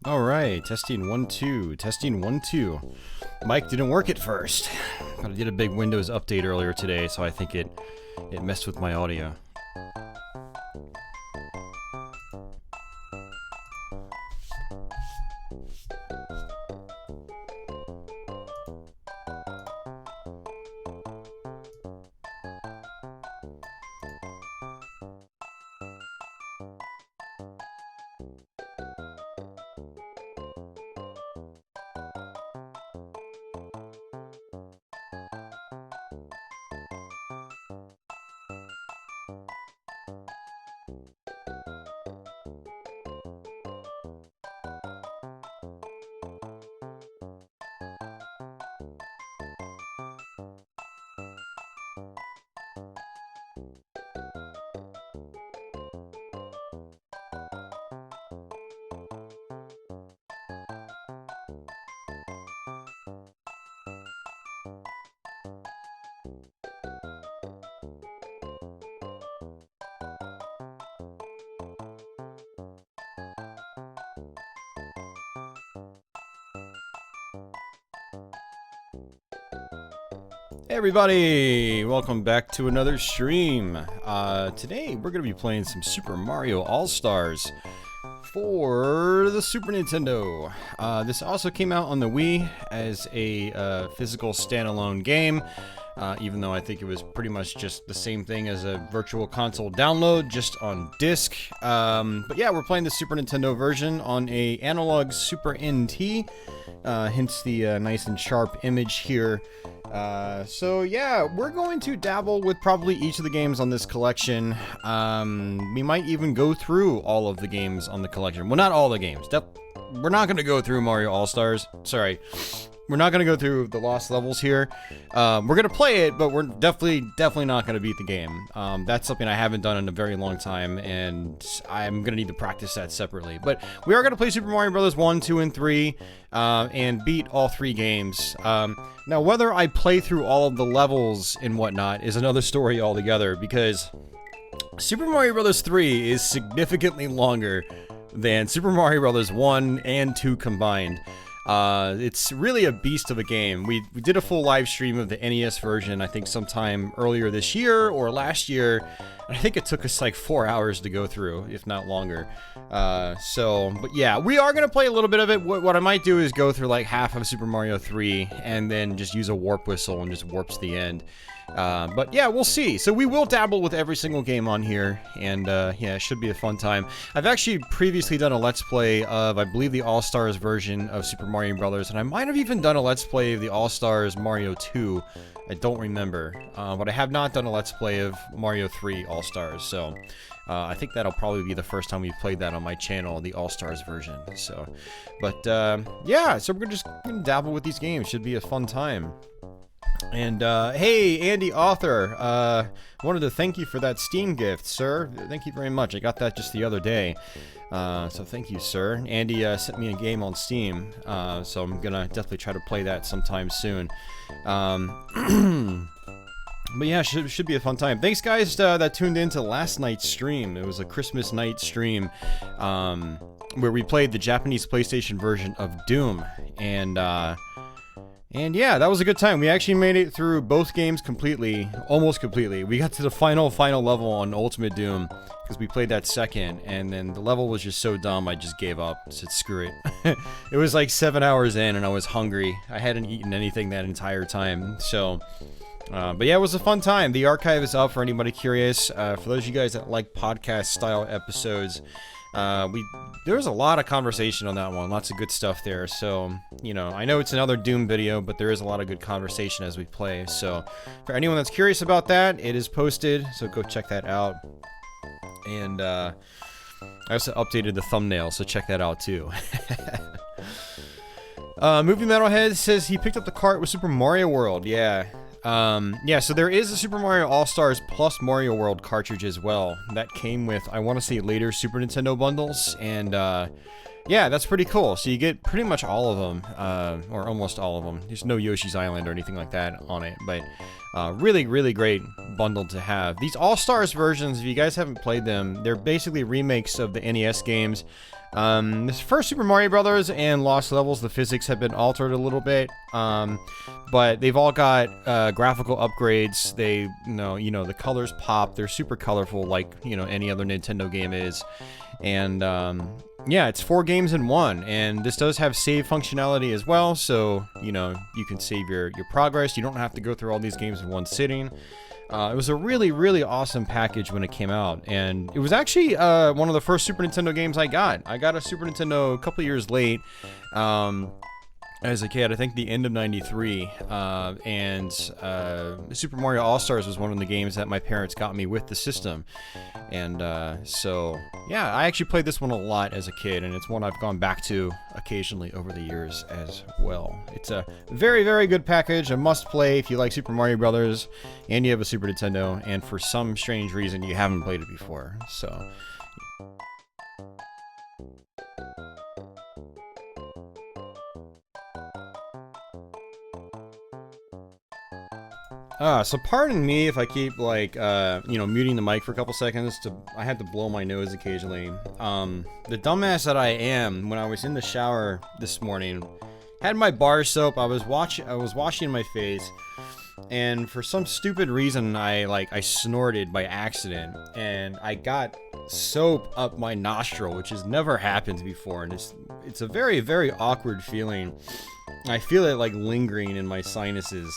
Alright, testing 1 2, testing 1 2. Mic didn't work at first, but I did a big Windows update earlier today, so I think it messed with my audio. Hey everybody! Welcome back to another stream. Today we're going to be playing some Super Mario All-Stars for the Super Nintendo. This also came out on the Wii as a physical standalone game, even though I think it was pretty much just the same thing as a virtual console download, just on disc. But yeah, we're playing the Super Nintendo version on a analog Super NT, hence the nice and sharp image here. So yeah, we're going to dabble with probably each of the games on this collection. We might even go through all of the games on the collection. Well, not all the games. We're not going to go through Mario All-Stars. Sorry. We're not going to go through the lost levels here. We're going to play it, but we're definitely not going to beat the game. That's something I haven't done in a very long time, and I'm going to need to practice that separately. But we are going to play Super Mario Bros. 1, 2, and 3, and beat all 3 games. Now, whether I play through all of the levels and whatnot is another story altogether, because Super Mario Bros. 3 is significantly longer than Super Mario Bros. 1 and 2 combined. It's really a beast of a game. We did a full live stream of the NES version, I think sometime earlier this year or last year. I think it took us like 4 hours to go through, if not longer. But yeah, we are going to play a little bit of it. What I might do is go through like half of Super Mario 3 and then just use a warp whistle and just warps the end. But yeah, we'll see. So we will dabble with every single game on here, and yeah, it should be a fun time. I've actually previously done a Let's Play of, I believe, the All-Stars version of Super Mario Bros., and I might have even done a Let's Play of the All-Stars Mario 2. I don't remember, but I have not done a Let's Play of Mario 3 All-Stars, so I think that'll probably be the first time we've played that on my channel, the All-Stars version. So, but yeah, so we're just gonna dabble with these games. Should be a fun time. And, hey, Andy Author, wanted to thank you for that Steam gift, sir. Thank you very much. I got that just the other day. So thank you, sir. Andy, sent me a game on Steam, so I'm gonna definitely try to play that sometime soon. But yeah, should be a fun time. Thanks, guys, that tuned in to last night's stream. It was a Christmas night stream, where we played the Japanese PlayStation version of Doom, and yeah, that was a good time. We actually made it through both games completely, almost completely. We got to the final level on Ultimate Doom, because we played that second, and then the level was just so dumb, I just gave up. I said, screw it. It was like 7 hours in, and I was hungry. I hadn't eaten anything that entire time, so... but yeah, it was a fun time. The archive is up for anybody curious. For those of you guys that like podcast-style episodes, there was a lot of conversation on that one, lots of good stuff there, so, you know, I know it's another Doom video, but there is a lot of good conversation as we play, so, for anyone that's curious about that, it is posted, so go check that out, and, I also updated the thumbnail, so check that out, too. Movie Metalhead says he picked up the cart with Super Mario World, yeah. Yeah, so there is a Super Mario All-Stars plus Mario World cartridge as well. That came with, I want to say, later Super Nintendo bundles, and, yeah, that's pretty cool. So you get pretty much all of them, or almost all of them. There's no Yoshi's Island or anything like that on it, but, really, really great bundle to have. These All-Stars versions, if you guys haven't played them, they're basically remakes of the NES games. This first Super Mario Brothers and Lost Levels, the physics have been altered a little bit, but they've all got graphical upgrades. They, the colors pop. They're super colorful, like any other Nintendo game is, and yeah, it's 4 games in one, and this does have save functionality as well. So you can save your progress. You don't have to go through all these games in one sitting. It was a really, really awesome package when it came out, and it was actually one of the first Super Nintendo games I got. I got a Super Nintendo a couple years late, as a kid, I think the end of '93, and Super Mario All-Stars was one of the games that my parents got me with the system, and so yeah, I actually played this one a lot as a kid, and it's one I've gone back to occasionally over the years as well. It's a very, very good package, a must-play if you like Super Mario Brothers, and you have a Super Nintendo, and for some strange reason you haven't played it before, so... So pardon me if I keep, like, muting the mic for a couple seconds. I had to blow my nose occasionally. The dumbass that I am, when I was in the shower this morning, had my bar soap. I was washing my face, and for some stupid reason, I snorted by accident, and I got soap up my nostril, which has never happened before, and it's a very, very awkward feeling. I feel it, like, lingering in my sinuses.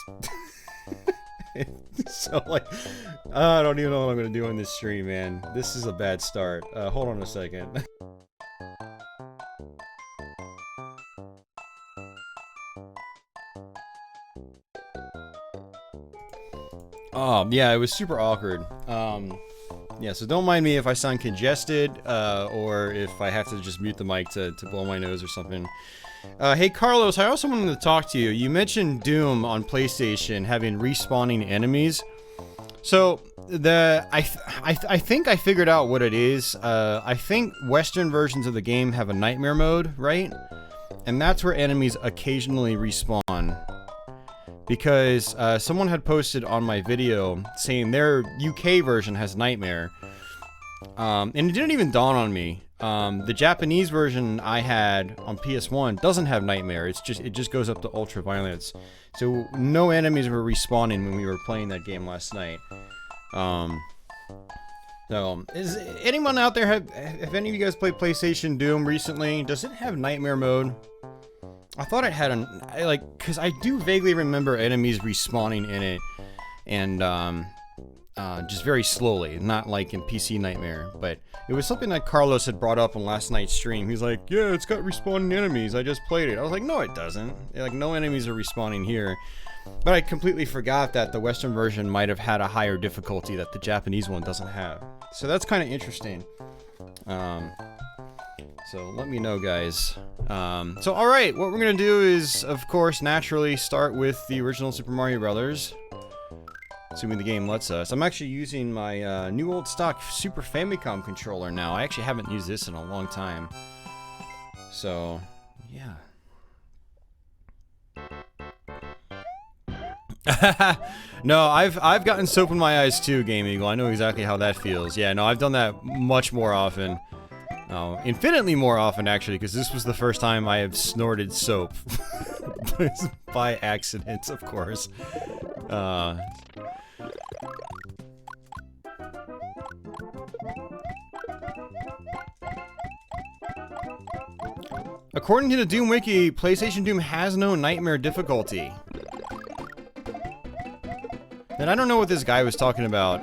So, like, I don't even know what I'm gonna do on this stream, man. This is a bad start. Hold on a second. Yeah, it was super awkward. Yeah, so don't mind me if I sound congested, or if I have to just mute the mic to blow my nose or something. Hey Carlos, I also wanted to talk to you. You mentioned Doom on PlayStation having respawning enemies. So I think I figured out what it is. I think Western versions of the game have a nightmare mode, right? And that's where enemies occasionally respawn. Because someone had posted on my video saying their UK version has nightmare. And it didn't even dawn on me. The Japanese version I had on PS1 doesn't have nightmare. It just goes up to ultra violence. So no enemies were respawning when we were playing that game last night. So is anyone out there have any of you guys played PlayStation Doom recently? Does it have nightmare mode? I thought it had because I do vaguely remember enemies respawning in it, and just very slowly, not like in PC Nightmare, but it was something that Carlos had brought up on last night's stream. He's like, yeah, it's got respawning enemies, I just played it. I was like, no it doesn't. Like, no enemies are respawning here. But I completely forgot that the Western version might have had a higher difficulty that the Japanese one doesn't have. So that's kind of interesting. So let me know, guys. So alright, what we're gonna do is, of course, naturally start with the original Super Mario Brothers. Assuming the game lets us. I'm actually using my new old stock Super Famicom controller now. I actually haven't used this in a long time. So, yeah. No, I've gotten soap in my eyes too, Game Eagle. I know exactly how that feels. Yeah, no, I've done that much more often. Infinitely more often, actually, because this was the first time I have snorted soap. By accident, of course. According to the Doom Wiki, PlayStation Doom has no nightmare difficulty. And I don't know what this guy was talking about.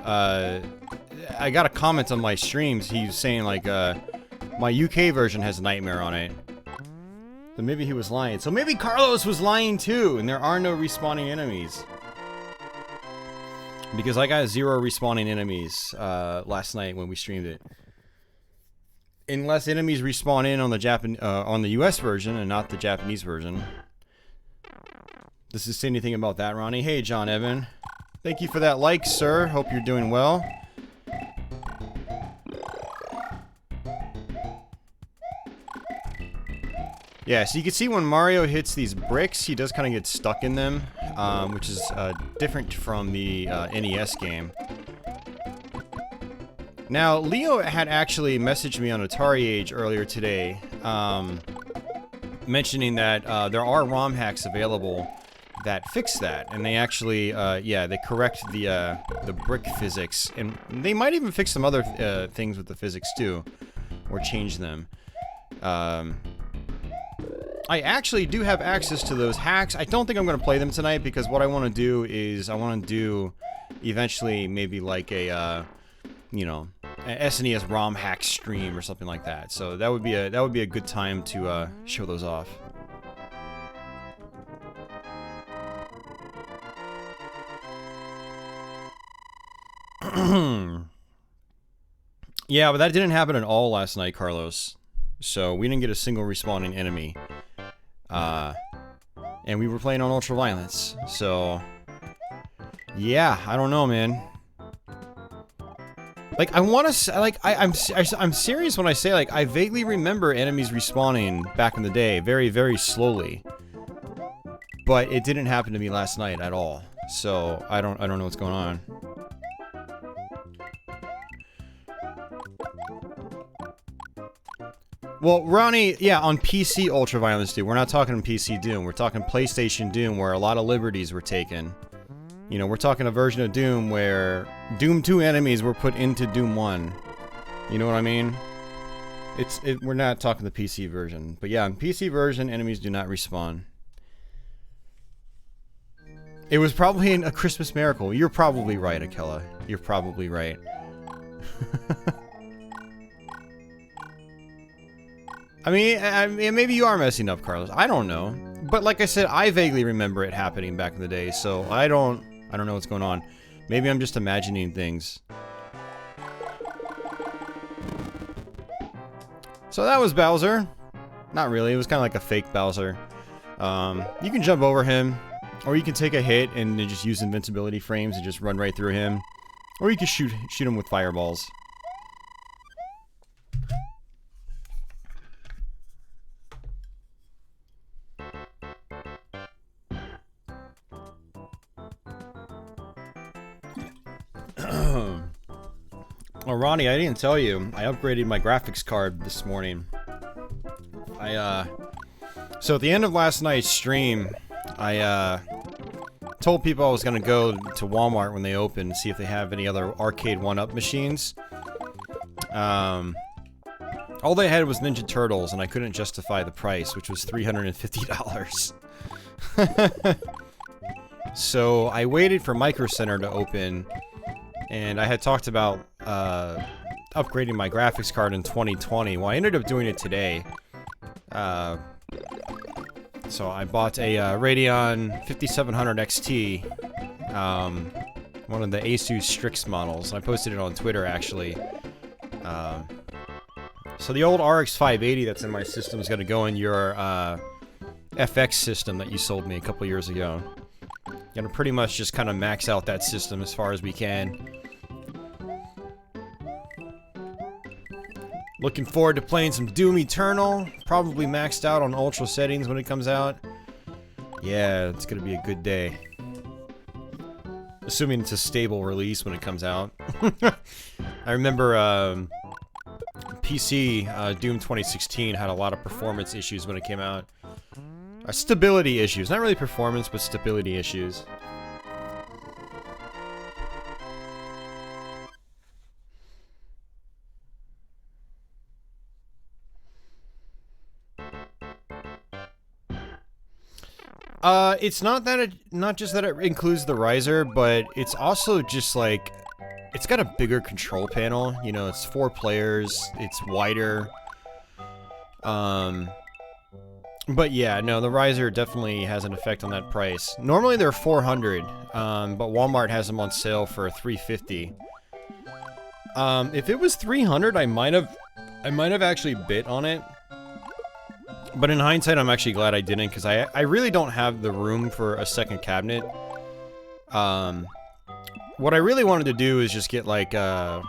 I got a comment on my streams. He was saying, like, my UK version has nightmare on it. So maybe he was lying. So maybe Carlos was lying too, and there are no respawning enemies. Because I got 0 respawning enemies last night when we streamed it. Unless enemies respawn in on the US version and not the Japanese version. Does this say anything about that, Ronnie? Hey, John Evan. Thank you for that like, sir. Hope you're doing well. Yeah, so you can see when Mario hits these bricks, he does kind of get stuck in them, which is different from the NES game. Now, Leo had actually messaged me on Atari Age earlier today, mentioning that there are ROM hacks available that fix that, and they actually, yeah, they correct the brick physics, and they might even fix some other things with the physics too, or change them. I actually do have access to those hacks. I don't think I'm going to play them tonight because what I want to do is I want to do eventually maybe like a, you know, an SNES ROM hack stream or something like that. So that would be a good time to show those off. Yeah, but that didn't happen at all last night, Carlos. So we didn't get a single respawning enemy. And we were playing on Ultraviolence. So yeah, I don't know, man. Like, I want to say, like, I'm serious when I say, like, I vaguely remember enemies respawning back in the day, very, very slowly. But it didn't happen to me last night at all. So I don't know what's going on. Well, Ronnie, yeah, on PC Ultraviolence Doom. We're not talking PC Doom. We're talking PlayStation Doom, where a lot of liberties were taken. You know, we're talking a version of Doom where Doom 2 enemies were put into Doom 1. You know what I mean? We're not talking the PC version. But yeah, in PC version, enemies do not respawn. It was probably a Christmas miracle. You're probably right, Akela. You're probably right. I mean, maybe you are messing up, Carlos. I don't know. But like I said, I vaguely remember it happening back in the day, so I don't know what's going on. Maybe I'm just imagining things. So that was Bowser. Not really, it was kind of like a fake Bowser. You can jump over him, or you can take a hit and then just use invincibility frames and just run right through him. Or you can shoot him with fireballs. Oh, Ronnie, I didn't tell you. I upgraded my graphics card this morning. So at the end of last night's stream, I, told people I was gonna go to Walmart when they open and see if they have any other arcade 1-up machines. All they had was Ninja Turtles, and I couldn't justify the price, which was $350. So I waited for Micro Center to open, and I had talked about upgrading my graphics card in 2020. Well, I ended up doing it today. So I bought a Radeon 5700 XT, one of the Asus Strix models. I posted it on Twitter, actually. So the old RX 580 that's in my system is going to go in your FX system that you sold me a couple years ago. Gonna pretty much just kind of max out that system as far as we can. Looking forward to playing some Doom Eternal. Probably maxed out on ultra settings when it comes out. Yeah, it's gonna be a good day. Assuming it's a stable release when it comes out. I remember PC Doom 2016 had a lot of performance issues when it came out. Stability issues. Not really performance, but stability issues. It's not that not just that it includes the riser, but it's also just like, it's got a bigger control panel. You know, it's 4 players, it's wider. But yeah, no, the riser definitely has an effect on that price. Normally they're $400, but Walmart has them on sale for $350. If it was $300, I might have actually bid on it. But in hindsight, I'm actually glad I didn't, because I really don't have the room for a second cabinet. What I really wanted to do is just get like a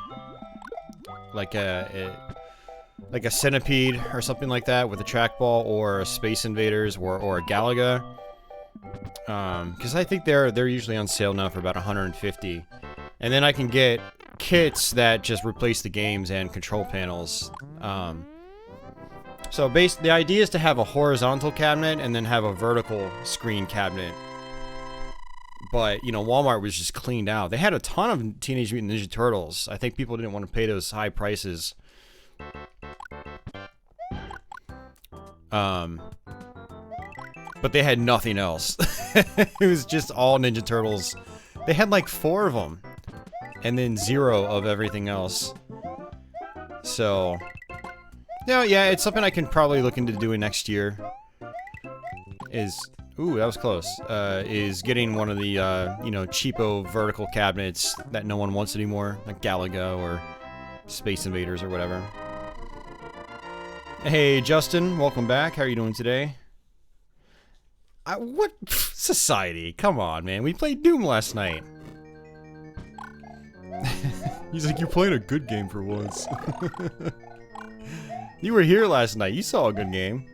Centipede or something like that with a trackball, or a Space Invaders, or a Galaga. Because I think they're usually on sale now for about $150, and then I can get kits that just replace the games and control panels. So the idea is to have a horizontal cabinet and then have a vertical screen cabinet. But, you know, Walmart was just cleaned out. They had a ton of Teenage Mutant Ninja Turtles. I think people didn't want to pay those high prices. But they had nothing else. It was just all Ninja Turtles. They had like 4 of them. And then 0 of everything else. So... no, yeah, it's something I can probably look into doing next year. Ooh, that was close. Is getting one of the, you know, cheapo vertical cabinets that no one wants anymore. Like Galaga or Space Invaders or whatever. Hey, Justin, welcome back. How are you doing today? What? Society, come on, man. We played Doom last night. He's like, you're playing a good game for once. You were here last night. You saw a good game.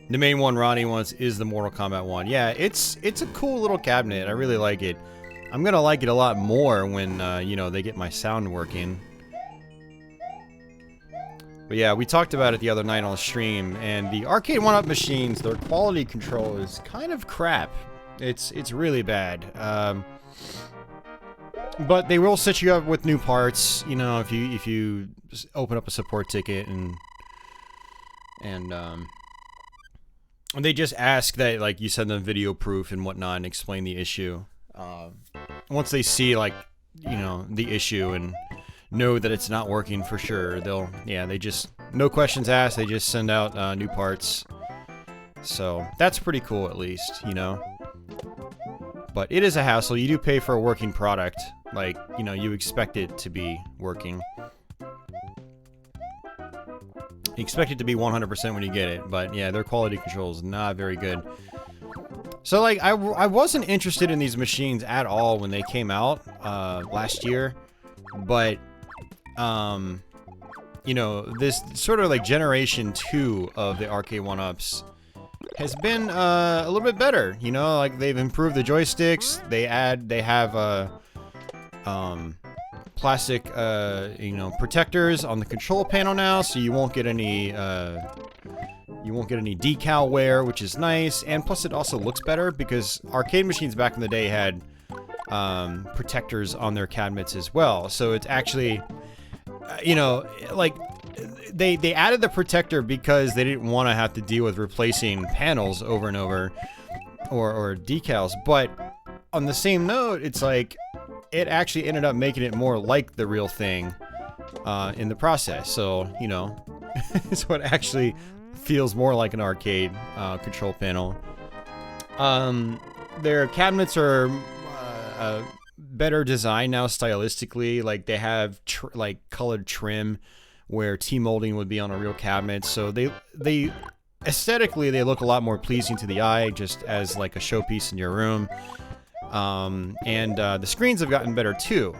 The main one Ronnie wants is the Mortal Kombat one. Yeah, it's a cool little cabinet. I really like it. I'm gonna like it a lot more when, you know, they get my sound working. But yeah, we talked about it the other night on the stream, and the arcade 1-up machines, their quality control is kind of crap. It's really bad. But they will set you up with new parts, you know, if you open up a support ticket and they just ask that, like, you send them video proof and whatnot and explain the issue. Once they see, like, you know, the issue and know that it's not working for sure, they just, no questions asked, they just send out new parts. So that's pretty cool, at least, you know. But it is a hassle. You do pay for a working product. Like, you know, you expect it to be working. You expect it to be 100% when you get it. But yeah, their quality control is not very good. So, like, I wasn't interested in these machines at all when they came out last year. But, you know, this sort of like generation 2 of the arcade 1-ups has been a little bit better, you know, like they've improved the joysticks. They have plastic you know, protectors on the control panel now, so you won't get any decal wear, which is nice. And plus it also looks better because arcade machines back in the day had protectors on their cabinets as well. So it's actually, you know, like they added the protector because they didn't want to have to deal with replacing panels over and over or decals. But on the same note, it's like it actually ended up making it more like the real thing in the process. So, you know, so it actually feels more like an arcade control panel. Their cabinets are better designed now stylistically. Like they have like colored trim where T-molding would be on a real cabinet. So they aesthetically, they look a lot more pleasing to the eye, just as like a showpiece in your room. And the screens have gotten better too,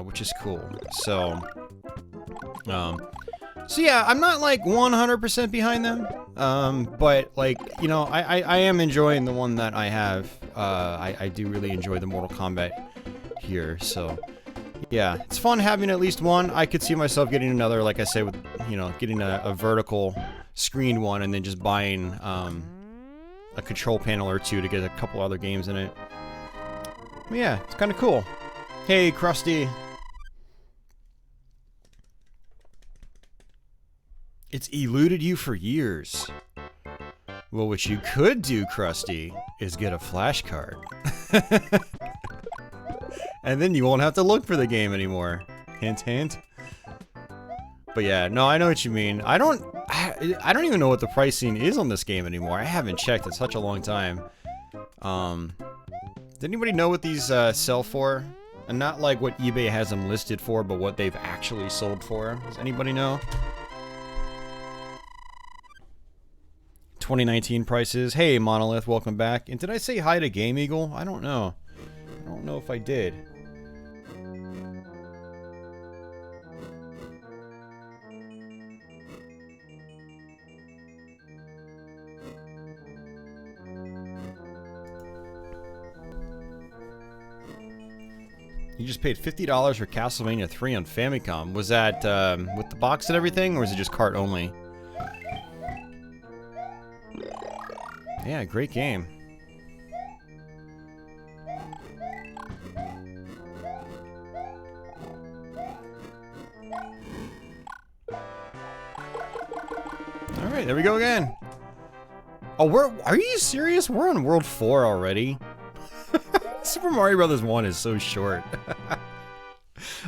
which is cool. So yeah, I'm not like 100% behind them, but like, you know, I am enjoying the one that I have. I do really enjoy the Mortal Kombat here, so yeah, it's fun having at least one. I could see myself getting another, like I said, with, you know, getting a vertical screen one and then just buying a control panel or two to get a couple other games in it. But yeah, it's kind of cool. Hey, Krusty. It's eluded you for years. Well, what you could do, Krusty, is get a flash card. And then you won't have to look for the game anymore. Hint, hint. But yeah, no, I know what you mean. I don't even know what the pricing is on this game anymore. I haven't checked in such a long time. Does anybody know what these sell for? And not like what eBay has them listed for, but what they've actually sold for. Does anybody know? 2019 prices. Hey, Monolith, welcome back. And did I say hi to Game Eagle? I don't know. I don't know if I did. You just paid $50 for Castlevania 3 on Famicom. Was that with the box and everything, or was it just cart only? Yeah, great game. Alright, there we go again. Oh, are you serious? We're on World 4 already? Super Mario Bros. 1 is so short.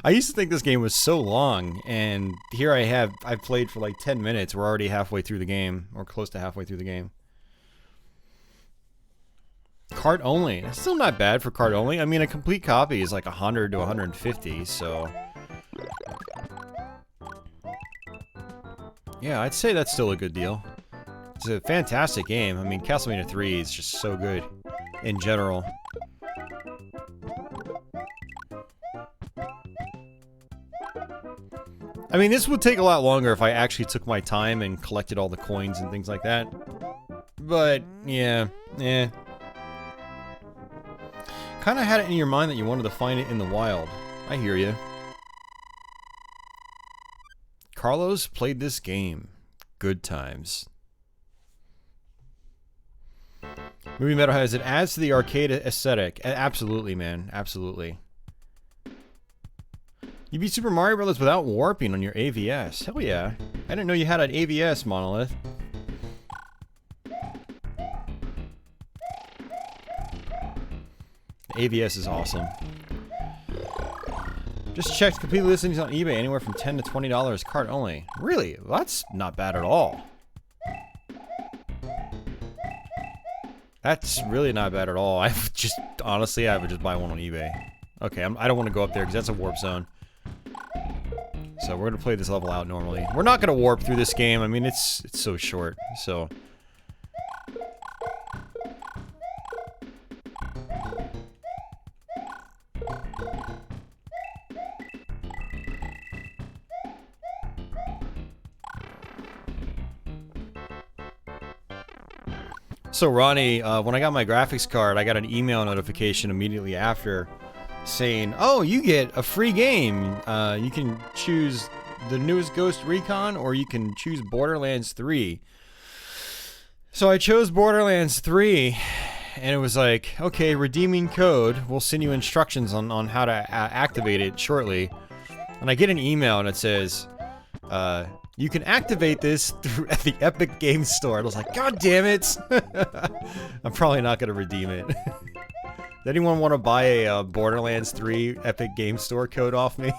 I used to think this game was so long, and here I've played for like 10 minutes. We're already halfway through the game, or close to halfway through the game. Cart only. That's still not bad for cart only. I mean, a complete copy is like 100 to 150, so... Yeah, I'd say that's still a good deal. It's a fantastic game. I mean, Castlevania 3 is just so good in general. I mean, this would take a lot longer if I actually took my time and collected all the coins and things like that. But, yeah, eh. Kind of had it in your mind that you wanted to find it in the wild. I hear you. Carlos played this game. Good times. Movie Metal has it adds to the arcade aesthetic. Absolutely, man. Absolutely. You beat Super Mario Bros. Without warping on your AVS. Hell yeah. I didn't know you had an AVS, Monolith. The AVS is awesome. Just checked complete listings on eBay, anywhere from $10 to $20, cart only. Really? Well, that's not bad at all. That's really not bad at all. Honestly, I would just buy one on eBay. Okay, I don't want to go up there because that's a warp zone. So we're gonna play this level out normally. We're not gonna warp through this game. I mean, it's so short. So. So Ronnie, when I got my graphics card, I got an email notification immediately after saying, oh, you get a free game. You can choose the newest Ghost Recon, or you can choose Borderlands 3. So I chose Borderlands 3, and it was like, okay, redeeming code. We'll send you instructions on how to activate it shortly. And I get an email, and it says, you can activate this at the Epic Games Store. And I was like, God damn it! I'm probably not gonna redeem it. Does anyone want to buy a Borderlands 3 Epic Games Store code off me?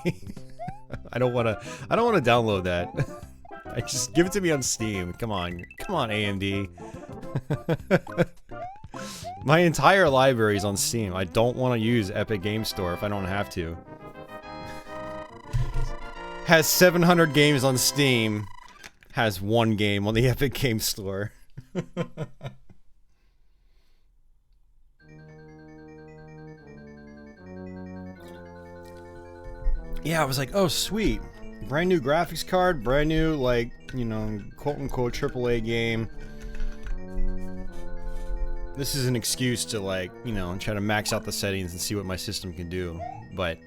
I don't want to download that. I just give it to me on Steam. Come on, AMD. My entire library is on Steam. I don't want to use Epic Games Store if I don't have to. Has 700 games on Steam. Has one game on the Epic Games Store. Yeah, I was like, oh, sweet. Brand new graphics card, brand new, like, you know, quote-unquote AAA game. This is an excuse to, like, you know, try to max out the settings and see what my system can do, but...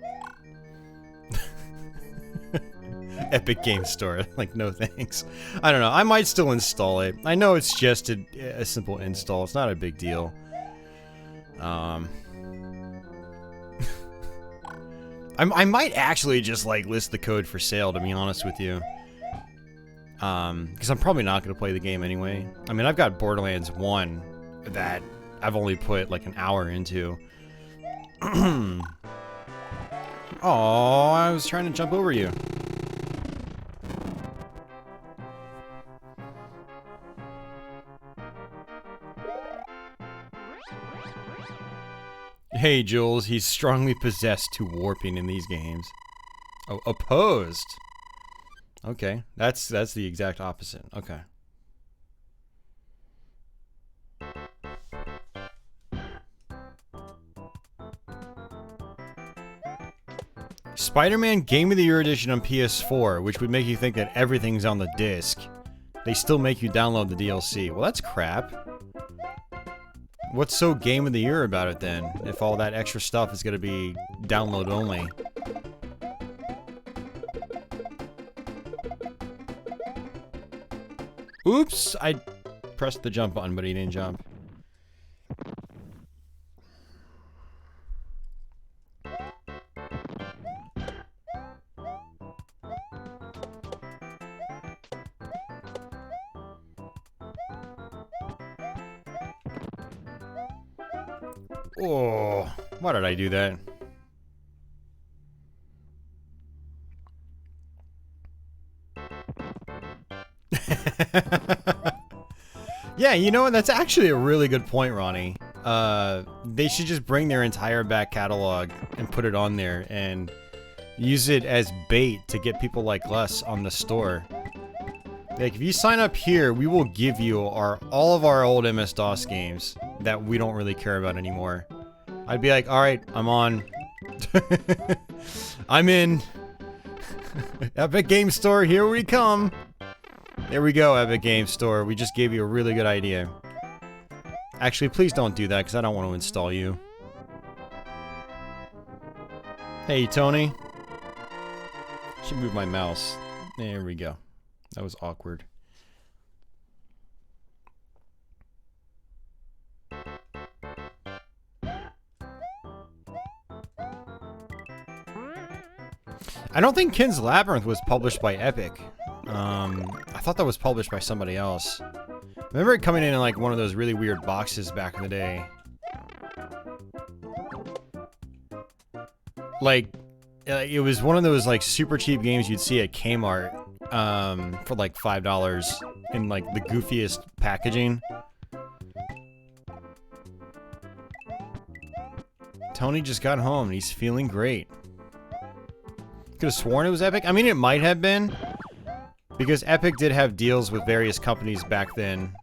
Epic Games Store, like, no thanks. I don't know, I might still install it. I know it's just a simple install, it's not a big deal. I might actually just, like, list the code for sale, to be honest with you. Because I'm probably not going to play the game anyway. I mean, I've got Borderlands 1 that I've only put, like, an hour into. Oh, I was trying to jump over you. Hey, Jules, he's strongly possessed to warping in these games. Oh, opposed. Okay, that's the exact opposite. Okay. Spider-Man Game of the Year Edition on PS4, which would make you think that everything's on the disc. They still make you download the DLC. Well, that's crap. What's so game of the year about it then? If all that extra stuff is gonna be download only. Oops! I pressed the jump button, but he didn't jump. Oh, why did I do that? Yeah, you know what? That's actually a really good point, Ronnie. They should just bring their entire back catalog and put it on there and use it as bait to get people like us on the store. Like, if you sign up here, we will give you all of our old MS-DOS games that we don't really care about anymore. I'd be like, alright, I'm on. I'm in. Epic Game Store, here we come. There we go, Epic Game Store. We just gave you a really good idea. Actually, please don't do that, because I don't want to install you. Hey, Tony. Should move my mouse. There we go. That was awkward. I don't think Kin's Labyrinth was published by Epic. I thought that was published by somebody else. I remember it coming in like one of those really weird boxes back in the day. Like, it was one of those like super cheap games you'd see at Kmart for like $5 in like the goofiest packaging. Tony just got home and he's feeling great. Could have sworn it was Epic. I mean, it might have been. Because Epic did have deals with various companies back then.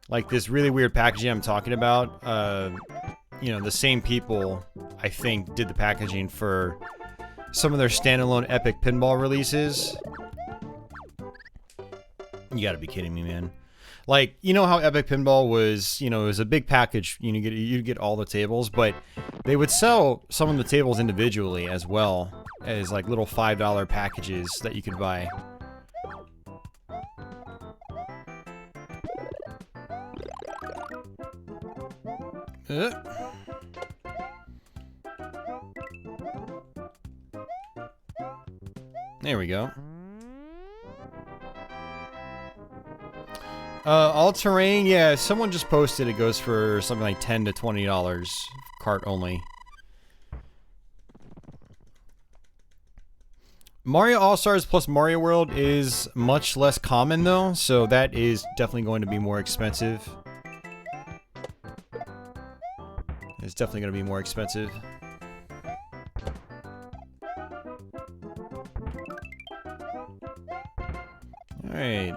Like this really weird packaging I'm talking about. You know, the same people, I think, did the packaging for some of their standalone Epic pinball releases. You gotta be kidding me, man. Like, you know how Epic Pinball was, you know, it was a big package. You know, you'd get all the tables, but they would sell some of the tables individually as well as like little $5 packages that you could buy. There we go. All-terrain, yeah, someone just posted it goes for something like $10 to $20, cart only. Mario All-Stars plus Mario World is much less common though, so that is definitely going to be more expensive. It's definitely going to be more expensive. Alright.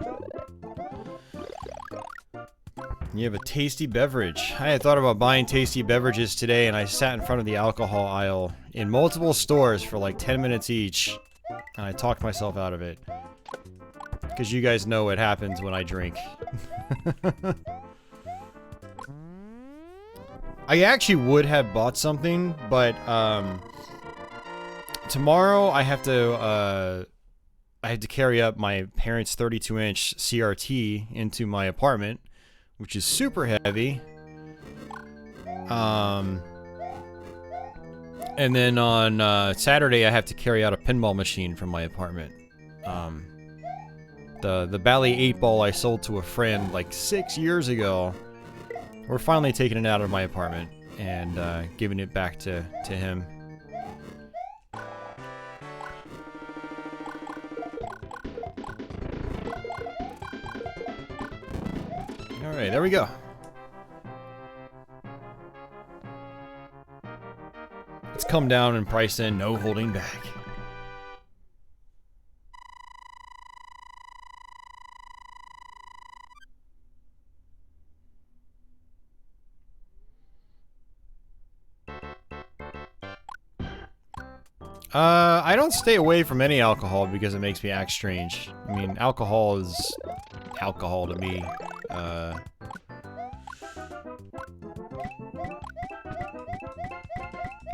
You have a tasty beverage. I had thought about buying tasty beverages today, and I sat in front of the alcohol aisle in multiple stores for like 10 minutes each, and I talked myself out of it. Because you guys know what happens when I drink. I actually would have bought something, but tomorrow I have to carry up my parents' 32-inch CRT into my apartment, which is super heavy. And then on Saturday I have to carry out a pinball machine from my apartment. The Bally 8-ball I sold to a friend like 6 years ago. We're finally taking it out of my apartment and giving it back to him. Alright, there we go. Let's come down and price in, no holding back. I don't stay away from any alcohol because it makes me act strange. I mean, alcohol is alcohol to me.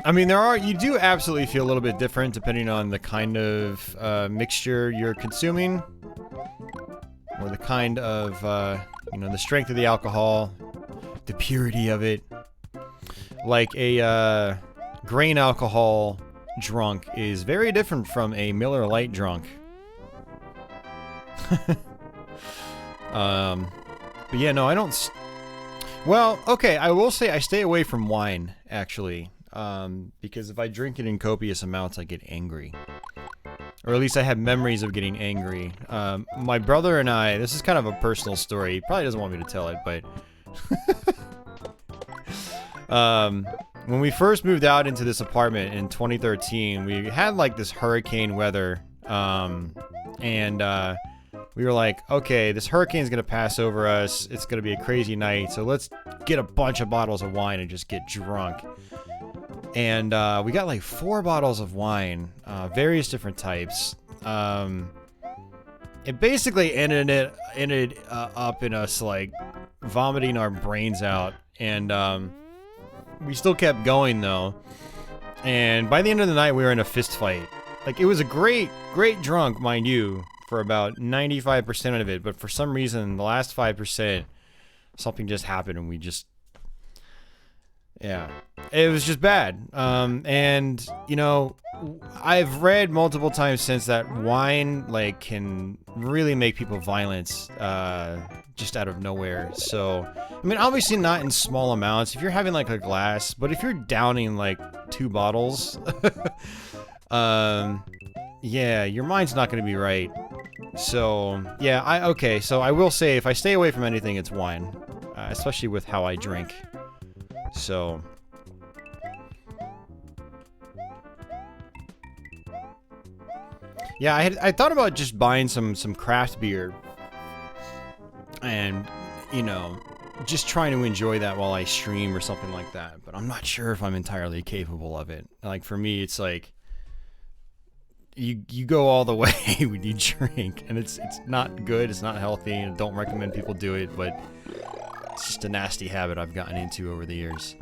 I mean, you do absolutely feel a little bit different depending on the kind of mixture you're consuming, or the kind of, you know, the strength of the alcohol, the purity of it. Like a grain alcohol drunk is very different from a Miller Lite drunk. But yeah, no, I don't. Well, okay, I will say I stay away from wine, actually. Because if I drink it in copious amounts, I get angry. Or at least I have memories of getting angry. My brother and I, this is kind of a personal story. He probably doesn't want me to tell it, but... when we first moved out into this apartment in 2013, we had like this hurricane weather. We were like, okay, this hurricane's gonna pass over us. It's gonna be a crazy night, so let's get a bunch of bottles of wine and just get drunk. And we got like 4 bottles of wine, various different types. It basically ended up in us like vomiting our brains out, and we still kept going though. And by the end of the night, we were in a fist fight. Like, it was a great drunk, mind you, for about 95% of it, but for some reason, the last 5%, something just happened, and we just... Yeah, it was just bad. And, you know, I've read multiple times since that wine, like, can really make people violent, just out of nowhere. So, I mean, obviously not in small amounts. If you're having, like, a glass, but if you're downing, like, 2 bottles, yeah, your mind's not going to be right. So, yeah, okay, so I will say, if I stay away from anything, it's wine. Especially with how I drink. So... Yeah, I thought about just buying some craft beer. And, you know, just trying to enjoy that while I stream or something like that. But I'm not sure if I'm entirely capable of it. Like, for me, it's like... You go all the way when you drink, and it's not good, it's not healthy, and I don't recommend people do it, but it's just a nasty habit I've gotten into over the years.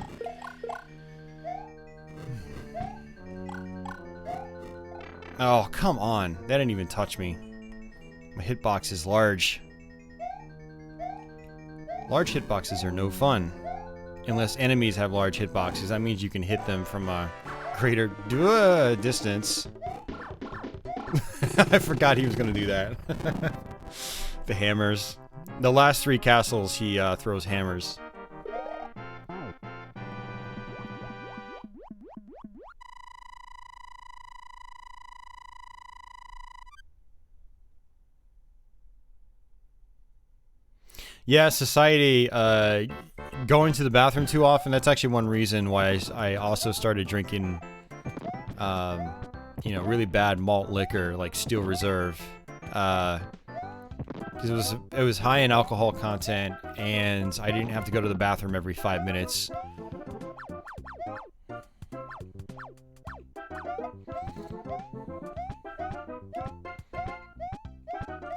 Oh, come on. That didn't even touch me. My hitbox is large. Large hitboxes are no fun. Unless enemies have large hitboxes, that means you can hit them from a greater distance. I forgot he was gonna do that. The hammers. The last 3 castles, he throws hammers. Yeah, society, going to the bathroom too often, that's actually one reason why I also started drinking, you know, really bad malt liquor, like Steel Reserve, because it was high in alcohol content, and I didn't have to go to the bathroom every 5 minutes.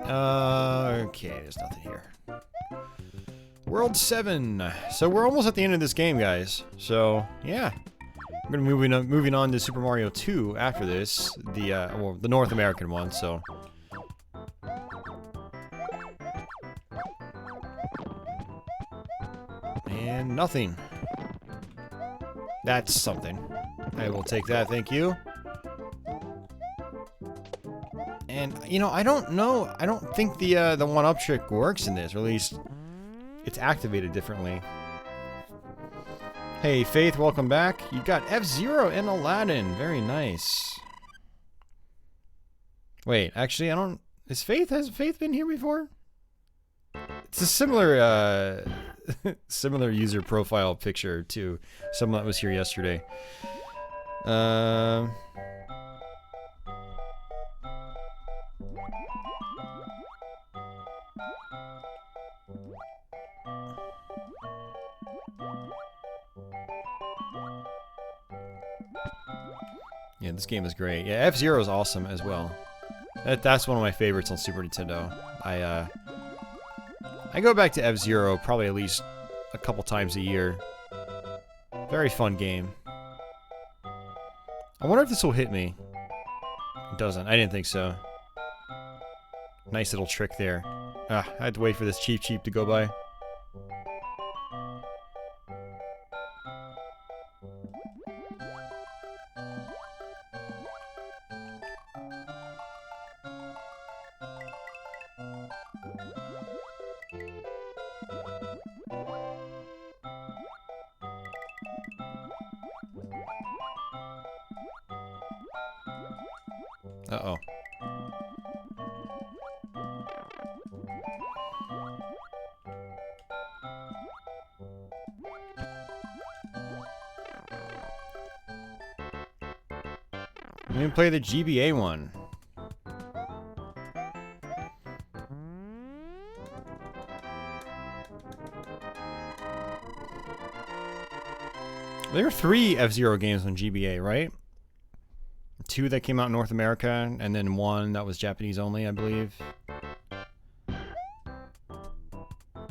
Okay, there's nothing here. World 7. So we're almost at the end of this game, guys. So, yeah. We're gonna be moving on to Super Mario 2 after this. The North American one, so... And nothing. That's something. I will take that, thank you. And, you know, I don't know. I don't think the 1-up trick works in this, or at least it's activated differently. Hey, Faith, welcome back. You got F-Zero and Aladdin. Very nice. Wait, actually, I don't... Has Faith been here before? It's a similar, similar user profile picture to someone that was here yesterday. Yeah, this game is great. Yeah, F-Zero is awesome as well. That's one of my favorites on Super Nintendo. I go back to F-Zero probably at least a couple times a year. Very fun game. I wonder if this will hit me. It doesn't. I didn't think so. Nice little trick there. Ah, I had to wait for this cheap to go by. Uh-oh. I'm gonna play the GBA one. There are 3 F-Zero games on GBA, right? 2 that came out in North America, and then 1 that was Japanese only, I believe.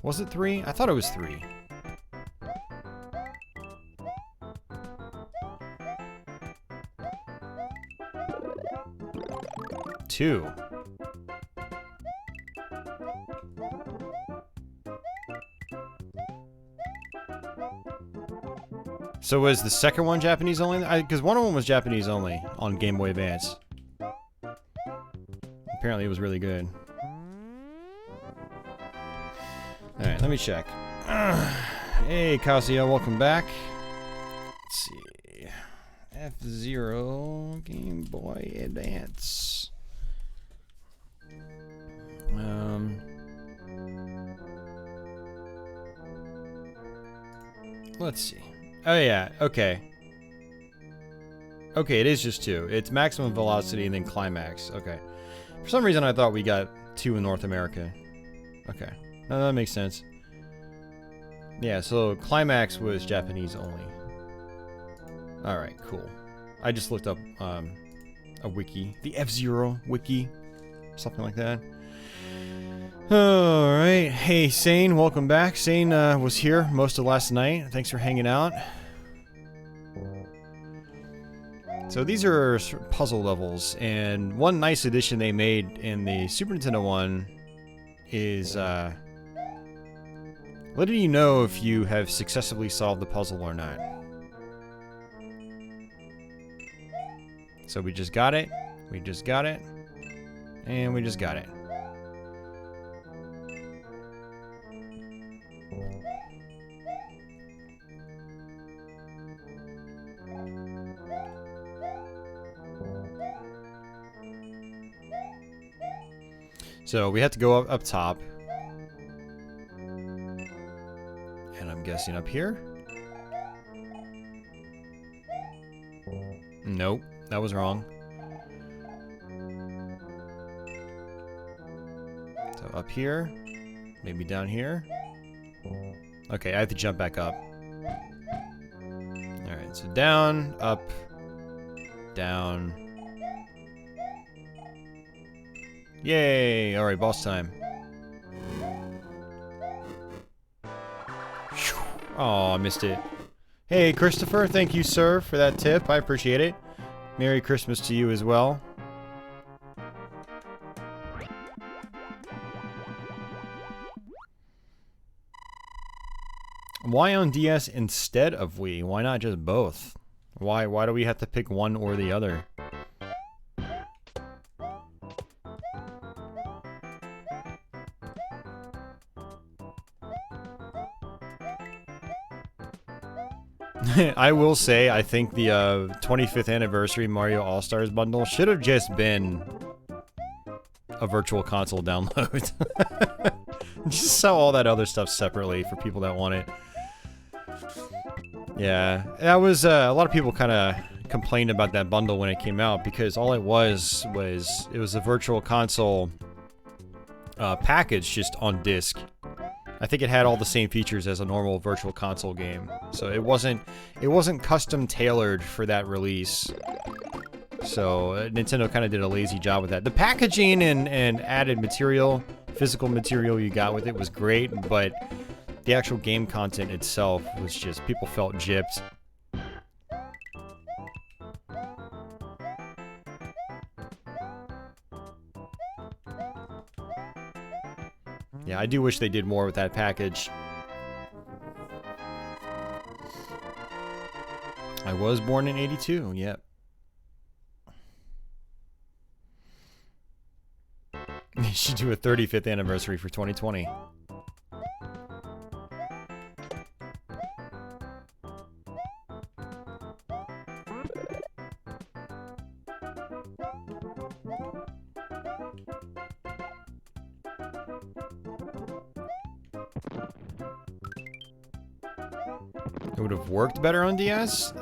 Was it 3? I thought it was 3. Two. So was the second one Japanese only? Because one of them was Japanese only on Game Boy Advance. Apparently it was really good. Alright, let me check. Hey, Casio, welcome back. Let's see. F-Zero Game Boy Advance. Let's see. Oh yeah, okay. Okay, it is just 2. It's maximum velocity and then climax. Okay. For some reason I thought we got 2 in North America. Okay. No, that makes sense. Yeah, so climax was Japanese only. Alright, cool. I just looked up a wiki. The F-Zero wiki. Something like that. Alright. Hey, Sane, welcome back. Sane was here most of last night. Thanks for hanging out. So these are puzzle levels, and one nice addition they made in the Super Nintendo one is letting you know if you have successfully solved the puzzle or not. So we just got it, we just got it, and we just got it. So we have to go up top. And I'm guessing up here? Nope, that was wrong. So up here, maybe down here. Okay, I have to jump back up. Alright, so down, up, down. Yay! Alright, boss time. Oh, I missed it. Hey, Christopher, thank you, sir, for that tip. I appreciate it. Merry Christmas to you as well. Why on DS instead of Wii? Why not just both? Why do we have to pick one or the other? I will say, I think the 25th anniversary Mario All-Stars bundle should have just been a virtual console download. Just sell all that other stuff separately for people that want it. Yeah, that was, a lot of people kind of complained about that bundle when it came out, because all it was a virtual console package just on disc. I think it had all the same features as a normal virtual console game, so it wasn't custom tailored for that release. So Nintendo kind of did a lazy job with that. The packaging and added material, physical material you got with it was great, but the actual game content itself was just, people felt gypped. Yeah, I do wish they did more with that package. I was born in 82, yep. They should do a 35th anniversary for 2020. It would have worked better on DS?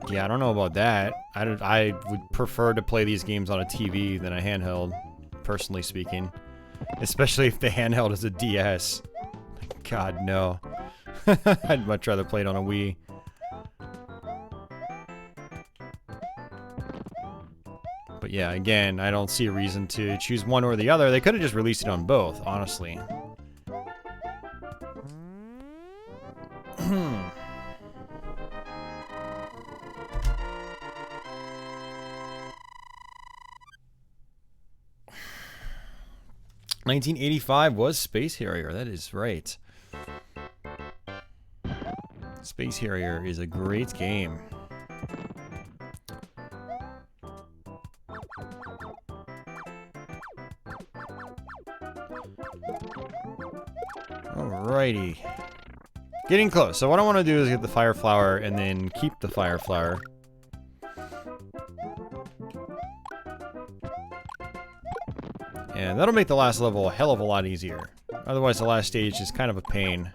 Yeah, I don't know about that. I would prefer to play these games on a TV than a handheld, personally speaking. Especially if the handheld is a DS. God, no. I'd much rather play it on a Wii. But yeah, again, I don't see a reason to choose one or the other. They could have just released it on both, honestly. 1985 was Space Harrier, that is right. Space Harrier is a great game. Alrighty. Getting close. So what I want to do is get the Fire Flower and then keep the Fire Flower. And that'll make the last level a hell of a lot easier. Otherwise, the last stage is kind of a pain.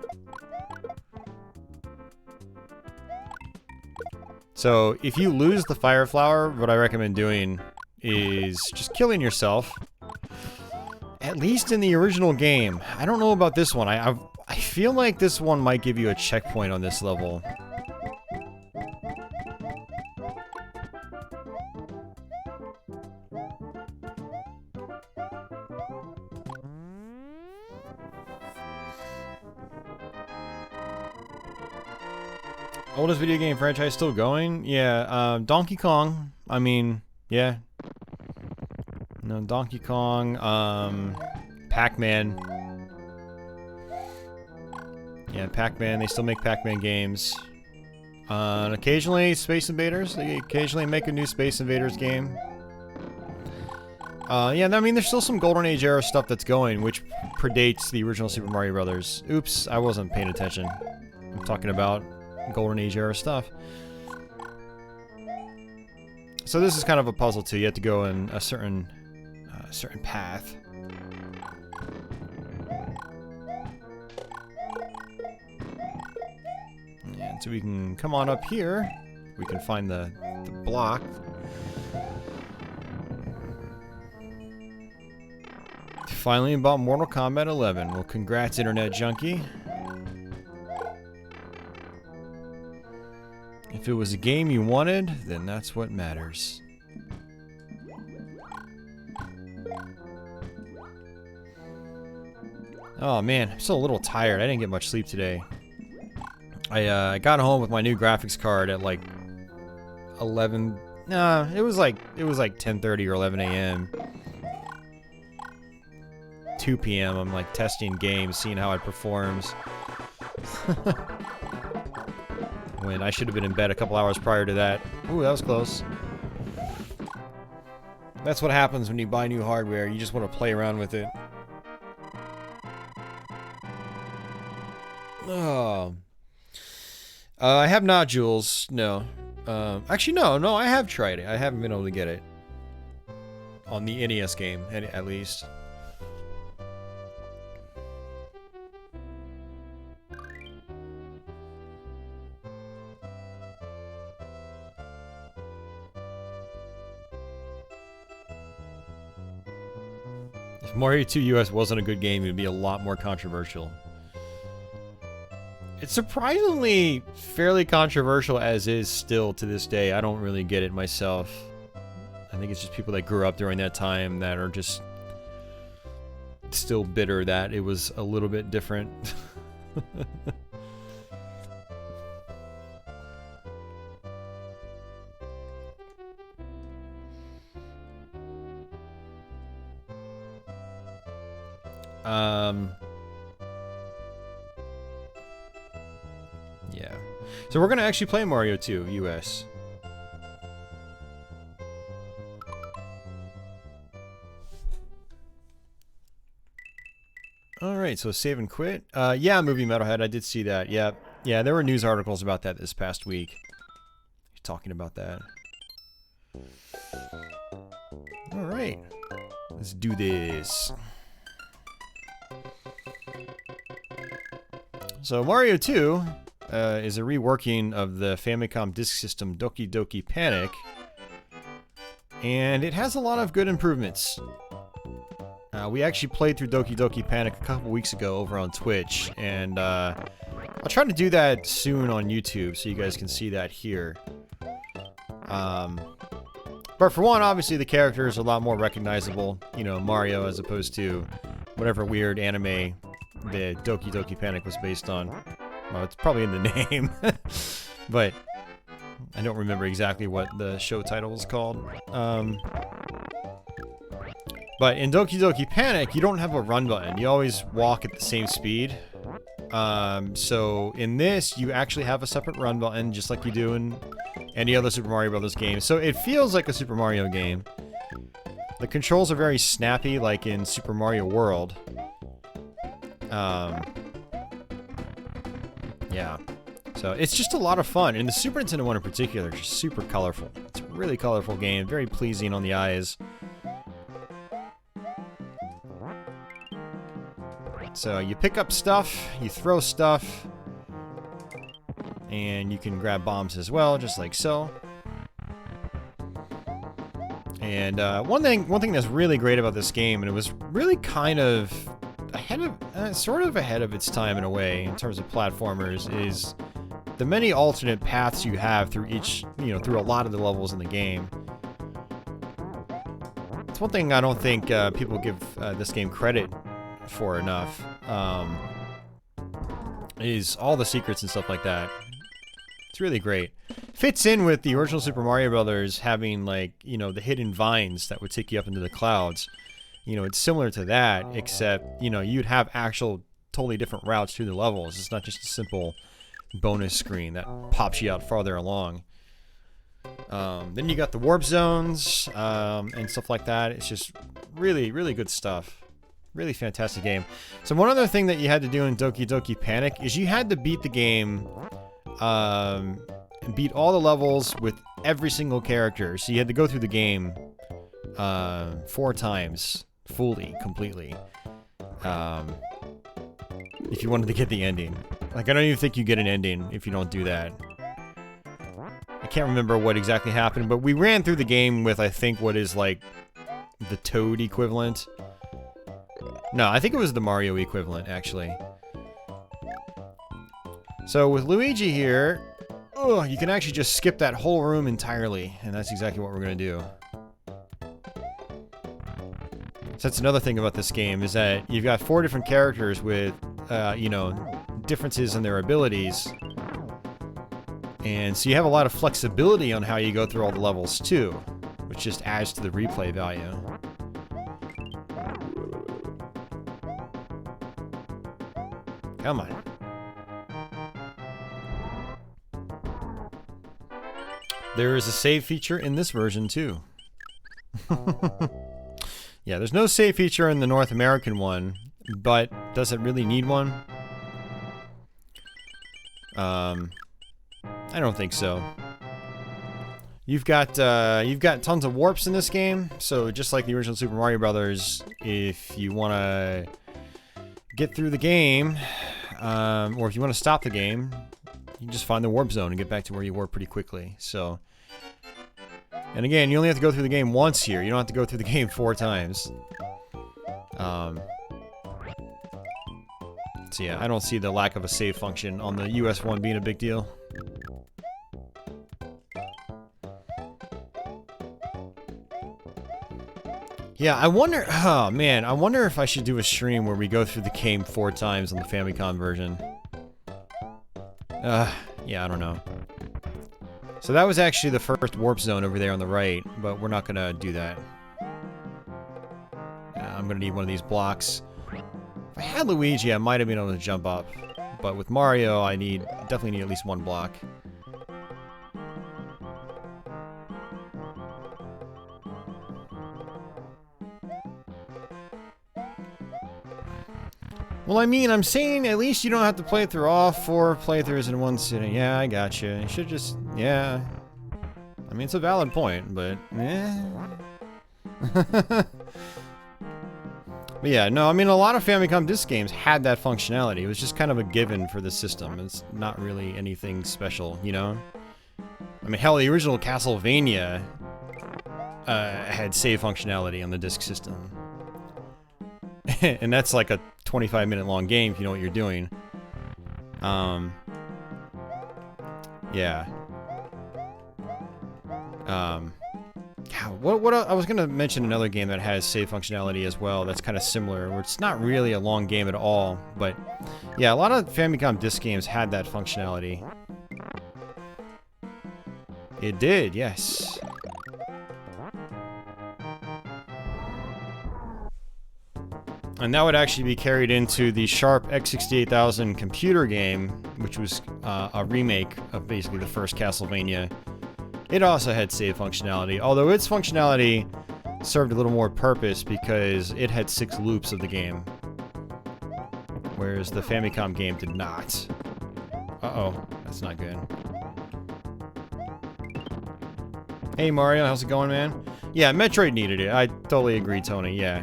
So, if you lose the Fire Flower, what I recommend doing is just killing yourself. At least in the original game. I don't know about this one. I feel like this one might give you a checkpoint on this level. Oldest video game franchise still going? Yeah, Donkey Kong. I mean, yeah. No, Donkey Kong, Pac-Man. Yeah, Pac-Man, they still make Pac-Man games. And occasionally Space Invaders. They occasionally make a new Space Invaders game. Yeah, I mean, there's still some Golden Age era stuff that's going, which predates the original Super Mario Brothers. Oops, I wasn't paying attention. I'm talking about Golden Age era stuff. So this is kind of a puzzle too. You have to go in a certain path. And so we can come on up here. We can find the block. Finally about Mortal Kombat 11. Well, congrats, Internet Junkie. If it was a game you wanted, then that's what matters. Oh man, I'm still a little tired. I didn't get much sleep today. I got home with my new graphics card at like 11. Nah, it was like 10:30 or 11 a.m. 2 p.m. I'm like testing games, seeing how it performs. When I should have been in bed a couple hours prior to that. Ooh, that was close. That's what happens when you buy new hardware. You just want to play around with it. Oh. I have not, Jules. No. Actually, no, I have tried it. I haven't been able to get it. On the NES game, at least. If Mario 2 US wasn't a good game, it would be a lot more controversial. It's surprisingly fairly controversial as is still to this day. I don't really get it myself. I think it's just people that grew up during that time that are just still bitter that it was a little bit different. Yeah. So we're gonna actually play Mario 2 US. Alright, so save and quit. Yeah, Movie Metalhead, I did see that. Yeah. Yeah, there were news articles about that this past week. Talking about that. Alright. Let's do this. So Mario 2 is a reworking of the Famicom Disk System Doki Doki Panic. And it has a lot of good improvements. We actually played through Doki Doki Panic a couple weeks ago over on Twitch. And I'll try to do that soon on YouTube so you guys can see that here. But for one, obviously the character is a lot more recognizable, you know, Mario, as opposed to whatever weird anime the Doki Doki Panic was based on. Well, it's probably in the name, but I don't remember exactly what the show title was called. But in Doki Doki Panic, you don't have a run button. You always walk at the same speed. So in this, you actually have a separate run button, just like you do in any other Super Mario Bros. Game. So it feels like a Super Mario game. The controls are very snappy, like in Super Mario World. Yeah. So it's just a lot of fun. And the Super Nintendo one in particular is just super colorful. It's a really colorful game, very pleasing on the eyes. So you pick up stuff, you throw stuff, and you can grab bombs as well, just like so. And one thing that's really great about this game, and it was really kind of sort of ahead of its time in a way in terms of platformers, is the many alternate paths you have through through a lot of the levels in the game. It's one thing I don't think people give this game credit for enough, is all the secrets and stuff like that. It's really great. Fits in with the original Super Mario Brothers having, like, you know, the hidden vines that would take you up into the clouds. You know, it's similar to that, except, you know, you'd have actual totally different routes through the levels. It's not just a simple bonus screen that pops you out farther along. Then you got the warp zones and stuff like that. It's just really, really good stuff. Really fantastic game. So one other thing that you had to do in Doki Doki Panic is you had to beat the game, and beat all the levels with every single character. So you had to go through the game 4 times, fully, completely, if you wanted to get the ending. Like, I don't even think you get an ending if you don't do that. I can't remember what exactly happened, but we ran through the game with, I think, what is like the Toad equivalent. No, I think it was the Mario equivalent, actually. So with Luigi here, you can actually just skip that whole room entirely, and that's exactly what we're going to do. So that's another thing about this game, is that you've got 4 different characters with, you know, differences in their abilities. And so you have a lot of flexibility on how you go through all the levels, too, which just adds to the replay value. Come on. There is a save feature in this version, too. Yeah, there's no save feature in the North American one, but does it really need one? I don't think so. You've got tons of warps in this game, so just like the original Super Mario Brothers, if you want to get through the game, or if you want to stop the game, you can just find the warp zone and get back to where you were pretty quickly. So, and again, you only have to go through the game once here. You don't have to go through the game 4 times. So yeah, I don't see the lack of a save function on the US one being a big deal. Yeah, I wonder, oh man, I wonder if I should do a stream where we go through the game 4 times on the Famicom version. Yeah, I don't know. So that was actually the first warp zone over there on the right, but we're not gonna do that. I'm gonna need one of these blocks. I had Luigi, I might have been able to jump up. But with Mario, I definitely need at least one block. Well, I mean, I'm saying at least you don't have to play through all 4 playthroughs in one sitting. Yeah, I gotcha. You should just, yeah. I mean, it's a valid point, but, eh. But yeah, no, I mean, a lot of Famicom disc games had that functionality. It was just kind of a given for the system. It's not really anything special, you know? I mean, hell, the original Castlevania had save functionality on the disc system. And that's like a 25-minute long game if you know what you're doing. Yeah. What I was gonna mention another game that has save functionality as well that's kind of similar, where it's not really a long game at all, but yeah, a lot of Famicom disc games had that functionality. It did, yes. And that would actually be carried into the Sharp X68000 computer game, which was a remake of basically the first Castlevania. It also had save functionality, although its functionality served a little more purpose because it had 6 loops of the game, whereas the Famicom game did not. Uh-oh, that's not good. Hey Mario, how's it going, man? Yeah, Metroid needed it. I totally agree, Tony, yeah.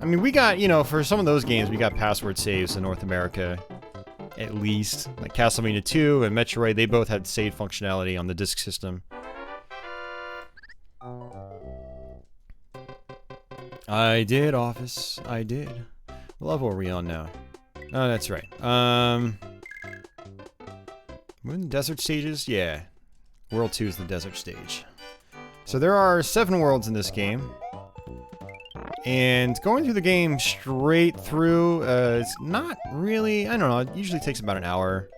I mean, we got, you know, for some of those games, we got password saves in North America. At least. Like Castlevania 2 and Metroid, they both had save functionality on the disk system. I did, Office. I did. What level are we on now? Oh, that's right. We're in the desert stages? Yeah. World 2 is the desert stage. So there are 7 worlds in this game. And going through the game straight through, it's not really, I don't know, it usually takes about an hour.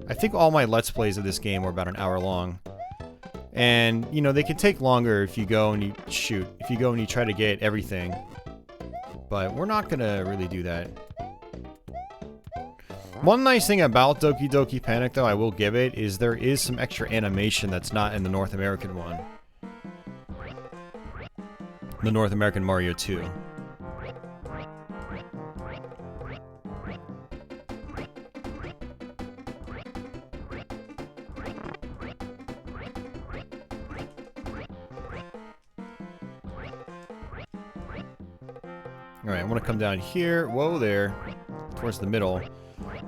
I think all my Let's Plays of this game were about an hour long. And, you know, they can take longer if you go and you shoot, if you go and you try to get everything. But we're not gonna really do that. One nice thing about Doki Doki Panic, though, I will give it, is there is some extra animation that's not in the North American one. The North American Mario 2. Alright, I want to come down here. Whoa there. Towards the middle.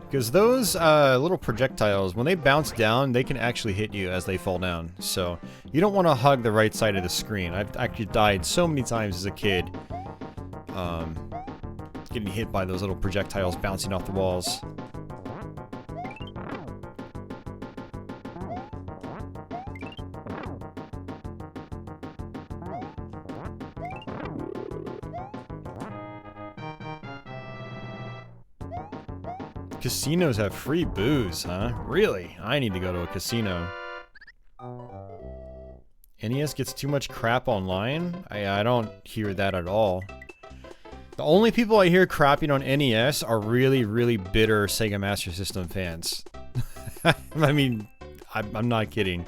Because those little projectiles, when they bounce down, they can actually hit you as they fall down. So, you don't want to hug the right side of the screen. I've actually died so many times as a kid. Getting hit by those little projectiles bouncing off the walls. Casinos have free booze, huh? Really? I need to go to a casino. NES gets too much crap online? I don't hear that at all. The only people I hear crapping on NES are really, really bitter Sega Master System fans. I mean, I'm not kidding.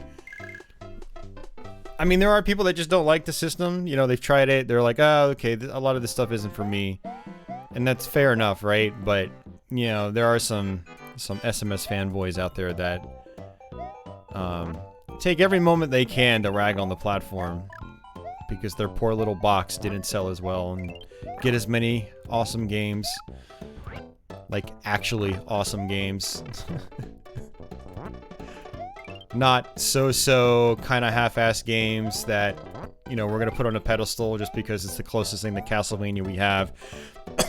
I mean, there are people that just don't like the system. You know, they've tried it. They're like, oh, okay, a lot of this stuff isn't for me. And that's fair enough, right? But, you know, there are some SMS fanboys out there that take every moment they can to rag on the platform because their poor little box didn't sell as well and get as many awesome games, like actually awesome games. Not so-so kind of half-assed games that, you know, we're gonna put on a pedestal just because it's the closest thing to Castlevania we have.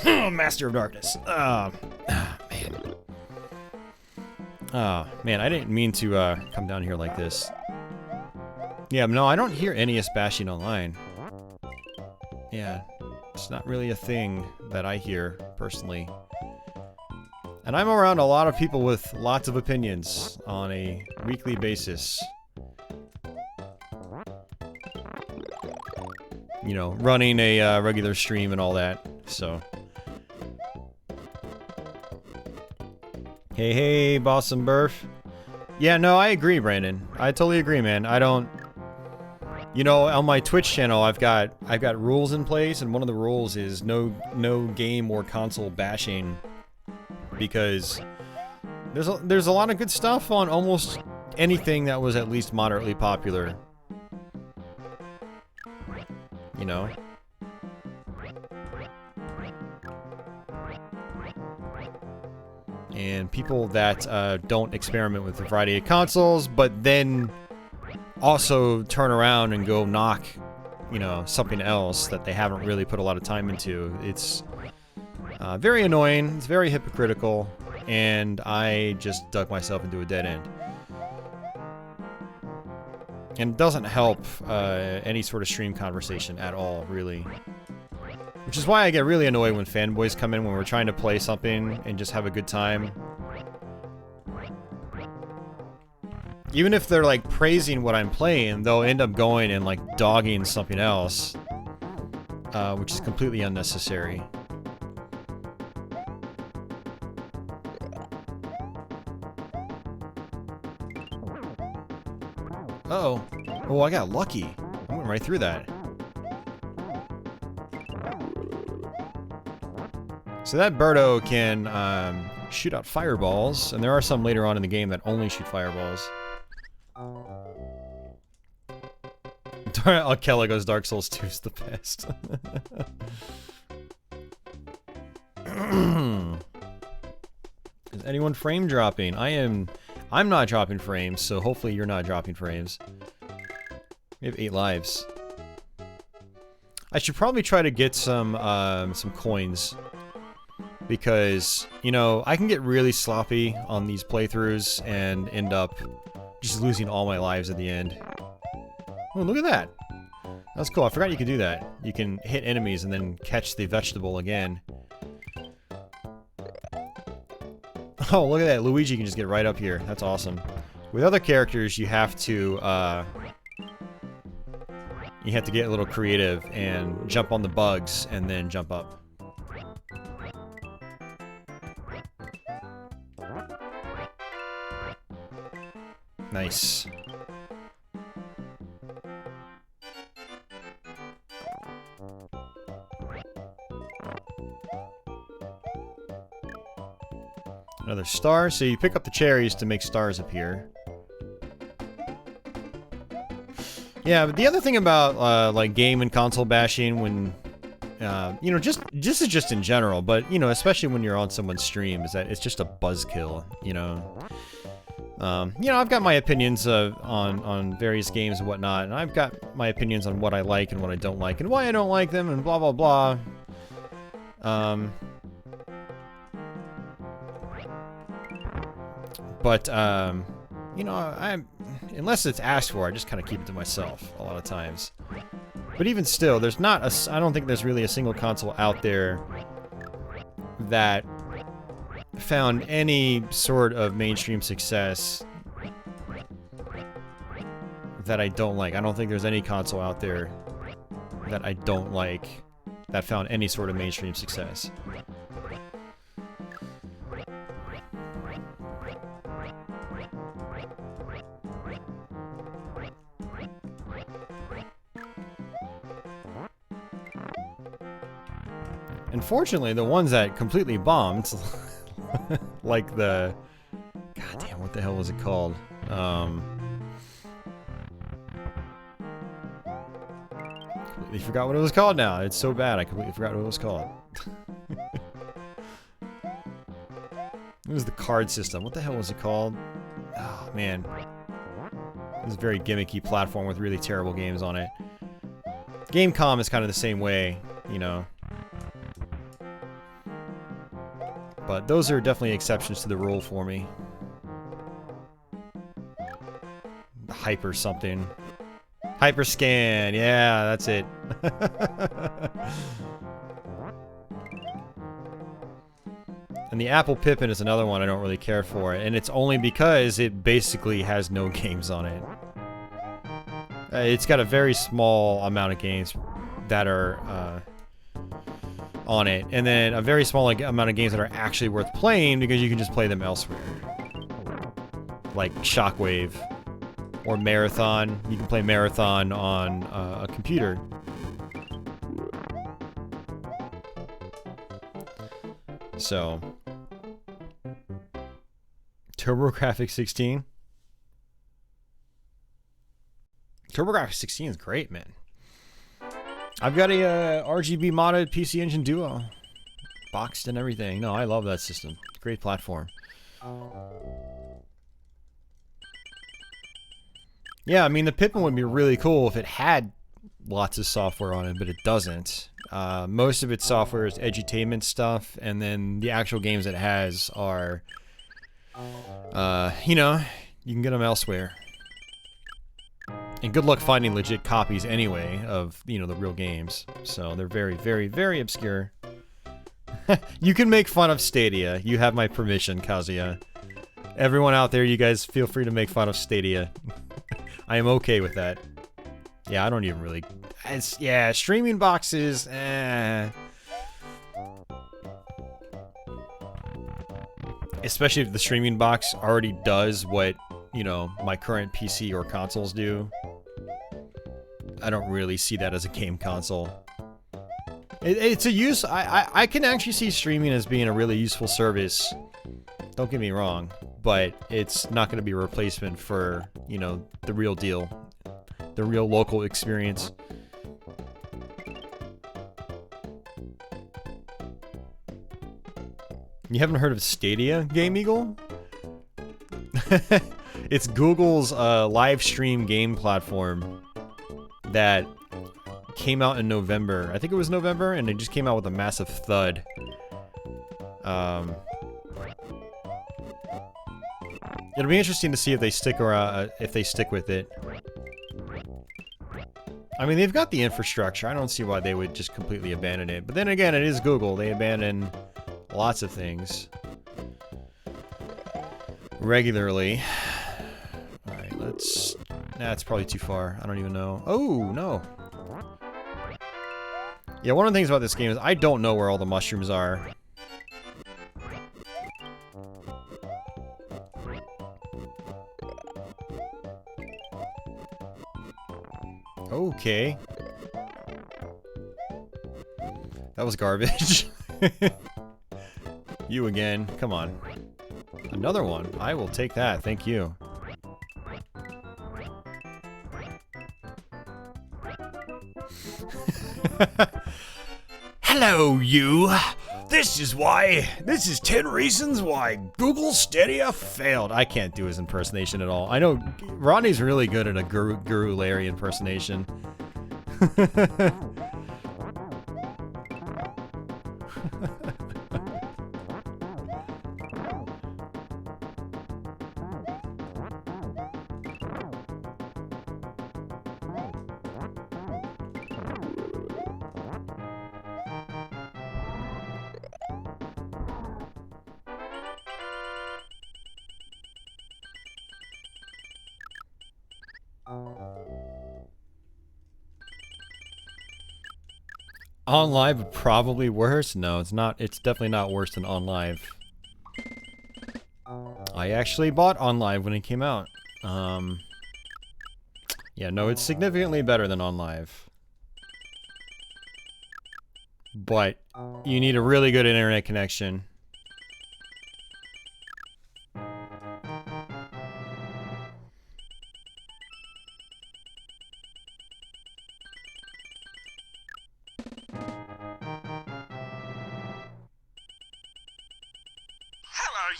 Master of Darkness. Man. Oh, man, I didn't mean to come down here like this. Yeah, no, I don't hear NES bashing online. Yeah, it's not really a thing that I hear, personally. And I'm around a lot of people with lots of opinions on a weekly basis. You know, running a regular stream and all that, so... Hey, hey, Boston Burf. Yeah, no, I agree, Brandon. I totally agree, man. I don't... You know, on my Twitch channel, I've got rules in place, and one of the rules is no game or console bashing, because there's a lot of good stuff on almost anything that was at least moderately popular. You know? And people that don't experiment with a variety of consoles, but then also turn around and go knock, you know, something else that they haven't really put a lot of time into. It's very annoying, it's very hypocritical, and I just dug myself into a dead end. And it doesn't help any sort of stream conversation at all, really. Which is why I get really annoyed when fanboys come in when we're trying to play something and just have a good time. Even if they're like praising what I'm playing, they'll end up going and like dogging something else, which is completely unnecessary. Uh-oh. Oh, I got lucky. I went right through that. So that Birdo can shoot out fireballs, and there are some later on in the game that only shoot fireballs. Kelly goes, Dark Souls 2 is the best. Is anyone frame dropping? I'm not dropping frames, so hopefully you're not dropping frames. We have 8 lives. I should probably try to get some coins. Because, you know, I can get really sloppy on these playthroughs and end up just losing all my lives at the end. Oh, look at that! That's cool, I forgot you could do that. You can hit enemies and then catch the vegetable again. Oh, look at that, Luigi can just get right up here. That's awesome. With other characters, you have to get a little creative and jump on the bugs and then jump up. Nice. Another star, so you pick up the cherries to make stars appear. Yeah, but the other thing about like game and console bashing, when you know, just in general, but you know, especially when you're on someone's stream, is that it's just a buzzkill. You know, I've got my opinions on various games and whatnot, and I've got my opinions on what I like and what I don't like, and why I don't like them, and blah blah blah. But you know, unless it's asked for, I just kind of keep it to myself a lot of times. But even still, there's not a, I don't think there's really a single console out there that found any sort of mainstream success that I don't like. I don't think there's any console out there that I don't like that found any sort of mainstream success. Unfortunately, the ones that completely bombed, like the... God damn, what the hell was it called? Completely forgot what it was called now. It's so bad, I completely forgot what it was called. It was the card system. What the hell was it called? Oh, man. It was a very gimmicky platform with really terrible games on it. Gamecom is kind of the same way, you know. But those are definitely exceptions to the rule for me. Hyper something. Hyperscan, yeah, that's it. And the Apple Pippin is another one I don't really care for, and it's only because it basically has no games on it. It's got a very small amount of games that are on it, and then a very small amount of games that are actually worth playing because you can just play them elsewhere. Like Shockwave or Marathon. You can play Marathon on a computer. So, TurboGrafx 16. TurboGrafx 16 is great, man. I've got a RGB modded PC Engine Duo, boxed and everything. No, I love that system. Great platform. Yeah, I mean, the Pippin would be really cool if it had lots of software on it, but it doesn't. Most of its software is edutainment stuff, and then the actual games it has are, you know, you can get them elsewhere. And good luck finding legit copies anyway of, you know, the real games. So they're very, very, very obscure. You can make fun of Stadia. You have my permission, Kazuya. Everyone out there, you guys feel free to make fun of Stadia. I am okay with that. Yeah, I don't even really... yeah, streaming boxes, Especially if the streaming box already does what, you know, my current PC or consoles do. I don't really see that as a game console. It's a use... I can actually see streaming as being a really useful service. Don't get me wrong. But it's not going to be a replacement for, you know, the real deal. The real local experience. You haven't heard of Stadia, Game Eagle? It's Google's live stream game platform that came out in November. I think it was November, and it just came out with a massive thud. It'll be interesting to see if they stick around, if they stick with it. I mean, they've got the infrastructure. I don't see why they would just completely abandon it. But then again, it is Google. They abandon lots of things regularly. Alright, let's... That's probably too far. I don't even know. Oh, no. Yeah, one of the things about this game is I don't know where all the mushrooms are. Okay. That was garbage. You again. Come on. Another one. I will take that. Thank you. Hello, you. This is 10 reasons why Google Stadia failed. I can't do his impersonation at all. I know Rodney's really good at a Guru Larry impersonation. On live, probably worse. No, it's not. It's definitely not worse than on live. I actually bought on live when it came out. Yeah, no, it's significantly better than on live. But you need a really good internet connection.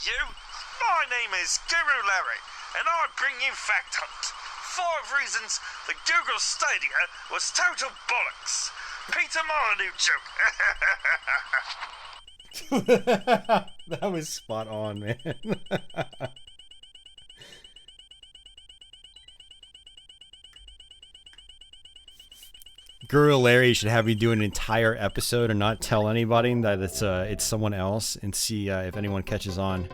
You? My name is Guru Larry, and I bring you Fact Hunt. 5 reasons the Google Stadia was total bollocks. Peter Molyneux joke. That was spot on, man. Guru Larry should have me do an entire episode and not tell anybody that it's someone else, and see if anyone catches on.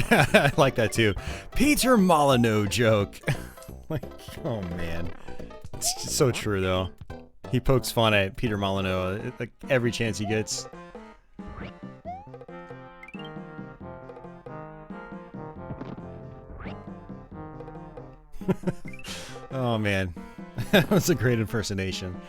I like that too. Peter Molyneux joke. Like, oh man. It's just so true though. He pokes fun at Peter Molyneux like every chance he gets. Oh man. That was a great impersonation.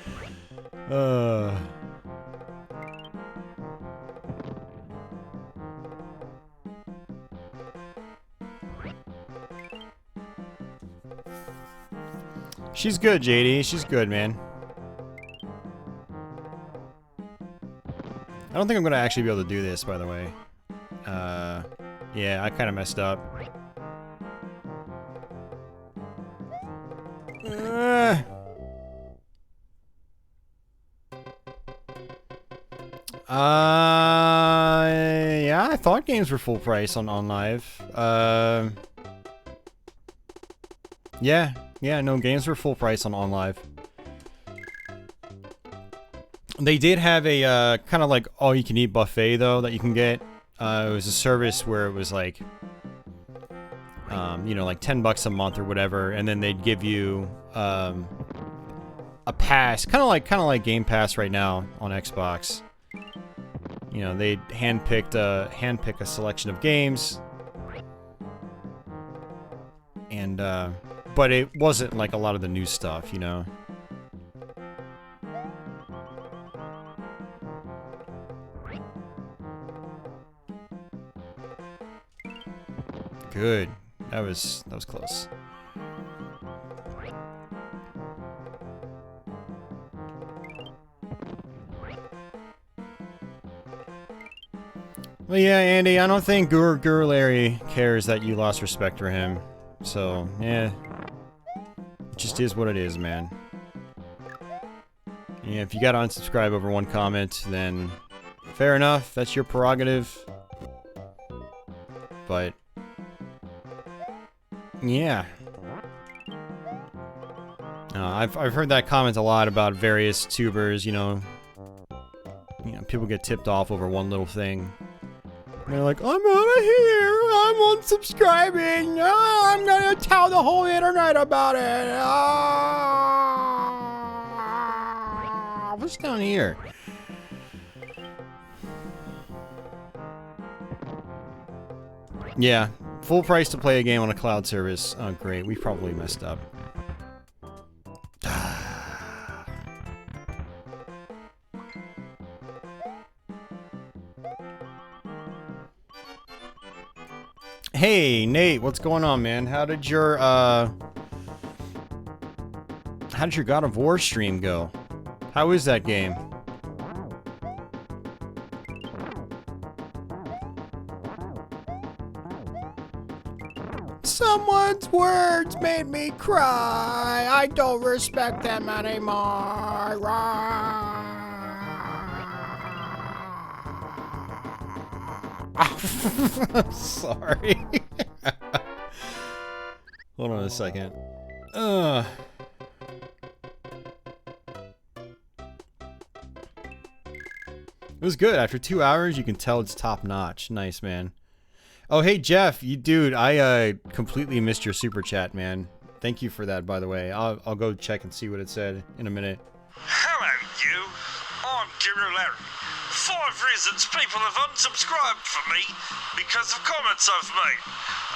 She's good, JD. She's good, man. I don't think I'm gonna actually be able to do this, by the way. Yeah, I kind of messed up. Yeah, I thought games were full price on live. Yeah, no, games were full price on live. They did have a kind of like all-you-can-eat buffet though that you can get. It was a service where it was like, you know, like $10 a month or whatever, and then they'd give you a pass, kind of like Game Pass right now on Xbox. You know, they handpick a selection of games, and but it wasn't like a lot of the new stuff, you know. Good. That was close. Well, yeah, Andy, I don't think Guru Larry cares that you lost respect for him. So, yeah. It just is what it is, man. Yeah, if you gotta unsubscribe over one comment, then fair enough. That's your prerogative. But yeah. I've heard that comment a lot about various tubers, you know, people get tipped off over one little thing. And they're like, I'm out of here, I'm unsubscribing, I'm gonna tell the whole internet about it. What's down here? Yeah, full price to play a game on a cloud service. Oh, great. We probably messed up. Hey, Nate, what's going on, man? How did your God of War stream go? How is that game? Someone's words made me cry. I don't respect them anymore. I'm sorry. Hold on a second. It was good. After 2 hours, you can tell it's top notch. Nice, man. Oh, hey, Jeff, dude, I completely missed your super chat, man. Thank you for that, by the way. I'll go check and see what it said in a minute. Hello, you. I'm Guru Larry. 5 reasons people have unsubscribed from me because of comments I've made.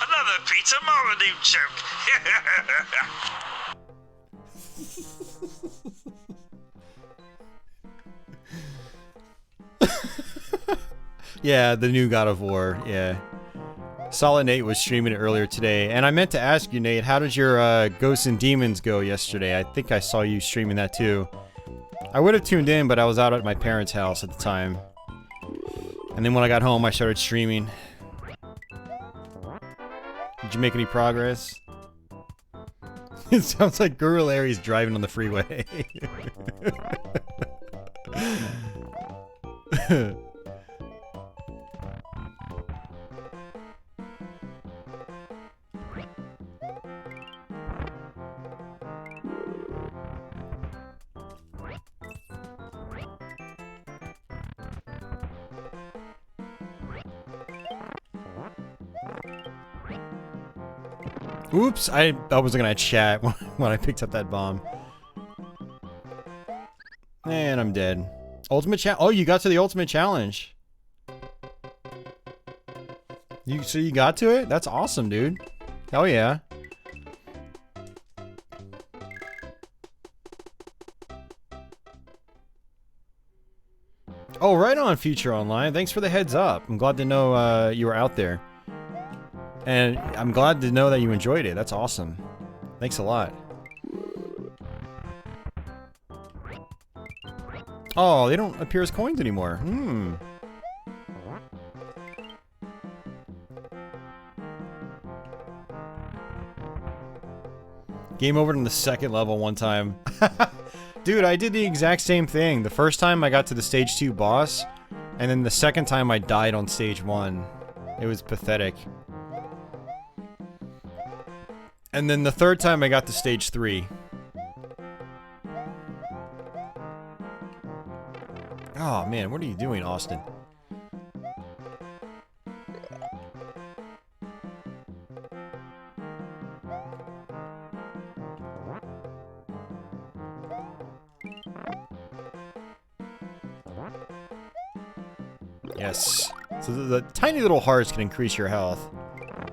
Another Peter Molyneux joke. Yeah, the new God of War, yeah. Solid Nate was streaming it earlier today, and I meant to ask you, Nate, how did your Ghosts and Demons go yesterday? I think I saw you streaming that too. I would have tuned in, but I was out at my parents' house at the time. And then when I got home, I started streaming. Did you make any progress? It sounds like Guru Larry's driving on the freeway. Oops, I wasn't gonna chat when I picked up that bomb. And I'm dead. Ultimate challenge. Oh, you got to the ultimate challenge. So you got to it? That's awesome, dude. Hell yeah. Oh, right on, Future Online. Thanks for the heads up. I'm glad to know you were out there. And I'm glad to know that you enjoyed it. That's awesome. Thanks a lot. Oh, they don't appear as coins anymore. Hmm. Game over in the second level one time. Dude, I did the exact same thing. The first time I got to the stage 2 boss, and then the second time I died on stage 1. It was pathetic. And then the third time I got to stage 3. Oh man, what are you doing, Austin? Yes. So the tiny little hearts can increase your health.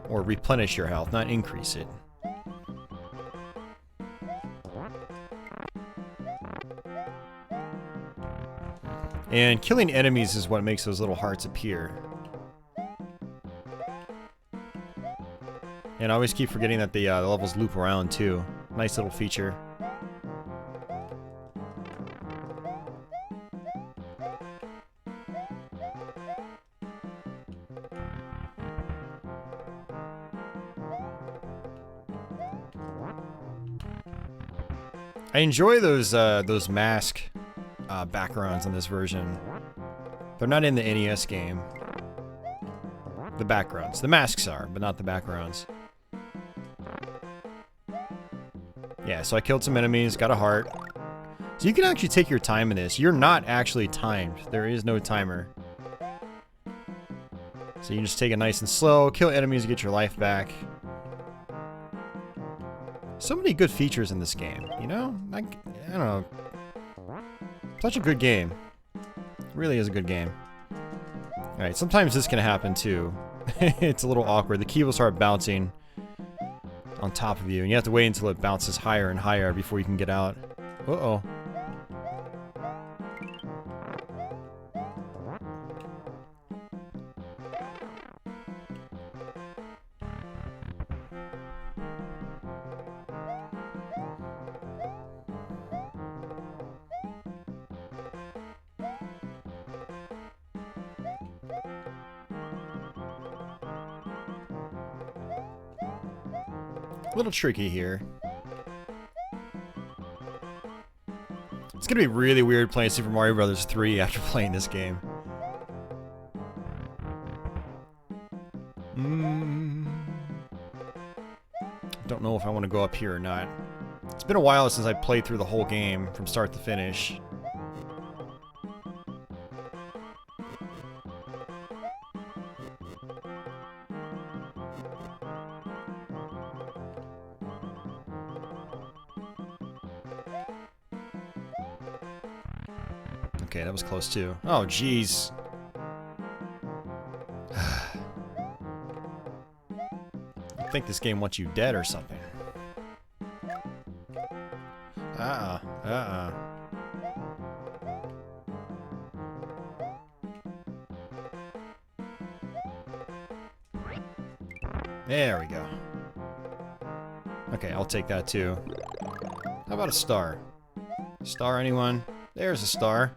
Or replenish your health, not increase it. And killing enemies is what makes those little hearts appear. And I always keep forgetting that the levels loop around too. Nice little feature. I enjoy those mask backgrounds in this version. They're not in the NES game. The backgrounds. The masks are, but not the backgrounds. Yeah, so I killed some enemies, got a heart. So you can actually take your time in this. You're not actually timed. There is no timer. So you can just take it nice and slow, kill enemies to get your life back. So many good features in this game, you know? I don't know. Such a good game. It really is a good game. Alright, sometimes this can happen too. It's a little awkward. The key will start bouncing on top of you, and you have to wait until it bounces higher and higher before you can get out. Uh-oh. A little tricky here. It's gonna be really weird playing Super Mario Bros. 3 after playing this game. Don't know if I want to go up here or not. It's been a while since I played through the whole game from start to finish. Okay, that was close too. Oh, jeez. I think this game wants you dead or something. There we go. Okay, I'll take that too. How about a star? Star, anyone? There's a star.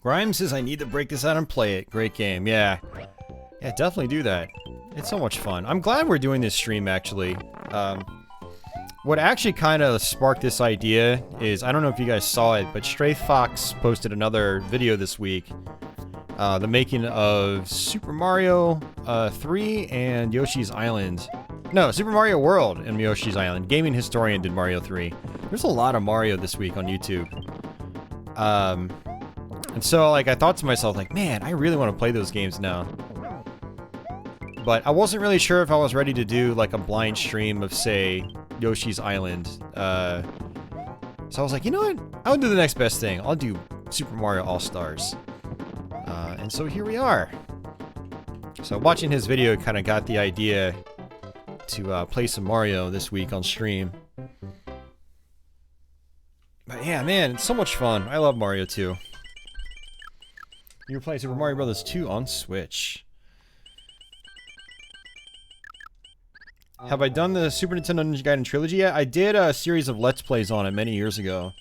Grimes says I need to break this out and play it. Great game. Yeah. Yeah, definitely do that. It's so much fun. I'm glad we're doing this stream, actually. What actually kind of sparked this idea is, I don't know if you guys saw it, but Stray Fox posted another video this week. The making of Super Mario 3 and Yoshi's Island. No, Super Mario World and Yoshi's Island. Gaming Historian did Mario 3. There's a lot of Mario this week on YouTube. And so, like, I thought to myself, like, man, I really want to play those games now. But I wasn't really sure if I was ready to do, like, a blind stream of, say, Yoshi's Island. So I was like, you know what? I'll do the next best thing. I'll do Super Mario All-Stars. And so here we are. So watching his video kind of got the idea to play some Mario this week on stream. But yeah, man, it's so much fun. I love Mario 2. You were playing Super Mario Bros. 2 on Switch. Have I done the Super Nintendo Ninja Gaiden Trilogy yet? I did a series of Let's Plays on it many years ago.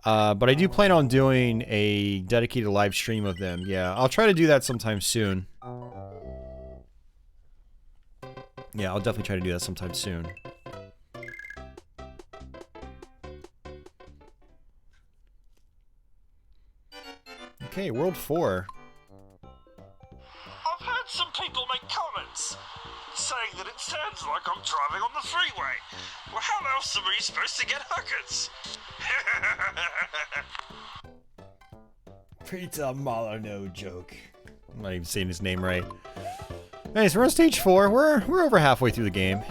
But I do plan on doing a dedicated live stream of them. Yeah, I'll try to do that sometime soon. Yeah, I'll definitely try to do that sometime soon. Okay, World 4. I've heard some people make comments saying that it sounds like I'm driving on the freeway. Well, how else are we supposed to get hookers? Pizza Molyneux joke. I'm not even saying his name right. Anyways, we're on stage 4. We're over halfway through the game.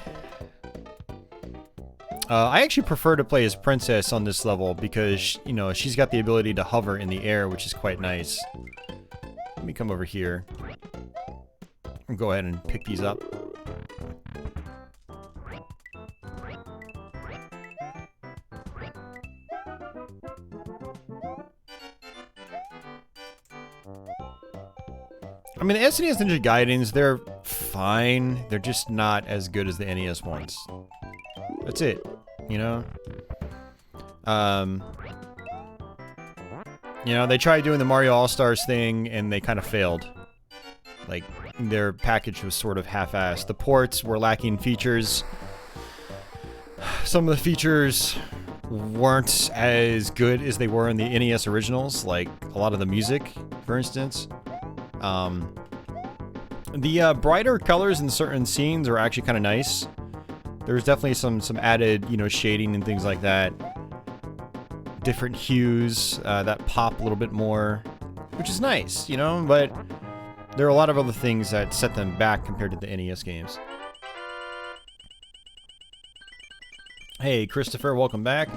I actually prefer to play as Princess on this level because, you know, she's got the ability to hover in the air, which is quite nice. Let me come over here. I'll go ahead and pick these up. I mean, the SNES Ninja Gaidens, they're fine. They're just not as good as the NES ones. That's it, you know? You know, they tried doing the Mario All-Stars thing, and they kind of failed. Like, their package was sort of half-assed. The ports were lacking features. Some of the features weren't as good as they were in the NES originals, like a lot of the music, for instance. The brighter colors in certain scenes are actually kind of nice. There's definitely some added, you know, shading and things like that. Different hues that pop a little bit more, which is nice, you know, but there are a lot of other things that set them back compared to the NES games. Hey, Christopher, welcome back.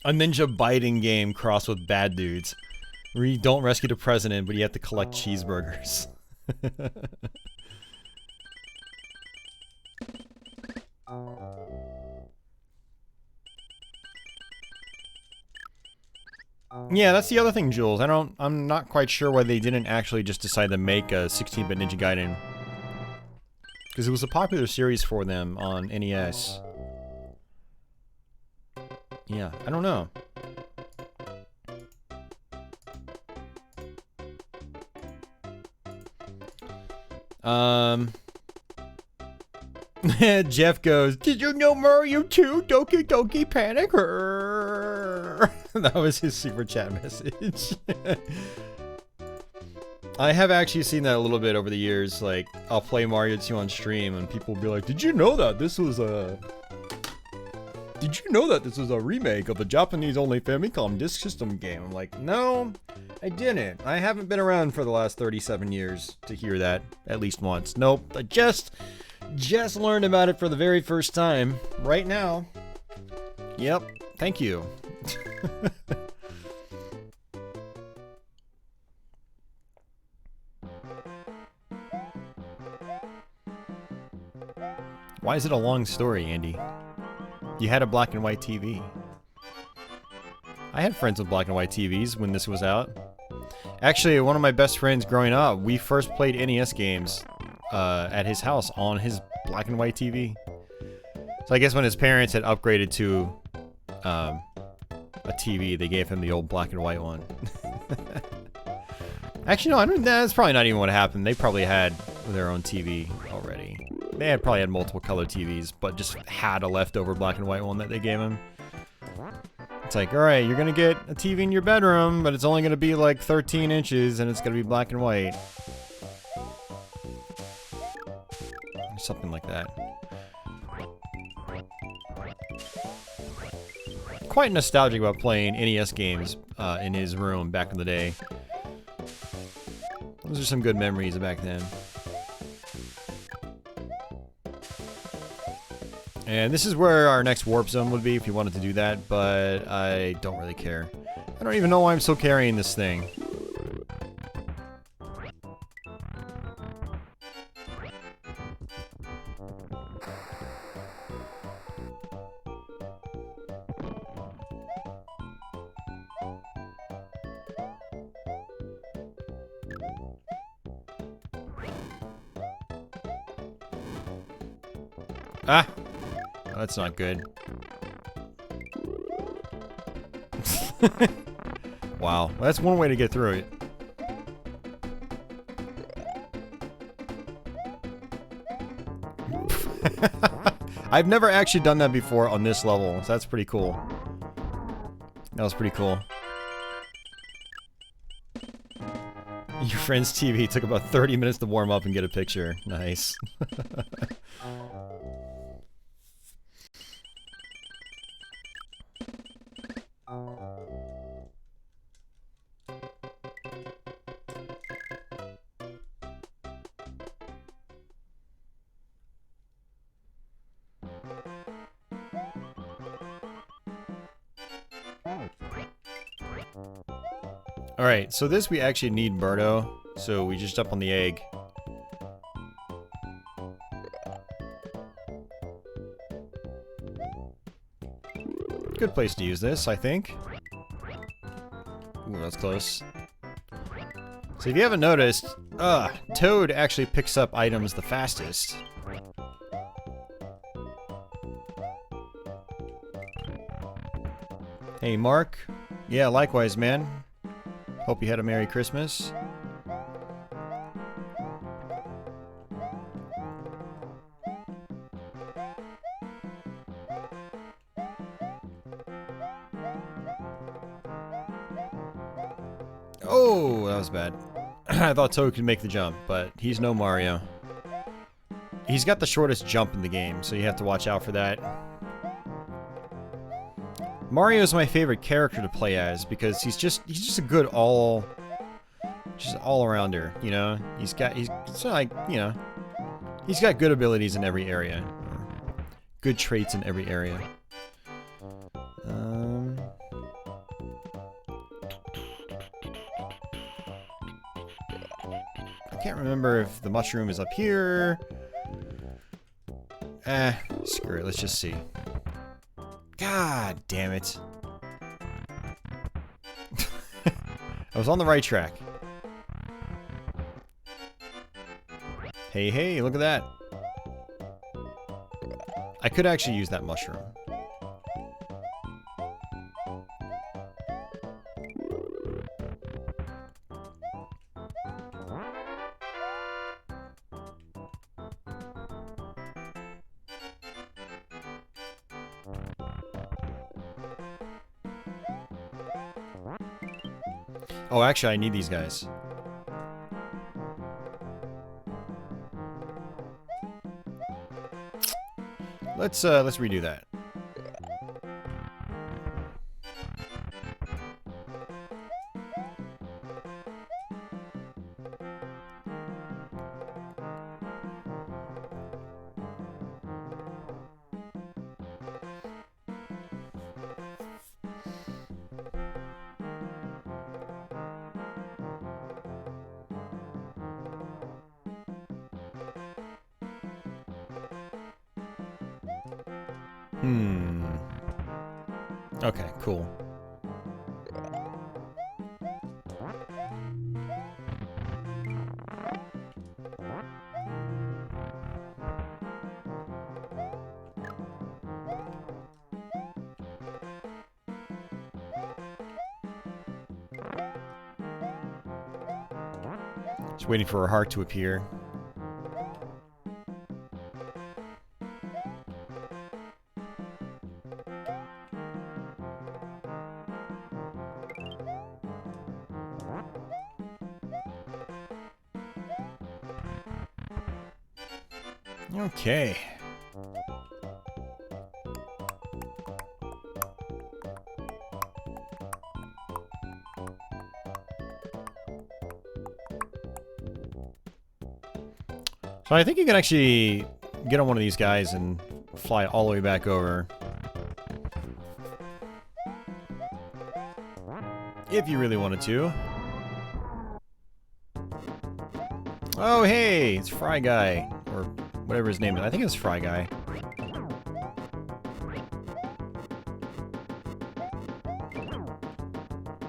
A ninja biting game crossed with bad dudes. Where you don't rescue the president, but you have to collect cheeseburgers. Yeah, that's the other thing, Jules. I'm not quite sure why they didn't actually just decide to make a 16-bit Ninja Gaiden. Because it was a popular series for them on NES. Yeah, I don't know. Jeff goes, did you know Mario 2? Doki Doki Panic? That was his super chat message. I have actually seen that a little bit over the years. Like, I'll play Mario 2 on stream and people will be like, did you know that this was a... Did you know that this was a remake of the Japanese-only Famicom Disk System game? I'm like, no, I didn't. I haven't been around for the last 37 years to hear that at least once. Nope, I just learned about it for the very first time right now. Yep, thank you. Why is it a long story, Andy? You had a black and white TV. I had friends with black and white TVs when this was out. Actually, one of my best friends growing up, we first played NES games at his house on his black and white TV. So I guess when his parents had upgraded to a TV, they gave him the old black and white one. Actually, no, that's probably not even what happened. They probably had their own TV already. They had probably had multiple color TVs, but just had a leftover black and white one that they gave him. It's like, alright, you're gonna get a TV in your bedroom, but it's only gonna be like 13 inches and it's gonna be black and white. something like that. Quite nostalgic about playing NES games in his room back in the day. Those are some good memories back then. And this is where our next warp zone would be if you wanted to do that, but I don't really care. I don't even know why I'm still carrying this thing. Ah! Oh, that's not good. Wow, that's one way to get through it. I've never actually done that before on this level, so that's pretty cool. That was pretty cool. Your friend's TV took about 30 minutes to warm up and get a picture. Nice. Alright, so this we actually need Murdo, so we just jump on the egg. Good place to use this, I think. Ooh, that's close. So if you haven't noticed, Toad actually picks up items the fastest. Hey, Mark. Yeah, likewise, man. Hope you had a Merry Christmas. Oh, that was bad. I thought Toad could make the jump, but he's no Mario. He's got the shortest jump in the game, so you have to watch out for that. Mario's my favorite character to play as because he's just a good all-arounder, you know? He's like, you know, he's got good abilities in every area. Good traits in every area. I can't remember if the mushroom is up here. Screw it, let's just see. God damn it. I was on the right track. Hey, hey, look at that. I could actually use that mushroom. Oh, actually, I need these guys. Let's redo that. Okay, cool. Just waiting for her heart to appear. Okay. So I think you can actually get on one of these guys and fly all the way back over. If you really wanted to. Oh, hey! It's Fry Guy. Or whatever his name is. I think it's Fry Guy.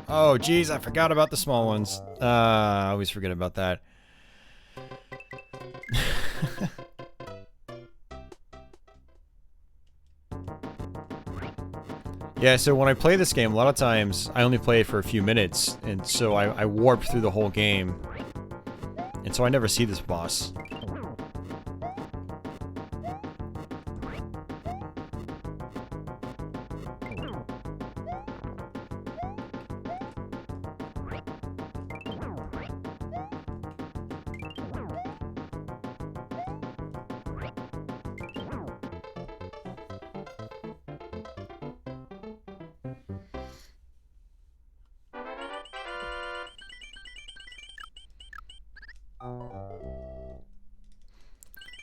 Oh, geez, I forgot about the small ones. I always forget about that. Yeah, so when I play this game, a lot of times I only play it for a few minutes, and so I warp through the whole game. And so I never see this boss.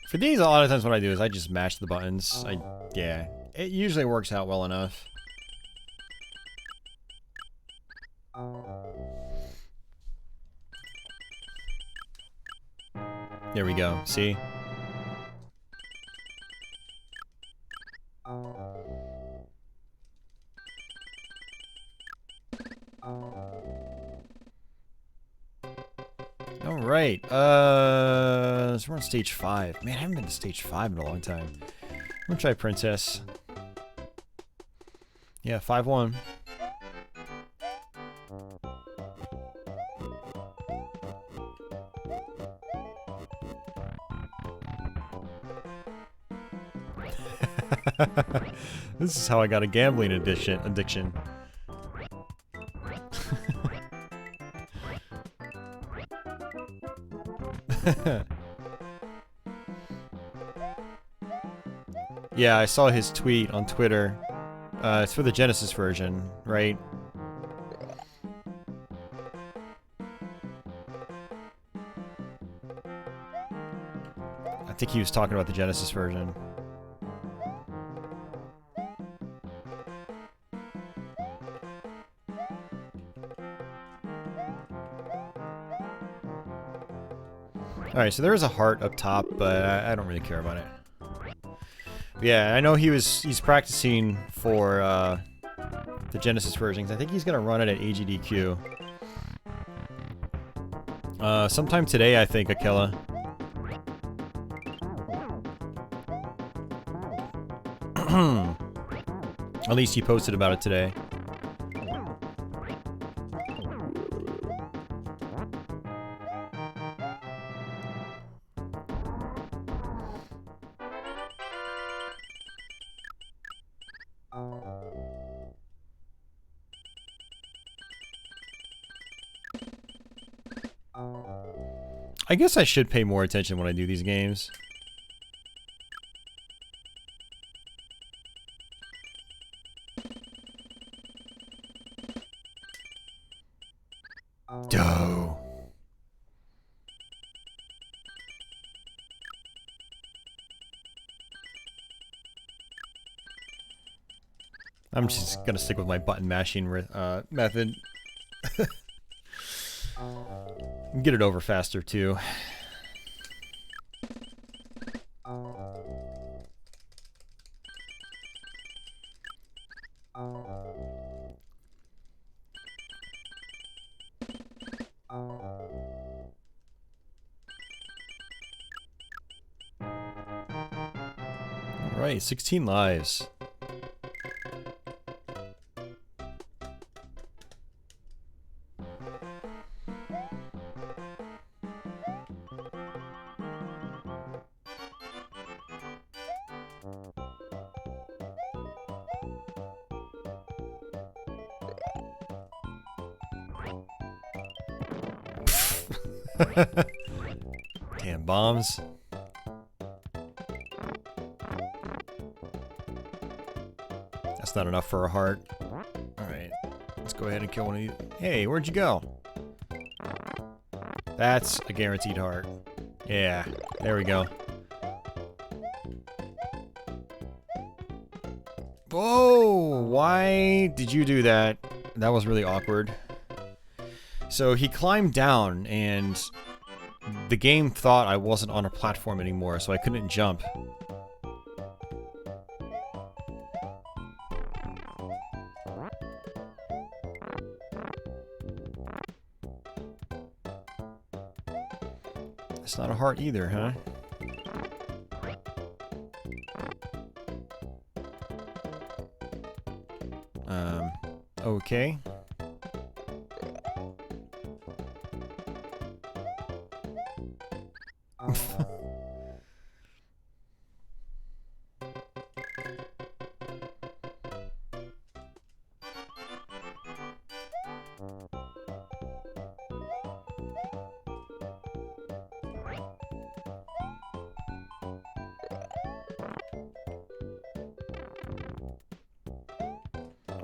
For these, a lot of times what I do is I just mash the buttons. Yeah, it usually works out well enough. There we go, see? Alright, so we're on stage 5. Man, I haven't been to stage 5 in a long time. I'm gonna try Princess. Yeah, 5-1. This is how I got a gambling addiction. Yeah, I saw his tweet on Twitter. It's for the Genesis version, right? I think he was talking about the Genesis version. Alright, so there is a heart up top, but I don't really care about it. But yeah, I know he's practicing for the Genesis versions. I think he's gonna run it at AGDQ. Sometime today, I think, Akela. At least he posted about it today. I guess I should pay more attention when I do these games. Doh. I'm just gonna stick with my button mashing method. Get it over faster too. Alright, 16 lives. Damn bombs. not enough for a heart. Alright, let's go ahead and kill one of these. Hey, where'd you go? That's a guaranteed heart. Yeah, there we go. Whoa! Why did you do that? That was really awkward. So he climbed down, and the game thought I wasn't on a platform anymore, so I couldn't jump. It's not a heart either, huh? Okay.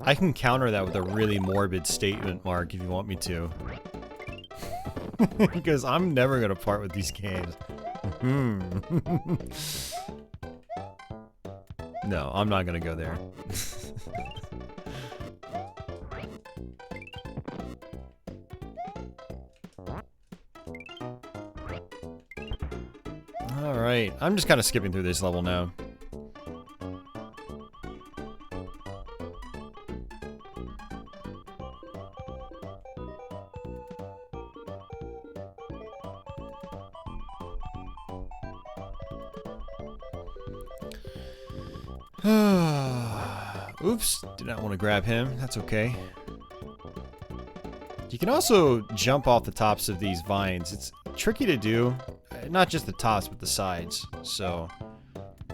I can counter that with a really morbid statement, Mark, if you want me to. Because I'm never gonna part with these games. No, I'm not gonna go there. Alright, I'm just kind of skipping through this level now. Oops, did not want to grab him. That's okay. You can also jump off the tops of these vines. It's tricky to do. Not just the tops, but the sides. So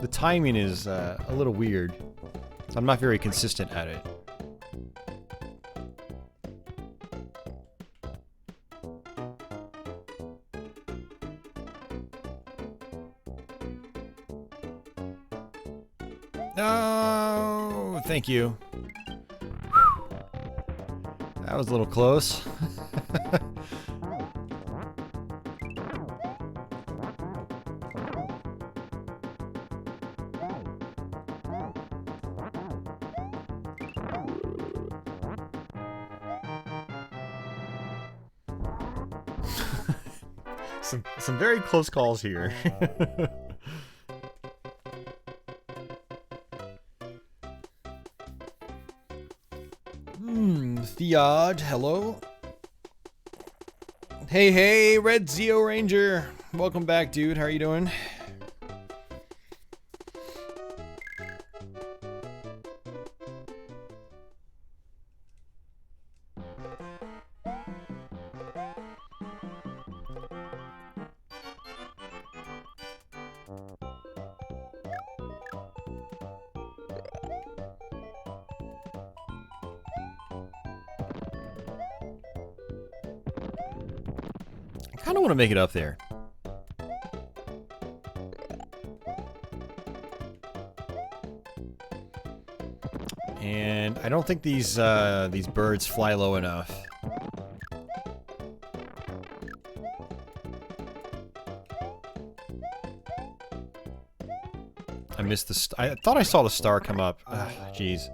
the timing is a little weird. So I'm not very consistent at it. No, thank you. That was a little close. Some very close calls here. Theod, hello. Hey, Red Zeo Ranger. Welcome back, dude. How are you doing? I kind of want to make it up there. And I don't think these birds fly low enough. I missed the I thought I saw the star come up. Jeez.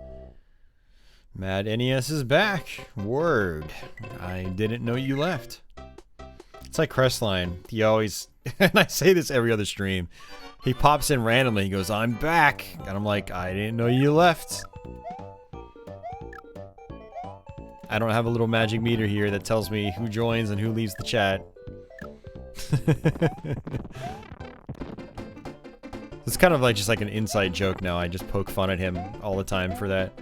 Mad NES is back. Word. I didn't know you left. It's like Crestline. He always, and I say this every other stream, he pops in randomly. He goes, "I'm back." And I'm like, I didn't know you left. I don't have a little magic meter here that tells me who joins and who leaves the chat. It's kind of like just like an inside joke now. I just poke fun at him all the time for that.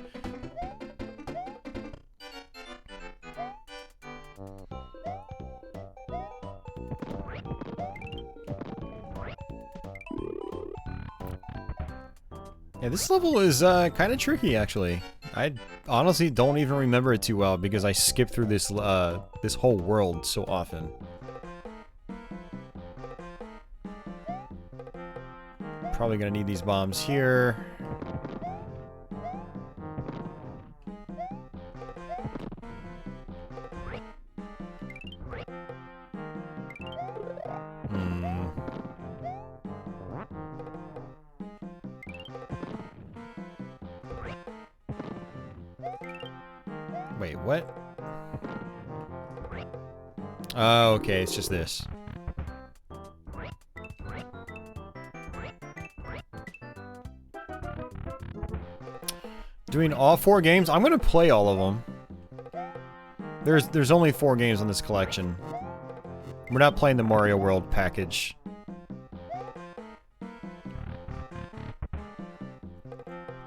Yeah, this level is kind of tricky, actually. I honestly don't even remember it too well because I skip through this this whole world so often. Probably gonna need these bombs here. Wait, what? Oh, okay, it's just this. Doing all 4 games? I'm gonna play all of them. There's only 4 games on this collection. We're not playing the Mario World package.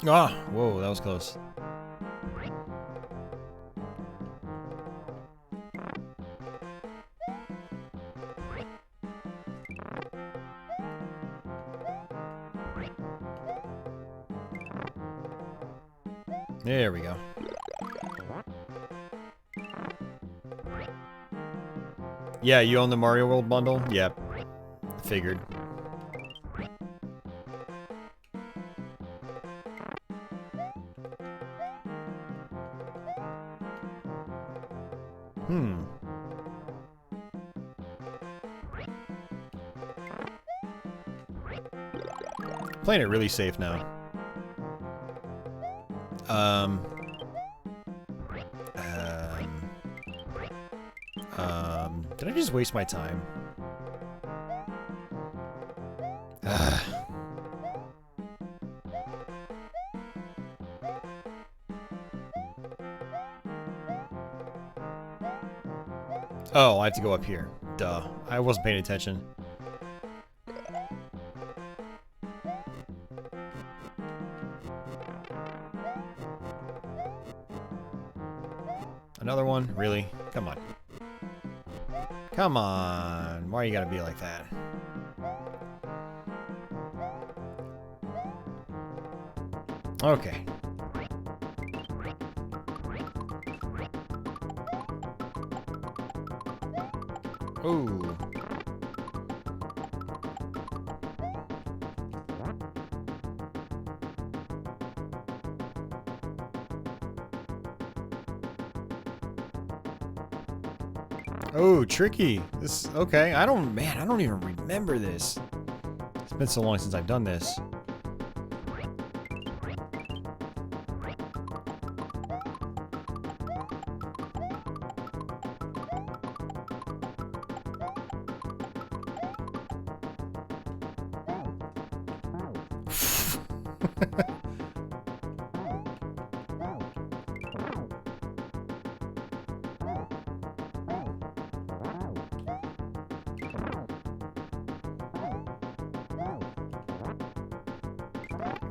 Ah, whoa, that was close. There we go. Yeah, you own the Mario World bundle? Yep. Figured. Playing it really safe now. Did I just waste my time? Oh, I have to go up here. Duh. I wasn't paying attention. Another one? Really? Come on. Come on. Why you gotta be like that? Okay. Ooh. Oh, tricky. This, okay. I don't even remember this. It's been so long since I've done this.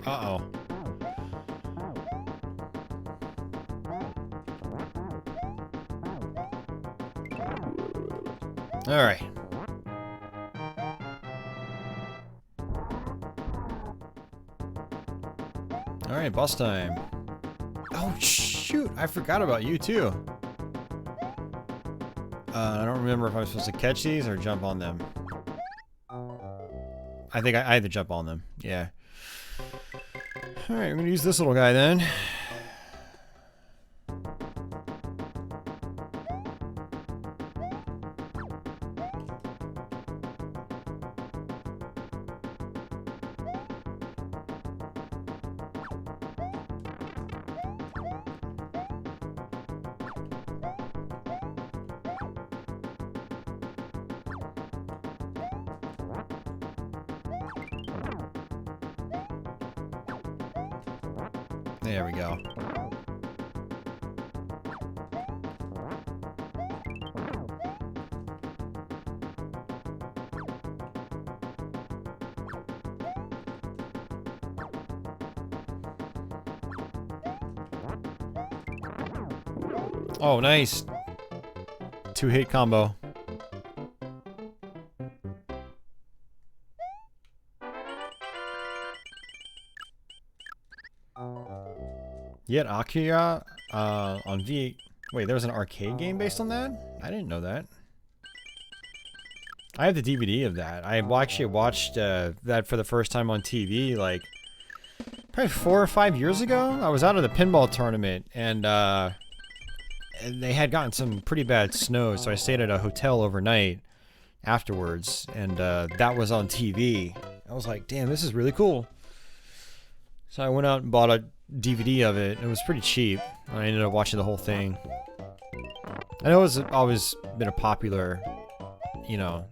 Uh-oh. All right. All right, boss time. Oh, shoot. I forgot about you, too. I don't remember if I'm supposed to catch these or jump on them. I think I had to jump on them. Yeah. Alright, I'm gonna use this little guy then. There we go. Oh, nice. 2-hit combo. Yet Akira on V8. Wait, there was an arcade game based on that? I didn't know that. I have the DVD of that. I actually watched that for the first time on TV like probably 4 or 5 years ago. I was out at a pinball tournament and they had gotten some pretty bad snow, so I stayed at a hotel overnight afterwards, and that was on TV. I was like, damn, this is really cool. So I went out and bought a DVD of it. It was pretty cheap. I ended up watching the whole thing. I know it's always been a popular, you know,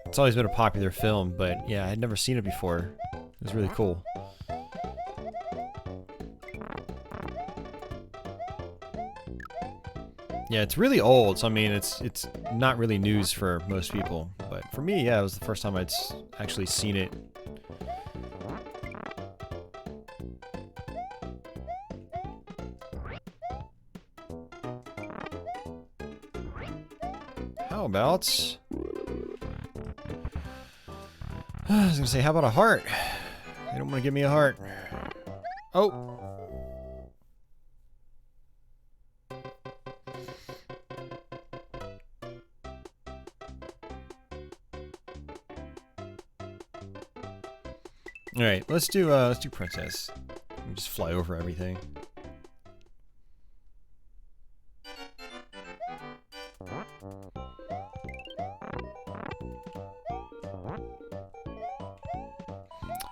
it's always been a popular film, but yeah, I had never seen it before. It was really cool. Yeah, it's really old, so I mean, it's not really news for most people, but for me, yeah, it was the first time I'd actually seen it. How about... I was gonna say, how about a heart? They don't want to give me a heart. Oh! Alright, let's do Princess. Let me just fly over everything.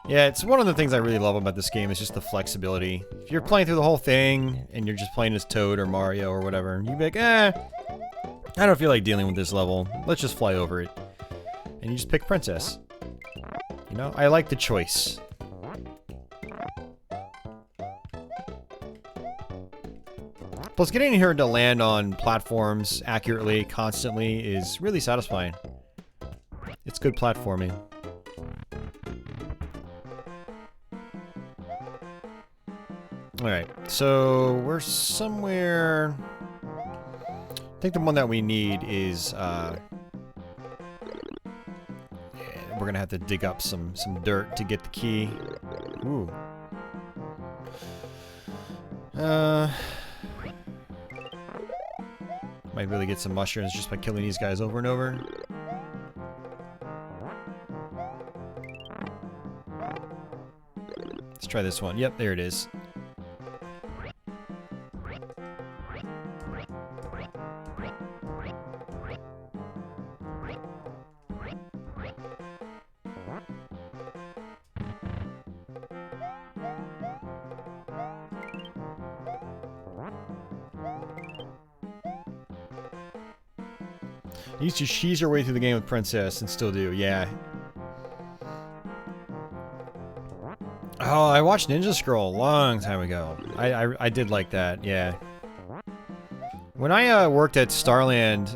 Yeah, it's one of the things I really love about this game is just the flexibility. If you're playing through the whole thing and you're just playing as Toad or Mario or whatever, you'd be like, I don't feel like dealing with this level. Let's just fly over it. And you just pick Princess. You know, I like the choice. Plus, getting here to land on platforms accurately, constantly, is really satisfying. It's good platforming. Alright, so we're somewhere... I think the one that we need is, yeah, we're gonna have to dig up some dirt to get the key. Ooh. Might really get some mushrooms just by killing these guys over and over. Let's try this one. Yep, there it is. You used to cheese your way through the game with Princess and still do, yeah. Oh, I watched Ninja Scroll a long time ago. I did like that, yeah. When I worked at Starland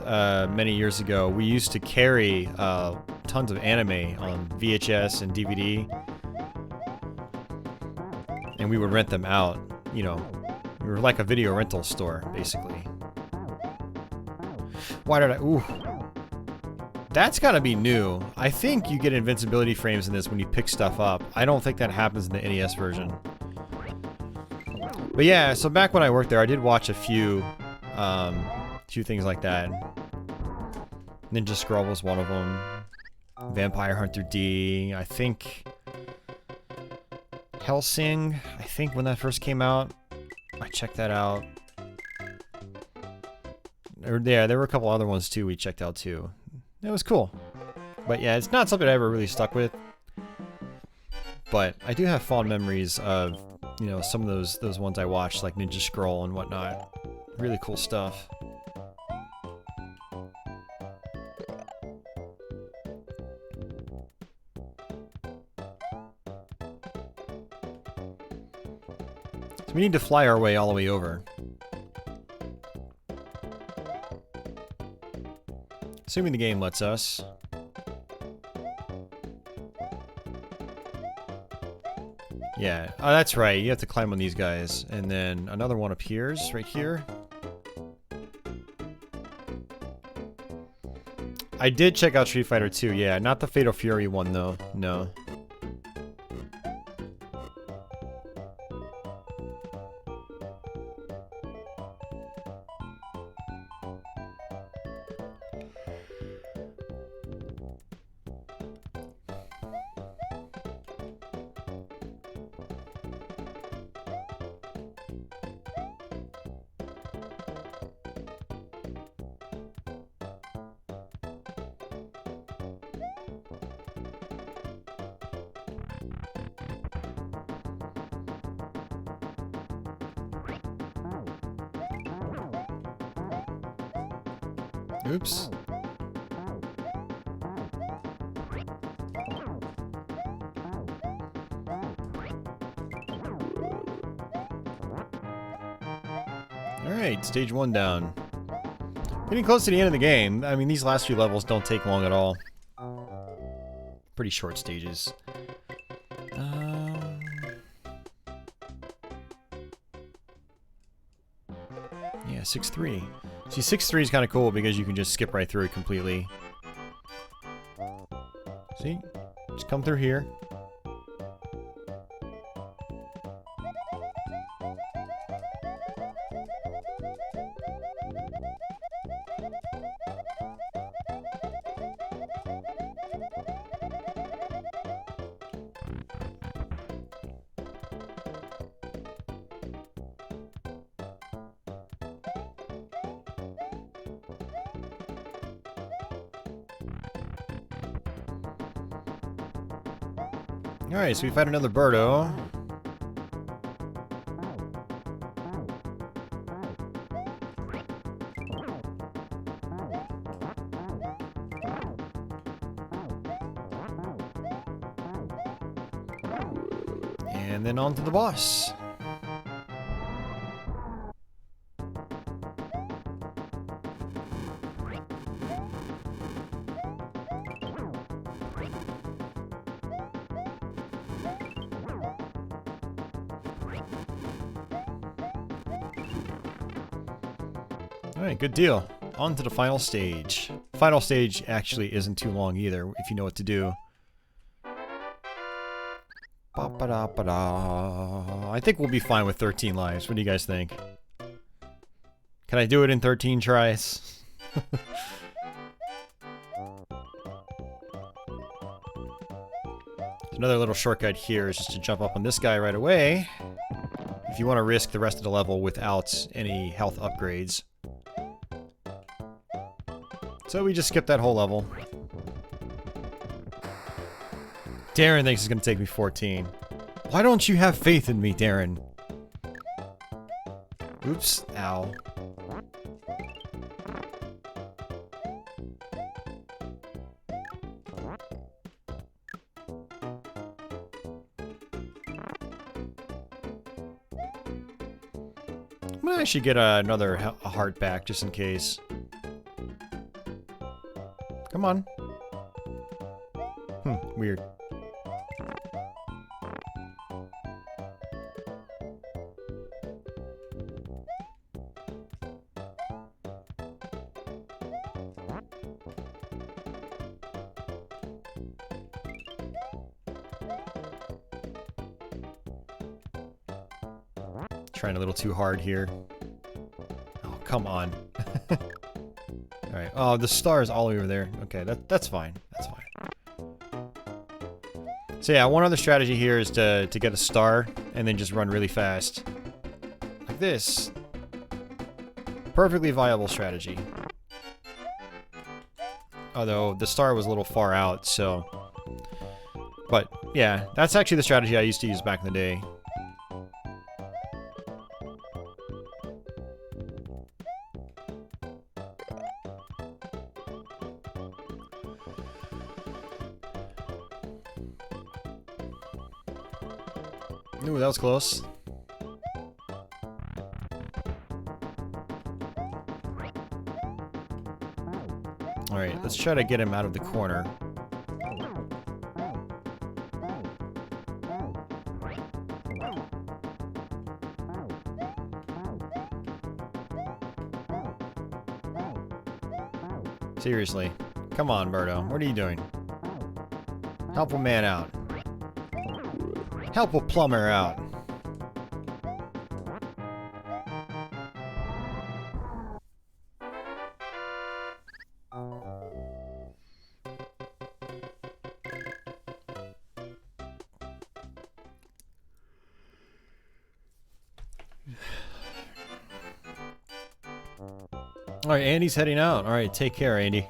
many years ago, we used to carry tons of anime on VHS and DVD. And we would rent them out, you know. We were like a video rental store, basically. Why did I... Ooh. That's gotta be new. I think you get invincibility frames in this when you pick stuff up. I don't think that happens in the NES version. But yeah, so back when I worked there, I did watch a few things like that. Ninja Scroll was one of them. Vampire Hunter D. I think... Hellsing, I think when that first came out. I checked that out. Yeah, there were a couple other ones too we checked out too. It was cool. But yeah, it's not something I ever really stuck with. But I do have fond memories of, you know, some of those ones I watched, like Ninja Scroll and whatnot. Really cool stuff. So we need to fly our way all the way over. Assuming the game lets us. Yeah, oh, that's right. You have to climb on these guys. And then another one appears right here. I did check out Street Fighter 2. Yeah, not the Fatal Fury one, though. No. Oops. Alright, stage 1 down. Getting close to the end of the game. I mean, these last few levels don't take long at all. Pretty short stages. Yeah, 6-3. See, 6-3 is kind of cool because you can just skip right through it completely. See? Just come through here. Alright, so we find another Birdo. And then on to the boss. Alright, good deal. On to the final stage. Final stage actually isn't too long either, if you know what to do. Ba-ba-da-ba-da. I think we'll be fine with 13 lives. What do you guys think? Can I do it in 13 tries? Another little shortcut here is just to jump up on this guy right away. If you want to risk the rest of the level without any health upgrades. So we just skipped that whole level. Darren thinks it's going to take me 14. Why don't you have faith in me, Darren? Oops. Ow. I'm going to actually get another heart back just in case. Come on. Weird. Trying a little too hard here. Oh, come on. Alright. Oh, the star is all over there. Okay, that's fine. That's fine. So yeah, one other strategy here is to get a star and then just run really fast. Like this. Perfectly viable strategy. Although, the star was a little far out, so... But, yeah, that's actually the strategy I used to use back in the day. Ooh, that was close. Alright, let's try to get him out of the corner. Seriously. Come on, Birdo. What are you doing? Help a man out. Help a plumber out. Alright, Andy's heading out. Alright, take care, Andy.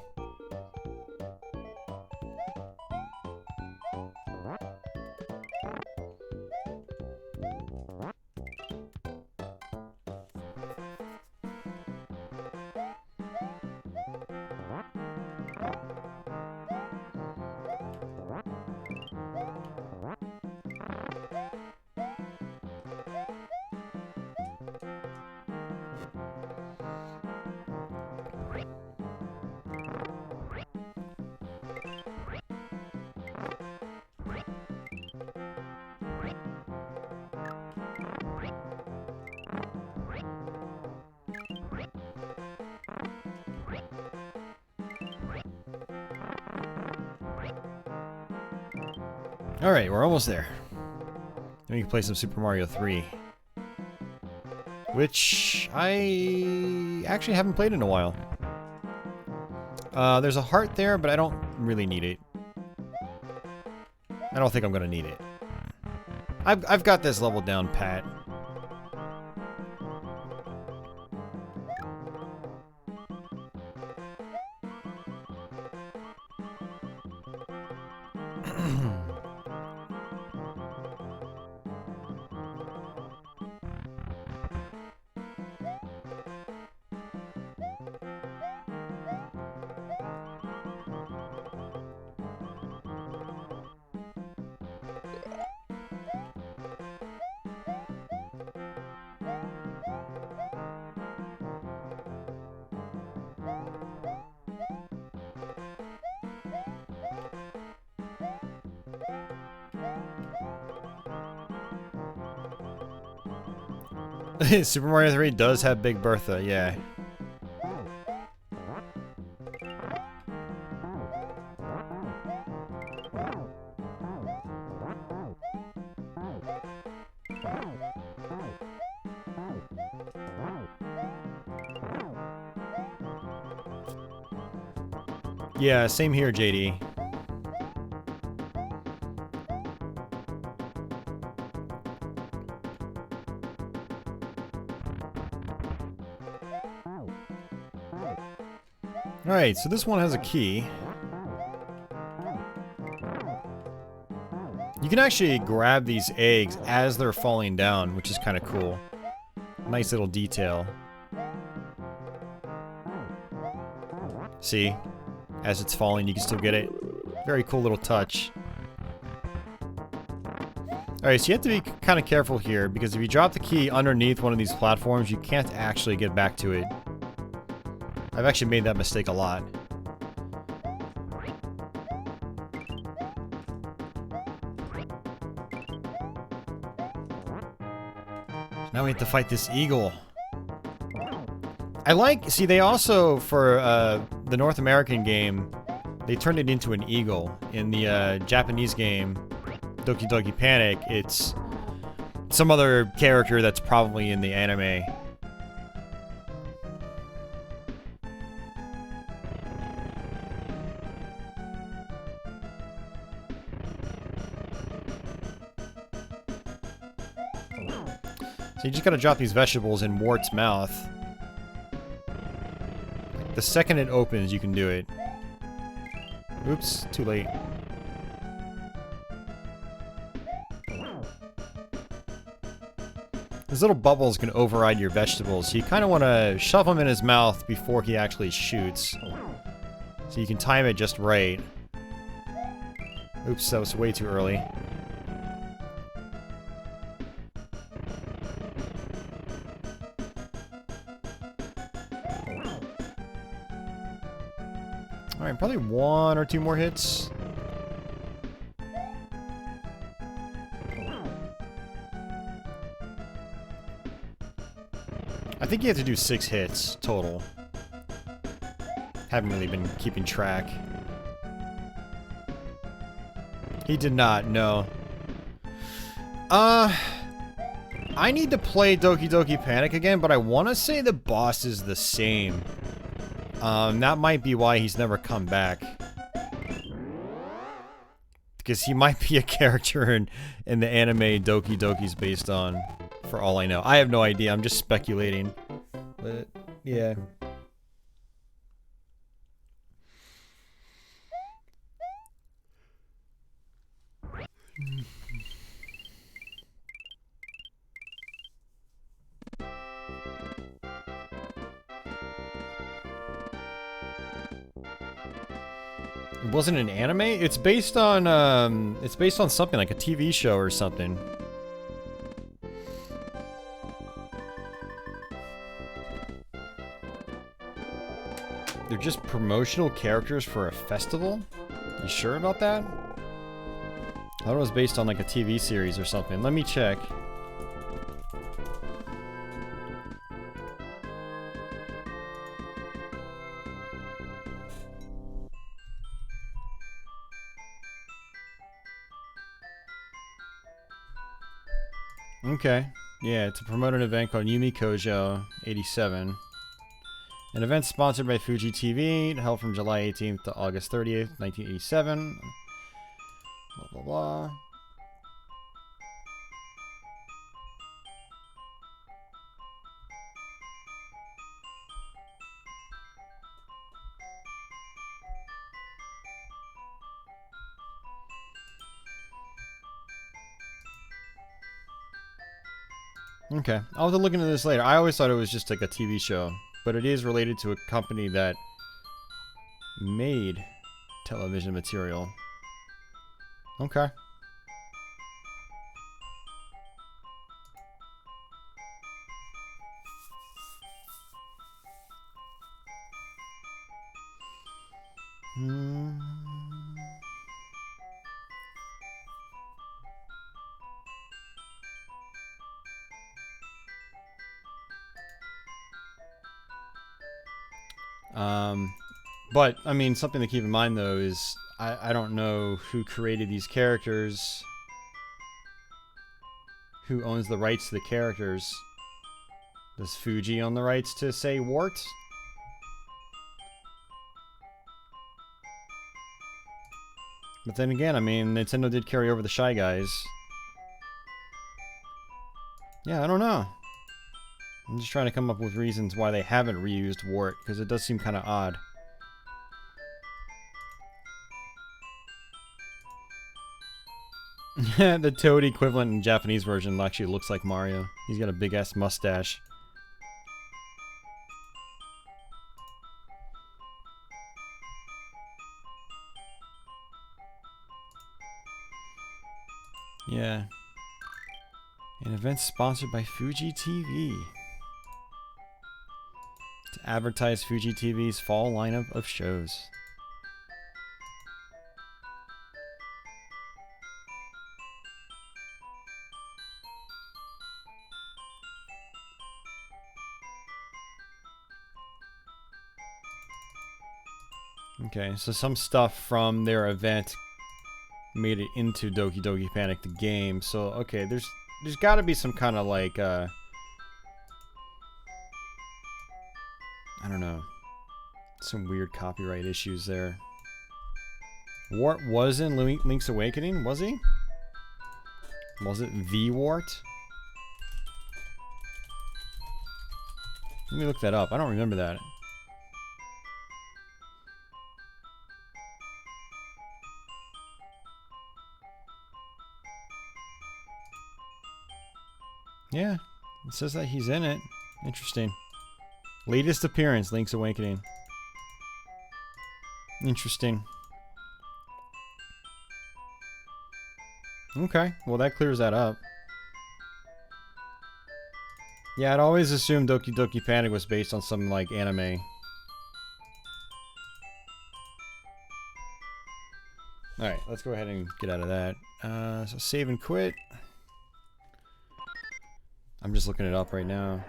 Alright, we're almost there. Then we can play some Super Mario 3. Which I actually haven't played in a while. There's a heart there, but I don't really need it. I don't think I'm gonna need it. I've got this level down pat. Super Mario 3 does have Big Bertha, yeah. Yeah, same here, JD. Alright, so this one has a key. You can actually grab these eggs as they're falling down, which is kind of cool. Nice little detail. See? As it's falling, you can still get it. Very cool little touch. Alright, so you have to be kind of careful here, because if you drop the key underneath one of these platforms, you can't actually get back to it. I've actually made that mistake a lot. Now we have to fight this eagle. See, they also, for the North American game, they turned it into an eagle. In the Japanese game, Doki Doki Panic, it's some other character that's probably in the anime. So you just gotta drop these vegetables in Wart's mouth. The second it opens, you can do it. Oops, too late. These little bubbles can override your vegetables, so you kind of want to shove them in his mouth before he actually shoots. So you can time it just right. Oops, that was way too early. Alright, probably one or two more hits. I think you have to do 6 hits total. Haven't really been keeping track. He did not, no. I need to play Doki Doki Panic again, but I want to say the boss is the same. That might be why he's never come back. Because he might be a character in the anime Doki Doki's based on, for all I know. I have no idea, I'm just speculating. But, yeah. It wasn't an anime? It's based on something like a TV show or something. They're just promotional characters for a festival? You sure about that? I thought it was based on like a TV series or something. Let me check. Okay. Yeah, to promote an event called Yumi Kojo 87. An event sponsored by Fuji TV, held from July 18th to August 30th, 1987. Blah, blah, blah. Okay, I'll have to look into this later. I always thought it was just like a TV show, but it is related to a company that made television material. Okay. Hmm. But, I mean, something to keep in mind, though, is I don't know who created these characters, who owns the rights to the characters. Does Fuji own the rights to, say, Wart? But then again, I mean, Nintendo did carry over the Shy Guys. Yeah, I don't know. I'm just trying to come up with reasons why they haven't reused Wart, because it does seem kind of odd. The Toad equivalent in Japanese version actually looks like Mario. He's got a big-ass mustache. Yeah. An event sponsored by Fuji TV. To advertise Fuji TV's fall lineup of shows. Okay, so some stuff from their event made it into Doki Doki Panic the game. So, okay, there's got to be some kind of like I don't know, some weird copyright issues there. Wart was in Link's Awakening, was he? Was it the Wart? Let me look that up. I don't remember that. Yeah, it says that he's in it. Interesting. Latest appearance, Link's Awakening. Interesting. Okay, well that clears that up. Yeah, I'd always assumed Doki Doki Panic was based on some, like, anime. Alright, let's go ahead and get out of that. So save and quit. I'm just looking it up right now.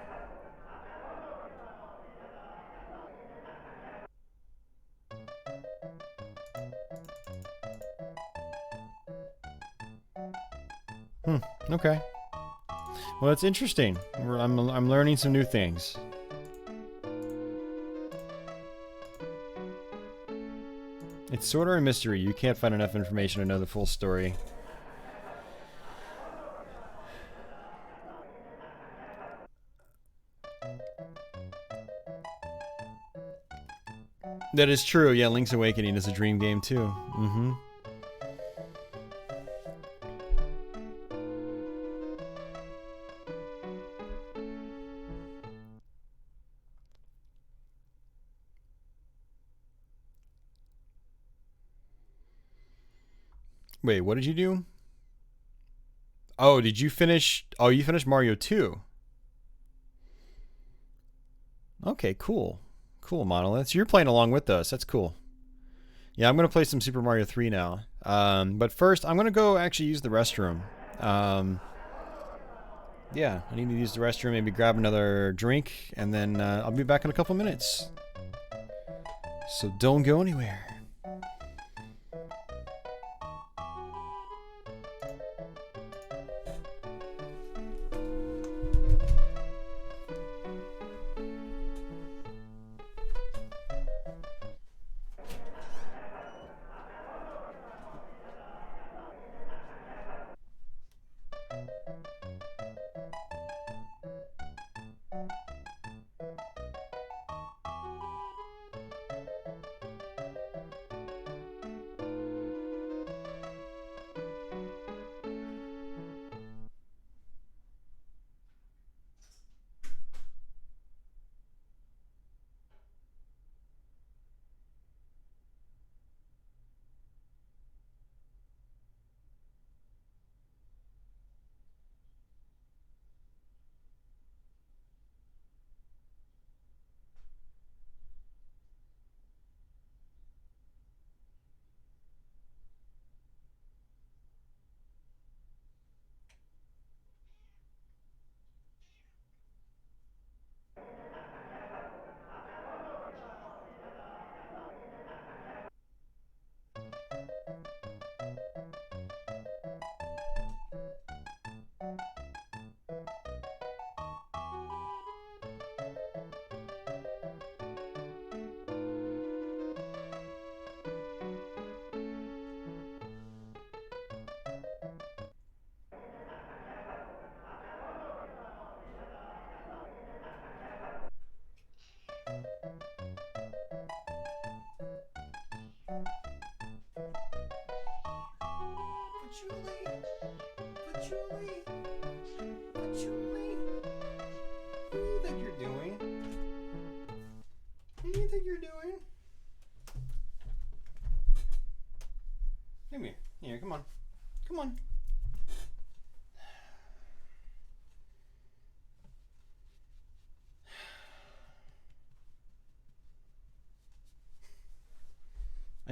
Okay. Well, that's interesting. I'm learning some new things. It's sort of a mystery. You can't find enough information to know the full story. That is true. Yeah, Link's Awakening is a dream game too. Mm-hmm. Wait, what did you do? Oh, did you finish? Oh, you finished Mario 2. Okay, cool. Cool, Monolith. So you're playing along with us. That's cool. Yeah, I'm going to play some Super Mario 3 now. But first, I'm going to go actually use the restroom. Yeah, I need to use the restroom, maybe grab another drink, and then I'll be back in a couple minutes. So don't go anywhere.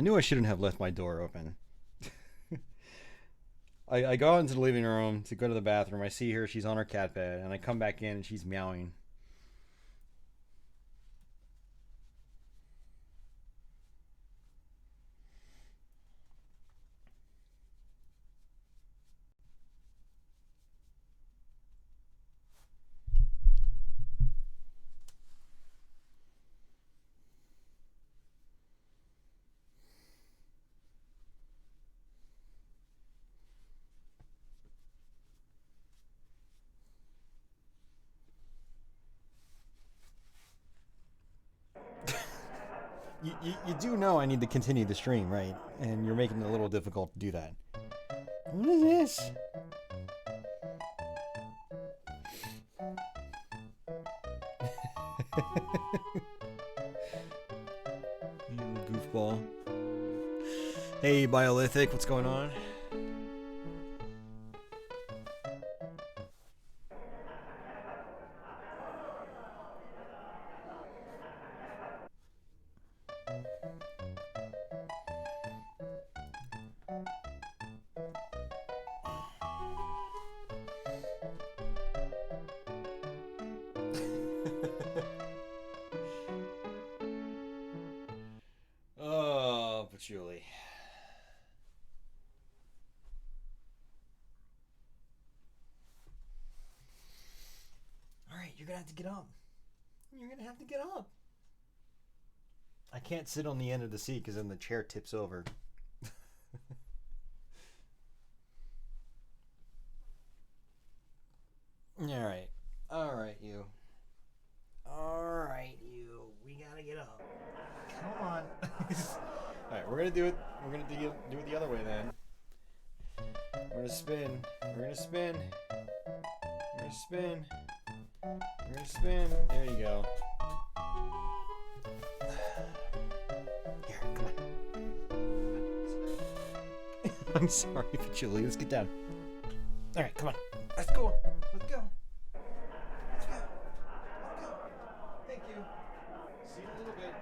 knew I shouldn't have left my door open. I go out into the living room to go to the bathroom. I see her. She's on her cat bed. And I come back in and she's meowing. You do know I need to continue the stream, right? And you're making it a little difficult to do that. What is this? You goofball. Hey, Biolithic, what's going on? Oh, patchouli. Alright, you're gonna have to get up. You're gonna have to get up. I can't sit on the end of the seat because then the chair tips over. Alright. Alright, you. Alright, you. We gotta get up. Come on. Alright, we're gonna do it. We're gonna do it the other way then. We're gonna spin. We're gonna spin. We're gonna spin. We're gonna spin. There you go. Here, come on. I'm sorry, Patchouli. Let's get down. Alright, come on. Let's go. Let's go. Let's go. Let's go. Thank you. See you in a little bit.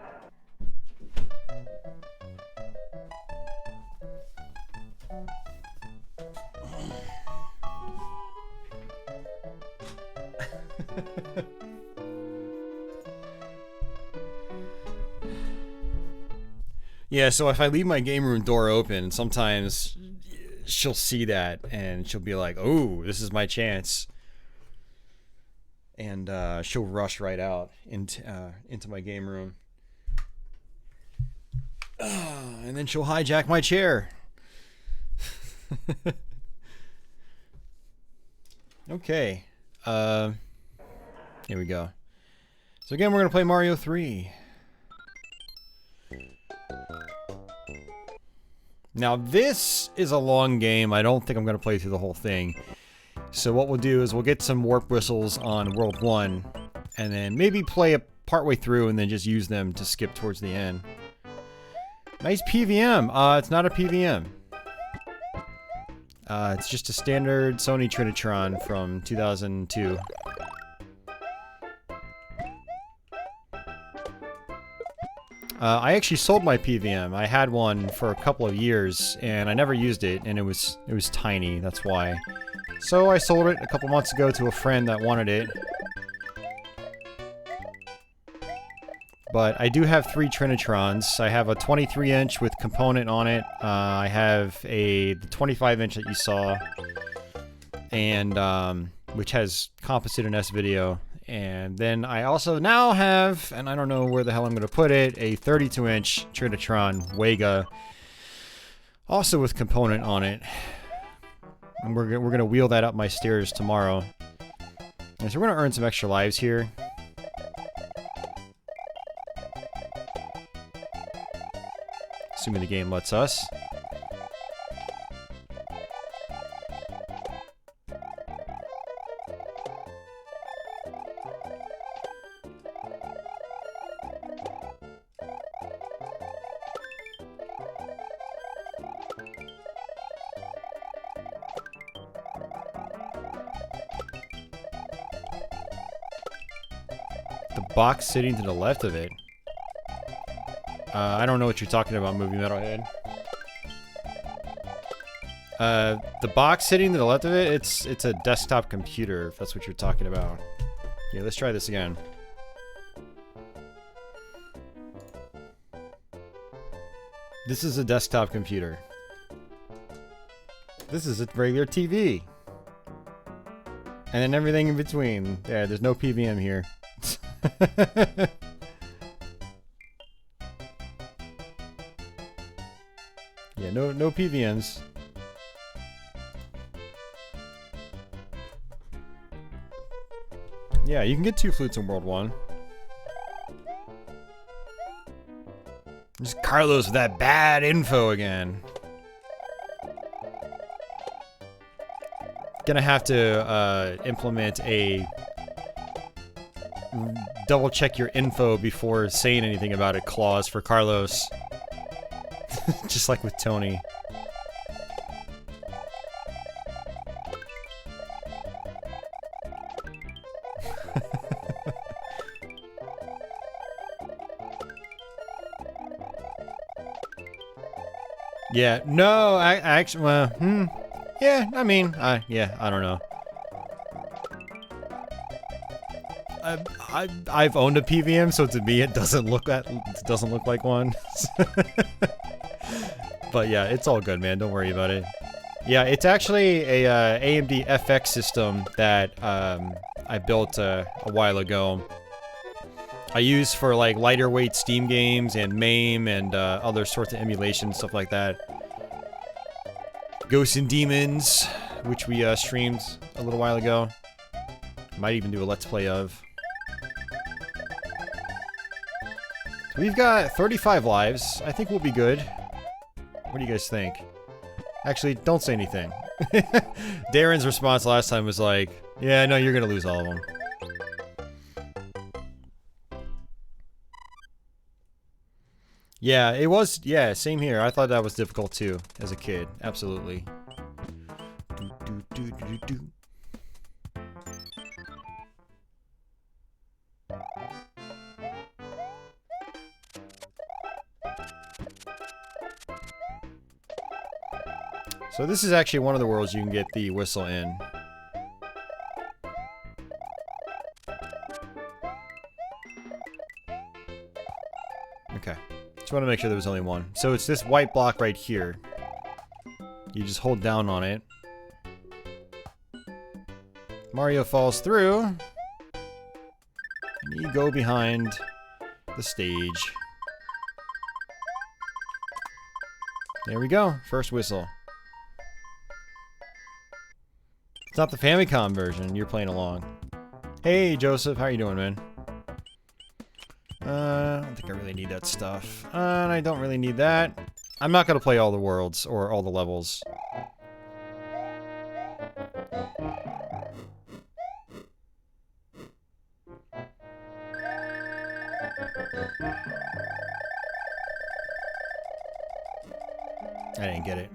Yeah, so if I leave my game room door open, sometimes she'll see that and she'll be like, "Oh, this is my chance," and she'll rush right out into my game room, and then she'll hijack my chair. Okay, here we go. So again, we're gonna play Mario 3. Now this is a long game. I don't think I'm going to play through the whole thing. So what we'll do is we'll get some warp whistles on World 1 and then maybe play a partway through and then just use them to skip towards the end. Nice PVM. It's not a PVM. It's just a standard Sony Trinitron from 2002. I actually sold my PVM. I had one for a couple of years, and I never used it, and it was tiny, that's why. So I sold it a couple months ago to a friend that wanted it. But I do have 3 Trinitrons. I have a 23-inch with component on it. I have the 25-inch that you saw, and which has composite and S-video. And then I also now have, and I don't know where the hell I'm going to put it, a 32-inch Trinitron Wega, also with component on it. And we're going to wheel that up my stairs tomorrow. And so we're going to earn some extra lives here. Assuming the game lets us. Box sitting to the left of it. I don't know what you're talking about, Movie Metalhead. The box sitting to the left of it, it's a desktop computer, if that's what you're talking about. Yeah, let's try this again. This is a desktop computer. This is a regular TV. And then everything in between. Yeah, there's no PVM here. Yeah, no PVMs. Yeah, you can get 2 flutes in World 1. Just Carlos with that bad info again. Gonna have to implement a double check your info before saying anything about it clause for Carlos. Just like with Tony. Yeah, no, I actually, well, yeah, I mean, yeah, I don't know. I've owned a PVM, so to me it doesn't look like one. But yeah, it's all good, man. Don't worry about it. Yeah, it's actually a AMD FX system that I built a while ago. I use for like lighter weight Steam games and MAME and other sorts of emulation, stuff like that. Ghosts and Demons, which we streamed a little while ago. Might even do a Let's Play of. So we've got 35 lives. I think we'll be good. What do you guys think? Actually, don't say anything. Darren's response last time was like, yeah, no, you're gonna lose all of them. Yeah, it was, yeah, same here. I thought that was difficult too, as a kid. Absolutely. So this is actually one of the worlds you can get the whistle in. Okay. Just want to make sure there was only one. So it's this white block right here. You just hold down on it. Mario falls through. And you go behind the stage. There we go. First whistle. It's not the Famicom version. You're playing along. Hey, Joseph. How you doing, man? I don't think I really need that stuff. And I don't really need that. I'm not going to play all the worlds or all the levels. I didn't get it.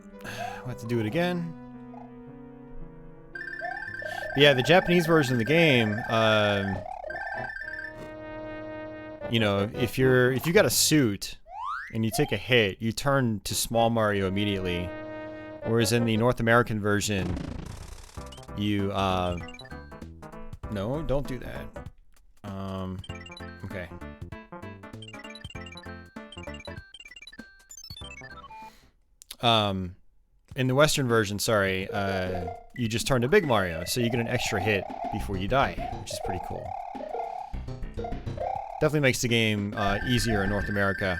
We'll have to do it again. But yeah, the Japanese version of the game, you know, if you got a suit and you take a hit, you turn to Small Mario immediately. Whereas in the North American version, you no, don't do that. Okay. In the Western version, sorry, you just turn to Big Mario, so you get an extra hit before you die, which is pretty cool. Definitely makes the game easier in North America.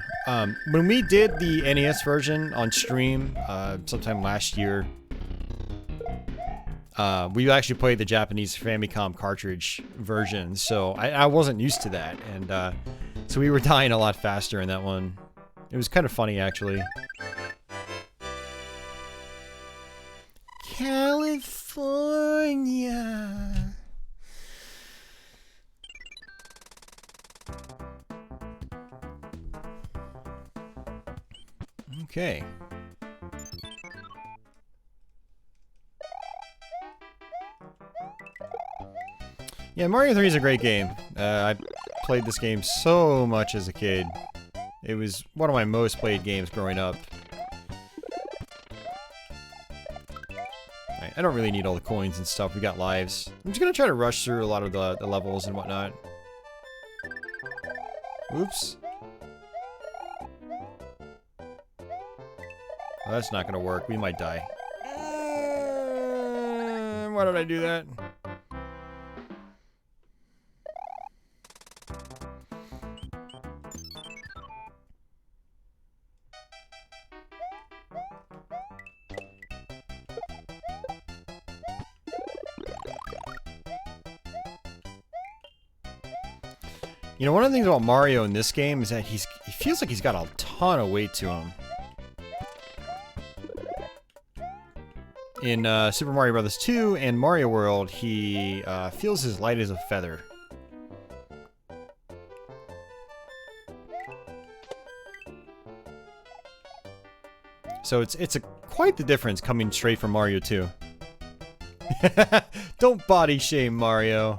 When we did the NES version on stream sometime last year, we actually played the Japanese Famicom cartridge version, so I wasn't used to that, and so we were dying a lot faster in that one. It was kind of funny, actually. California. Okay. Yeah, Mario 3 is a great game. I played this game so much as a kid. It was one of my most played games growing up. Alright, I don't really need all the coins and stuff. We got lives. I'm just gonna try to rush through a lot of the levels and whatnot. Oops. Well, that's not gonna work. We might die. Why did I do that? You know, one of the things about Mario in this game is that he feels like he's got a ton of weight to him. In Super Mario Bros. 2 and Mario World, he feels as light as a feather. So it's quite the difference coming straight from Mario 2. Don't body shame Mario.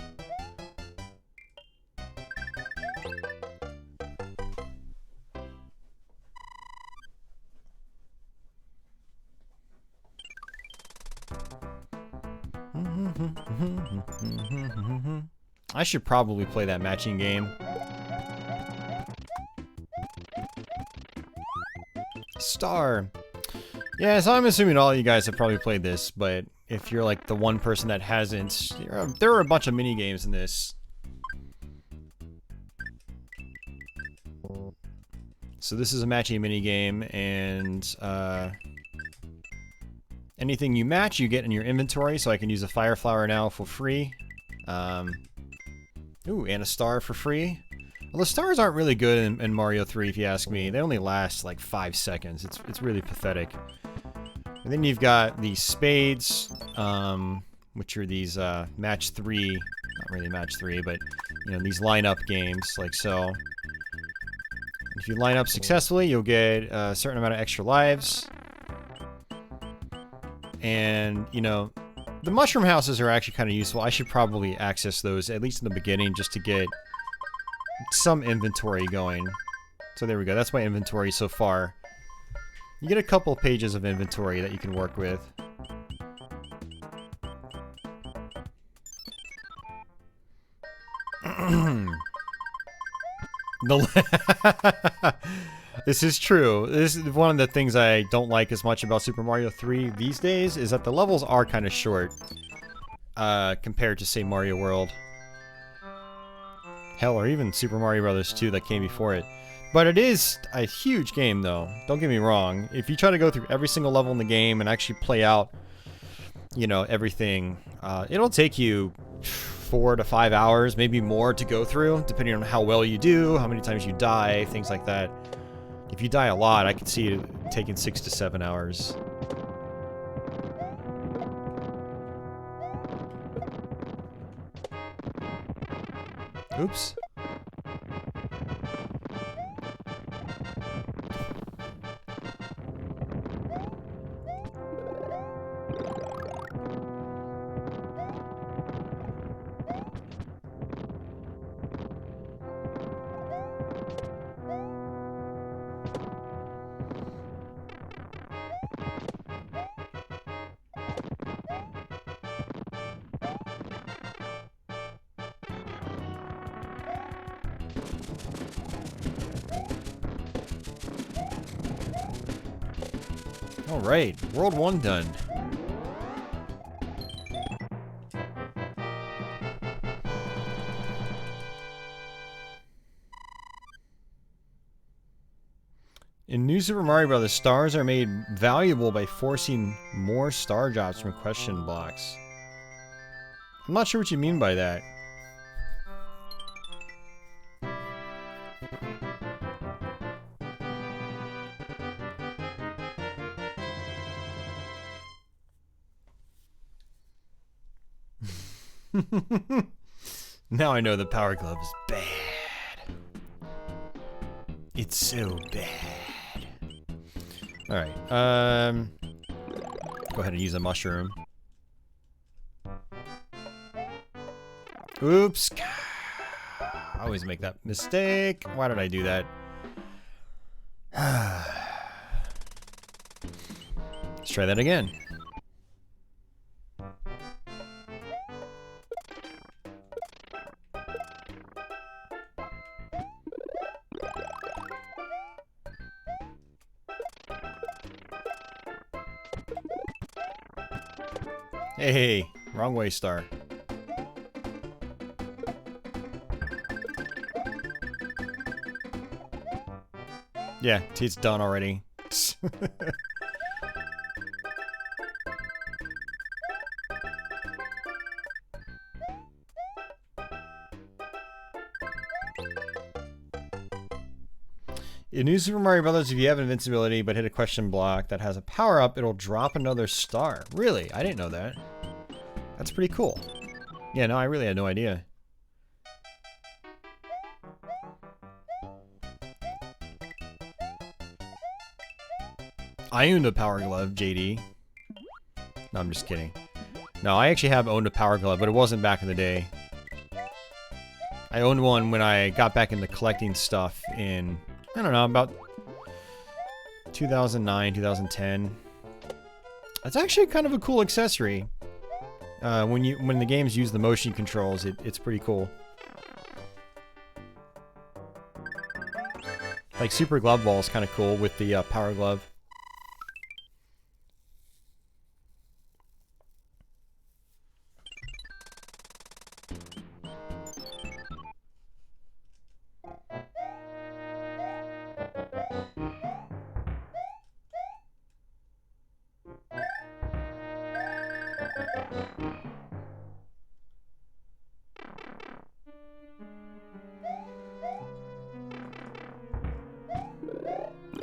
I should probably play that matching game. Star. Yeah, so I'm assuming all you guys have probably played this, but if you're like the one person that hasn't, there are a bunch of mini games in this. So this is a matching mini game, and anything you match, you get in your inventory. So I can use a fire flower now for free. Ooh, and a star for free. Well, the stars aren't really good in Mario 3, if you ask me. They only last like 5 seconds. It's really pathetic. And then you've got these spades, which are these match 3, not really match 3, but you know, these line-up games, like so. If you line up successfully, you'll get a certain amount of extra lives. And, you know, the mushroom houses are actually kind of useful. I should probably access those, at least in the beginning, just to get some inventory going. So there we go. That's my inventory so far. You get a couple pages of inventory that you can work with. This is true. This is one of the things I don't like as much about Super Mario 3 these days, is that the levels are kind of short compared to, say, Mario World. Hell, or even Super Mario Bros. 2 that came before it. But it is a huge game, though. Don't get me wrong. If you try to go through every single level in the game and actually play out, you know, everything, it'll take you 4 to 5 hours, maybe more, to go through, depending on how well you do, how many times you die, things like that. If you die a lot, I could see it taking 6 to 7 hours. Oops. Alright, World 1 done. In New Super Mario Bros., stars are made valuable by forcing more star drops from question blocks. I'm not sure what you mean by that. Now I know the Power Glove is bad. It's so bad. Alright, go ahead and use a mushroom. Oops. I always make that mistake. Why did I do that? Let's try that again. Hey, wrong way, Star. Yeah, it's done already. In New Super Mario Bros., if you have invincibility but hit a question block that has a power-up, it'll drop another star. Really? I didn't know that. That's pretty cool. Yeah, no, I really had no idea. I owned a Power Glove, JD. No, I'm just kidding. No, I actually have owned a Power Glove, but it wasn't back in the day. I owned one when I got back into collecting stuff in, I don't know, about 2009, 2010. It's actually kind of a cool accessory. When the games use the motion controls, it's pretty cool. Like Super Glove Ball is kind of cool with the Power Glove.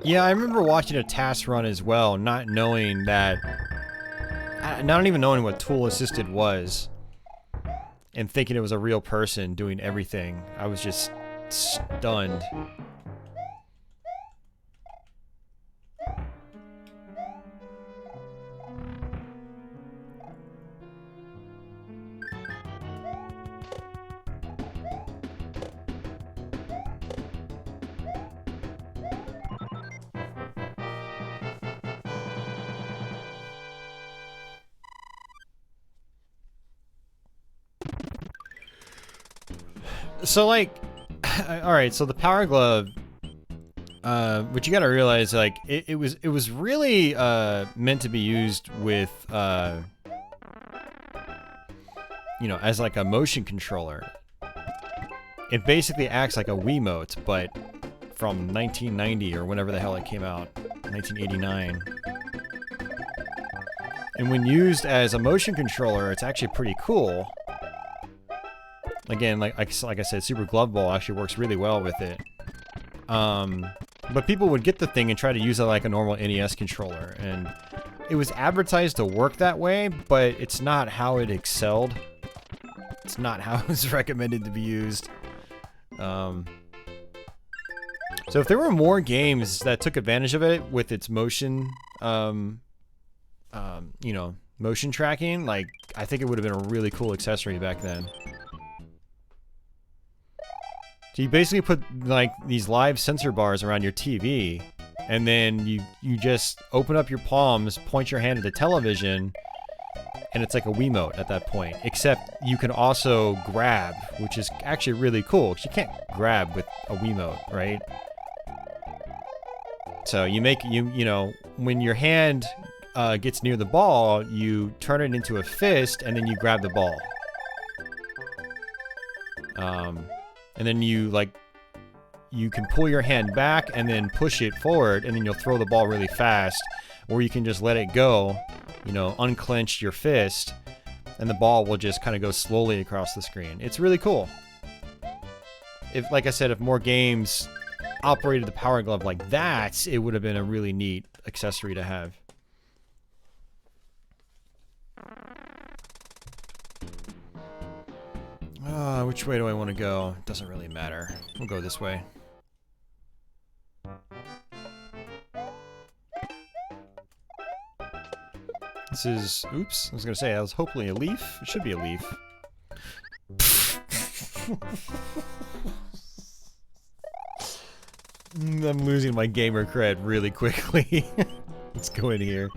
Yeah, I remember watching a task run as well, not knowing that... not even knowing what tool assisted was. And thinking it was a real person doing everything. I was just stunned. So, like, alright, so the Power Glove, what you gotta realize, like, it was really, meant to be used with, you know, as like a motion controller. It basically acts like a Wiimote, but from 1990 or whenever the hell it came out, 1989. And when used as a motion controller, it's actually pretty cool. Again, like I said, Super Glove Ball actually works really well with it. But people would get the thing and try to use it like a normal NES controller, and it was advertised to work that way, but it's not how it excelled. It's not how it was recommended to be used. So if there were more games that took advantage of it with its motion, you know, motion tracking, like, I think it would have been a really cool accessory back then. So you basically put, like, these live sensor bars around your TV, and then you just open up your palms, point your hand at the television, and it's like a Wiimote at that point. Except you can also grab, which is actually really cool, because you can't grab with a Wiimote, right? So you make, you know, when your hand gets near the ball, you turn it into a fist, and then you grab the ball. And then you can pull your hand back and then push it forward, and then you'll throw the ball really fast. Or you can just let it go, you know, unclench your fist, and the ball will just kind of go slowly across the screen. It's really cool. If, like I said, if more games operated the Power Glove like that, it would have been a really neat accessory to have. Which way do I want to go? It doesn't really matter. We'll go this way. This is... Oops. I was going to say, that was hopefully a leaf. It should be a leaf. I'm losing my gamer cred really quickly. Let's go in here.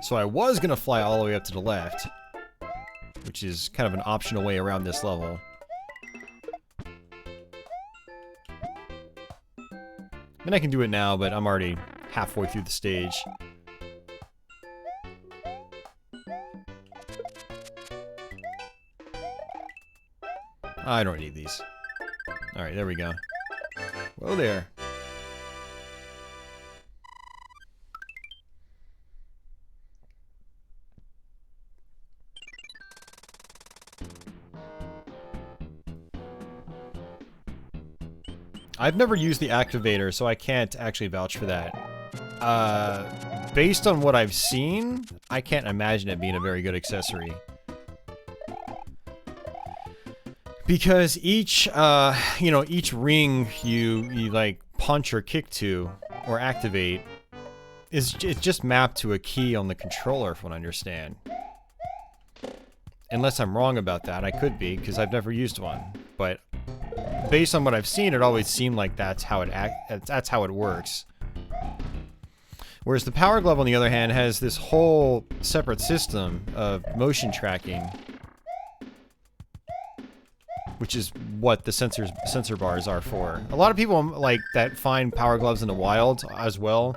So I was gonna fly all the way up to the left, which is kind of an optional way around this level. And I can do it now, but I'm already halfway through the stage. I don't need these. Alright, there we go. Whoa there. I've never used the activator, so I can't actually vouch for that. Based on what I've seen, I can't imagine it being a very good accessory. Because each, you know, each ring you like punch or kick to, or activate, it's just mapped to a key on the controller, from what I understand. Unless I'm wrong about that, I could be, because I've never used one. But based on what I've seen, it always seemed like that's how it works. Whereas the Power Glove, on the other hand, has this whole separate system of motion tracking, which is what the sensor bars are for. A lot of people like that find Power Gloves in the wild as well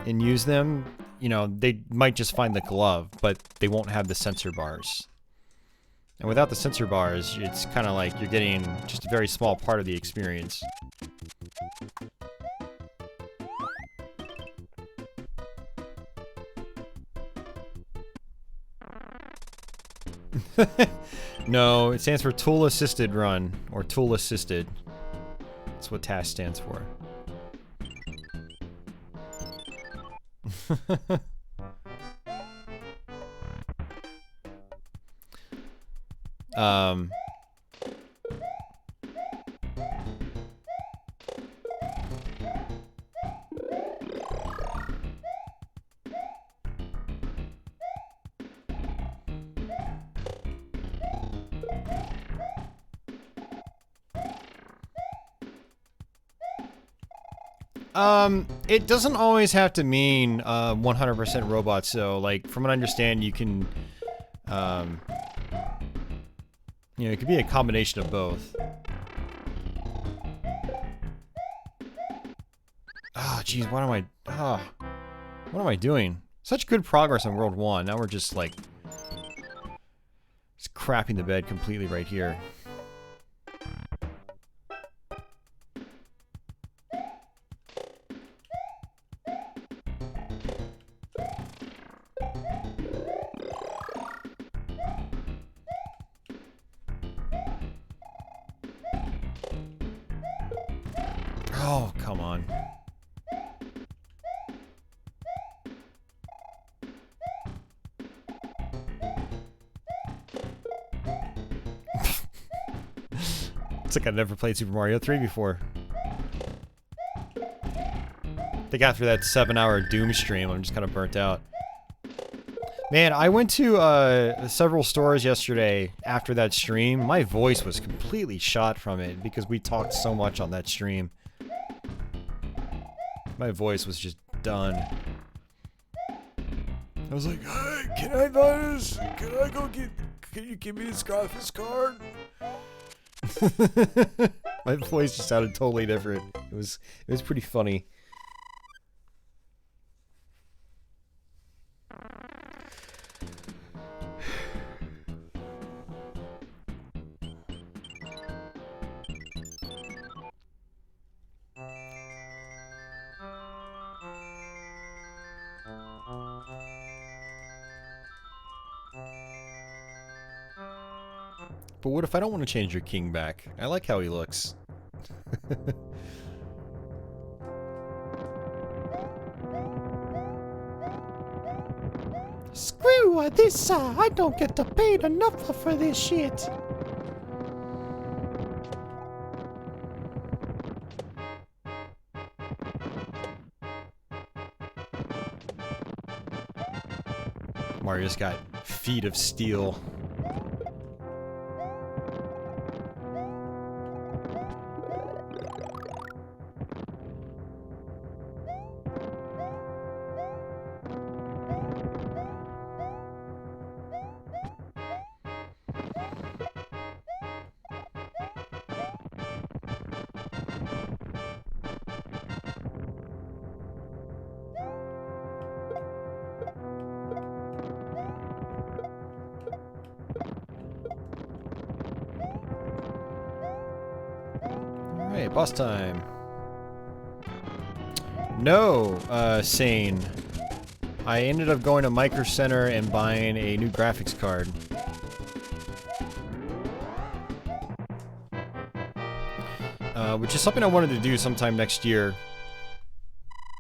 and use them. You know, they might just find the glove, but they won't have the sensor bars. And without the sensor bars, it's kind of like you're getting just a very small part of the experience. No, it stands for Tool Assisted Run, or Tool Assisted. That's what TAS stands for. It doesn't always have to mean 100% robots, though. Like, from what I understand, you can, you know, it could be a combination of both. Ah, jeez, what am I doing? Such good progress on World 1. Now we're just, like, just crapping the bed completely right here. Oh, come on. It's like I've never played Super Mario 3 before. I think after that 7-hour Doom stream, I'm just kind of burnt out. Man, I went to several stores yesterday after that stream. My voice was completely shot from it because we talked so much on that stream. My voice was just done. I was like, "Hey, can I buy this? Can you give me this graphics card?" My voice just sounded totally different. It was pretty funny. But what if I don't want to change your king back? I like how he looks. Screw this, I don't get paid enough for this shit. Mario's got feet of steel. Alright, boss time. No, Sane. I ended up going to Micro Center and buying a new graphics card. Which is something I wanted to do sometime next year.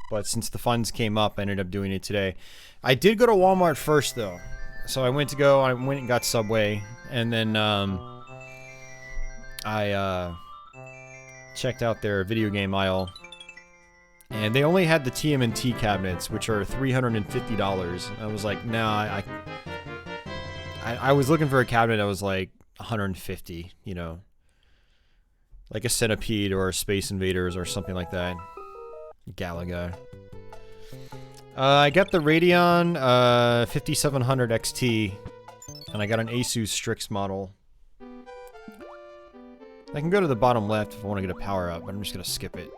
But since the funds came up, I ended up doing it today. I did go to Walmart first, though. So I went and got Subway, and then, I checked out their video game aisle. And they only had the TMNT cabinets, which are $350. I was like, nah, I was looking for a cabinet that was like $150, you know. Like a Centipede or a Space Invaders or something like that. Galaga. I got the Radeon 5700 XT, and I got an Asus Strix model. I can go to the bottom left if I want to get a power up, but I'm just going to skip it.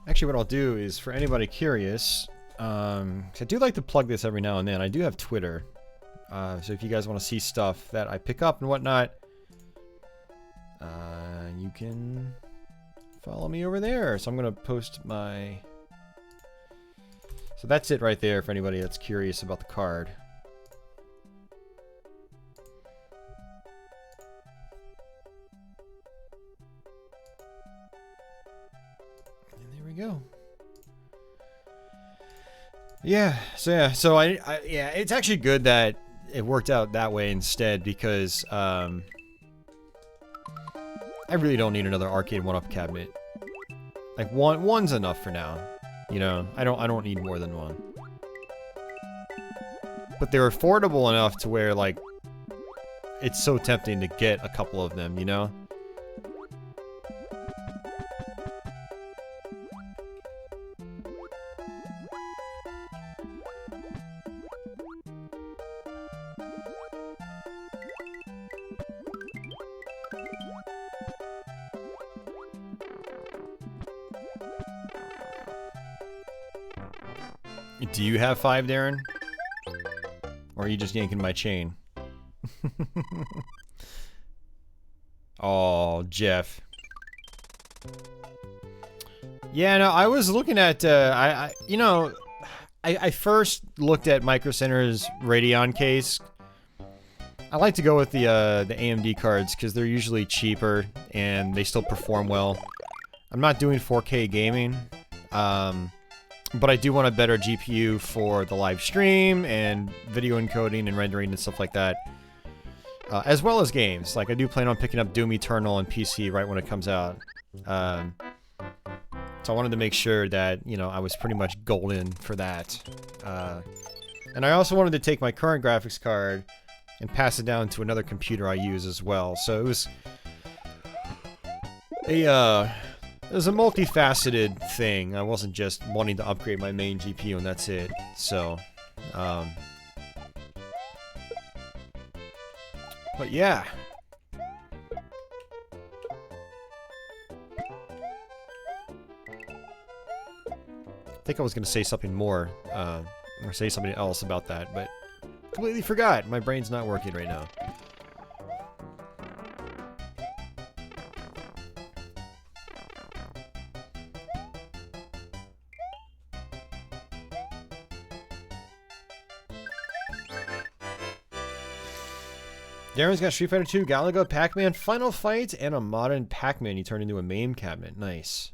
Actually, what I'll do is, for anybody curious, 'cause I do like to plug this every now and then. I do have Twitter, so if you guys want to see stuff that I pick up and whatnot, you can follow me over there. So I'm gonna post my. So that's it right there for anybody that's curious about the card. And there we go. Yeah, so yeah, it's actually good that it worked out that way instead, because I really don't need another arcade 1-up cabinet. Like one's enough for now. You know, I don't need more than one. But they're affordable enough to where, like, it's so tempting to get a couple of them, you know? Do you have 5, Darren? Or are you just yanking my chain? Oh, Jeff. Yeah, no, I was looking at, you know, I first looked at Micro Center's Radeon case. I like to go with the AMD cards because they're usually cheaper and they still perform well. I'm not doing 4K gaming, but I do want a better GPU for the live stream and video encoding and rendering and stuff like that. As well as games. Like, I do plan on picking up Doom Eternal on PC right when it comes out. So I wanted to make sure that, you know, I was pretty much golden for that. And I also wanted to take my current graphics card and pass it down to another computer I use as well. So it was it was a multifaceted thing. I wasn't just wanting to upgrade my main GPU and that's it. So, but yeah. I think I was going to say something more, or say something else about that, but completely forgot. My brain's not working right now. Darren's got Street Fighter 2, Galaga, Pac-Man, Final Fight, and a modern Pac-Man you turned into a MAME cabinet. Nice.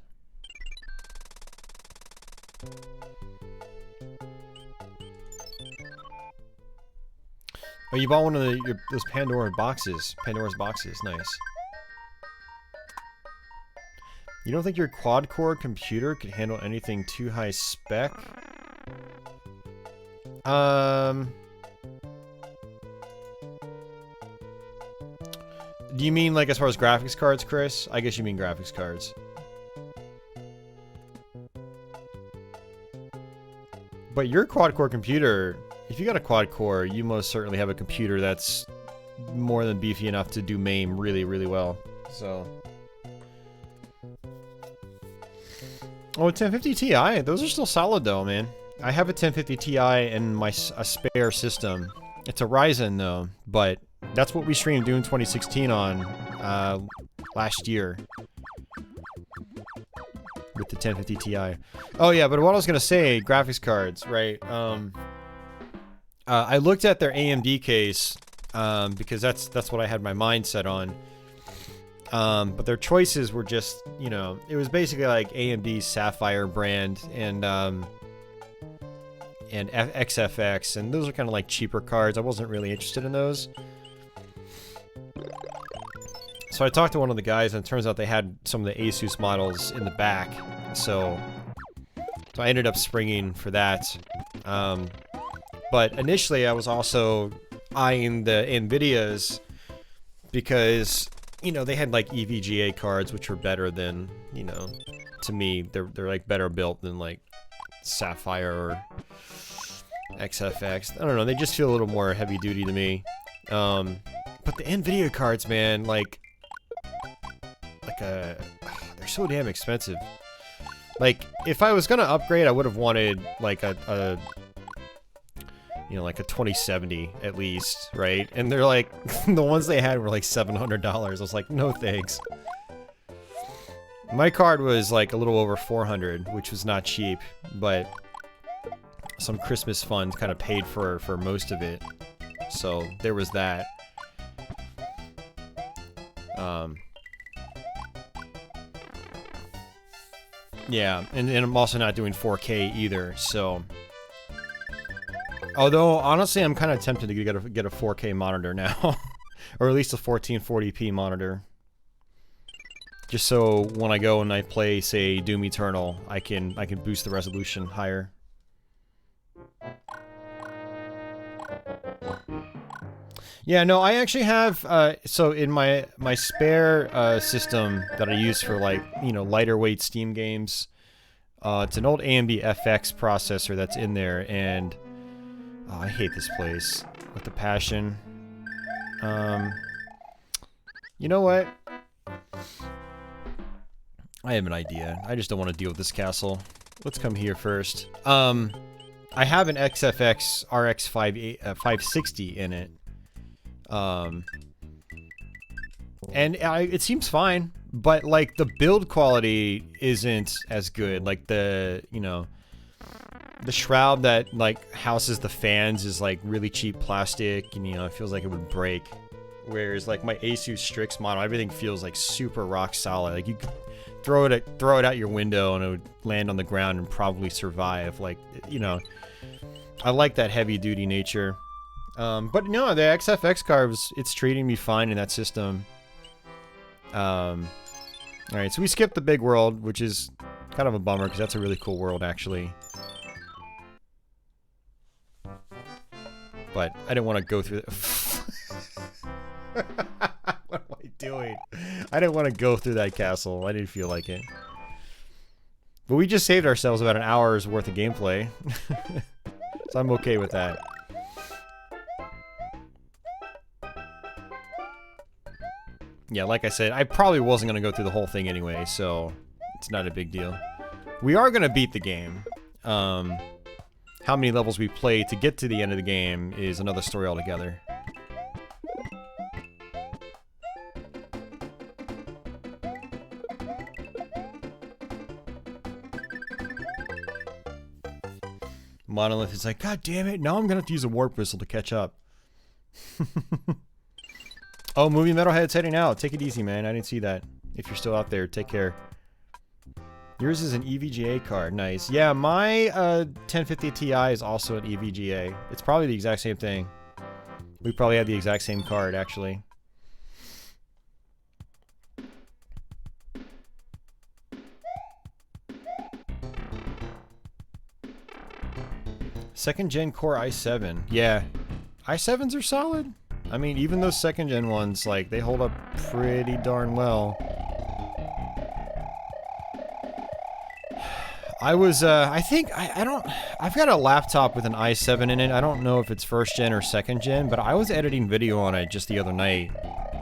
Oh, you bought one of those Pandora's boxes. Pandora's boxes, nice. You don't think your quad-core computer could handle anything too high spec? Do you mean like as far as graphics cards, Chris? I guess you mean graphics cards. But your quad-core computer, if you got a quad-core, you most certainly have a computer that's more than beefy enough to do MAME really, really well. So... Oh, 1050 Ti, those are still solid though, man. I have a 1050 Ti in a spare system. It's a Ryzen though, but that's what we streamed Doom 2016 on last year with the 1050 Ti. Oh yeah, but what I was gonna say, graphics cards, right? I looked at their AMD case because that's what I had my mind set on. But their choices were just, you know, it was basically like AMD's Sapphire brand and XFX, and those are kind of like cheaper cards. I wasn't really interested in those. So I talked to one of the guys, and it turns out they had some of the Asus models in the back. So I ended up springing for that. But initially I was also eyeing the NVIDIAs because, you know, they had like EVGA cards, which were better than, you know, to me, they're like better built than like Sapphire or XFX. I don't know, they just feel a little more heavy duty to me. But the NVIDIA cards, man, they're so damn expensive. Like, if I was gonna upgrade, I would have wanted like a you know, like a 2070 at least, right? And they're like, the ones they had were like $700. I was like, no thanks. My card was like a little over 400, which was not cheap, but some Christmas funds kind of paid for most of it. So there was that. Yeah, and I'm also not doing 4K either, so... Although, honestly, I'm kind of tempted to get a 4K monitor now. Or at least a 1440p monitor. Just so when I go and I play, say, Doom Eternal, I can boost the resolution higher. Yeah, no, I actually have, so in my spare system that I use for, like, you know, lighter weight Steam games, it's an old AMD FX processor that's in there, and oh, I hate this place with a passion. You know what? I have an idea. I just don't want to deal with this castle. Let's come here first. I have an XFX RX 560 in it. And it seems fine, but like the build quality isn't as good. Like the, you know, the shroud that like houses the fans is like really cheap plastic, and you know, it feels like it would break. Whereas like my Asus Strix model, everything feels like super rock solid. Like you could throw it out your window and it would land on the ground and probably survive. Like, you know, I like that heavy duty nature. But no, the XFX cards, it's treating me fine in that system. Alright, so we skipped the big world, which is kind of a bummer, because that's a really cool world, actually. But I didn't want to go through what am I doing? I didn't want to go through that castle. I didn't feel like it. But we just saved ourselves about an hour's worth of gameplay. So I'm okay with that. Yeah, like I said, I probably wasn't going to go through the whole thing anyway, so it's not a big deal. We are going to beat the game. How many levels we play to get to the end of the game is another story altogether. Monolith is like, God damn it, now I'm going to have to use a warp whistle to catch up. Oh, Movie Metalhead's heading out. Take it easy, man. I didn't see that. If you're still out there, take care. Yours is an EVGA card. Nice. Yeah, my 1050 Ti is also an EVGA. It's probably the exact same thing. We probably have the exact same card, actually. Second gen Core i7. Yeah. i7s are solid. I mean, even those second gen ones, like, they hold up pretty darn well. I was, I think, I've got a laptop with an i7 in it. I don't know if it's first gen or second gen, but I was editing video on it just the other night,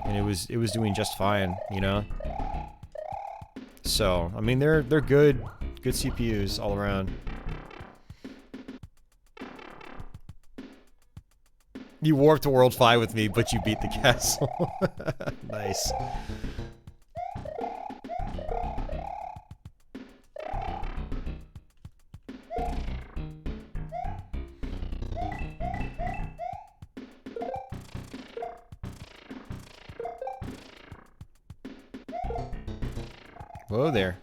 and it was doing just fine, you know? So, I mean, they're good CPUs all around. You warped to World 5 with me, but you beat the castle. Nice. Whoa there.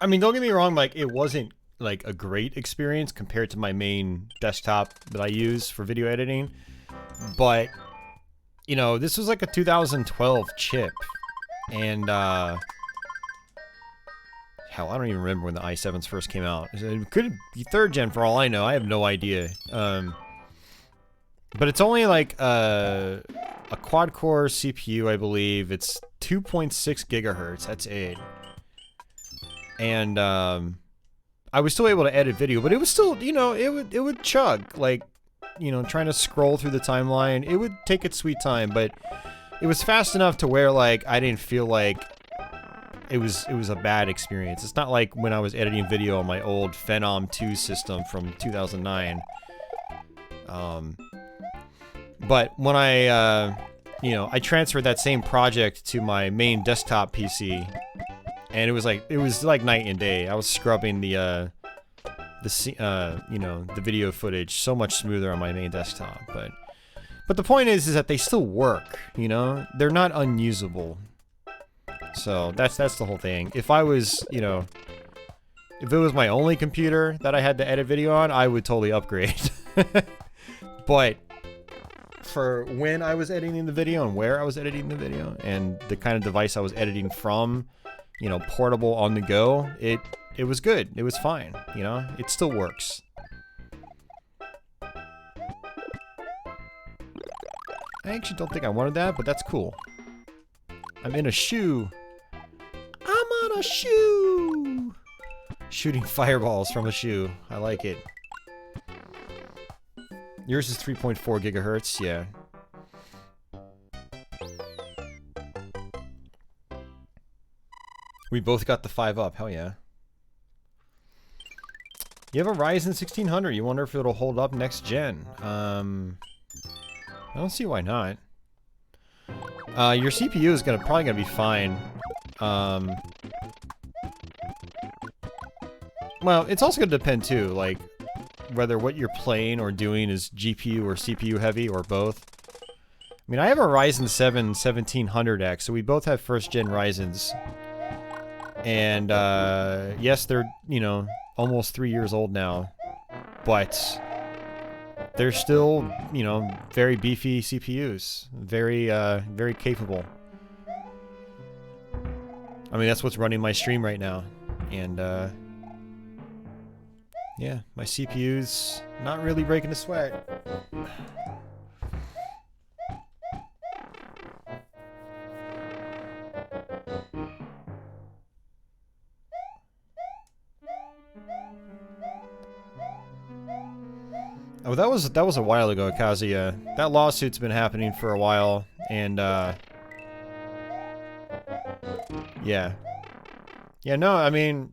I mean, don't get me wrong, like, it wasn't, like, a great experience compared to my main desktop that I use for video editing, but, you know, this was like a 2012 chip, and, hell, I don't even remember when the i7s first came out. It could be third gen for all I know, I have no idea. But it's only, like, a quad-core CPU, I believe. It's 2.6 gigahertz, that's it. And, I was still able to edit video, but it was still, you know, it would chug, like, you know, trying to scroll through the timeline. It would take its sweet time, but it was fast enough to where, like, I didn't feel like it was a bad experience. It's not like when I was editing video on my old Phenom 2 system from 2009. But when I, you know, I transferred that same project to my main desktop PC, and it was like night and day. I was scrubbing the you know, the video footage so much smoother on my main desktop. But the point is that they still work. You know, they're not unusable. So that's the whole thing. If I was, you know, if it was my only computer that I had to edit video on, I would totally upgrade. But for when I was editing the video and where I was editing the video and the kind of device I was editing from, you know, portable on the go, it was good. It was fine, you know? It still works. I actually don't think I wanted that, but that's cool. I'm in a shoe. I'm on a shoe! Shooting fireballs from a shoe. I like it. Yours is 3.4 gigahertz, yeah. We both got the 5 up, hell yeah. You have a Ryzen 1600, you wonder if it'll hold up next gen. I don't see why not. Your CPU is probably gonna be fine. Well, it's also gonna depend too, like, whether what you're playing or doing is GPU or CPU heavy, or both. I mean, I have a Ryzen 7 1700X, so we both have first-gen Ryzens. And, yes, they're, you know, almost 3 years old now. But they're still, you know, very beefy CPUs. Very, very capable. I mean, that's what's running my stream right now. And, yeah, my CPU's not really breaking a sweat. Oh, that was a while ago, Kazuya. That lawsuit's been happening for a while, and yeah. Yeah, no, I mean,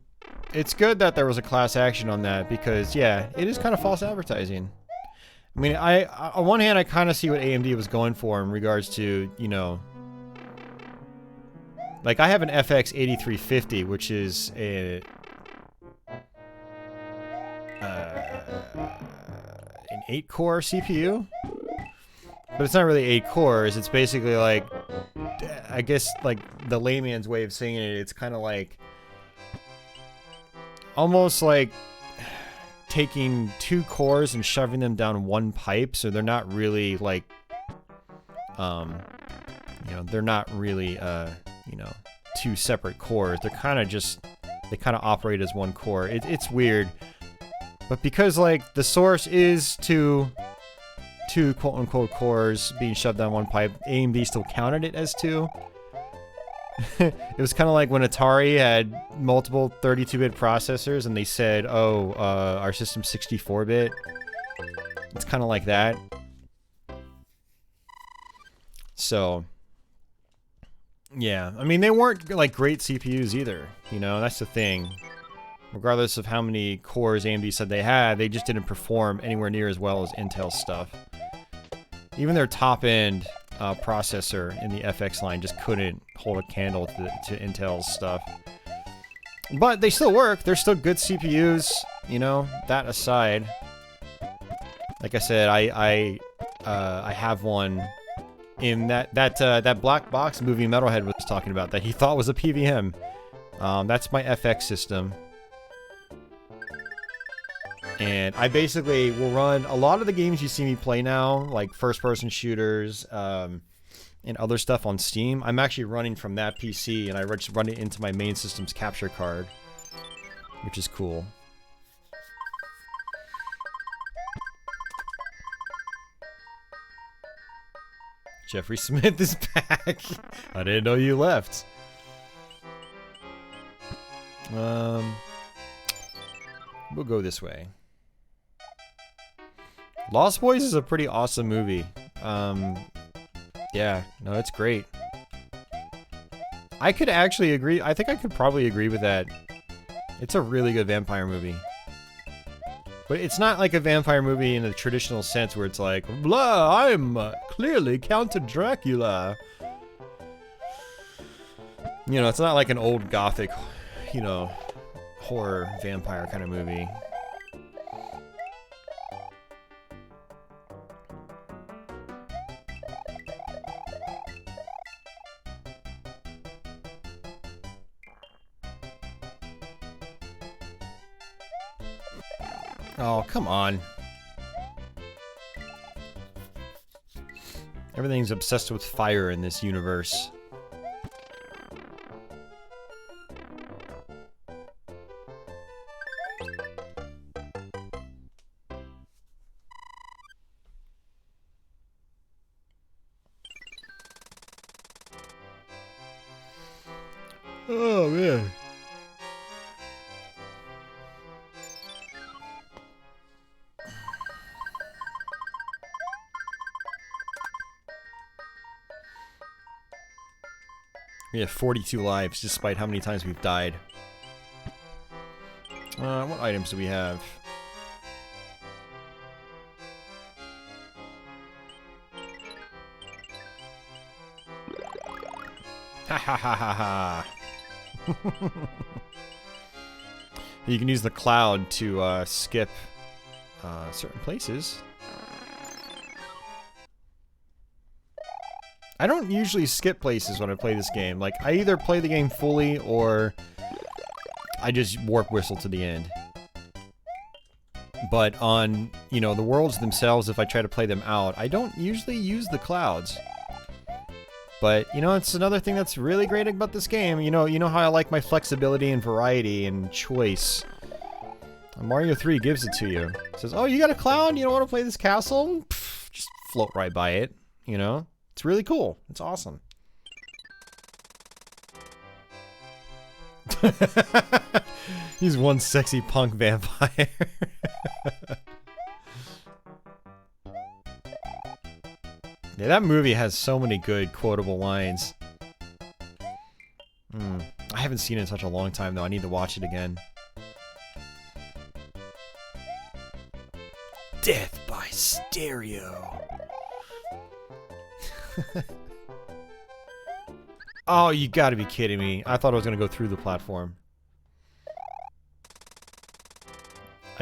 it's good that there was a class action on that, because, yeah, it is kind of false advertising. I mean, on one hand, I kind of see what AMD was going for in regards to, you know, like, I have an FX 8350, which is an 8-core CPU. But it's not really 8 cores. It's basically like, I guess like the layman's way of saying it, it's kind of like, almost like taking 2 cores and shoving them down one pipe, so they're not really like, you know, they're not really, you know, 2 separate cores. They're kind of just, they kind of operate as one core. It's weird. But because, like, the source is two quote-unquote cores being shoved down one pipe, AMD still counted it as 2. It was kind of like when Atari had multiple 32-bit processors and they said, oh, our system's 64-bit. It's kind of like that. So, yeah. I mean, they weren't, like, great CPUs either. You know, that's the thing. Regardless of how many cores AMD said they had, they just didn't perform anywhere near as well as Intel's stuff. Even their top-end processor in the FX line just couldn't hold a candle to Intel's stuff. But they still work. They're still good CPUs, you know, that aside. Like I said, I have one in that black box movie Metalhead was talking about that he thought was a PVM. That's my FX system. And I basically will run a lot of the games you see me play now, like first-person shooters, and other stuff on Steam. I'm actually running from that PC, and I just run it into my main system's capture card, which is cool. Jeffrey Smith is back. I didn't know you left. We'll go this way. Lost Boys is a pretty awesome movie. Yeah, no, it's great. I could actually agree. I think I could probably agree with that. It's a really good vampire movie. But it's not like a vampire movie in the traditional sense where it's like, blah, I'm clearly Count Dracula. You know, it's not like an old gothic, you know, horror vampire kind of movie. Oh, come on. Everything's obsessed with fire in this universe. Oh, man. We have 42 lives, despite how many times we've died. What items do we have? Ha ha ha ha ha! You can use the cloud to skip certain places. I don't usually skip places when I play this game. Like, I either play the game fully or I just warp whistle to the end. But on, you know, the worlds themselves, if I try to play them out, I don't usually use the clouds. But, you know, it's another thing that's really great about this game. You know how I like my flexibility and variety and choice. Mario 3 gives it to you. It says, oh, you got a cloud? You don't want to play this castle? Pff, just float right by it, you know? It's really cool. It's awesome. He's one sexy punk vampire. Yeah, that movie has so many good quotable lines. I haven't seen it in such a long time, though. I need to watch it again. Death by stereo. Oh, you gotta be kidding me. I thought I was gonna go through the platform.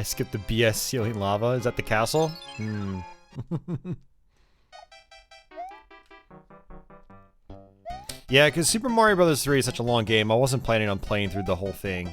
I skipped the BS ceiling lava. Is that the castle? Hmm. Yeah, because Super Mario Bros. 3 is such a long game, I wasn't planning on playing through the whole thing.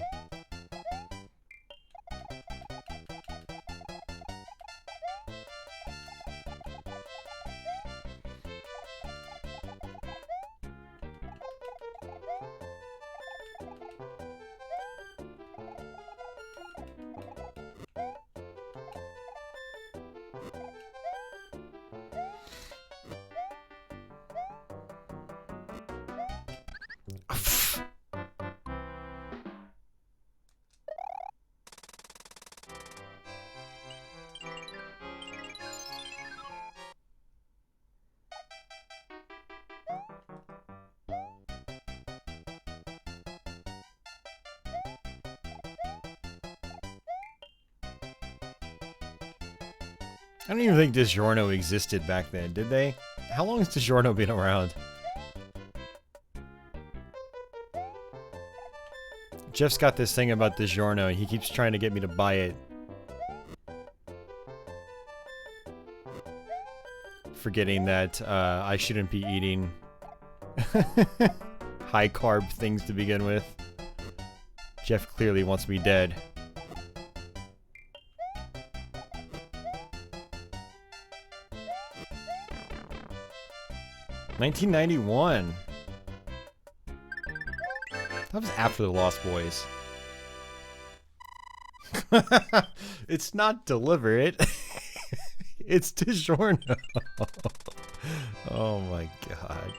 I don't even think DiGiorno existed back then, did they? How long has DiGiorno been around? Jeff's got this thing about DiGiorno. He keeps trying to get me to buy it. Forgetting that I shouldn't be eating high-carb things to begin with. Jeff clearly wants me dead. $1991. That was after the Lost Boys. It's not deliberate. It's DiGiorno. Oh my god.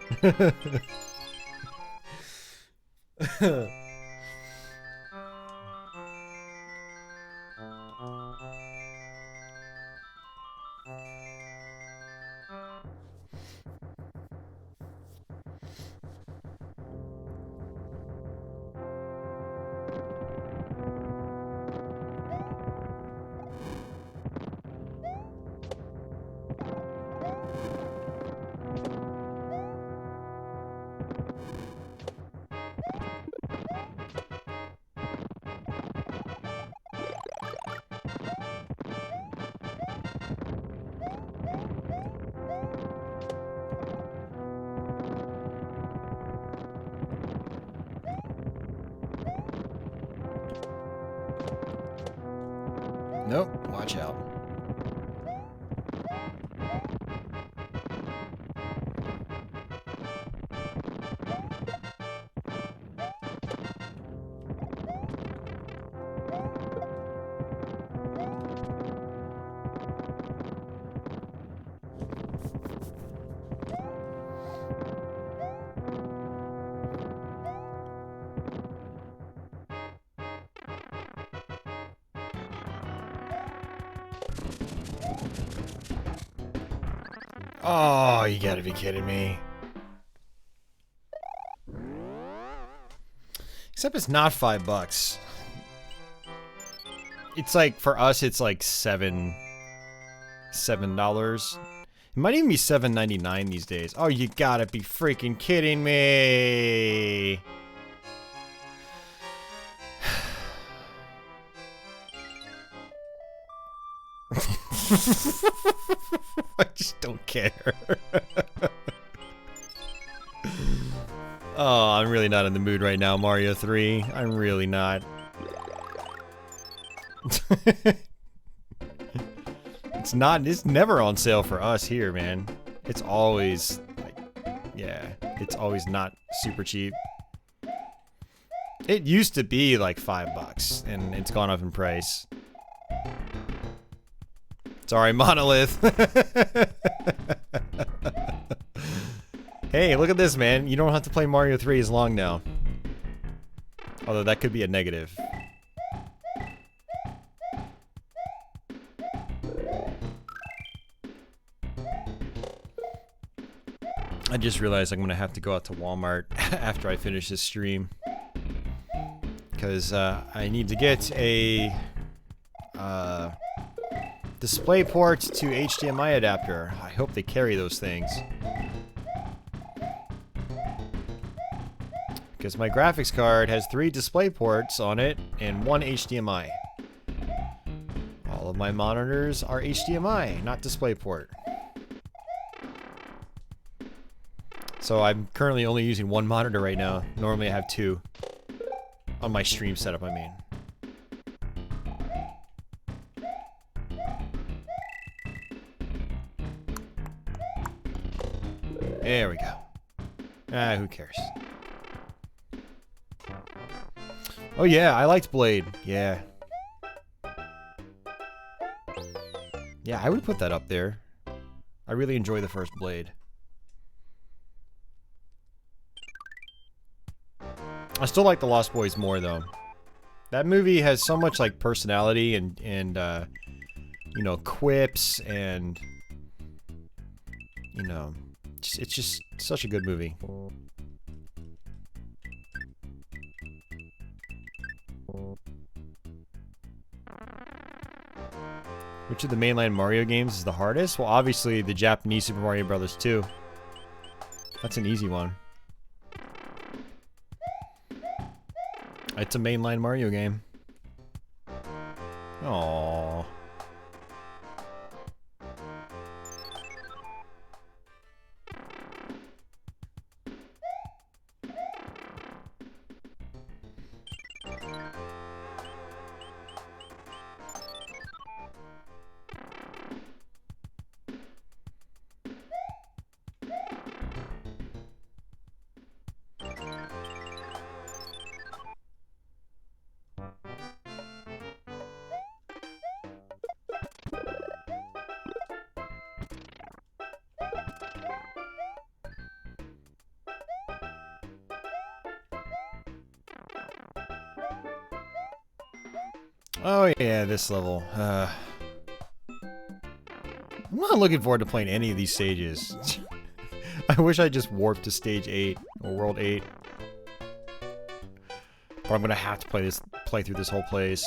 Nope, watch out. Oh, you gotta be kidding me. Except it's not $5. It's like, for us, it's like $7. It might even be $7.99 these days. Oh, you gotta be freaking kidding me. I just don't care. Oh, I'm really not in the mood right now, Mario 3. I'm really not. It's never on sale for us here, man. It's always, like, yeah, it's always not super cheap. It used to be like $5, and it's gone up in price. Sorry, Monolith. Hey, look at this, man. You don't have to play Mario 3 as long now. Although that could be a negative. I just realized I'm going to have to go out to Walmart after I finish this stream. Because I need to get a display port to HDMI adapter. I hope they carry those things. Because my graphics card has 3 display ports on it and 1 HDMI. my monitors are HDMI, not DisplayPort. So I'm currently only using one monitor right now. Normally I have two. On my stream setup, I mean. There we go. Ah, who cares? Oh yeah, I liked Blade. Yeah. Yeah, I would put that up there. I really enjoy the first Blade. I still like The Lost Boys more though. That movie has so much like personality and you know, quips and you know, it's just such a good movie. Which of the mainline Mario games is the hardest? Well, obviously the Japanese Super Mario Bros. 2. That's an easy one. It's a mainline Mario game. Aww. Oh yeah, this level. I'm not looking forward to playing any of these stages. I wish I just warped to stage 8 or world 8. But I'm gonna have to play through this whole place.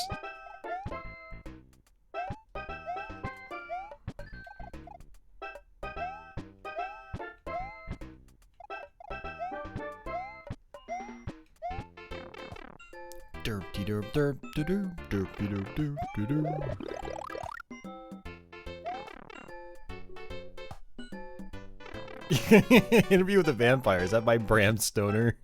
Derp-de derp derp de doo derp-de derp derp de doo. Interview with the Vampire. Is that by Bram Stoner?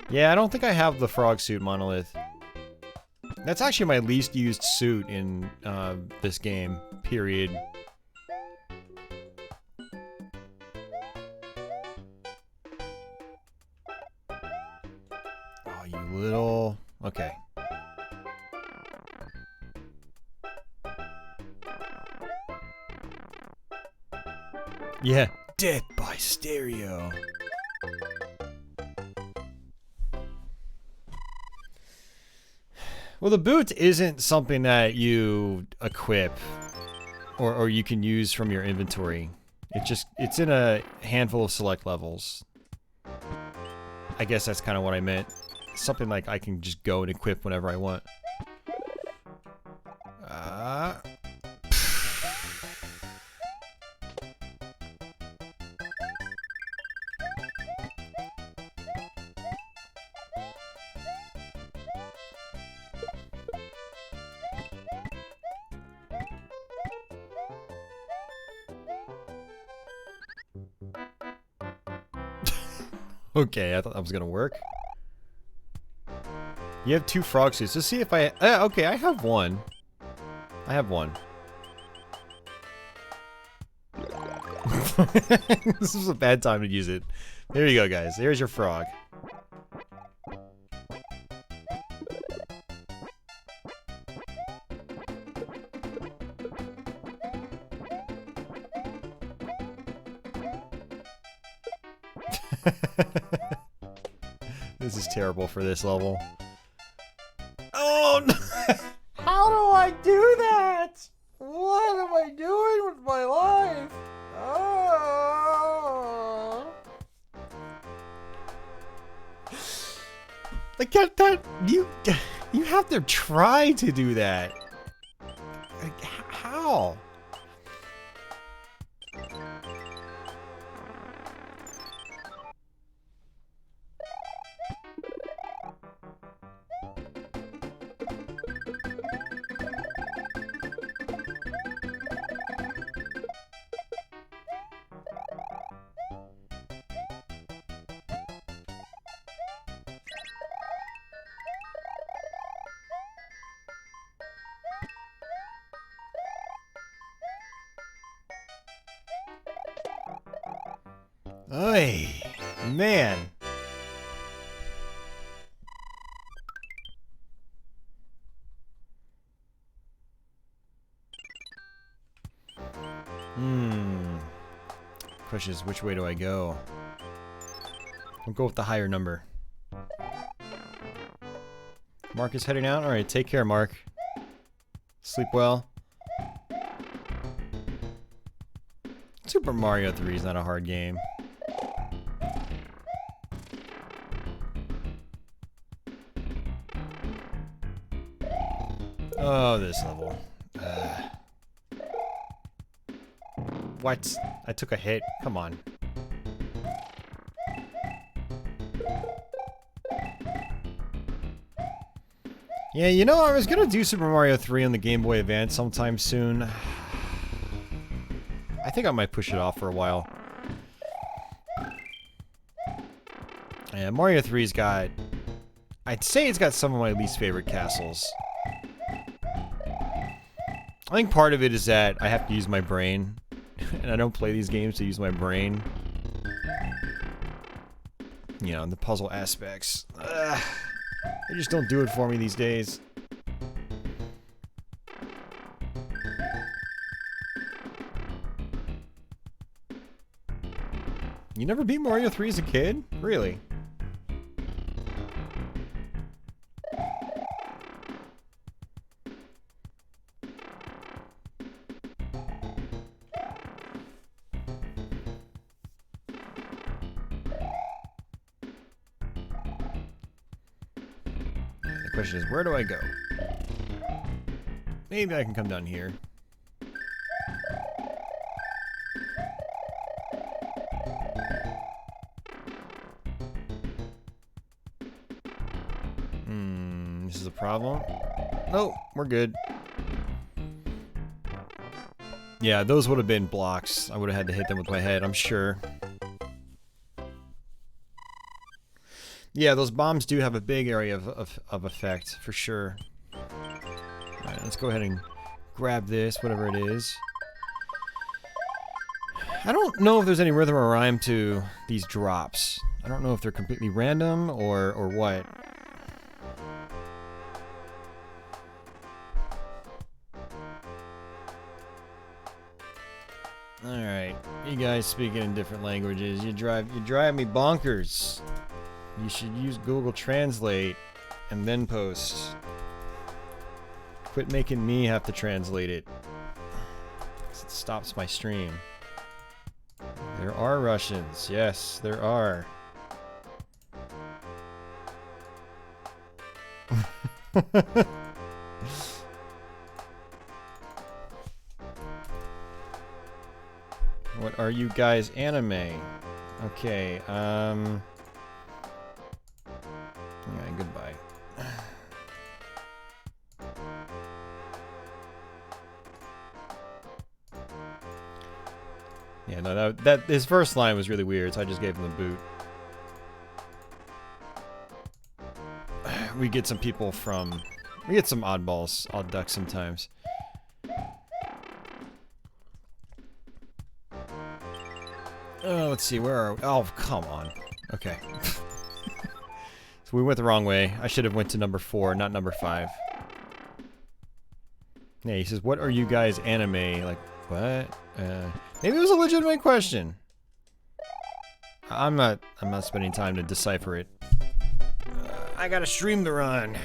Yeah, I don't think I have the frog suit monolith. That's actually my least used suit in this game, period. Oh, you little... Okay. Yeah, Death by Stereo. Well, the boot isn't something that you equip or you can use from your inventory. It's in a handful of select levels. I guess that's kind of what I meant. Something like I can just go and equip whenever I want. Okay, I thought that was gonna work. You have 2 frog suits. Let's see if I... okay, I have one. I have one. This is a bad time to use it. There you go, guys. There's your frog. This is terrible for this level. Oh no! How do I do that? What am I doing with my life? Oh. Like that you have to try to do that. Like, how? Oy, man. Question is, which way do I go? I'll go with the higher number. Mark is heading out? Alright, take care, Mark. Sleep well. Super Mario 3 is not a hard game. Oh, this level. What? I took a hit. Come on. Yeah, you know, I was gonna do Super Mario 3 on the Game Boy Advance sometime soon. I think I might push it off for a while. Yeah, Mario 3's got... I'd say it's got some of my least favorite castles. I think part of it is that I have to use my brain. And I don't play these games to use my brain. You know, the puzzle aspects. They just don't do it for me these days. You never beat Mario 3 as a kid? Really? The question is, where do I go? Maybe I can come down here. This is a problem. No, we're good. Yeah, those would have been blocks. I would have had to hit them with my head, I'm sure. Yeah, those bombs do have a big area of effect, for sure. Alright, let's go ahead and grab this, whatever it is. I don't know if there's any rhythm or rhyme to these drops. I don't know if they're completely random or what. Alright, you guys speaking in different languages, you drive me bonkers. You should use Google Translate and then post. Quit making me have to translate it. 'Cause it stops my stream. There are Russians. Yes, there are. What are you guys anime? Okay, yeah, goodbye. Yeah, no, that his first line was really weird, so I just gave him the boot. We get some people from... We get some oddballs, odd ducks sometimes. Let's see, where are we? Oh, come on. Okay. So we went the wrong way. I should have went to number 4, not number 5. Yeah, he says, what are you guys anime? Like, what? Maybe it was a legitimate question. I'm not spending time to decipher it. I got a stream to run.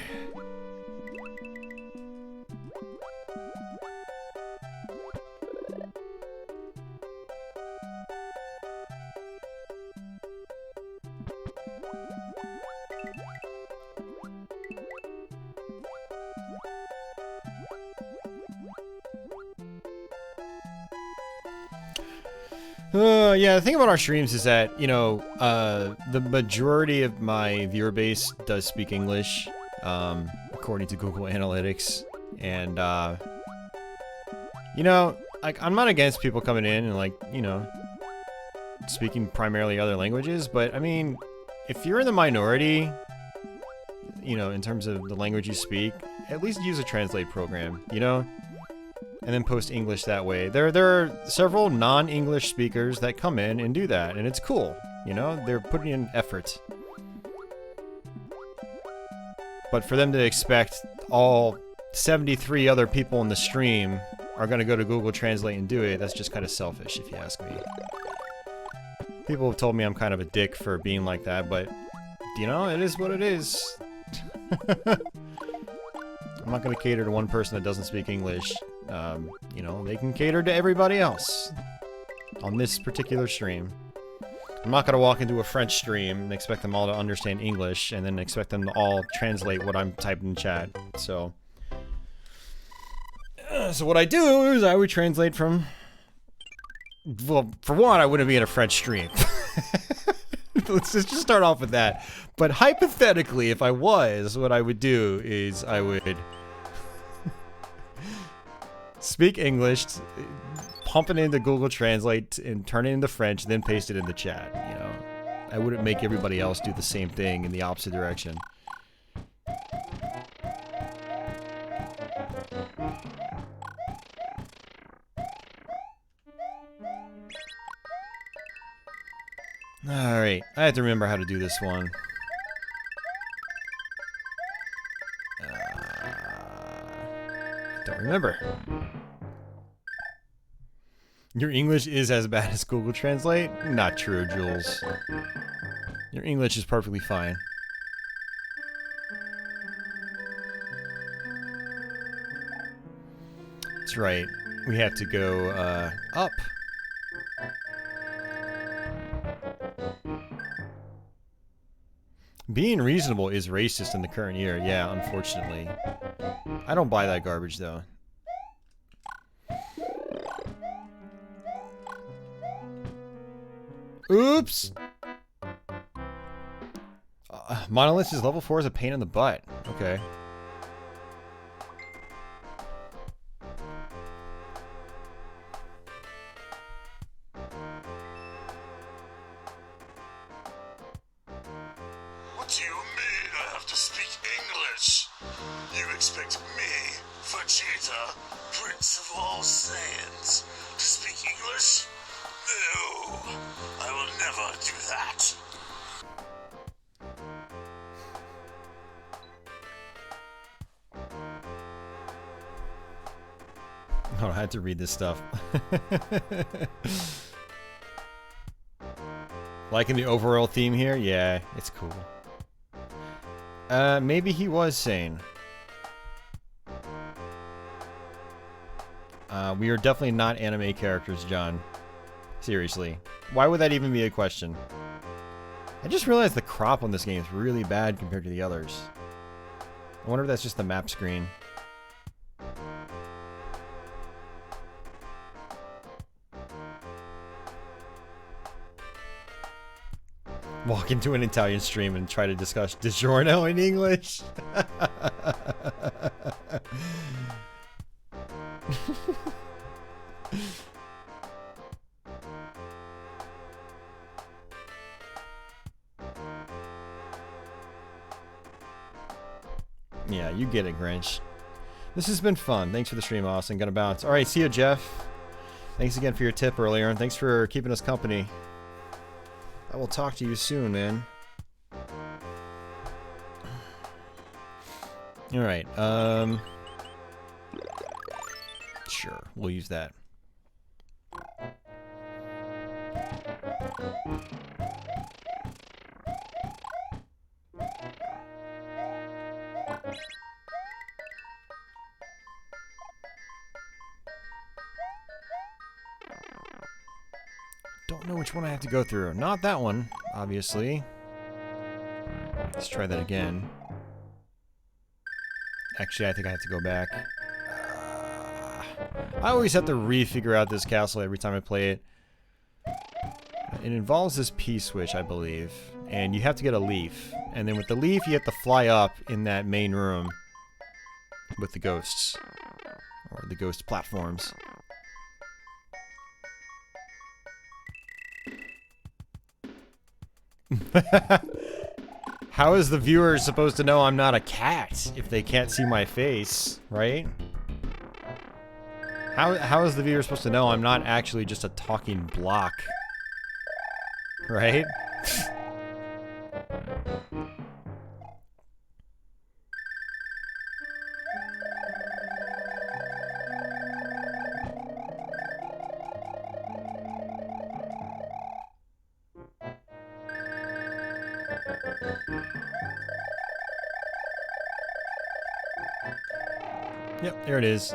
Yeah, the thing about our streams is that, you know, the majority of my viewer base does speak English, according to Google Analytics, and, you know, like, I'm not against people coming in and, like, you know, speaking primarily other languages, but, I mean, if you're in the minority, you know, in terms of the language you speak, at least use a translate program, you know? and then post English that way. There are several non-English speakers that come in and do that, and it's cool. You know, they're putting in effort. But for them to expect all 73 other people in the stream are going to go to Google Translate and do it, that's just kind of selfish, if you ask me. People have told me I'm kind of a dick for being like that, but, you know, it is what it is. I'm not going to cater to one person that doesn't speak English. You know, they can cater to everybody else on this particular stream. I'm not going to walk into a French stream and expect them all to understand English and then expect them to all translate what I'm typing in chat. So what I do is I would translate from... Well, for one, I wouldn't be in a French stream. Let's just start off with that. But hypothetically, if I was, what I would do is I would speak English, pump it into Google Translate, and turn it into French, then paste it in the chat, you know. I wouldn't make everybody else do the same thing in the opposite direction. Alright, I have to remember how to do this one. Don't remember. Your English is as bad as Google Translate? Not true, Jules. Your English is perfectly fine. That's right. We have to go, up. Being reasonable is racist in the current year, yeah, unfortunately. I don't buy that garbage, though. Oops! Monolith is level 4 is a pain in the butt. Okay. What do you mean I have to speak English? You expect me, Vegeta, Prince of all Saiyans, to speak English? No, I will never do that. Oh, I had to read this stuff. Liking the overall theme here? Yeah, it's cool. Maybe he was sane. We are definitely not anime characters, John. Seriously. Why would that even be a question? I just realized the crop on this game is really bad compared to the others. I wonder if that's just the map screen. Walk into an Italian stream and try to discuss DiGiorno in English. Yeah, you get it, Grinch. This has been fun. Thanks for the stream, Austin. Gonna bounce. Alright, see you, Jeff. Thanks again for your tip earlier, and thanks for keeping us company. I will talk to you soon, man. Alright, sure, we'll use that. Don't know which one I have to go through. Not that one, obviously. Let's try that again. Actually, I think I have to go back. I always have to re-figure out this castle every time I play it. It involves this P-switch, I believe. And you have to get a leaf. And then with the leaf, you have to fly up in that main room with the ghosts. Or the ghost platforms. How is the viewer supposed to know I'm not a cat if they can't see my face, right? How is the viewer supposed to know I'm not actually just a talking block? Right? Yep, there it is.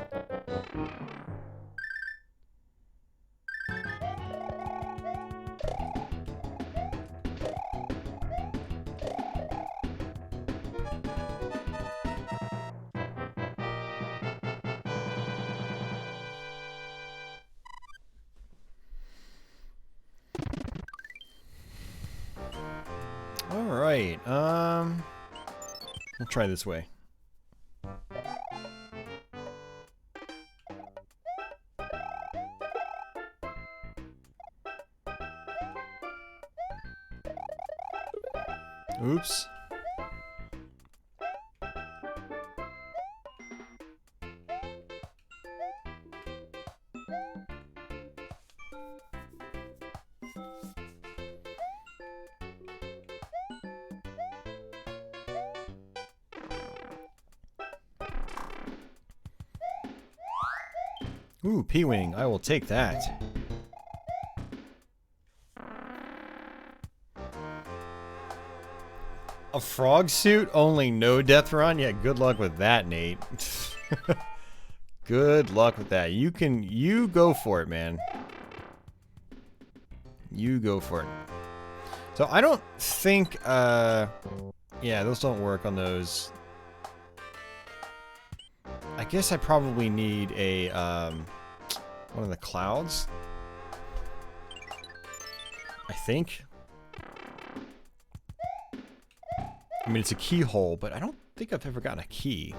All right. We'll try this way. Oops. Ooh, P-Wing. I will take that. A frog suit? Only no death run? Yeah, good luck with that, Nate. Good luck with that. You go for it, man. You go for it. So I don't think, yeah, those don't work on those. I guess I probably need a, one of the clouds. I think. I mean, it's a keyhole, but I don't think I've ever gotten a key.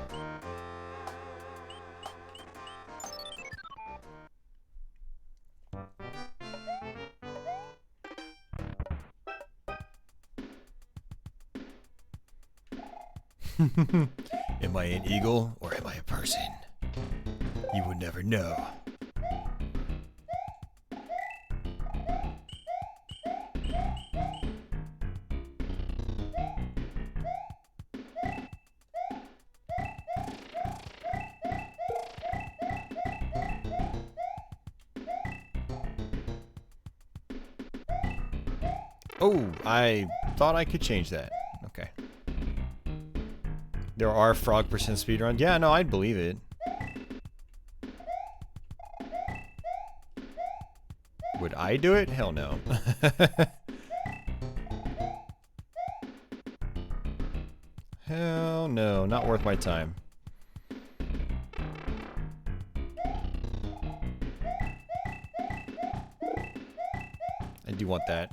Am I an eagle or am I a person? You would never know. Oh, I thought I could change that. Okay. There are frog percent speedruns. Yeah, no, I'd believe it. Would I do it? Hell no. Hell no, not worth my time. I do want that.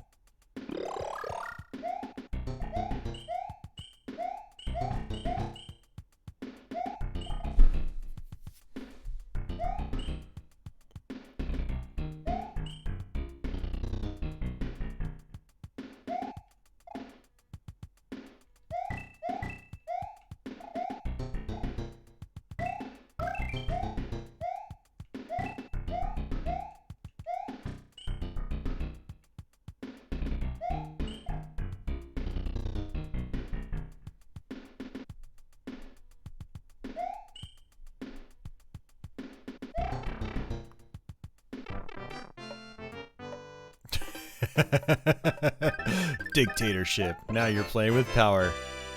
Dictatorship. Now you're playing with power.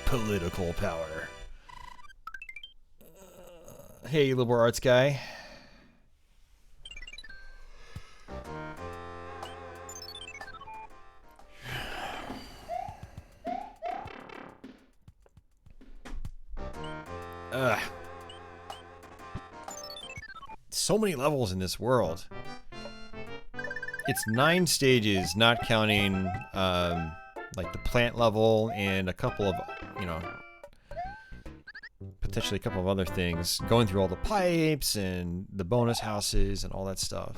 Political power. Hey, liberal arts guy. Ugh. So many levels in this world. It's 9 stages, not counting like the plant level and a couple of, you know, potentially a couple of other things. Going through all the pipes and the bonus houses and all that stuff.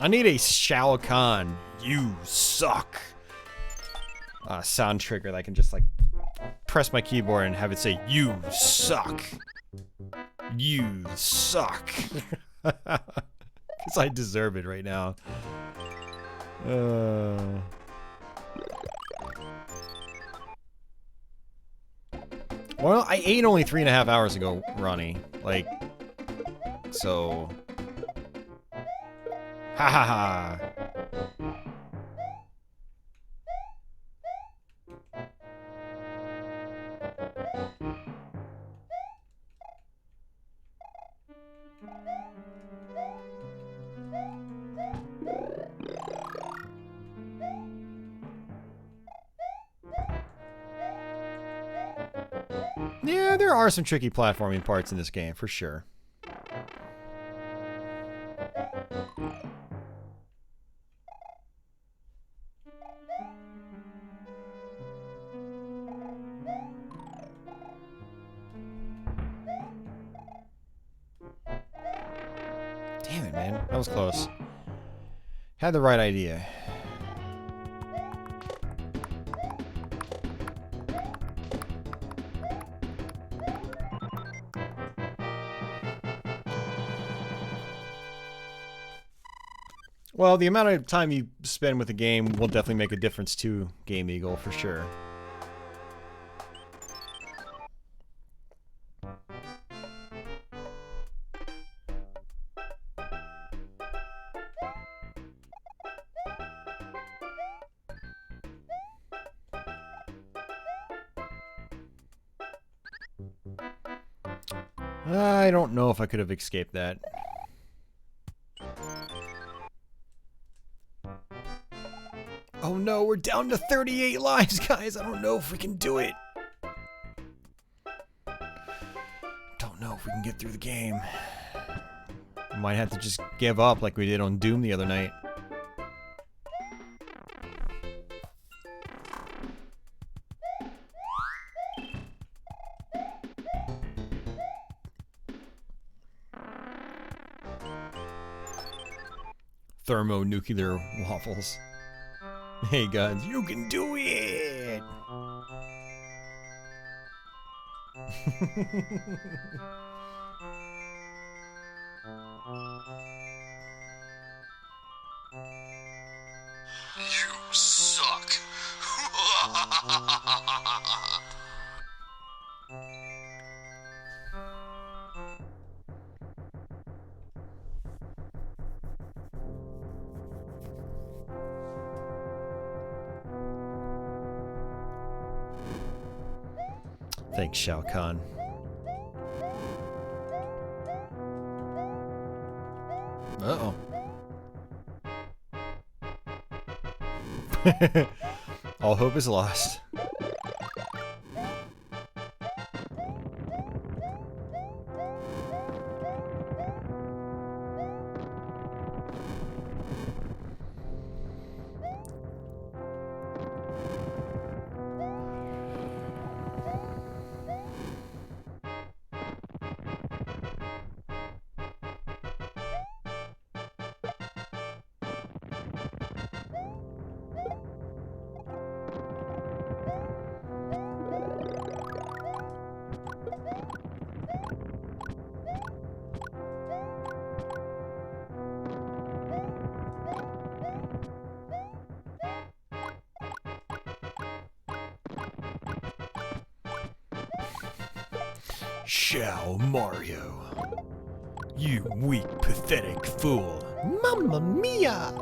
I need a Shao Kahn, you suck, sound trigger that I can just like press my keyboard and have it say, you suck. You suck. Because I deserve it right now. Well, I ate only 3.5 hours ago, Ronnie. Like, so... Ha ha ha! Yeah, there are some tricky platforming parts in this game, for sure. Damn it, man. That was close. Had the right idea. Well, the amount of time you spend with the game will definitely make a difference to Game Eagle, for sure. I don't know if I could have escaped that. Oh no, we're down to 38 lives, guys. I don't know if we can do it. Don't know if we can get through the game. We might have to just give up like we did on Doom the other night. Thermonuclear waffles. Hey guys, you can do it! You suck. Thanks, Shao Kahn. Uh-oh. All hope is lost. Shao Mario. You weak, pathetic fool. Mamma mia!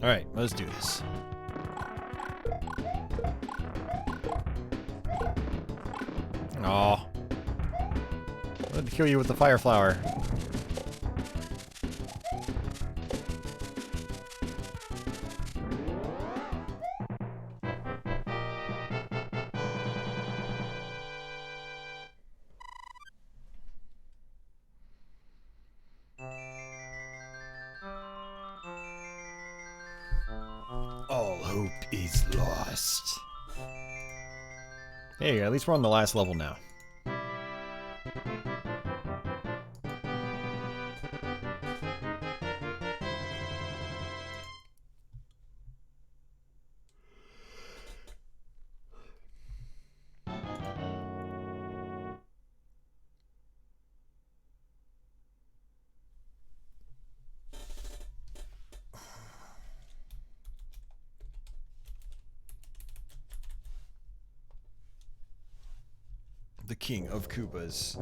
Alright, let's do this. Oh. I'd kill you with the fire flower. All hope is lost. Hey, at least we're on the last level now. The King of Koopas.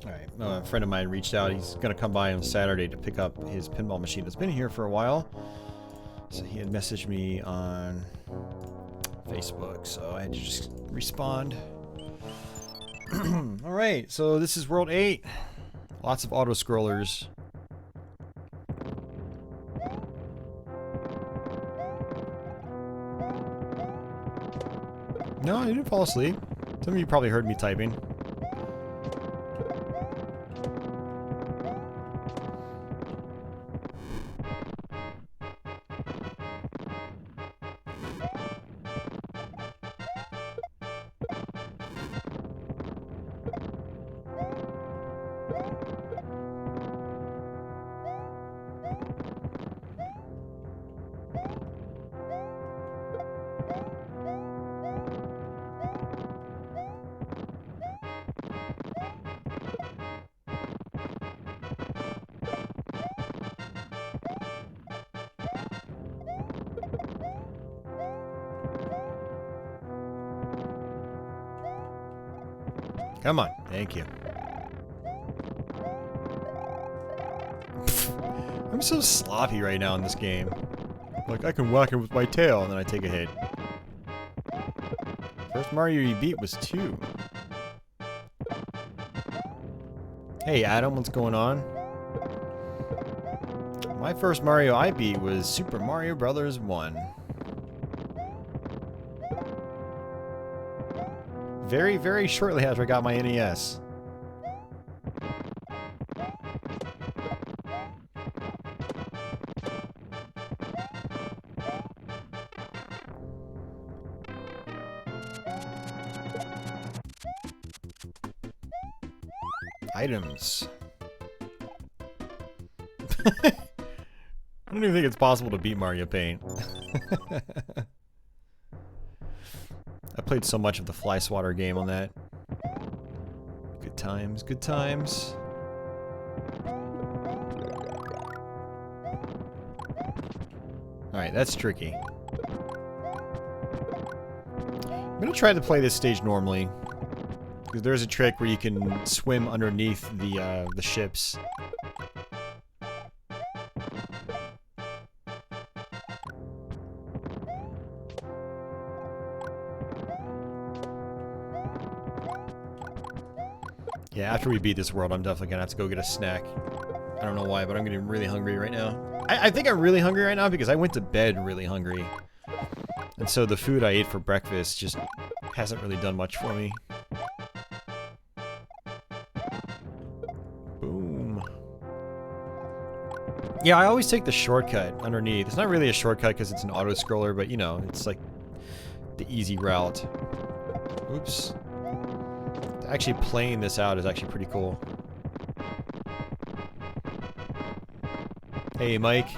Alright, a friend of mine reached out. He's going to come by on Saturday to pick up his pinball machine that's been here for a while. So he had messaged me on Facebook, so I had to just respond. Alright, so this is World 8. Lots of auto-scrollers. No, I didn't fall asleep. Some of you probably heard me typing. Come on, thank you. I'm so sloppy right now in this game. Like, I can whack him with my tail, and then I take a hit. First Mario you beat was 2. Hey Adam, what's going on? My first Mario I beat was Super Mario Bros. 1. Very, very shortly after I got my NES. Items. I don't even think it's possible to beat Mario Paint. I played so much of the Fly Swatter game on that. Good times, good times. Alright, that's tricky. I'm gonna try to play this stage normally. Because there's a trick where you can swim underneath the ships. Yeah, after we beat this world, I'm definitely gonna have to go get a snack. I don't know why, but I'm getting really hungry right now. I think I'm really hungry right now because I went to bed really hungry. And so the food I ate for breakfast just hasn't really done much for me. Boom. Yeah, I always take the shortcut underneath. It's not really a shortcut because it's an auto-scroller, but you know, it's like the easy route. Oops. actually playing this out is actually pretty cool. Hey, Mike.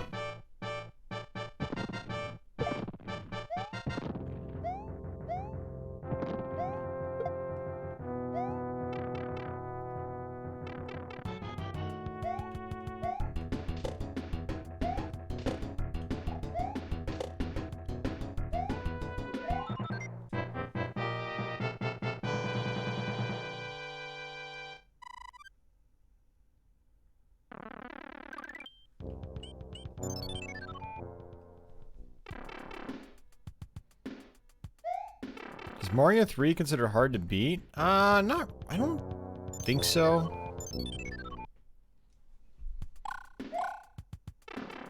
Is Mario 3 considered hard to beat? I don't think so.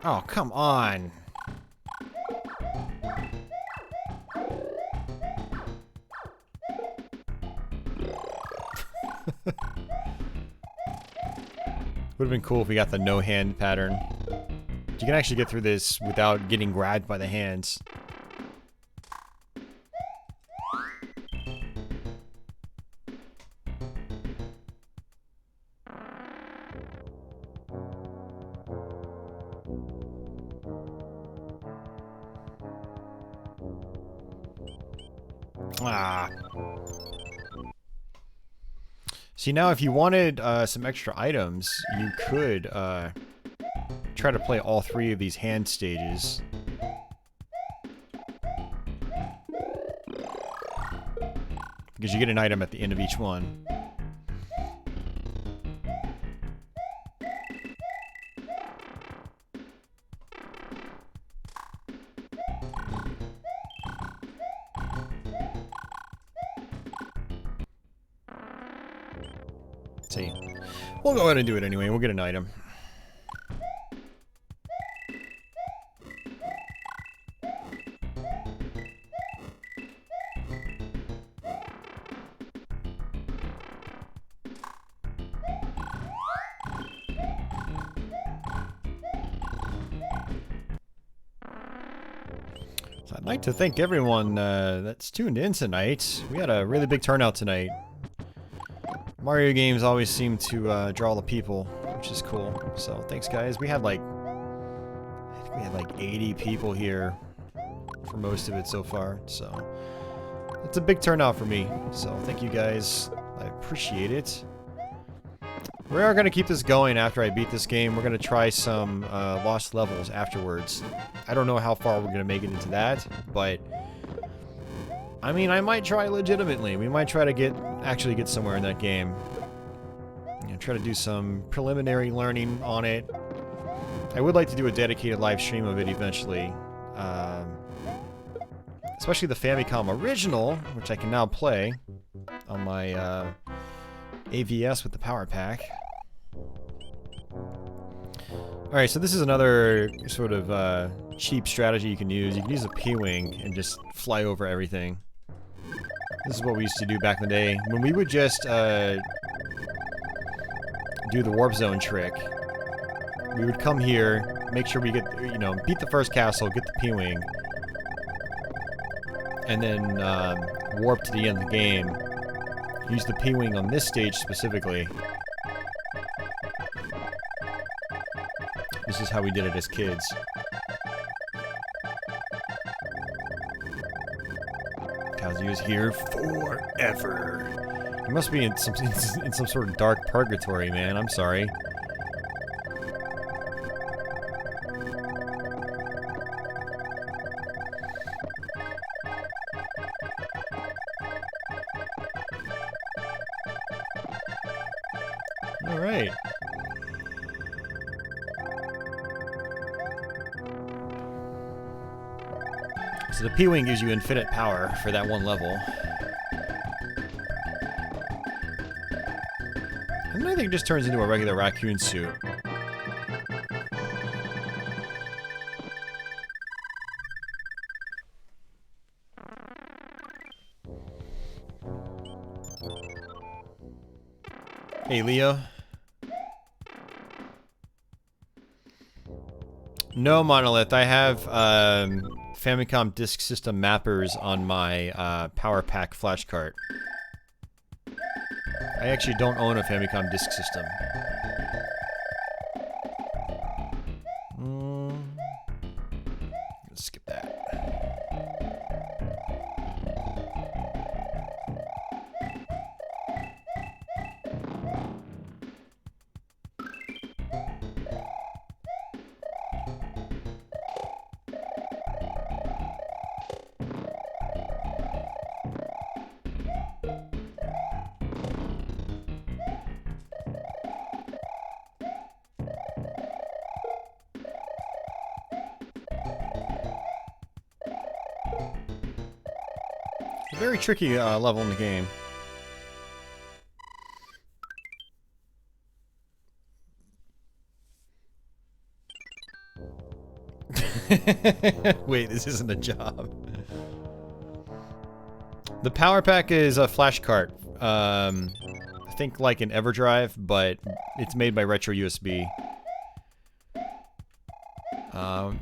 Oh, come on. Would have been cool if we got the no hand pattern. You can actually get through this without getting grabbed by the hands. Ah. See, now if you wanted some extra items, you could try to play all 3 of these hand stages. Because you get an item at the end of each one. See, we'll go ahead and do it anyway. We'll get an item. So I'd like to thank everyone that's tuned in tonight. We had a really big turnout tonight. Mario games always seem to draw the people, which is cool. So thanks, guys. We had like, I think we had like 80 people here for most of it so far. So it's a big turnout for me. So thank you, guys. I appreciate it. We are going to keep this going after I beat this game. We're going to try some lost levels afterwards. I don't know how far we're going to make it into that, but I mean, I might try legitimately. We might try to actually get somewhere in that game. You know, try to do some preliminary learning on it. I would like to do a dedicated live stream of it eventually. Especially the Famicom original, which I can now play on my AVS with the Power Pack. Alright, so this is another sort of cheap strategy you can use. You can use a P-Wing and just fly over everything. This is what we used to do back in the day. When we would just do the warp zone trick, we would come here, make sure we get, you know, beat the first castle, get the P-Wing, and then warp to the end of the game. Use the P-Wing on this stage specifically. This is how we did it as kids. Kazuya is here forever. He must be in some sort of dark purgatory, man. I'm sorry. All right. So the P-Wing gives you infinite power for that one level. And then I think it just turns into a regular raccoon suit. Hey, Leo. No, Monolith. I have Famicom Disk System mappers on my Power Pack flash cart. I actually don't own a Famicom Disk System. Let's skip that. A very tricky level in the game. Wait, this isn't a job. The power pack is a flash cart. I think like an EverDrive, but it's made by Retro USB.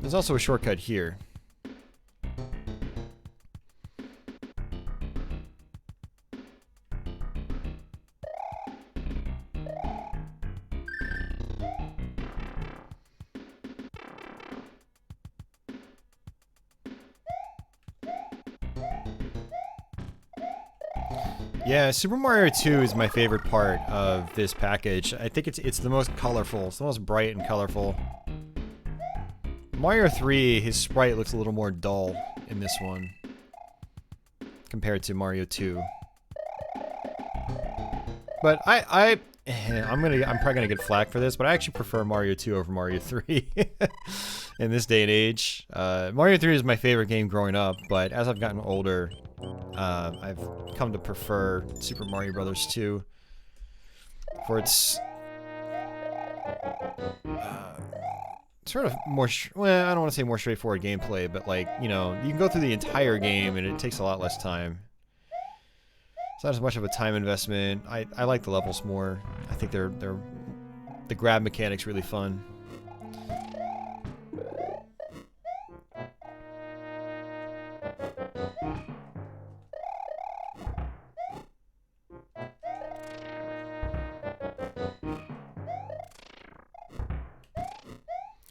There's also a shortcut here. Yeah, Super Mario 2 is my favorite part of this package. I think it's the most colorful. It's the most bright and colorful. Mario 3, his sprite looks a little more dull in this one compared to Mario 2. But I'm probably gonna get flack for this, but I actually prefer Mario 2 over Mario 3 in this day and age. Mario 3 is my favorite game growing up, but as I've gotten older, I've come to prefer Super Mario Bros. 2 for its sort of more, well, I don't want to say more straightforward gameplay, but like, you know, you can go through the entire game and it takes a lot less time. It's not as much of a time investment. I like the levels more. I think the grab mechanic's really fun.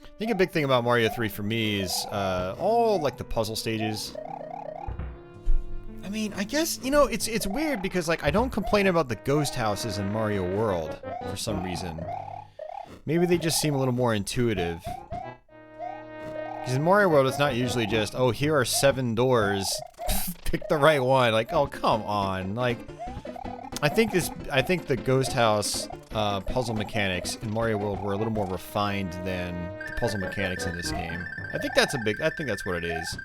I think a big thing about Mario 3 for me is all like the puzzle stages. I mean, I guess, you know, it's weird because like I don't complain about the ghost houses in Mario World for some reason. Maybe they just seem a little more intuitive. Because in Mario World it's not usually just, oh, here are 7 doors, pick the right one. Like, oh, come on. Like, I think the ghost house puzzle mechanics in Mario World were a little more refined than the puzzle mechanics in this game. I think that's what it is.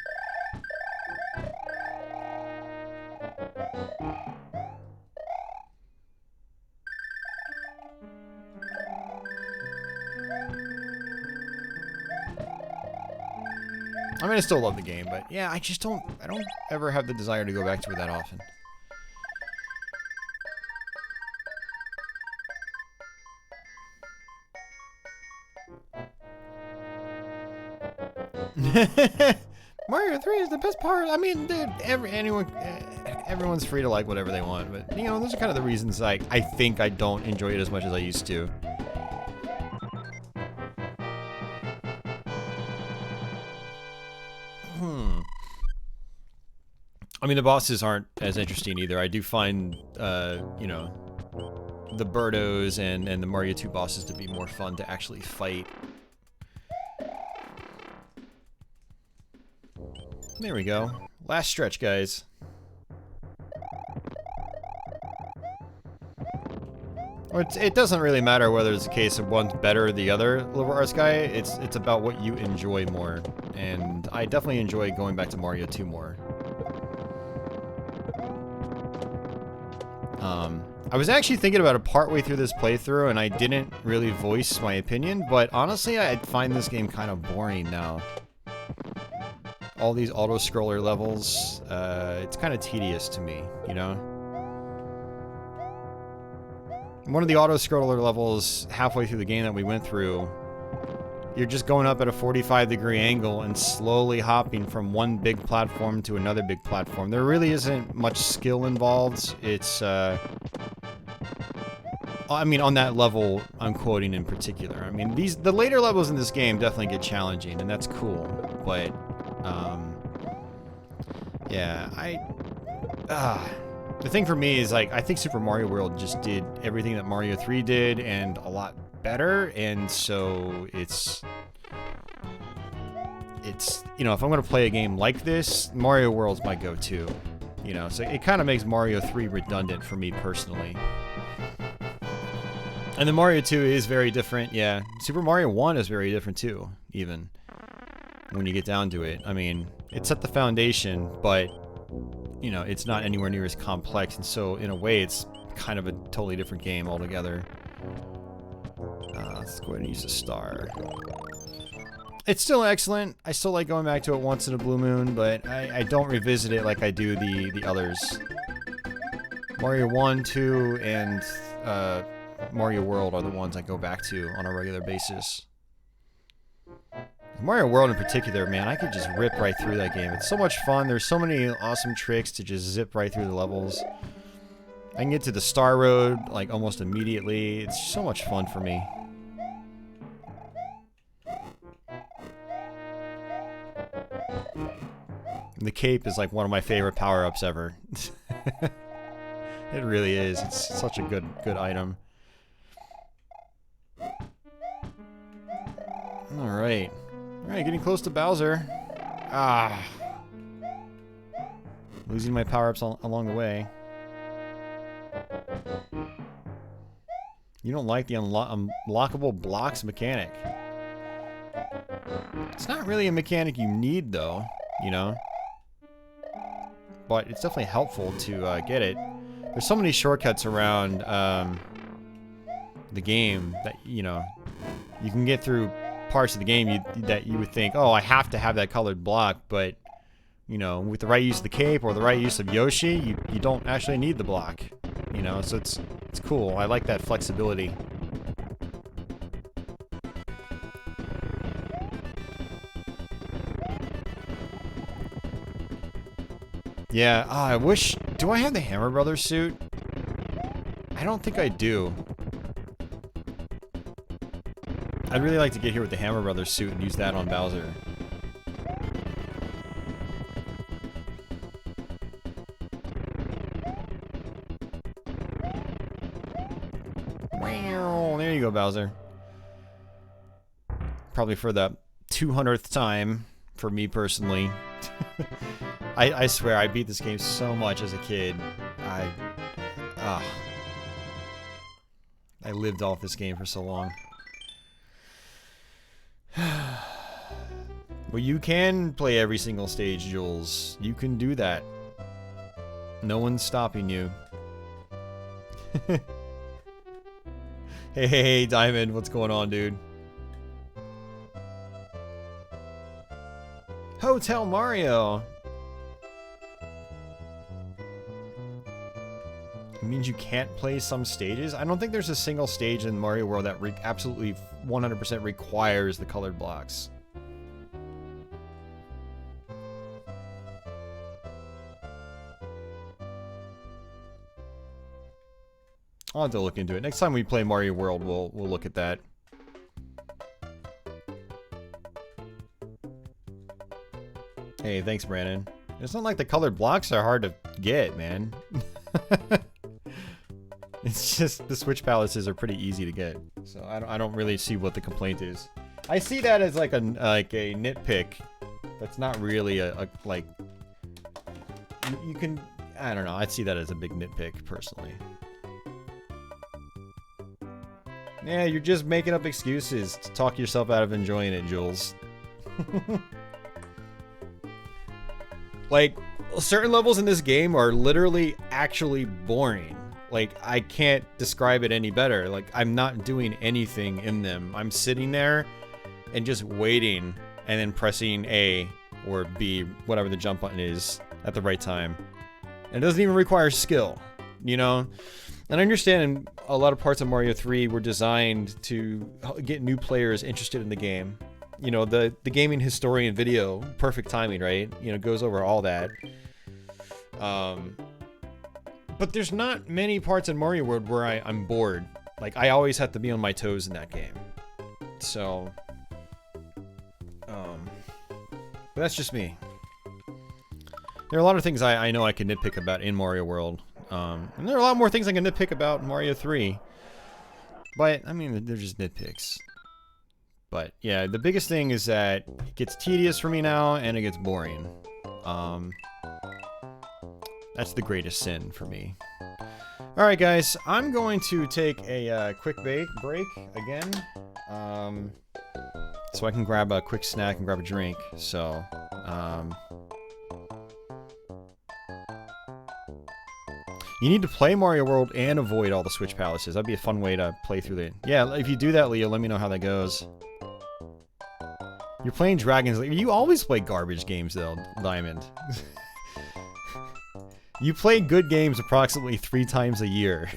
I mean, I still love the game, but yeah, I don't ever have the desire to go back to it that often. Mario 3 is the best part. I mean, dude, everyone's free to like whatever they want, but you know, those are kind of the reasons I think I don't enjoy it as much as I used to. I mean, the bosses aren't as interesting either. I do find, you know, the Birdos and the Mario 2 bosses to be more fun to actually fight. There we go. Last stretch, guys. It doesn't really matter whether it's a case of one's better or the other, Liberal Arts guy. It's about what you enjoy more. And I definitely enjoy going back to Mario 2 more. I was actually thinking about it partway through this playthrough, and I didn't really voice my opinion, but honestly, I find this game kind of boring now. All these auto-scroller levels, it's kind of tedious to me, you know? One of the auto-scroller levels halfway through the game that we went through, you're just going up at a 45-degree angle and slowly hopping from one big platform to another big platform. There really isn't much skill involved. It's I mean, on that level I'm quoting in particular. I mean, the later levels in this game definitely get challenging, and that's cool. But, yeah, the thing for me is, like, I think Super Mario World just did everything that Mario 3 did and a lot better, and so it's, you know, if I'm going to play a game like this, Mario World's my go-to, you know, so it kind of makes Mario 3 redundant for me personally. And then Mario 2 is very different, yeah. Super Mario 1 is very different too, even, when you get down to it. I mean, it set the foundation, but, you know, it's not anywhere near as complex, and so, in a way, it's kind of a totally different game altogether. Let's go ahead and use a star. It's still excellent. I still like going back to it once in a blue moon, but I don't revisit it like I do the others. Mario 1, 2, and Mario World are the ones I go back to on a regular basis. Mario World in particular, man, I could just rip right through that game. It's so much fun. There's so many awesome tricks to just zip right through the levels. I can get to the Star Road, like, almost immediately. It's so much fun for me. The cape is like one of my favorite power-ups ever. It really is. It's such a good item. Alright. Alright, getting close to Bowser. Ah. Losing my power-ups along the way. You don't like the unlockable blocks mechanic. It's not really a mechanic you need, though, you know? But it's definitely helpful to get it. There's so many shortcuts around the game that, you know, you can get through parts of the game that you would think, oh, I have to have that colored block, but, you know, with the right use of the cape or the right use of Yoshi, you don't actually need the block, you know, so it's cool. I like that flexibility. Yeah, I wish... Do I have the Hammer Brothers suit? I don't think I do. I'd really like to get here with the Hammer Brothers suit and use that on Bowser. Wow, there you go, Bowser. Probably for the 200th time, for me personally. I swear, I beat this game so much as a kid. I lived off this game for so long. Well, you can play every single stage, Jules. You can do that. No one's stopping you. Hey, Diamond, what's going on, dude? Hotel Mario! It means you can't play some stages? I don't think there's a single stage in Mario World that absolutely 100% requires the colored blocks. I'll have to look into it. Next time we play Mario World, we'll look at that. Hey, thanks, Brandon. It's not like the colored blocks are hard to get, man. It's just the Switch palaces are pretty easy to get, so I don't really see what the complaint is. I see that as like a nitpick. That's not really a like. You can, I don't know. I'd see that as a big nitpick personally. Yeah, you're just making up excuses to talk yourself out of enjoying it, Jules. Like, certain levels in this game are literally actually boring. Like, I can't describe it any better. Like, I'm not doing anything in them. I'm sitting there and just waiting and then pressing A or B, whatever the jump button is, at the right time. And it doesn't even require skill, you know? And I understand a lot of parts of Mario 3 were designed to get new players interested in the game. You know, the gaming historian video, perfect timing, right? You know, goes over all that. But there's not many parts in Mario World where I'm bored. Like, I always have to be on my toes in that game. So, but that's just me. There are a lot of things I know I can nitpick about in Mario World. And there are a lot more things I can nitpick about in Mario 3. But, I mean, they're just nitpicks. But, yeah, the biggest thing is that it gets tedious for me now, and it gets boring. That's the greatest sin for me. Alright, guys, I'm going to take a quick break again. So I can grab a quick snack and grab a drink. So, you need to play Mario World and avoid all the Switch Palaces. That'd be a fun way to play through the... Yeah, if you do that, Leo, let me know how that goes. You're playing Dragon's Lair. You always play garbage games, though, Diamond. You play good games approximately 3 times a year.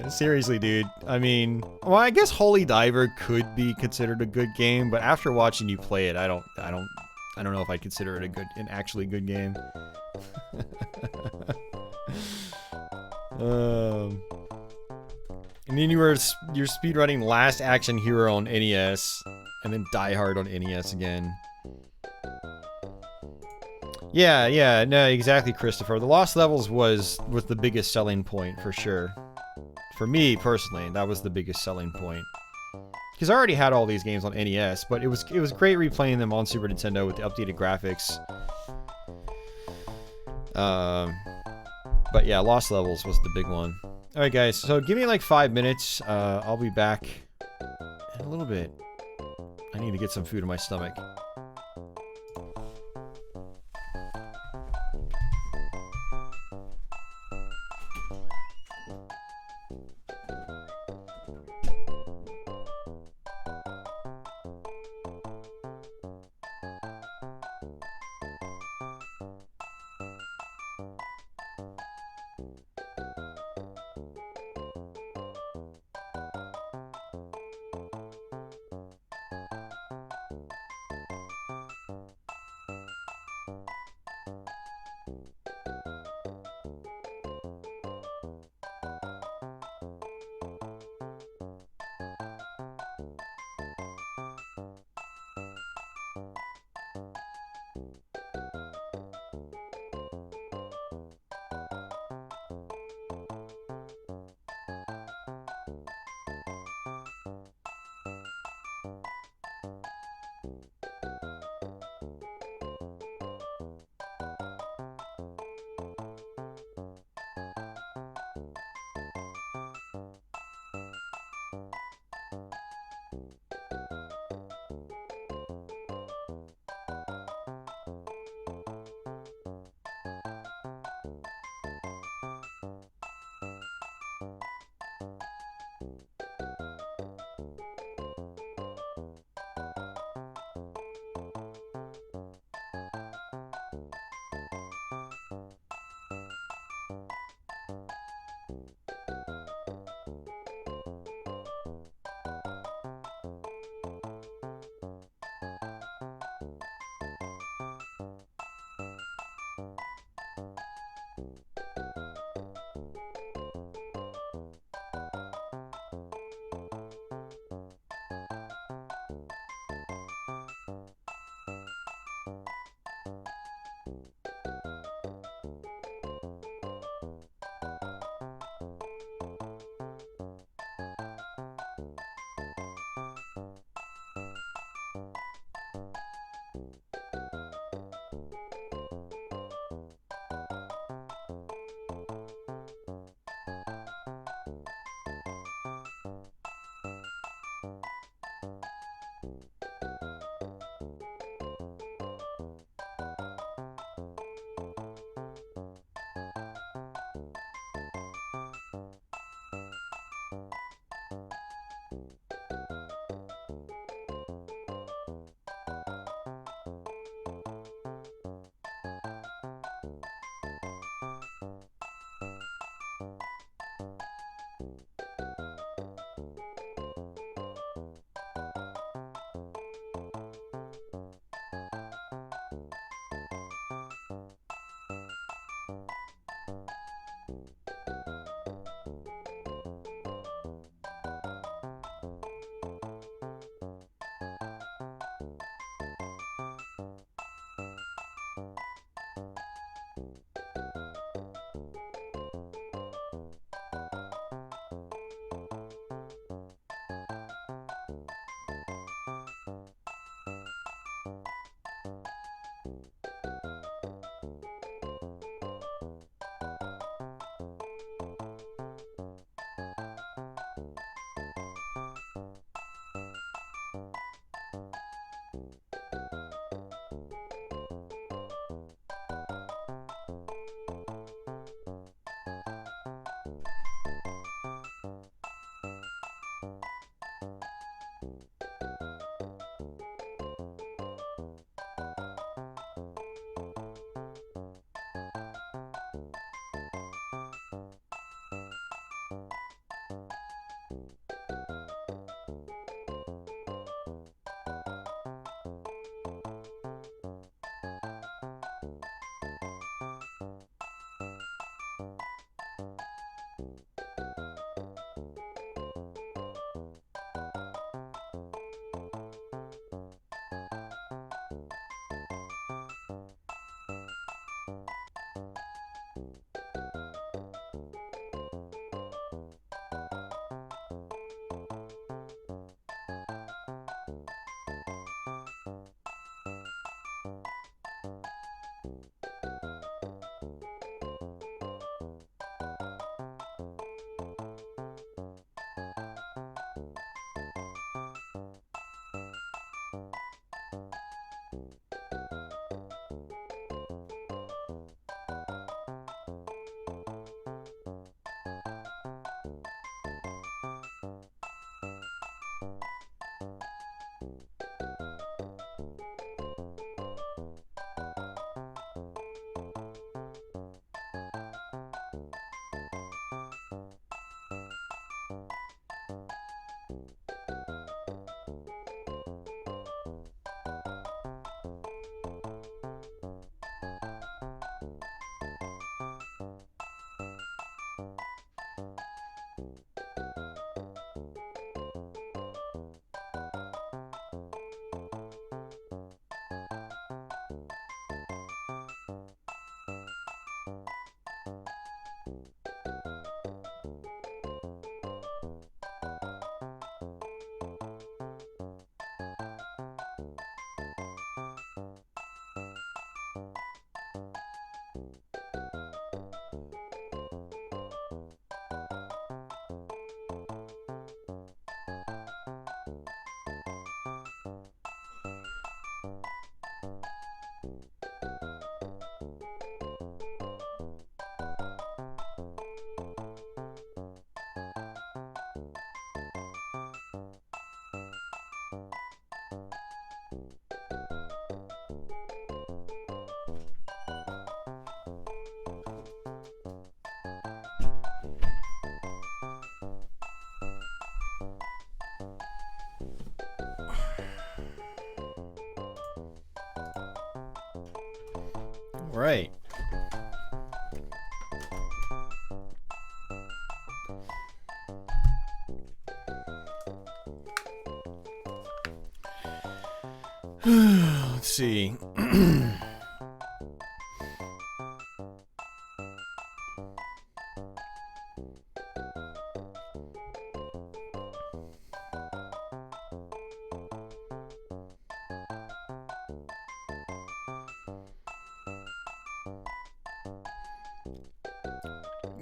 Seriously, dude. I mean, well, I guess Holy Diver could be considered a good game, but after watching you play it, I don't know if I'd consider it an actually good game. And then you're speedrunning Last Action Hero on NES, and then Die Hard on NES again. Yeah, no, exactly, Christopher. The Lost Levels was the biggest selling point, for sure. For me, personally, that was the biggest selling point. Because I already had all these games on NES, but it was great replaying them on Super Nintendo with the updated graphics. But yeah, Lost Levels was the big one. Alright, guys, so give me like 5 minutes. I'll be back in a little bit. I need to get some food in my stomach. Right. Let's see.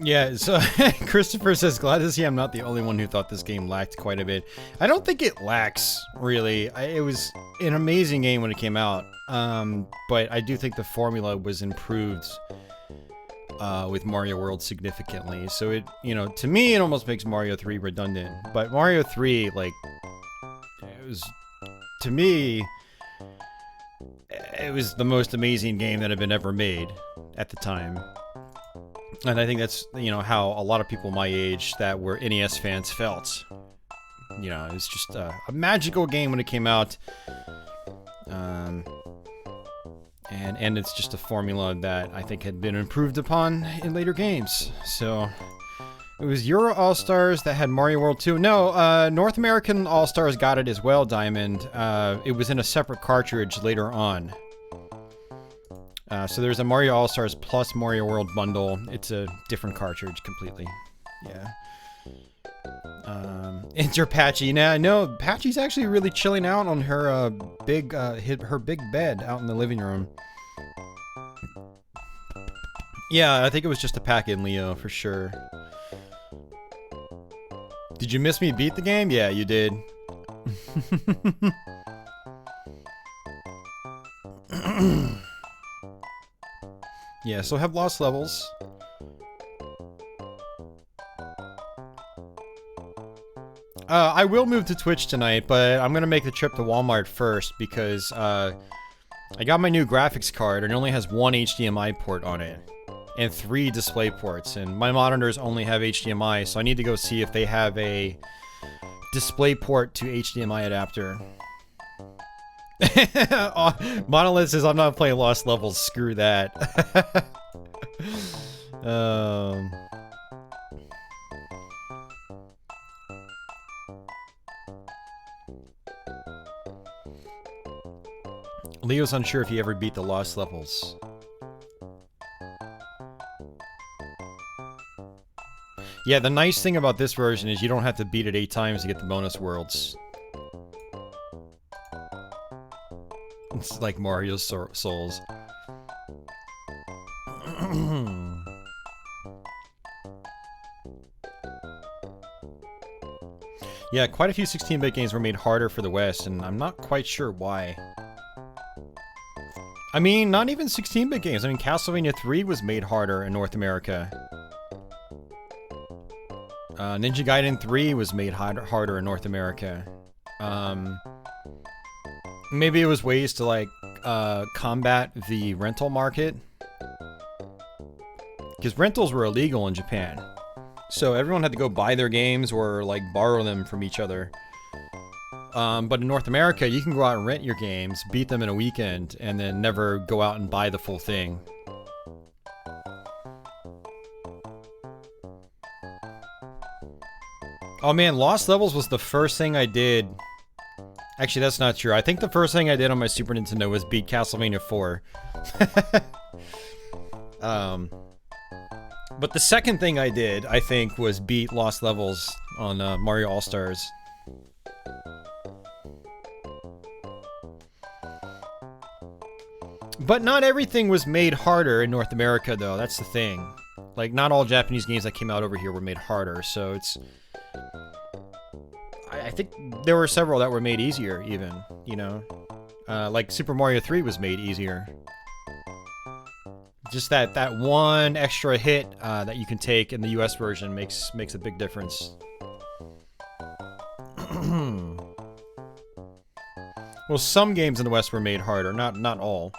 Yeah, so Christopher says, glad to see I'm not the only one who thought this game lacked quite a bit. I don't think it lacks, really. It was an amazing game when it came out, but I do think the formula was improved with Mario World significantly. So it, you know, to me, it almost makes Mario 3 redundant. But Mario 3, like, it was, to me, it was the most amazing game that had been ever made at the time. And I think that's, you know, how a lot of people my age that were NES fans felt. You know, it was just a magical game when it came out. And it's just a formula that I think had been improved upon in later games. So, it was Euro All-Stars that had Mario World 2. No, North American All-Stars got it as well, Diamond. It was in a separate cartridge later on. So there's a Mario All-Stars plus Mario World bundle. It's a different cartridge completely. Yeah. Enter Patchy. Now, no, Patchy's actually really chilling out on her big bed out in the living room. Yeah, I think it was just a pack-in, Leo, for sure. Did you miss me beat the game? Yeah, you did. Yeah, so have lost levels. I will move to Twitch tonight, but I'm gonna make the trip to Walmart first because I got my new graphics card and it only has one HDMI port on it and 3 display ports, and my monitors only have HDMI, so I need to go see if they have a display port to HDMI adapter. Monolith says, I'm not playing Lost Levels, screw that. Leo's unsure if he ever beat the Lost Levels. Yeah, the nice thing about this version is you don't have to beat it 8 times to get the bonus worlds. It's like Mario's Souls. Yeah, quite a few 16-bit games were made harder for the West, and I'm not quite sure why. I mean, not even 16-bit games. I mean, Castlevania 3 was made harder in North America. Ninja Gaiden 3 was made harder in North America. Maybe it was ways to, like, combat the rental market. Because rentals were illegal in Japan. So everyone had to go buy their games or, like, borrow them from each other. But in North America, you can go out and rent your games, beat them in a weekend, and then never go out and buy the full thing. Oh man, Lost Levels was the first thing I did. Actually, that's not true. I think the first thing I did on my Super Nintendo was beat Castlevania 4. But the second thing I did, I think, was beat Lost Levels on Mario All-Stars. But not everything was made harder in North America, though. That's the thing. Like, not all Japanese games that came out over here were made harder, so it's... I think there were several that were made easier, even, you know? Like, Super Mario 3 was made easier. Just that one extra hit that you can take in the US version makes a big difference. Well, some games in the West were made harder, not all.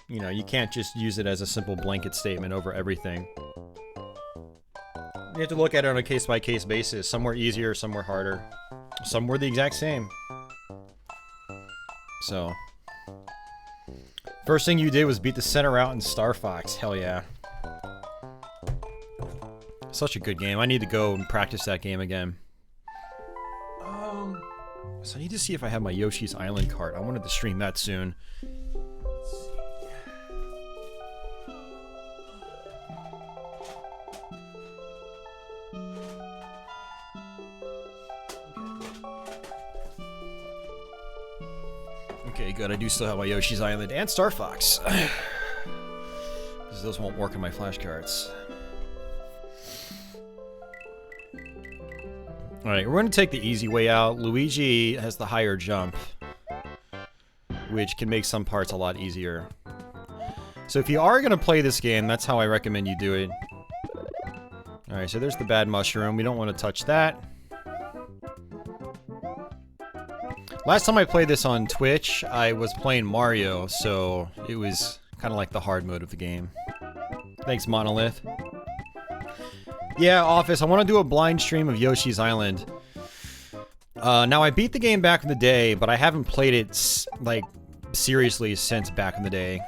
You know, you can't just use it as a simple blanket statement over everything. You have to look at it on a case-by-case basis. Some were easier, some were harder. Some were the exact same. So... First thing you did was beat the center out in Star Fox. Hell yeah. Such a good game. I need to go and practice that game again. So I need to see if I have my Yoshi's Island cart. I wanted to stream that soon. Okay, good. I do still have my Yoshi's Island and Star Fox. Because those won't work in my flashcards. Alright, we're going to take the easy way out. Luigi has the higher jump, which can make some parts a lot easier. So if you are going to play this game, that's how I recommend you do it. Alright, so there's the bad mushroom. We don't want to touch that. Last time I played this on Twitch, I was playing Mario, so it was kind of like the hard mode of the game. Thanks, Monolith. Yeah, Office, I want to do a blind stream of Yoshi's Island. Now, I beat the game back in the day, but I haven't played it, like, seriously since back in the day.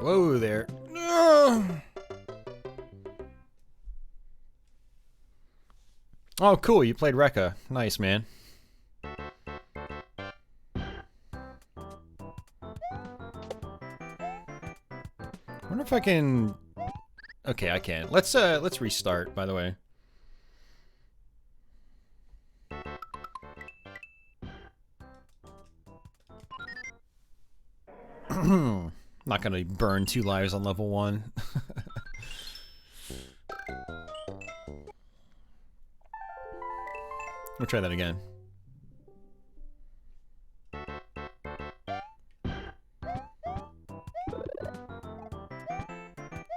Whoa there. Oh, cool. You played Rekka. Nice, man. Wonder if I can... Okay, I can. Let's restart, by the way. Not gonna burn 2 lives on level 1. We'll try that again.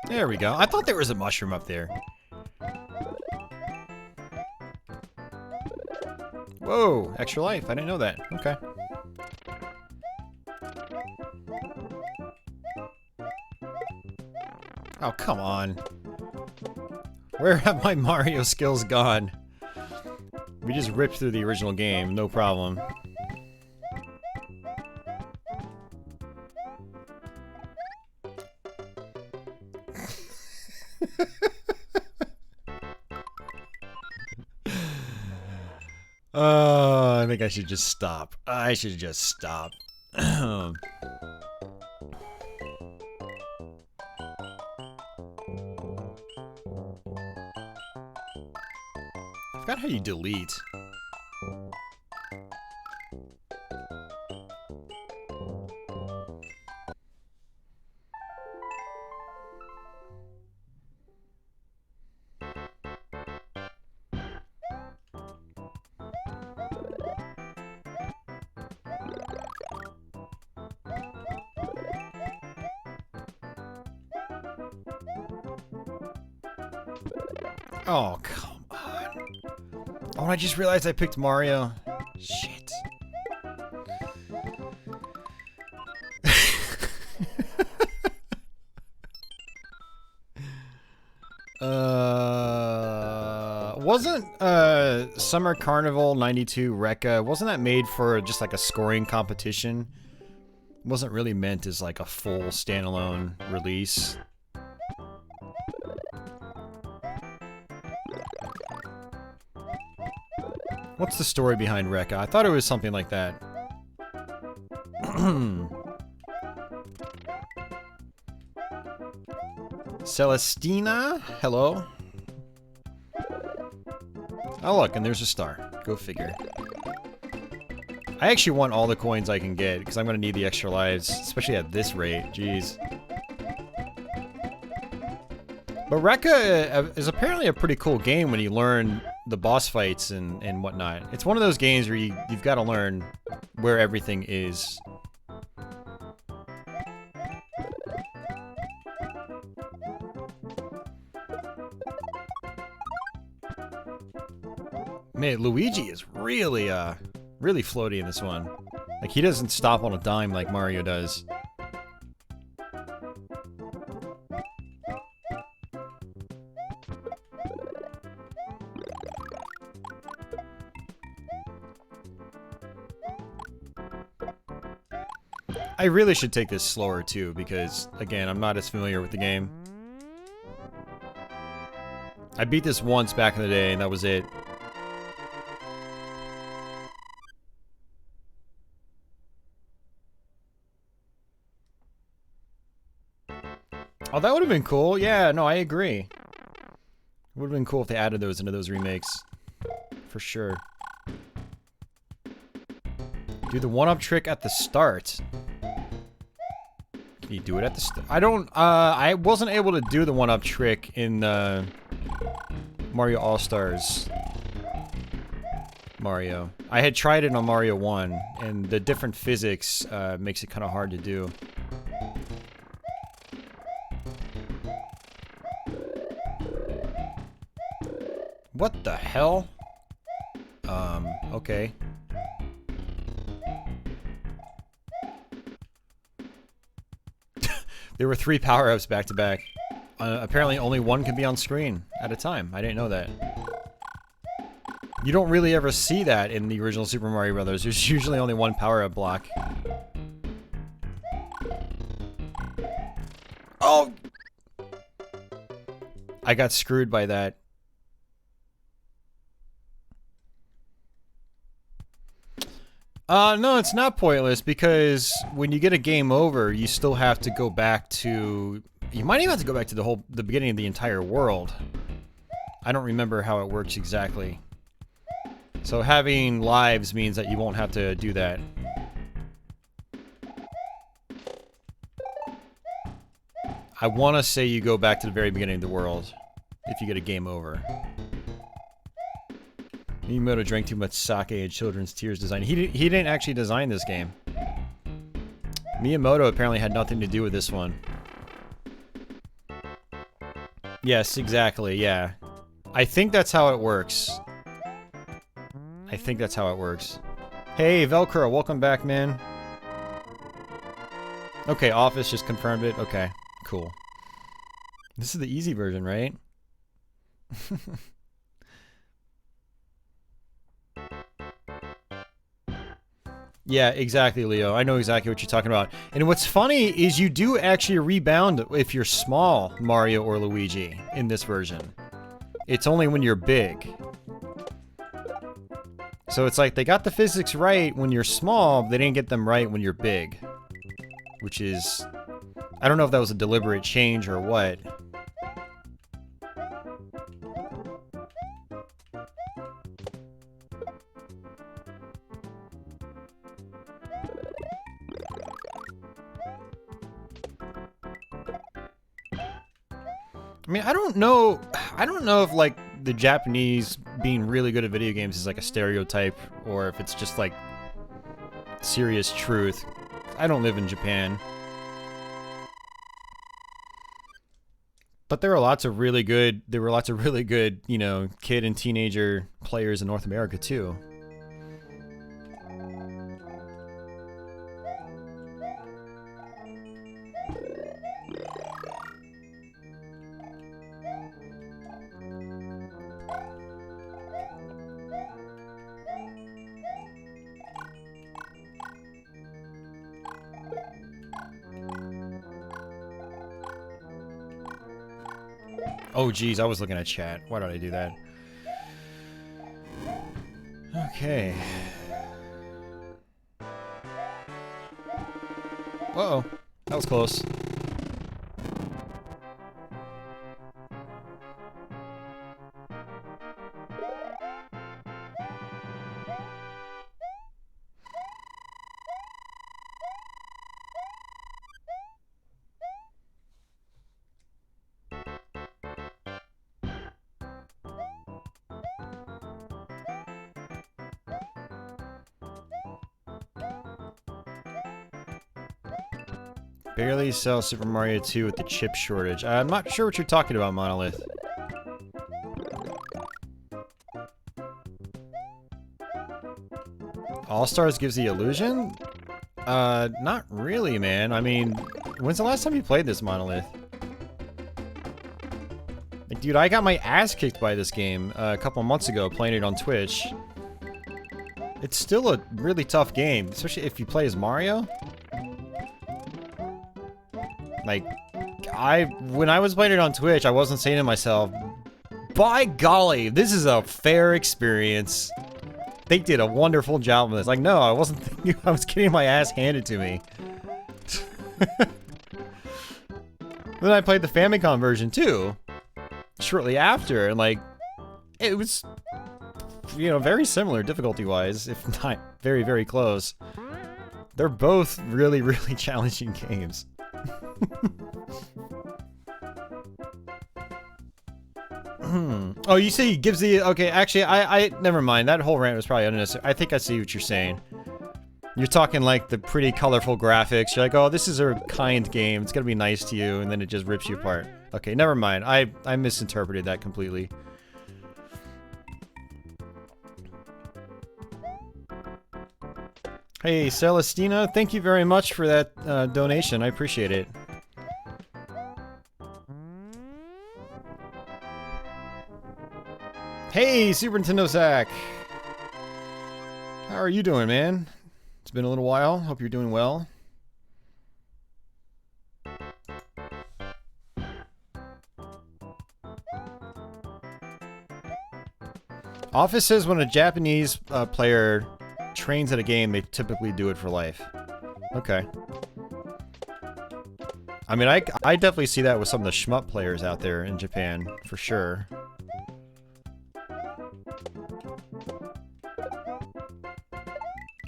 There we go. I thought there was a mushroom up there. Whoa, extra life. I didn't know that. Okay. Oh, come on. Where have my Mario skills gone? We just ripped through the original game, no problem. I think I should just stop. I should just stop. I forgot how you delete. Oh, come on. Oh, I just realized I picked Mario. Shit. Wasn't Summer Carnival 92 Rekka, wasn't that made for just like a scoring competition? Wasn't really meant as like a full standalone release. What's the story behind Rekka? I thought it was something like that. Celestina? Hello? Oh look, and there's a star. Go figure. I actually want all the coins I can get, because I'm going to need the extra lives, especially at this rate. Jeez. But Rekka is apparently a pretty cool game when you learn the boss fights and whatnot. It's one of those games where you've got to learn where everything is. Man, Luigi is really, really floaty in this one. Like, he doesn't stop on a dime like Mario does. I really should take this slower, too, because, again, I'm not as familiar with the game. I beat this once back in the day, and that was it. Oh, that would have been cool. Yeah, no, I agree. It would have been cool if they added those into those remakes. For sure. Do the one-up trick at the start. Can you do it at the start? I wasn't able to do the one-up trick in Mario All-Stars. Mario. I had tried it on Mario 1, and the different physics makes it kind of hard to do. What the hell? Okay. There were 3 power-ups back to back. Apparently only one can be on screen at a time. I didn't know that. You don't really ever see that in the original Super Mario Brothers. There's usually only one power-up block. Oh! I got screwed by that. No, it's not pointless, because when you get a game over, you still have to go back to... You might even have to go back to the beginning of the entire world. I don't remember how it works exactly. So having lives means that you won't have to do that. I want to say you go back to the very beginning of the world if you get a game over. Miyamoto drank too much sake and children's tears design. He didn't actually design this game. Miyamoto apparently had nothing to do with this one. Yes, exactly, yeah. I think that's how it works. I think that's how it works. Hey, Velcro, welcome back, man. Okay, Office just confirmed it. Okay, cool. This is the easy version, right? Yeah, exactly, Leo. I know exactly what you're talking about. And what's funny is you do actually rebound if you're small, Mario or Luigi, in this version. It's only when you're big. So it's like they got the physics right when you're small, but they didn't get them right when you're big. Which is... I don't know if that was a deliberate change or what. I mean, I don't know if, like, the Japanese being really good at video games is, like, a stereotype, or if it's just, like, serious truth. I don't live in Japan. But there were lots of really good, you know, kid and teenager players in North America too. Oh geez, I was looking at chat. Why did I do that? Okay. Uh-oh. That was close. Barely sell Super Mario 2 with the chip shortage. I'm not sure what you're talking about, Monolith. All-Stars gives the illusion? Not really, man. I mean, when's the last time you played this, Monolith? Like, dude, I got my ass kicked by this game a couple months ago playing it on Twitch. It's still a really tough game, especially if you play as Mario. Like, when I was playing it on Twitch, I wasn't saying to myself, by golly, this is a fair experience. They did a wonderful job with this. Like, no, I wasn't thinking, I was getting my ass handed to me. Then I played the Famicom version too, shortly after, and like, it was, you know, very similar difficulty-wise, if not very, very close. They're both really, really challenging games. Oh, you see, he gives the... Okay, actually, I never mind. That whole rant was probably unnecessary. I think I see what you're saying. You're talking like the pretty colorful graphics. You're like, oh, this is a kind game. It's gonna be nice to you, and then it just rips you apart. Okay, never mind. I misinterpreted that completely. Hey, Celestina, thank you very much for that donation. I appreciate it. Hey, Super Nintendo Zach! How are you doing, man? It's been a little while. Hope you're doing well. Office says when a Japanese player trains at a game, they typically do it for life. Okay. I mean, I definitely see that with some of the shmup players out there in Japan, for sure.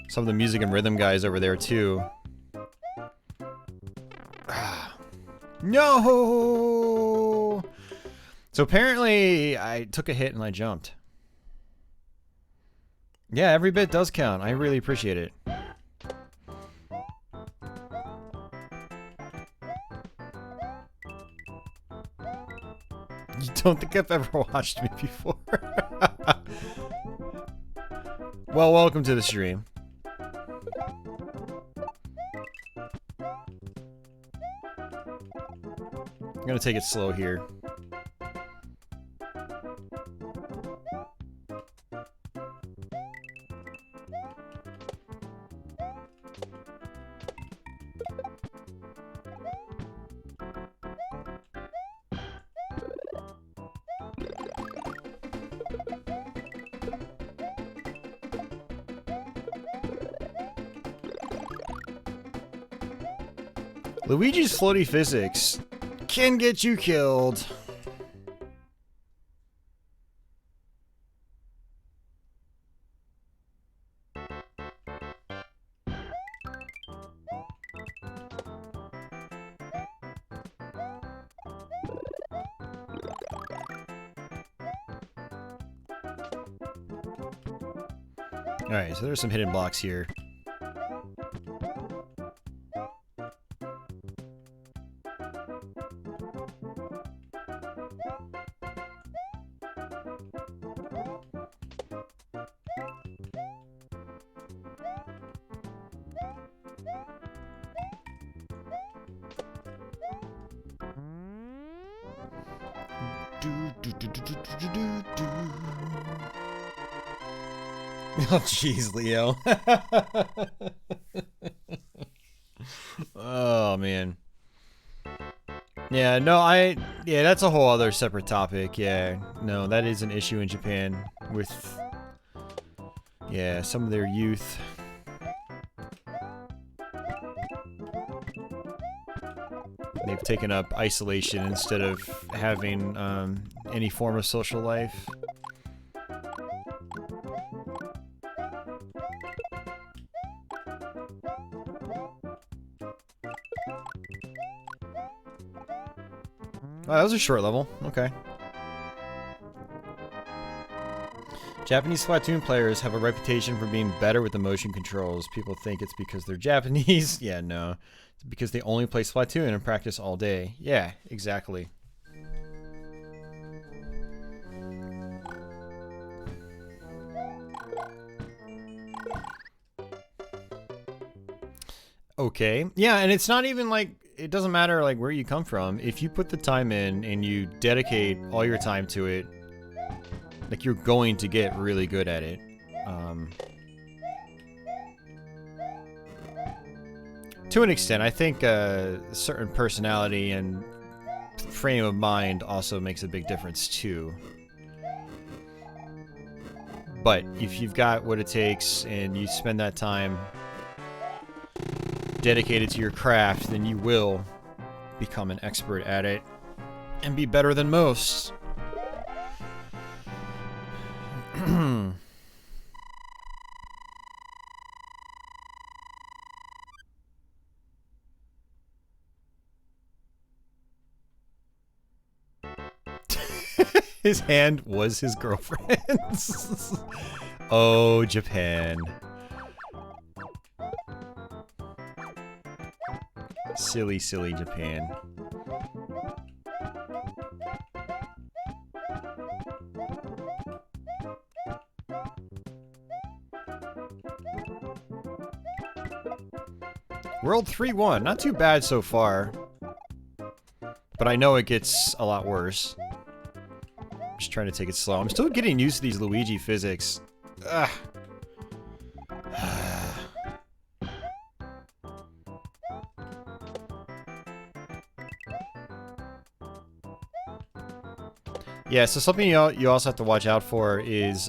Some of the music and rhythm guys over there, too. No! So apparently, I took a hit and I jumped. Yeah, every bit does count. I really appreciate it. You don't think I've ever watched me before? Well, welcome to the stream. I'm gonna take it slow here. Luigi's floaty physics can get you killed. Alright, so there's some hidden blocks here. Oh, jeez, Leo. Oh, man. Yeah, no, yeah, that's a whole other separate topic. Yeah, no, that is an issue in Japan with, yeah, some of their youth. They've taken up isolation instead of having any form of social life. Oh, that was a short level. Okay. Japanese Splatoon players have a reputation for being better with the motion controls. People think it's because they're Japanese. Yeah, no. It's because they only play Splatoon and practice all day. Yeah, exactly. Okay. Yeah, and it's not even like, it doesn't matter like where you come from. If you put the time in and you dedicate all your time to it, like you're going to get really good at it. To an extent, I think certain personality and frame of mind also makes a big difference too. But if you've got what it takes and you spend that time dedicated to your craft, then you will become an expert at it and be better than most. His hand was his girlfriend's. Oh, Japan. Silly, silly Japan. World 3-1. Not too bad so far. But I know it gets a lot worse. Just trying to take it slow. I'm still getting used to these Luigi physics. Ugh. Yeah, so something you also have to watch out for is,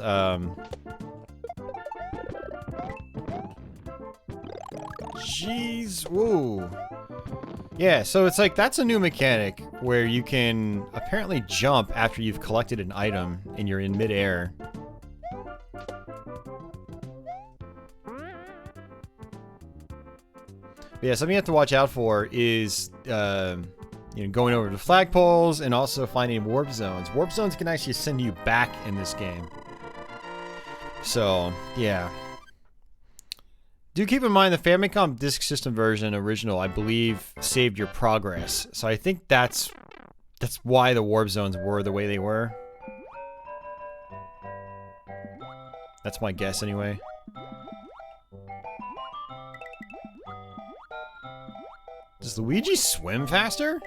jeez, whoa. Yeah, so it's like, that's a new mechanic where you can apparently jump after you've collected an item and you're in midair. But yeah, something you have to watch out for is, you know, going over to flagpoles and also finding warp zones. Warp zones can actually send you back in this game. So, yeah. Do keep in mind the Famicom Disk System version original, I believe, saved your progress. So I think that's why the warp zones were the way they were. That's my guess anyway. Does Luigi swim faster?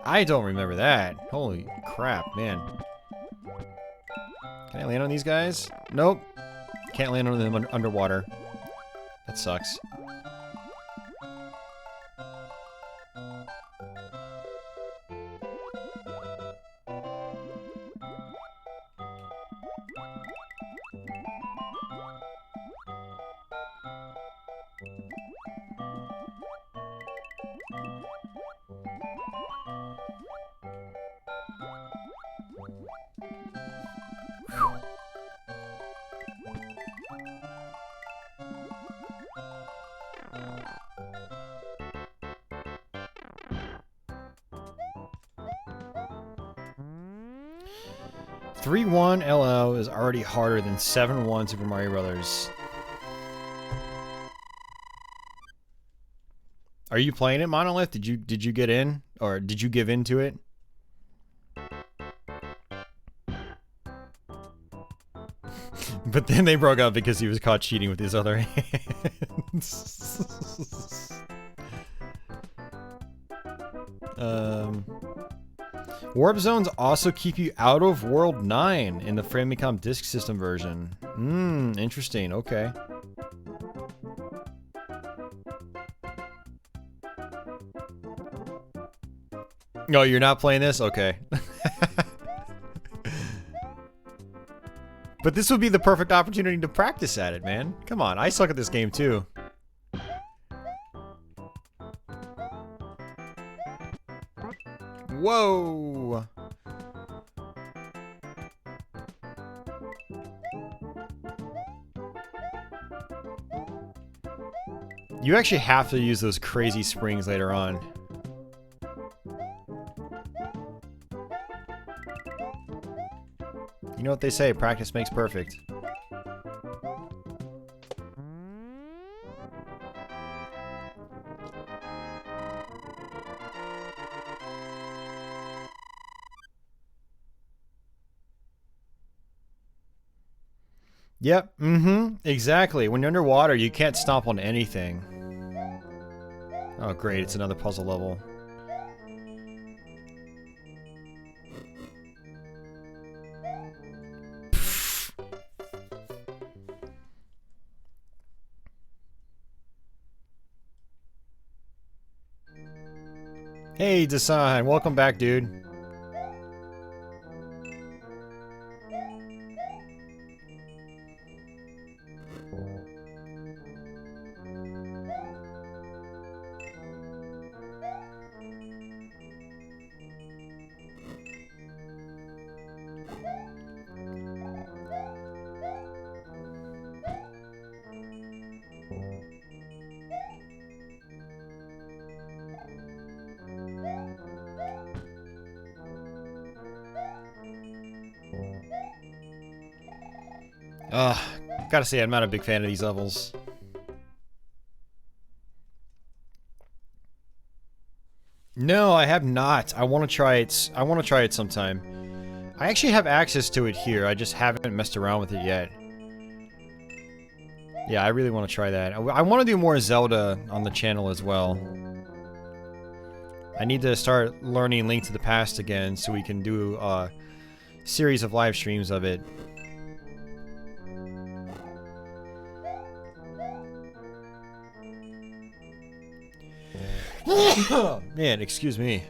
I don't remember that. Holy crap, man. Can I land on these guys? Nope. Can't land on them underwater. That sucks. .3.1 LL is already harder than 7.1 Super Mario Brothers. Are you playing it, Monolith? Did you get in, or did you give in to it? But then they broke up because he was caught cheating with his other hands. Warp zones also keep you out of World 9 in the Famicom Disk System version. Interesting. Okay. No, you're not playing this? Okay. But this would be the perfect opportunity to practice at it, man. Come on, I suck at this game too. Whoa! You actually have to use those crazy springs later on. You know what they say, practice makes perfect. Yep, exactly. When you're underwater, you can't stomp on anything. Oh great, it's another puzzle level. Hey, Dasan, welcome back, dude. Gotta say, I'm not a big fan of these levels. No, I have not. I want to try it. I want to try it sometime. I actually have access to it here. I just haven't messed around with it yet. Yeah, I really want to try that. I want to do more Zelda on the channel as well. I need to start learning Link to the Past again so we can do a series of live streams of it. Man, excuse me.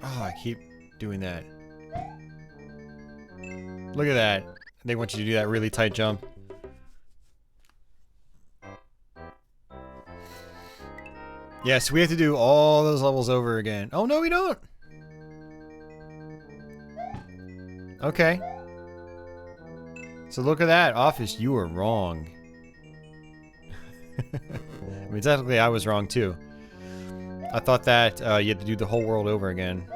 Oh, I keep doing that. Look at that. They want you to do that really tight jump. Yes, we have to do all those levels over again. Oh, no, we don't. Okay. So look at that. Office, you were wrong. I mean, technically, I was wrong, too. I thought that you had to do the whole world over again.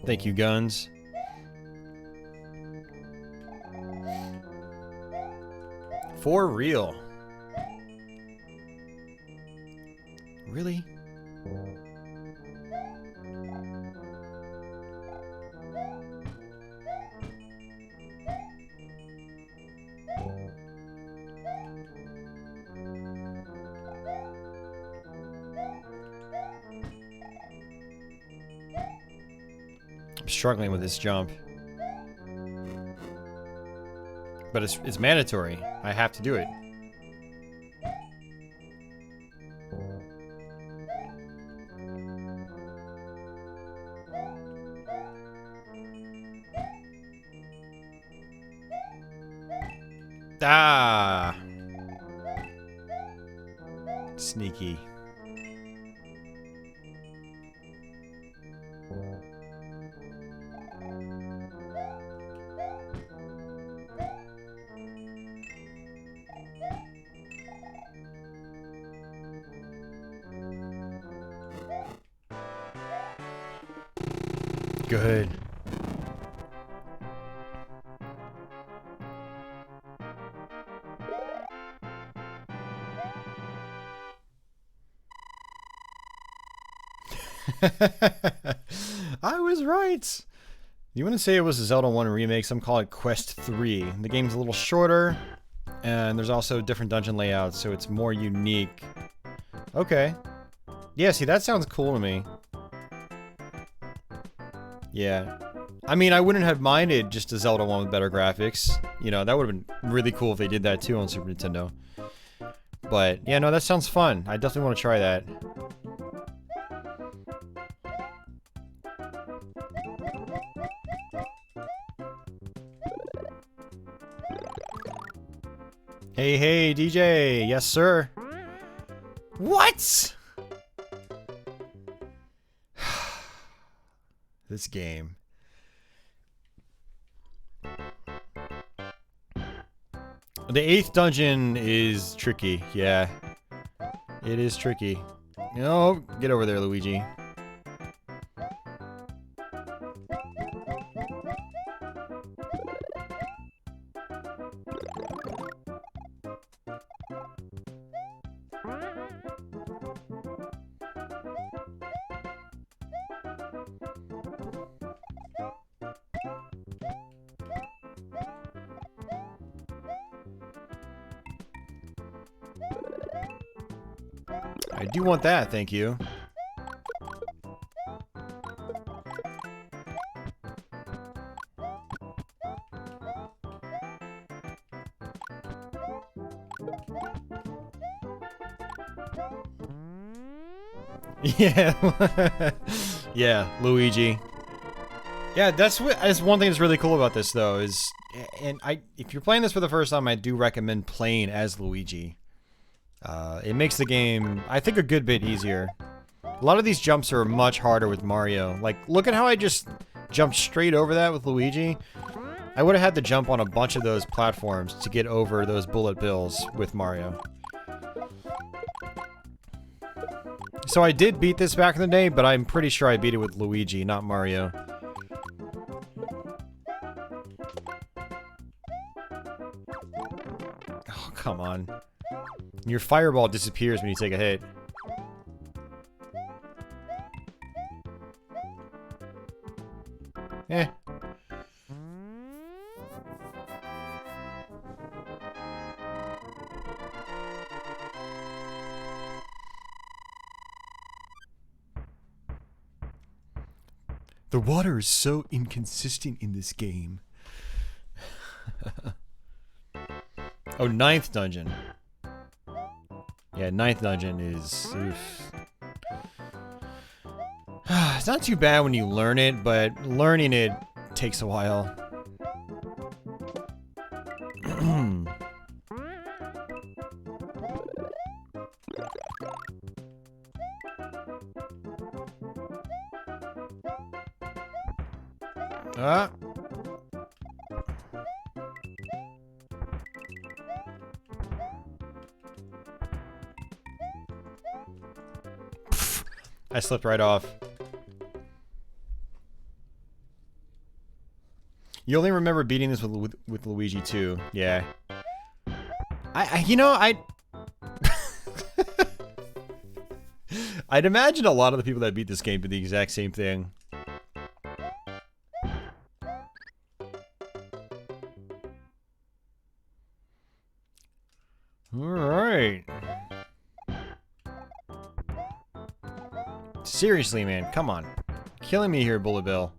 Thank you, guns. For real. Really? I'm struggling with this jump. But it's mandatory. I have to do it. Ah! Sneaky. good. I was right. You wouldn't say it was a Zelda 1 remake, some call it Quest 3. The game's a little shorter, and there's also different dungeon layouts, so it's more unique. Okay. Yeah, see, that sounds cool to me. Yeah. I mean, I wouldn't have minded just a Zelda 1 with better graphics. You know, that would have been really cool if they did that too on Super Nintendo. But, yeah, no, that sounds fun. I definitely want to try that. Hey, hey, DJ. Yes, sir. What? This game. The 8th dungeon is tricky. Yeah. It is tricky. No, get over there, Luigi. I do want that, thank you. Yeah. Yeah, Luigi. Yeah, that's one thing that's really cool about this though is, and if you're playing this for the first time, I do recommend playing as Luigi. It makes the game, I think, a good bit easier. A lot of these jumps are much harder with Mario. Like, look at how I just jumped straight over that with Luigi. I would have had to jump on a bunch of those platforms to get over those bullet bills with Mario. So I did beat this back in the day, but I'm pretty sure I beat it with Luigi, not Mario. Oh, come on. Your fireball disappears when you take a hit. Eh. The water is so inconsistent in this game. Oh, 9th dungeon. Yeah, 9th dungeon is... oof. It's not too bad when you learn it, but learning it takes a while. Ah. I slipped right off. You only remember beating this with Luigi too. Yeah. You know, I'd imagine a lot of the people that beat this game did the exact same thing. Alright. Seriously, man, come on. Killing me here, Bullet Bill.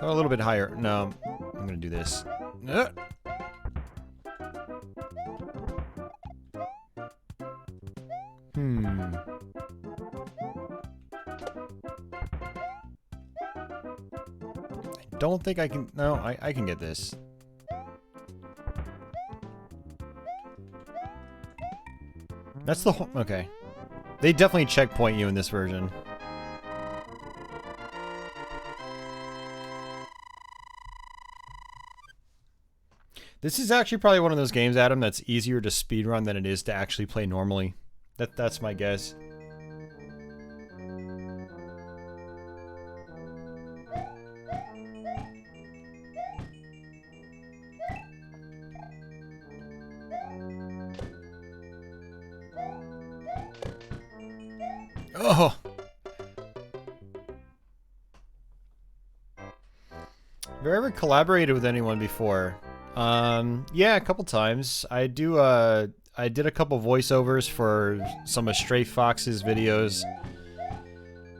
Go a little bit higher. No, I'm gonna do this. I don't think I can... No, I can get this. That's the whole... Okay. They definitely checkpoint you in this version. This is actually probably one of those games, Adam, that's easier to speedrun than it is to actually play normally. That's my guess. ever collaborated with anyone before? Yeah, a couple times. I did a couple voiceovers for some of Stray Fox's videos.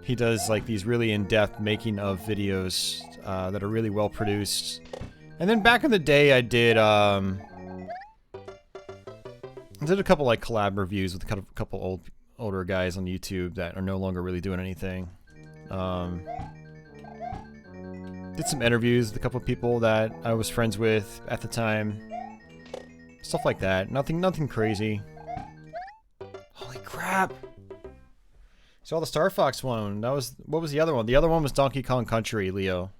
He does like these really in-depth making of videos that are really well produced. And then back in the day, I did a couple like collab reviews with a couple older guys on YouTube that are no longer really doing anything. Did some interviews with a couple of people that I was friends with at the time. Stuff like that. Nothing crazy. Holy crap! So the Star Fox one. What was the other one? The other one was Donkey Kong Country, Leo.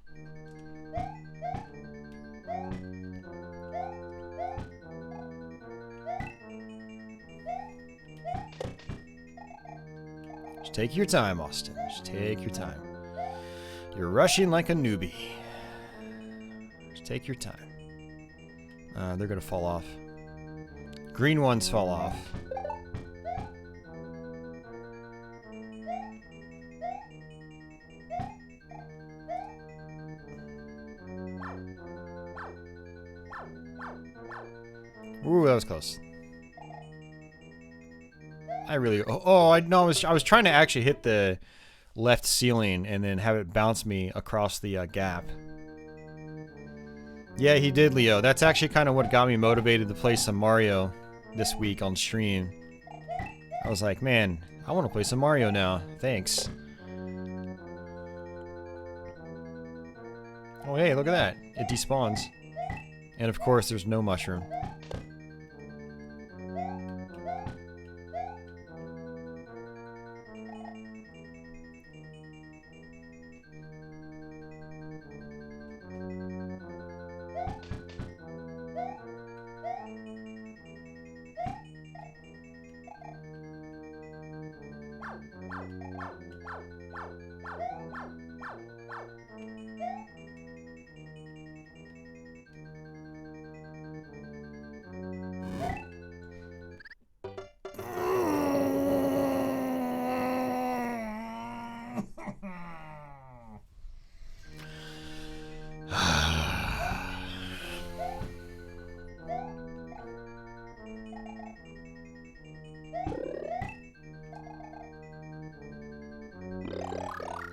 Just take your time, Austin. Just take your time. You're rushing like a newbie. Just take your time. They're gonna fall off. Green ones fall off. Ooh, that was close. I was trying to actually hit the left ceiling and then have it bounce me across the gap. Yeah, he did, Leo. That's actually kind of what got me motivated to play some Mario this week on stream. I was like, man, I want to play some Mario now. Thanks. Oh, hey, look at that. It despawns. And of course, there's no mushroom.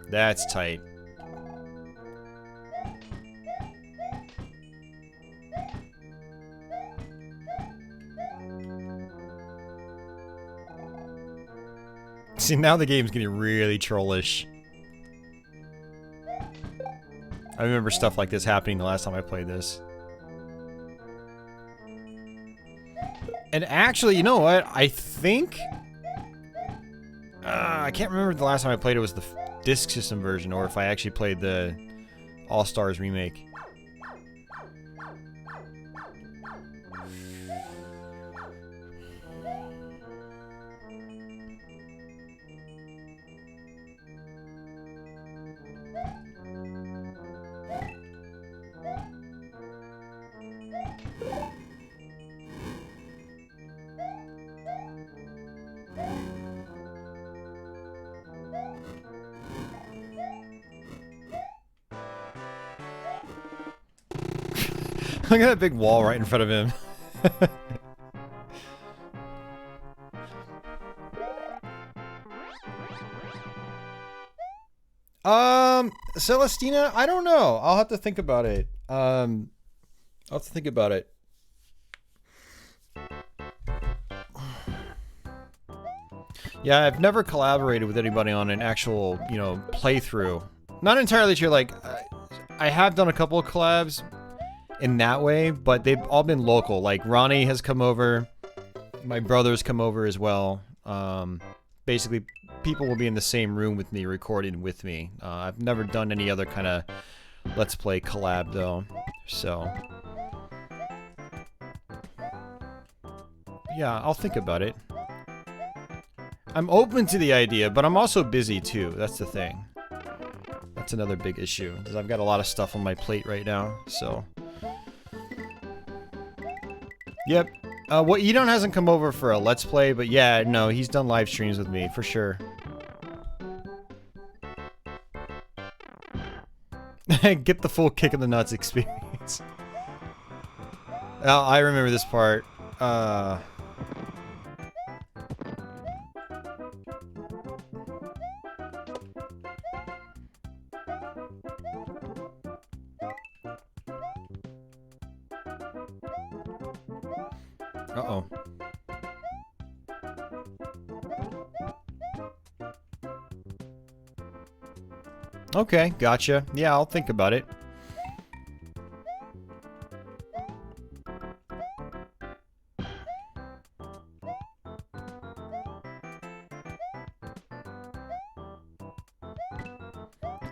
That's tight. See, now the game's getting really trollish. I remember stuff like this happening the last time I played this. And actually, you know what? I think... I can't remember the last time I played it was the disc system version, or if I actually played the All-Stars remake. Look at that big wall right in front of him. Celestina, I don't know. I'll have to think about it. I'll have to think about it. Yeah, I've never collaborated with anybody on an actual, you know, playthrough. Not entirely sure, like, I have done a couple of collabs in that way, but they've all been local. Like, Ronnie has come over, my brother's come over as well. Basically, people will be in the same room with me, recording with me. I've never done any other kind of Let's Play collab, though, so... yeah, I'll think about it. I'm open to the idea, but I'm also busy, too. That's the thing. That's another big issue, because I've got a lot of stuff on my plate right now, so... Yep. Well, Edon hasn't come over for a Let's Play, but yeah, no, he's done live streams with me, for sure. Get the full kick in the nuts experience. Oh, I remember this part. Uh-oh. Okay, gotcha. Yeah, I'll think about it.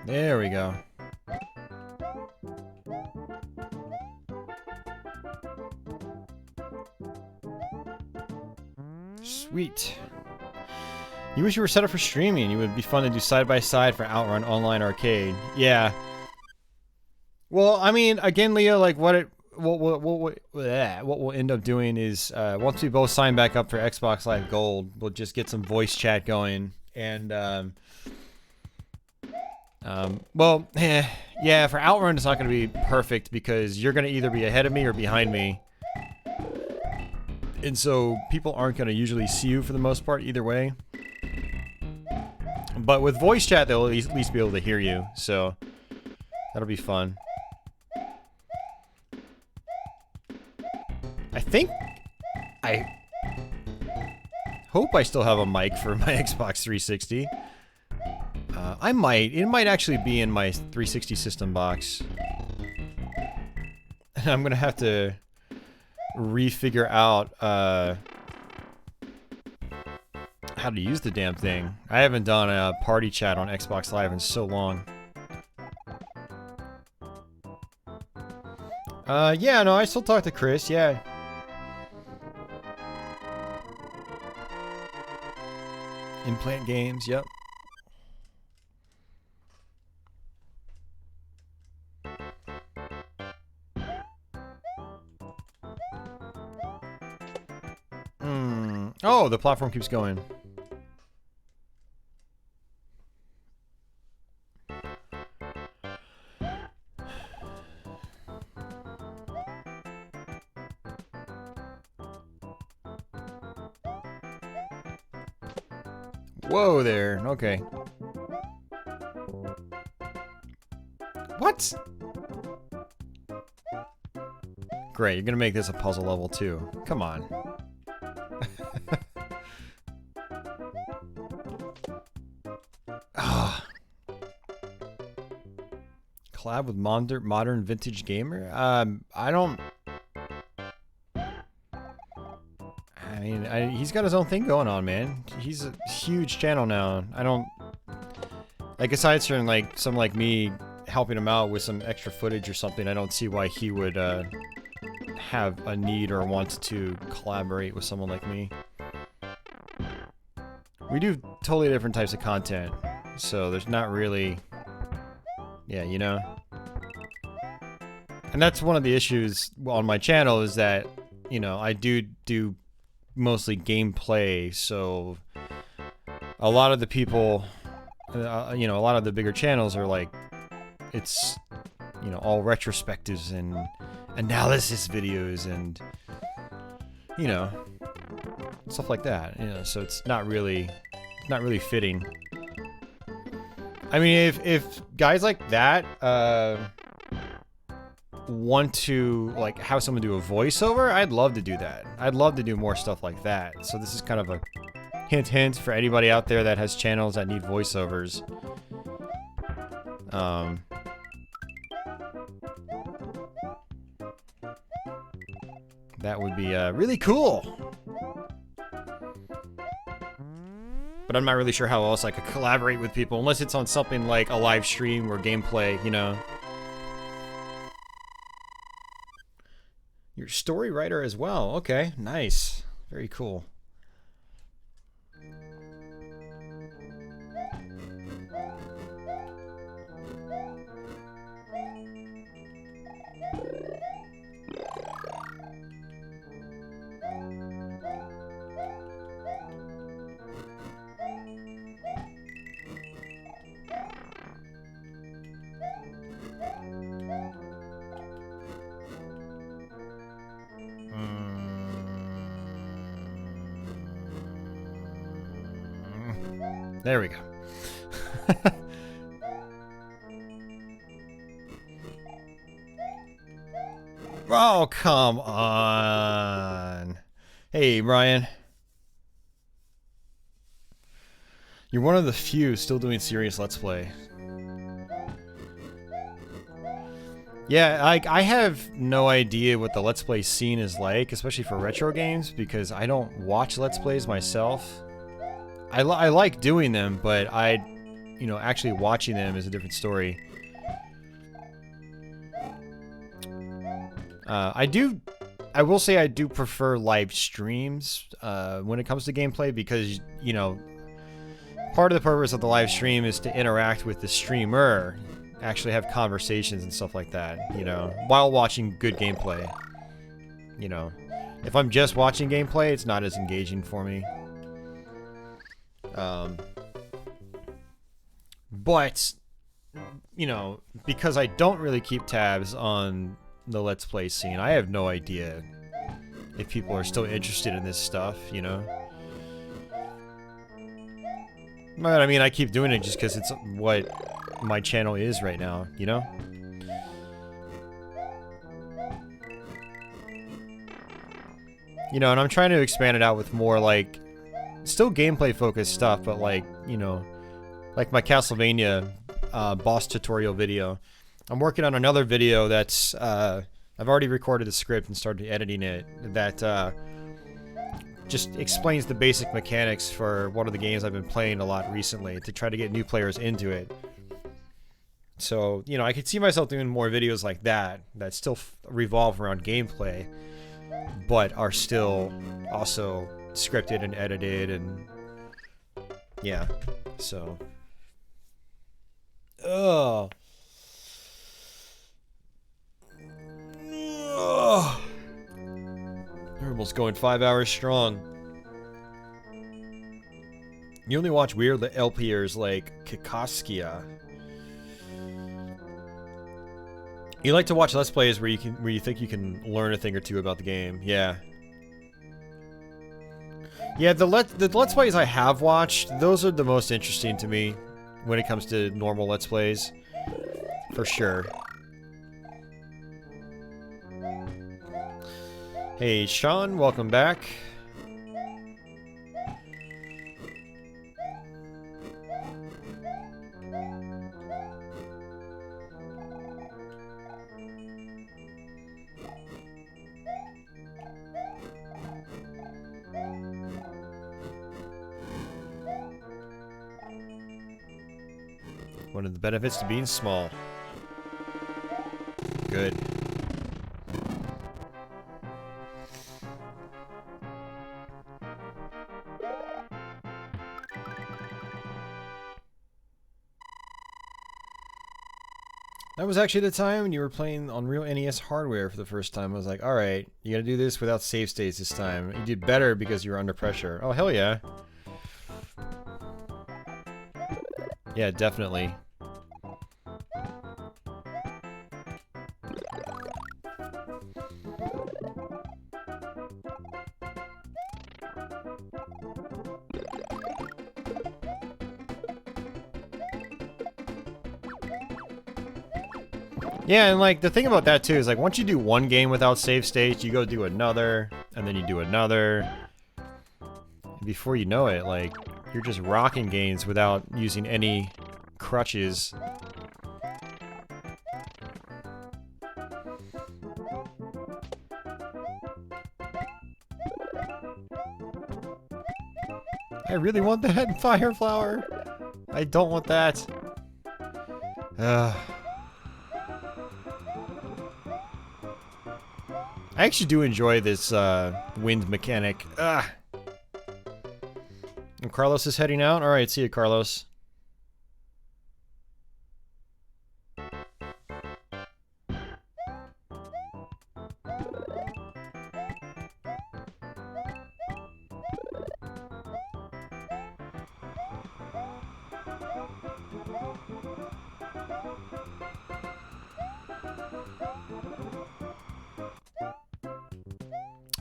There we go. Sweet. You wish you were set up for streaming. It would be fun to do side by side for Outrun Online Arcade. Yeah. Well, I mean, again, Leo, like what we'll end up doing is once we both sign back up for Xbox Live Gold, we'll just get some voice chat going, and well, yeah, for Outrun it's not going to be perfect because you're going to either be ahead of me or behind me, and so people aren't going to usually see you for the most part either way. But with voice chat, they'll at least be able to hear you, so that'll be fun. I hope I still have a mic for my Xbox 360. I might. It might actually be in my 360 system box. I'm gonna have to refigure out how to use the damn thing. I haven't done a party chat on Xbox Live in so long. Yeah, no, I still talk to Chris, yeah. Implant Games, yep. Oh, the platform keeps going. Whoa there, okay. What? Great, you're gonna make this a puzzle level too. Come on. Collab with Modern Vintage Gamer? I don't... I mean, he's got his own thing going on, man. He's a huge channel now. I don't... Like, aside from, like, someone like me helping him out with some extra footage or something, I don't see why he would, have a need or want to collaborate with someone like me. We do totally different types of content, so there's not really... Yeah, you know? And that's one of the issues on my channel is that, you know, I do mostly gameplay, so a lot of the people, you know, a lot of the bigger channels are like, it's, you know, all retrospectives and analysis videos and, you know, stuff like that, you know, so it's not really fitting. I mean, if guys like that, want to, like, have someone do a voiceover, I'd love to do that. I'd love to do more stuff like that. So this is kind of a hint for anybody out there that has channels that need voiceovers. That would be, really cool. But I'm not really sure how else I could collaborate with people, unless it's on something like a live stream or gameplay, you know. You're a story writer as well. Okay, nice. Very cool. There we go. Oh, come on. Hey, Brian. You're one of the few still doing serious Let's Play. Yeah, I have no idea what the Let's Play scene is like, especially for retro games, because I don't watch Let's Plays myself. I like doing them, but actually watching them is a different story. I will say I do prefer live streams when it comes to gameplay because, part of the purpose of the live stream is to interact with the streamer, actually have conversations and stuff like that, while watching good gameplay. If I'm just watching gameplay, it's not as engaging for me. But, because I don't really keep tabs on the Let's Play scene, I have no idea if people are still interested in this stuff, But, I mean, I keep doing it just because it's what my channel is right now, and I'm trying to expand it out with more, like, still gameplay-focused stuff, but, like, like my Castlevania boss tutorial video. I'm working on another video that's, I've already recorded the script and started editing it, that just explains the basic mechanics for one of the games I've been playing a lot recently to try to get new players into it. So, I could see myself doing more videos like that still revolve around gameplay, but are still also scripted and edited and, yeah, so. Ugh. Ugh. We're almost going 5 hours strong. You only watch weird LPers like Kikaskia. You like to watch Let's Plays where you think you can learn a thing or two about the game. Yeah. Yeah, the Let's Plays I have watched, those are the most interesting to me when it comes to normal Let's Plays. For sure. Hey, Sean, welcome back. One of the benefits to being small. Good. That was actually the time when you were playing on real NES hardware for the first time. I was like, alright, you gotta do this without save states this time. You did better because you were under pressure. Oh, hell yeah. Yeah, definitely. Yeah, and like the thing about that too is like once you do one game without save states, you go do another, and then you do another. And before you know it, like you're just rocking games without using any crutches. I really want that fire flower. I don't want that. I actually do enjoy this wind mechanic. And Carlos is heading out? Alright, see you, Carlos.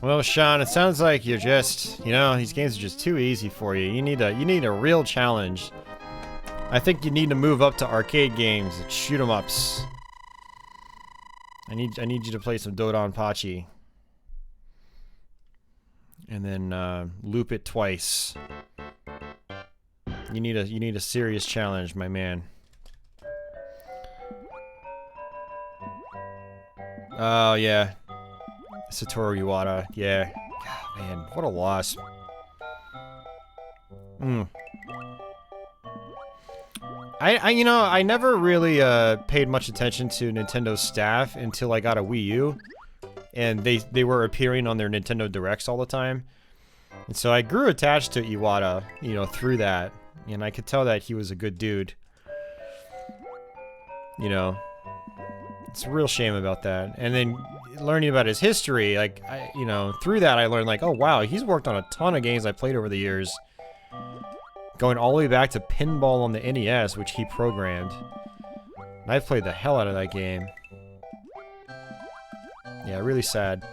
Well, Sean, it sounds like you're just, you know, these games are just too easy for you. You need a real challenge. I think you need to move up to arcade games, shoot 'em ups. I need you to play some Dodonpachi. And then loop it twice. You need a serious challenge, my man. Oh yeah. Satoru Iwata, yeah. God, man, what a loss. You know, I never really paid much attention to Nintendo's staff until I got a Wii U, and they were appearing on their Nintendo Directs all the time, and so I grew attached to Iwata, you know, through that, and I could tell that he was a good dude. You know, it's a real shame about that. And then learning about his history, like, you know, through that I learned, like, oh wow, he's worked on a ton of games I played over the years. Going all the way back to Pinball on the NES, which he programmed. And I've played the hell out of that game. Yeah, really sad.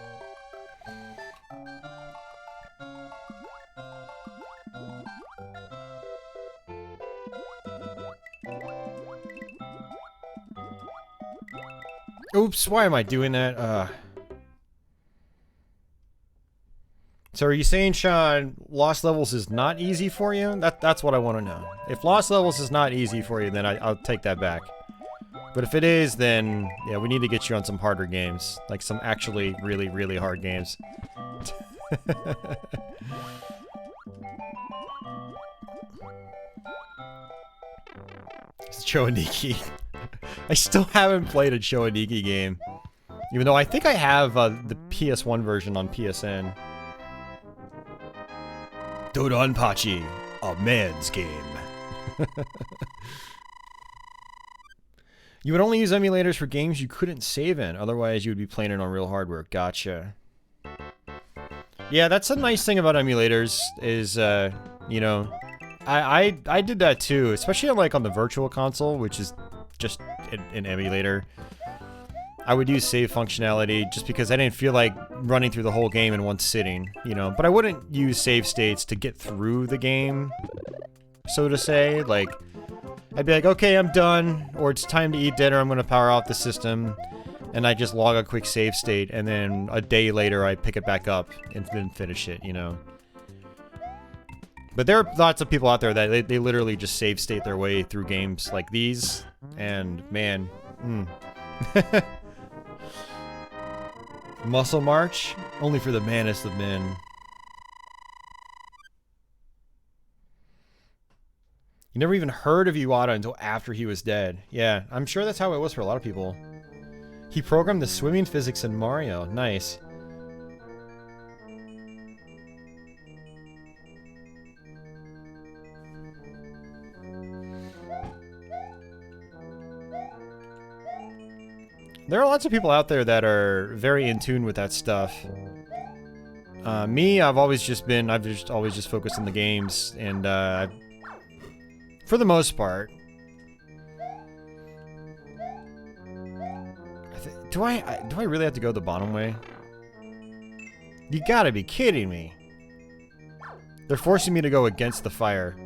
Oops, why am I doing that? So are you saying, Sean, Lost Levels is not easy for you? That's what I want to know. If Lost Levels is not easy for you, then I'll take that back. But if it is, then yeah, we need to get you on some harder games. Like some actually really, really hard games. It's Choaniki. I still haven't played a Choaniki game. Even though I think I have the PS1 version on PSN. Dodonpachi, a man's game. You would only use emulators for games you couldn't save in, otherwise you would be playing it on real hardware. Gotcha. Yeah, that's a nice thing about emulators, is, you know, I did that too, especially on, like, on the Virtual Console, which is just an emulator. I would use save functionality just because I didn't feel like running through the whole game in one sitting, you know, but I wouldn't use save states to get through the game, so to say. Like, I'd be like, okay, I'm done, or it's time to eat dinner, I'm gonna power off the system, and I just log a quick save state, and then a day later I pick it back up and then finish it, you know. But there are lots of people out there that they literally just save state their way through games like these, and man, Muscle March? Only for the manest of men. You never even heard of Iwata until after he was dead. Yeah, I'm sure that's how it was for a lot of people. He programmed the swimming physics in Mario. Nice. There are lots of people out there that are very in tune with that stuff. Me, I've always just focused on the games, and for the most part. Do I really have to go the bottom way? You gotta be kidding me. They're forcing me to go against the fire.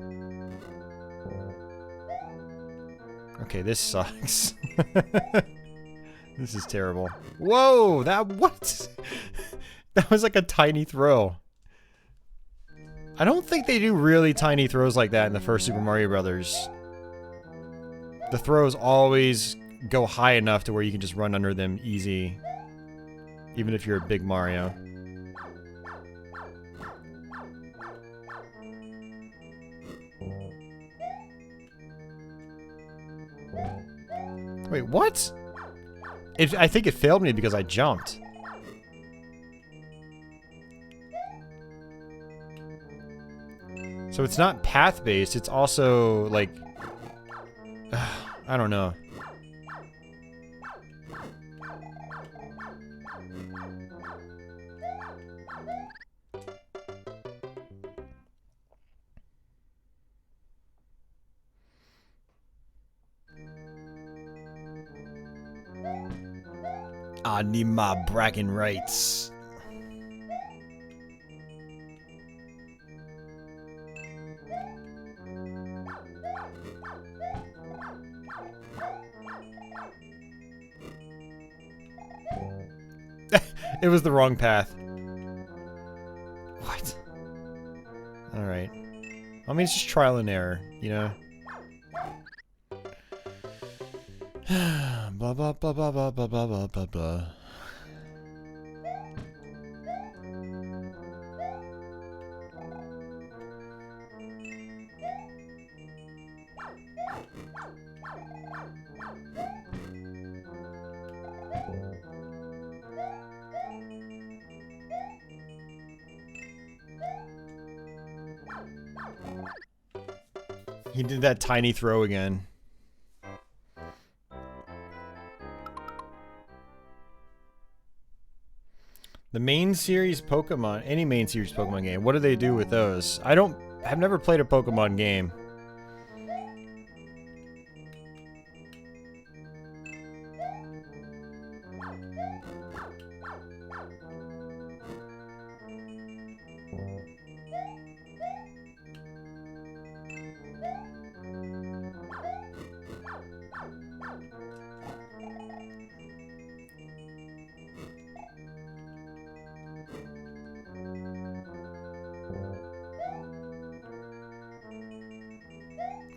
Okay, this sucks. This is terrible. Whoa, what? That was like a tiny throw. I don't think they do really tiny throws like that in the first Super Mario Brothers. The throws always go high enough to where you can just run under them easy. Even if you're a big Mario. Wait, what? I think it failed me because I jumped. So it's not path-based, it's also, like... I don't know. I need my bragging rights. It was the wrong path. What? Alright. I mean, it's just trial and error, you know? Blah, blah, blah, blah, blah, blah, blah, blah, blah, blah. He did that tiny throw again. The main series Pokemon, any main series Pokemon game, what do they do with those? I've never played a Pokemon game.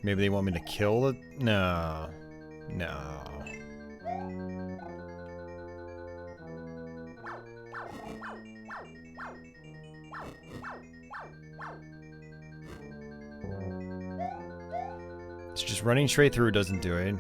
Maybe they want me to kill it? No. No. It's just running straight through doesn't do it.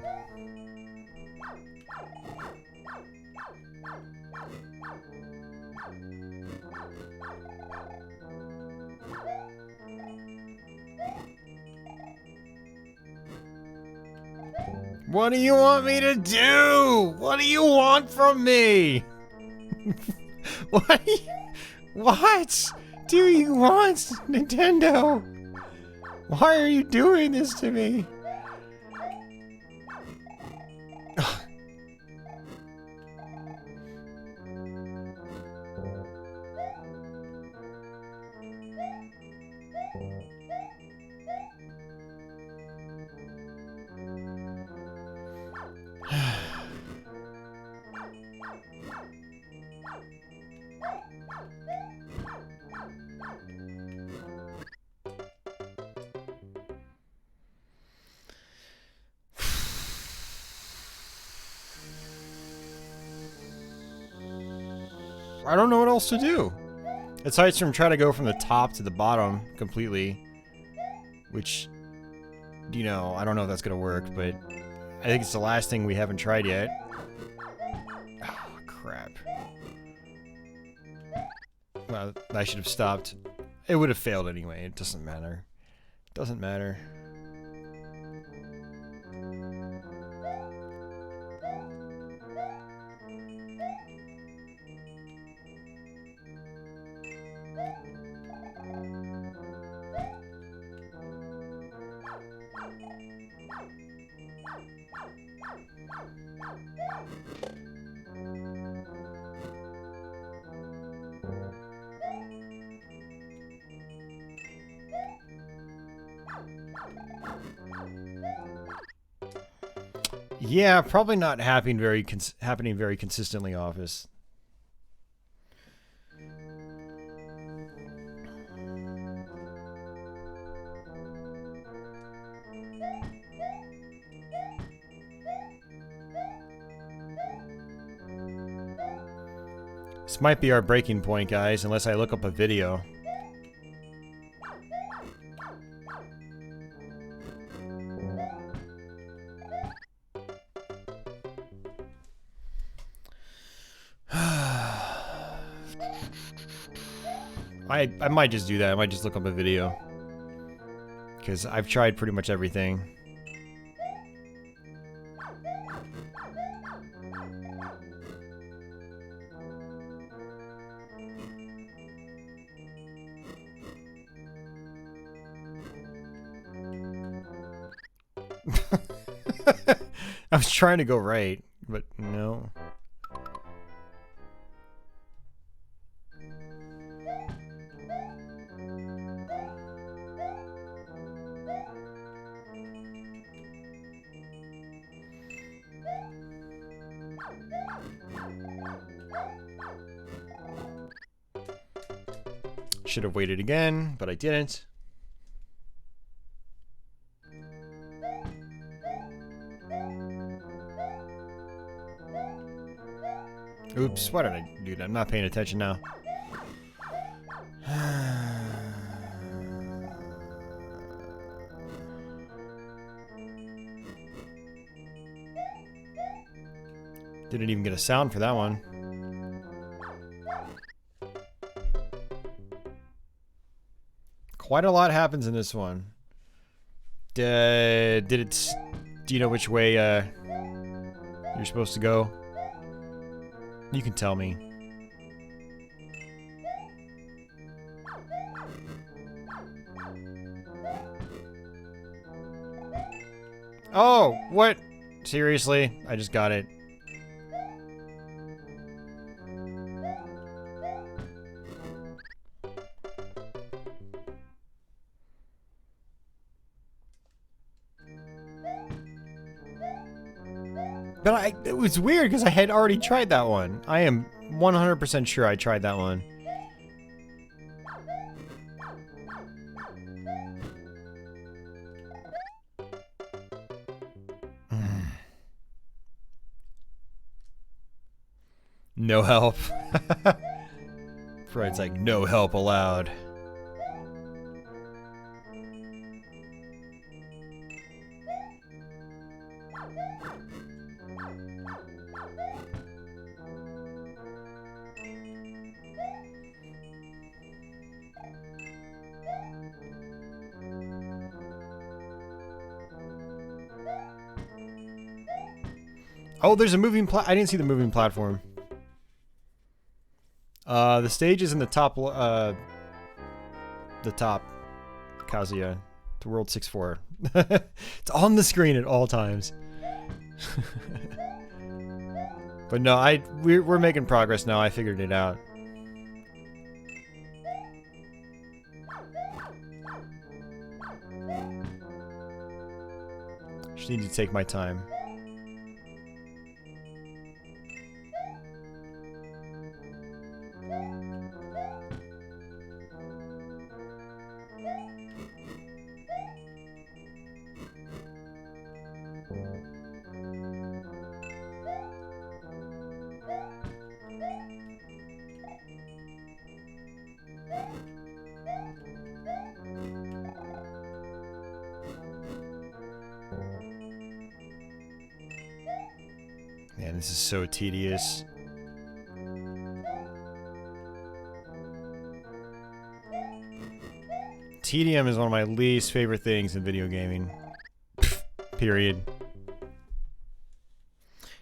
What do you want me to do? What do you want from me? What do you want, Nintendo? Why are you doing this to me? I don't know what else to do. Aside from trying to go from the top to the bottom completely. Which, you know, I don't know if that's gonna work, but I think it's the last thing we haven't tried yet. Oh, crap. Well, I should have stopped. It would have failed anyway. It doesn't matter. It doesn't matter. Yeah, probably not happening very consistently, Office. This might be our breaking point, guys, unless I look up a video. I might just do that. I might just look up a video. Because I've tried pretty much everything. I was trying to go right, but no. Should have waited again, but I didn't. Oops, why did I do that? I'm not paying attention now. Didn't even get a sound for that one. Quite a lot happens in this one. Do you know which way you're supposed to go? You can tell me. Oh, what? Seriously? I just got it. But it was weird because I had already tried that one. I am 100% sure I tried that one. No help. Fred's like, no help allowed. Oh, there's a moving I didn't see the moving platform. The stage is in the top, Kazuya. The World 6-4. It's on the screen at all times. But no, we're making progress now. I figured it out. Just need to take my time. Man, this is so tedious. Tedium is one of my least favorite things in video gaming. Period.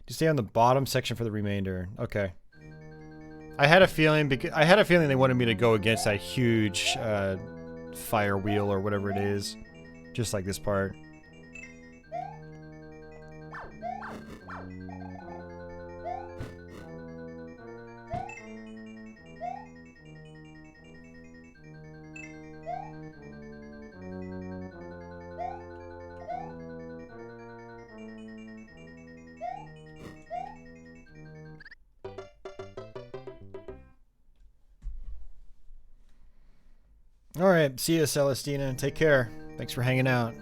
Just stay on the bottom section for the remainder. Okay. I had a feeling they wanted me to go against that huge fire wheel or whatever it is, just like this part. Alright, see ya, Celestina. Take care. Thanks for hanging out.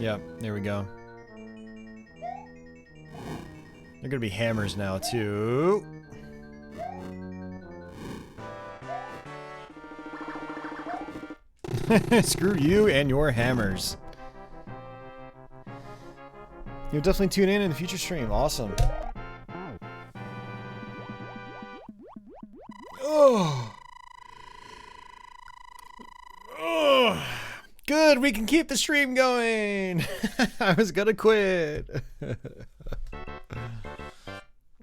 Yep, there we go. They're gonna be hammers now, too. Screw you and your hammers. You'll definitely tune in the future stream. Awesome. Good, we can keep the stream going. I was gonna quit.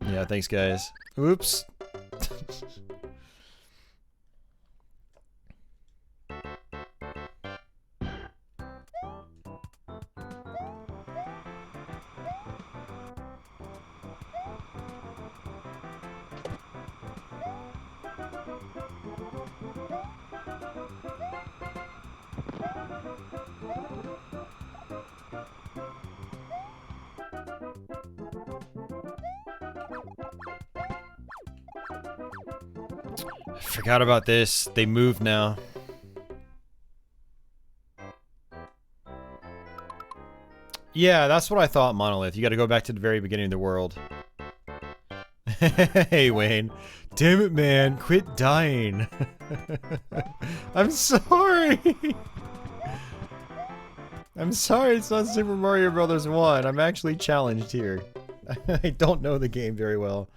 Yeah, thanks guys. Oops. Forgot about this. They moved now. Yeah, that's what I thought, Monolith. You gotta go back to the very beginning of the world. Hey, Wayne. Damn it, man. Quit dying. I'm sorry. I'm sorry it's not Super Mario Brothers 1. I'm actually challenged here. I don't know the game very well.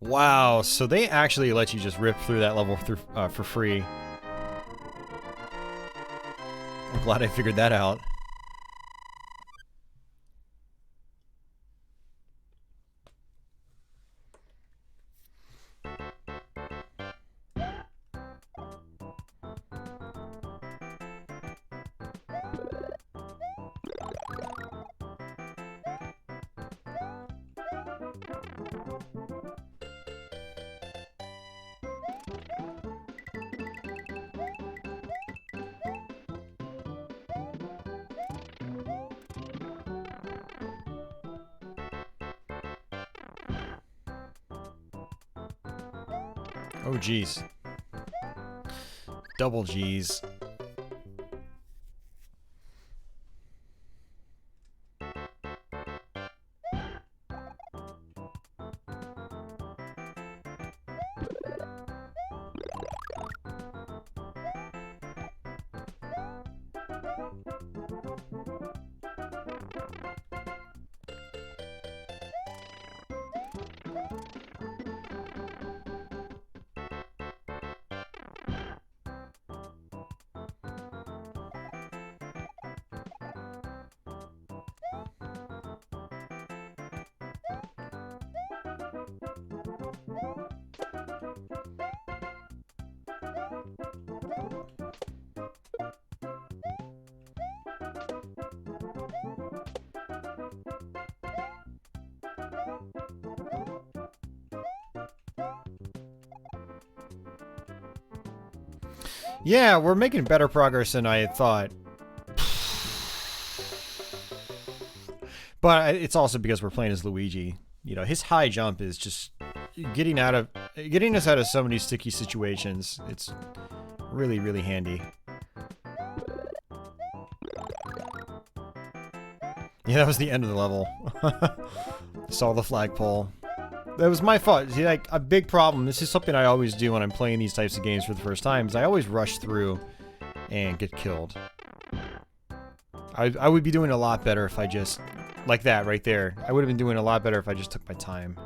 Wow, so they actually let you just rip through that level through, for free. I'm glad I figured that out. Oh, geez. Double G's. Yeah, we're making better progress than I had thought. But it's also because we're playing as Luigi. You know, his high jump is just getting us out of so many sticky situations. It's really, really handy. Yeah, that was the end of the level. Saw the flagpole. That was my fault. See, like, a big problem. This is something I always do when I'm playing these types of games for the first time. Is I always rush through and get killed. I would be doing a lot better if I just... Like that, right there. I would have been doing a lot better if I just took my time.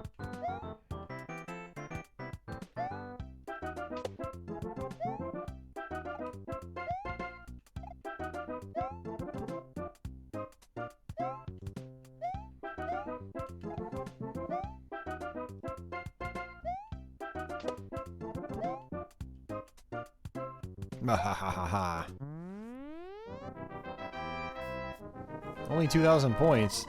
Ha. Only 2,000 points.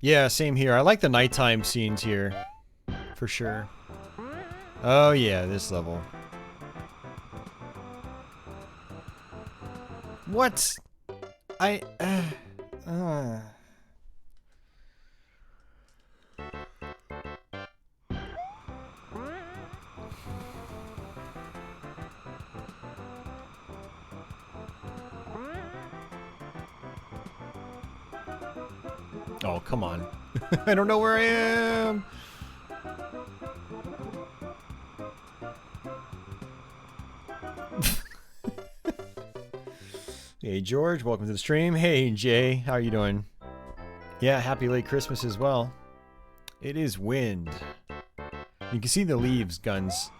Yeah, same here. I like the nighttime scenes here. For sure. Oh yeah, this level. What? I... Oh, come on. I don't know where I am. Hey, George. Welcome to the stream. Hey, Jay. How are you doing? Yeah, happy late Christmas as well. It is wind. You can see the leaves, guns.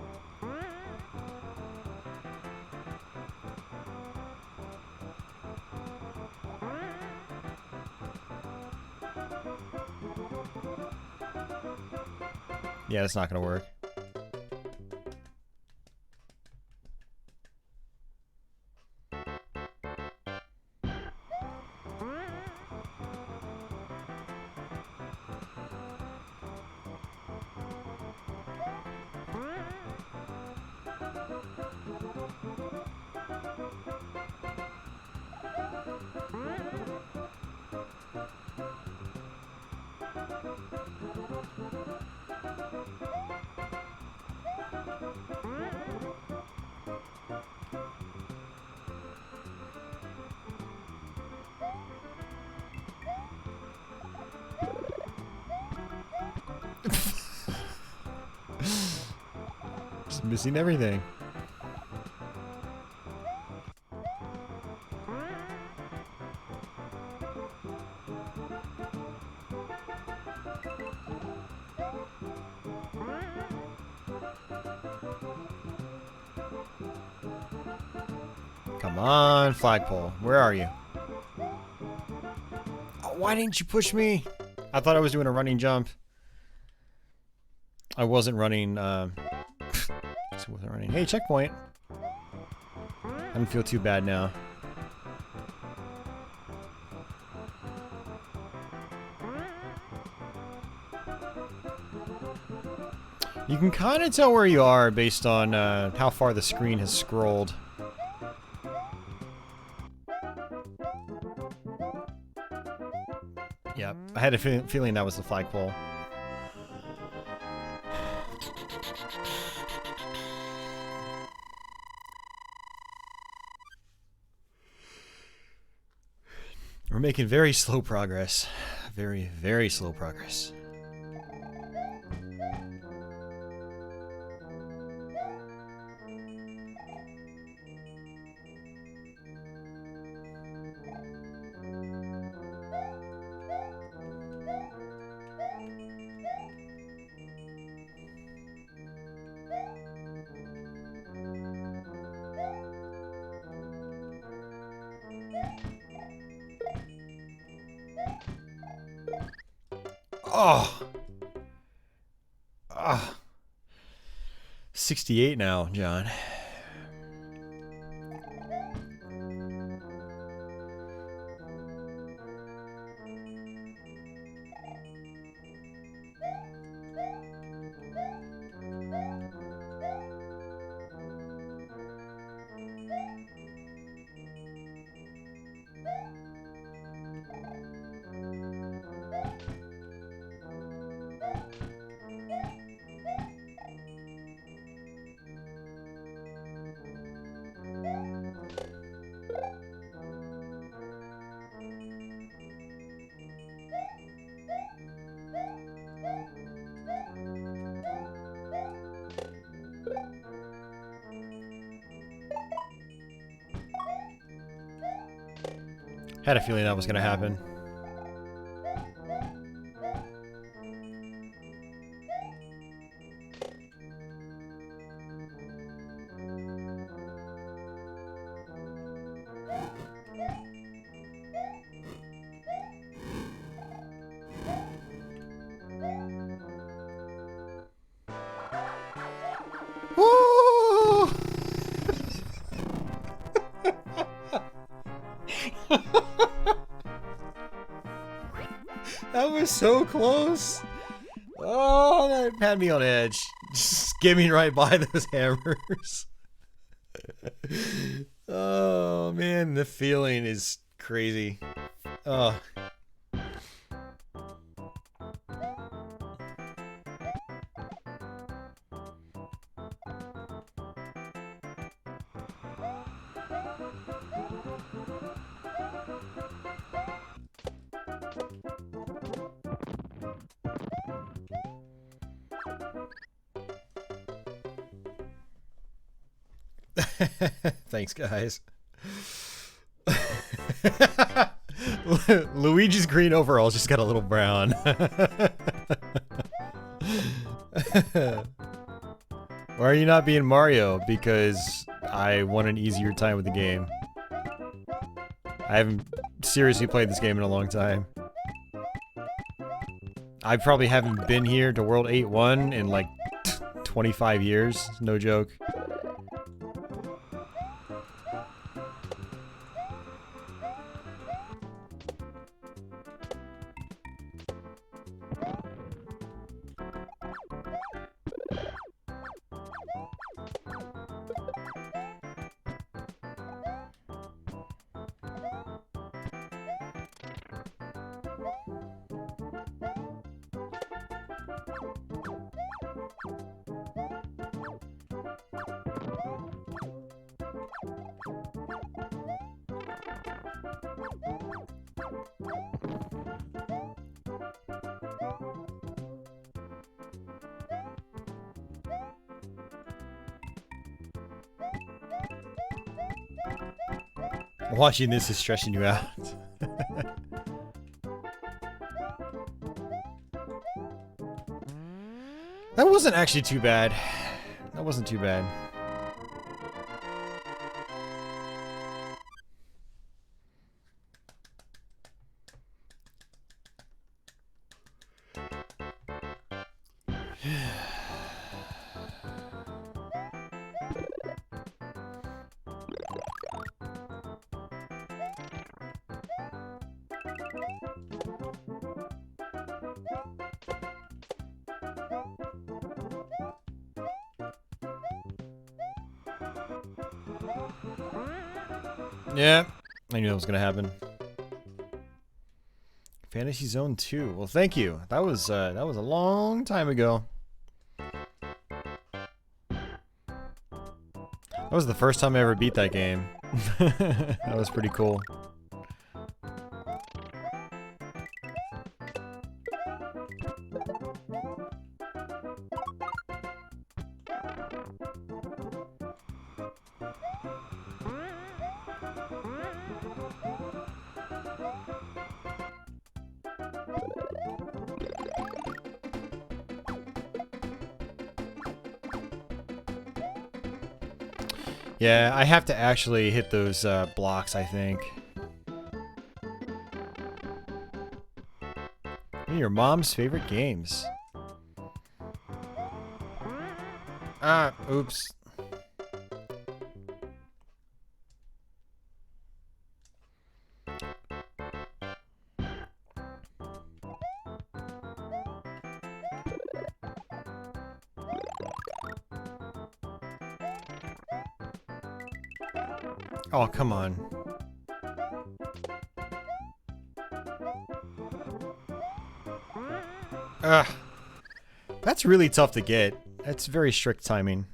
Yeah, it's not gonna work. Just missing everything. Come on, flagpole. Where are you? Oh, why didn't you push me? I thought I was doing a running jump. I wasn't running, so wasn't running. Hey, checkpoint. I don't feel too bad now. You can kind of tell where you are based on how far the screen has scrolled. Yep, I had a feeling that was the flagpole. We're making very slow progress. Very, very slow progress. Oh. 68 now, John. Had a feeling that was going to happen. Woo! That was so close. Oh, that had me on edge. Just skimming right by those hammers. Oh, man. Man, the feeling is crazy. Oh. Thanks, guys. Luigi's green overalls just got a little brown. Why are you not being Mario? Because I want an easier time with the game. I haven't seriously played this game in a long time. I probably haven't been here to World 8-1 in like 25 years. No joke. Watching this is stressing you out. That wasn't actually too bad. That wasn't too bad. Yeah, I knew that was gonna happen. Fantasy Zone 2. Well, thank you. That was a long time ago. That was the first time I ever beat that game. That was pretty cool. Yeah, I have to actually hit those blocks, I think. What are your mom's favorite games? Ah, oops. Oh, come on. Ugh. That's really tough to get. That's very strict timing.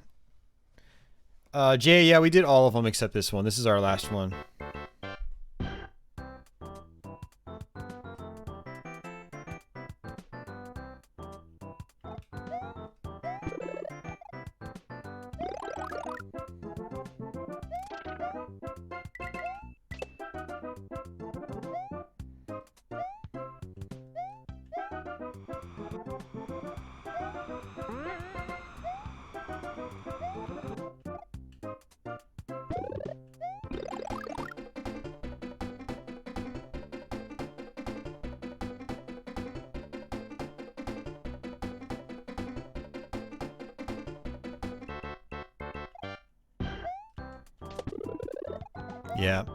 Jay, yeah, we did all of them except this one. This is our last one. Yeah.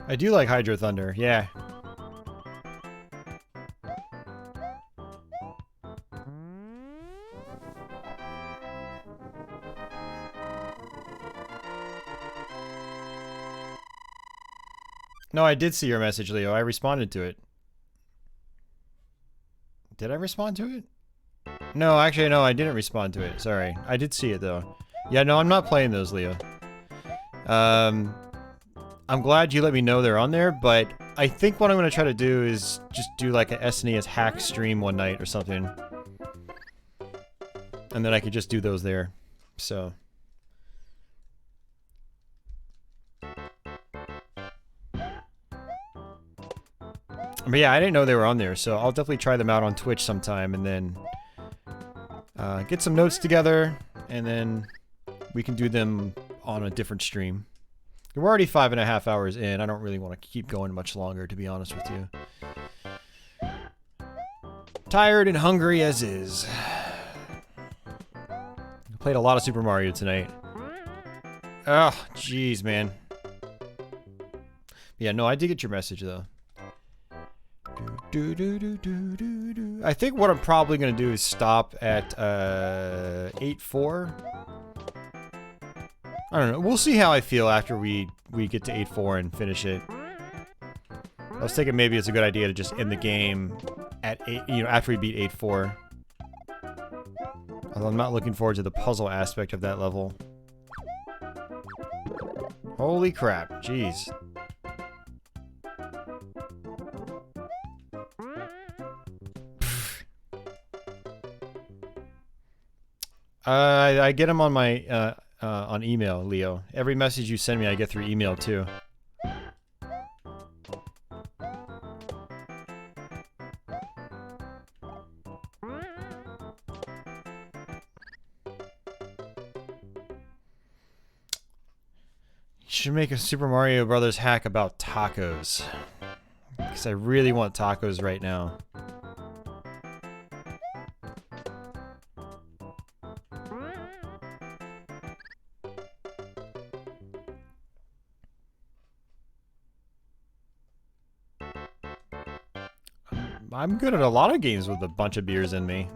I do like Hydro Thunder, yeah. No, I did see your message, Leo. I responded to it. Did I respond to it? No, actually, no, I didn't respond to it. Sorry. I did see it, though. Yeah, no, I'm not playing those, Leo. I'm glad you let me know they're on there, but I think what I'm going to try to do is just do like a SNES hack stream one night or something. And then I could just do those there. So... But yeah, I didn't know they were on there, so I'll definitely try them out on Twitch sometime, and then get some notes together, and then we can do them on a different stream. We're already 5.5 hours in. I don't really want to keep going much longer, to be honest with you. Tired and hungry as is. I played a lot of Super Mario tonight. Oh, jeez, man. Yeah, no, I did get your message, though. I think what I'm probably going to do is stop at 8-4. I don't know. We'll see how I feel after we get to 8-4 and finish it. I was thinking maybe it's a good idea to just end the game at 8, after we beat 8-4. Although I'm not looking forward to the puzzle aspect of that level. Holy crap. Jeez. I get them on my on email, Leo. Every message you send me, I get through email too. You should make a Super Mario Brothers hack about tacos, because I really want tacos right now. I'm good at a lot of games with a bunch of beers in me.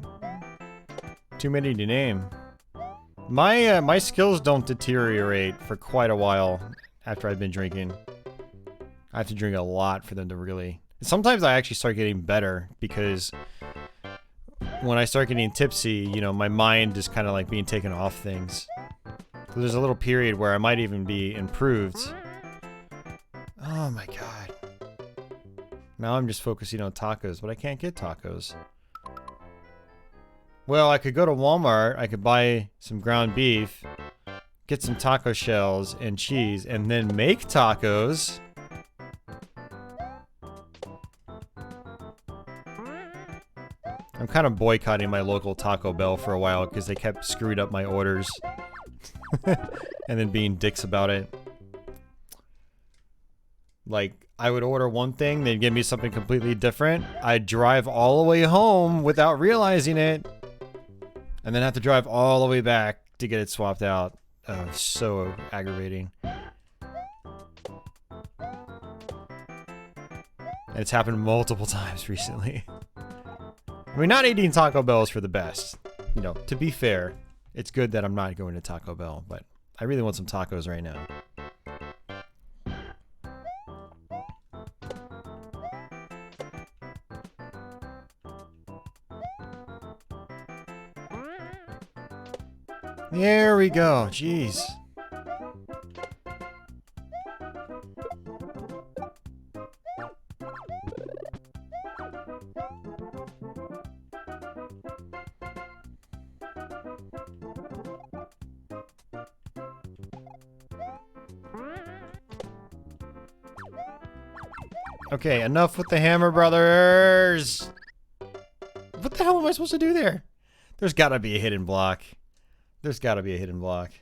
Too many to name. My skills don't deteriorate for quite a while after I've been drinking. I have to drink a lot for them to really... Sometimes I actually start getting better because when I start getting tipsy, you know, my mind is kind of like being taken off things. So there's a little period where I might even be improved. Oh my god. Now I'm just focusing on tacos, but I can't get tacos. Well, I could go to Walmart, I could buy some ground beef, get some taco shells and cheese, and then make tacos. I'm kind of boycotting my local Taco Bell for a while because they kept screwing up my orders. And then being dicks about it. Like, I would order one thing, they'd give me something completely different. I'd drive all the way home without realizing it. And then have to drive all the way back to get it swapped out. Oh, so aggravating. And it's happened multiple times recently. I mean, not eating Taco Bell is for the best. You know, to be fair, it's good that I'm not going to Taco Bell, but I really want some tacos right now. There we go. Jeez. Okay, enough with the Hammer Brothers! What the hell am I supposed to do there? There's gotta be a hidden block. There's gotta be a hidden block.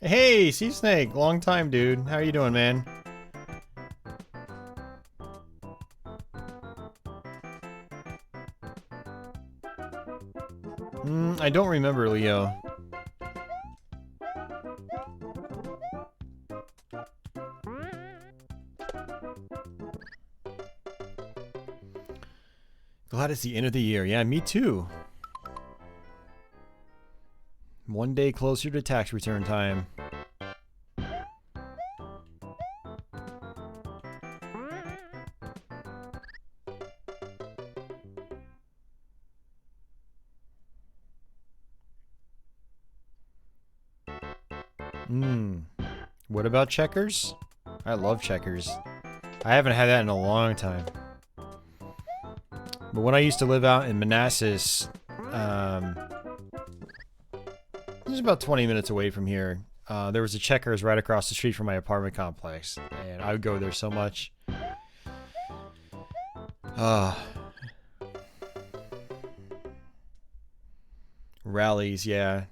Hey, Sea Snake! Long time, dude. How are you doing, man? I don't remember, Leo. Glad it's the end of the year. Yeah, me too. One day closer to tax return time. What about checkers? I love checkers. I haven't had that in a long time. But when I used to live out in Manassas, it was about 20 minutes away from here. There was a Checkers right across the street from my apartment complex, and I would go there so much. Rallies, yeah.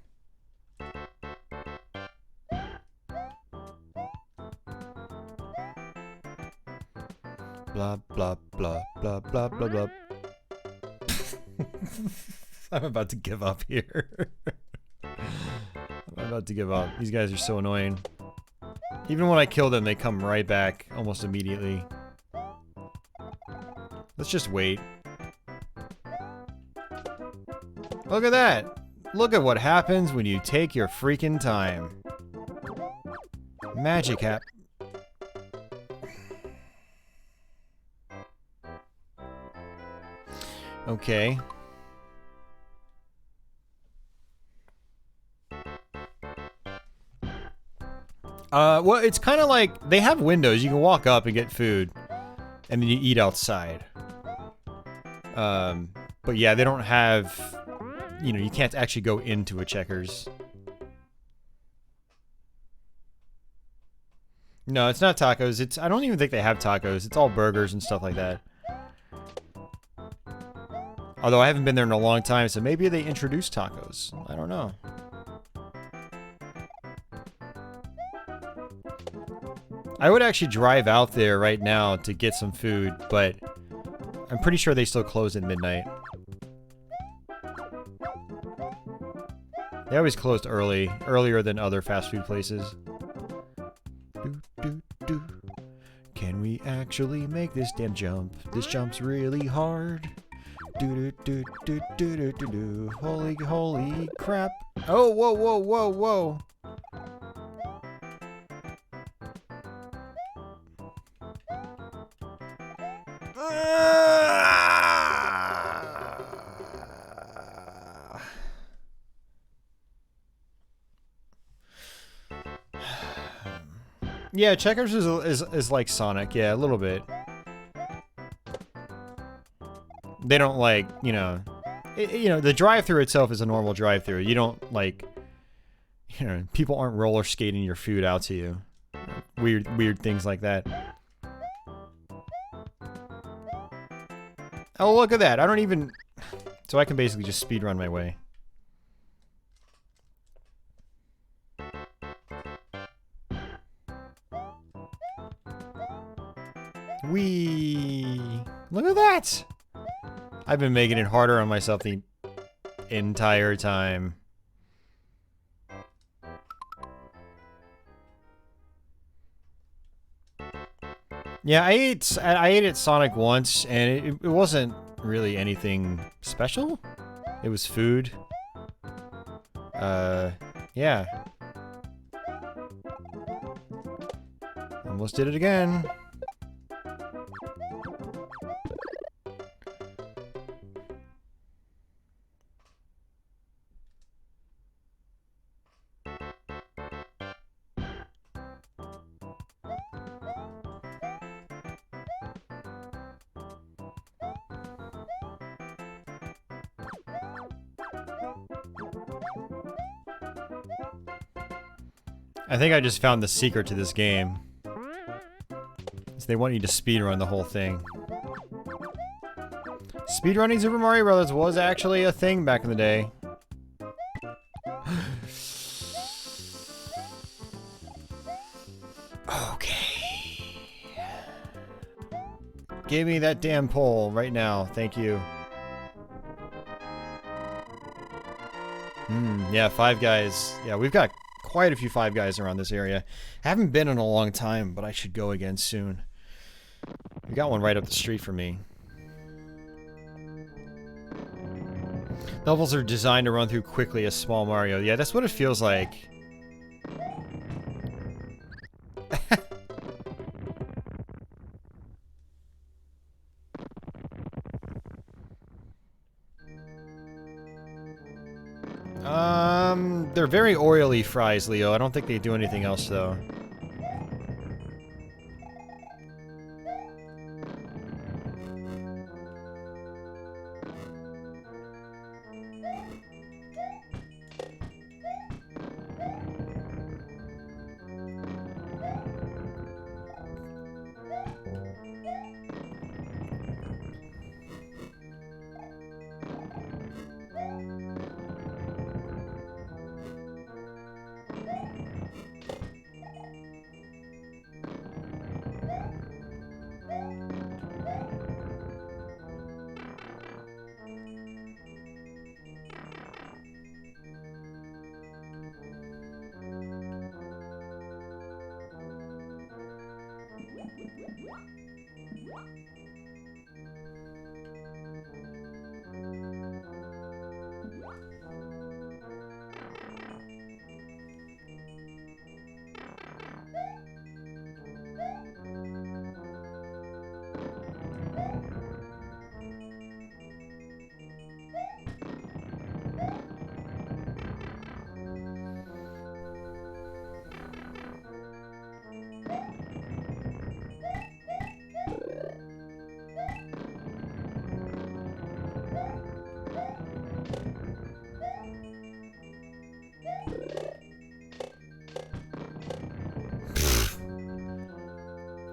Blah, blah, blah, blah, blah, blah, blah. I'm about to give up here. I'm about to give up. These guys are so annoying. Even when I kill them, they come right back almost immediately. Let's just wait. Look at that! Look at what happens when you take your freaking time. Magic app. Okay. Well, it's kind of like they have windows. You can walk up and get food, and then you eat outside. But yeah, they don't have, you know, you can't actually go into a Checkers. No, it's not tacos. It's, I don't even think they have tacos. It's all burgers and stuff like that. Although I haven't been there in a long time, so maybe they introduced tacos. I don't know. I would actually drive out there right now to get some food, but I'm pretty sure they still close at midnight. They always closed early, earlier than other fast food places. Can we actually make this damn jump? This jump's really hard. Holy crap. Oh, whoa, whoa, whoa, whoa. Yeah, Checkers is like Sonic, yeah, a little bit. They don't like, you know, the drive-thru itself is a normal drive-thru. You don't like, you know, people aren't roller skating your food out to you. Weird things like that. Oh, look at that. I don't even, so I can basically just speedrun my way. Whee! Look at that! I've been making it harder on myself the entire time. Yeah, I ate at Sonic once, and it wasn't really anything special. It was food. Yeah. Almost did it again. I think I just found the secret to this game. So they want you to speedrun the whole thing. Speedrunning Super Mario Bros. Was actually a thing back in the day. Okay. Give me that damn pole right now. Thank you. Yeah, Five Guys. Yeah, we've got quite a few Five Guys around this area. Haven't been in a long time, but I should go again soon. We got one right up the street from me. Levels are designed to run through quickly as small Mario. Yeah, that's what it feels like. They're very oily fries, Leo. I don't think they do anything else, though.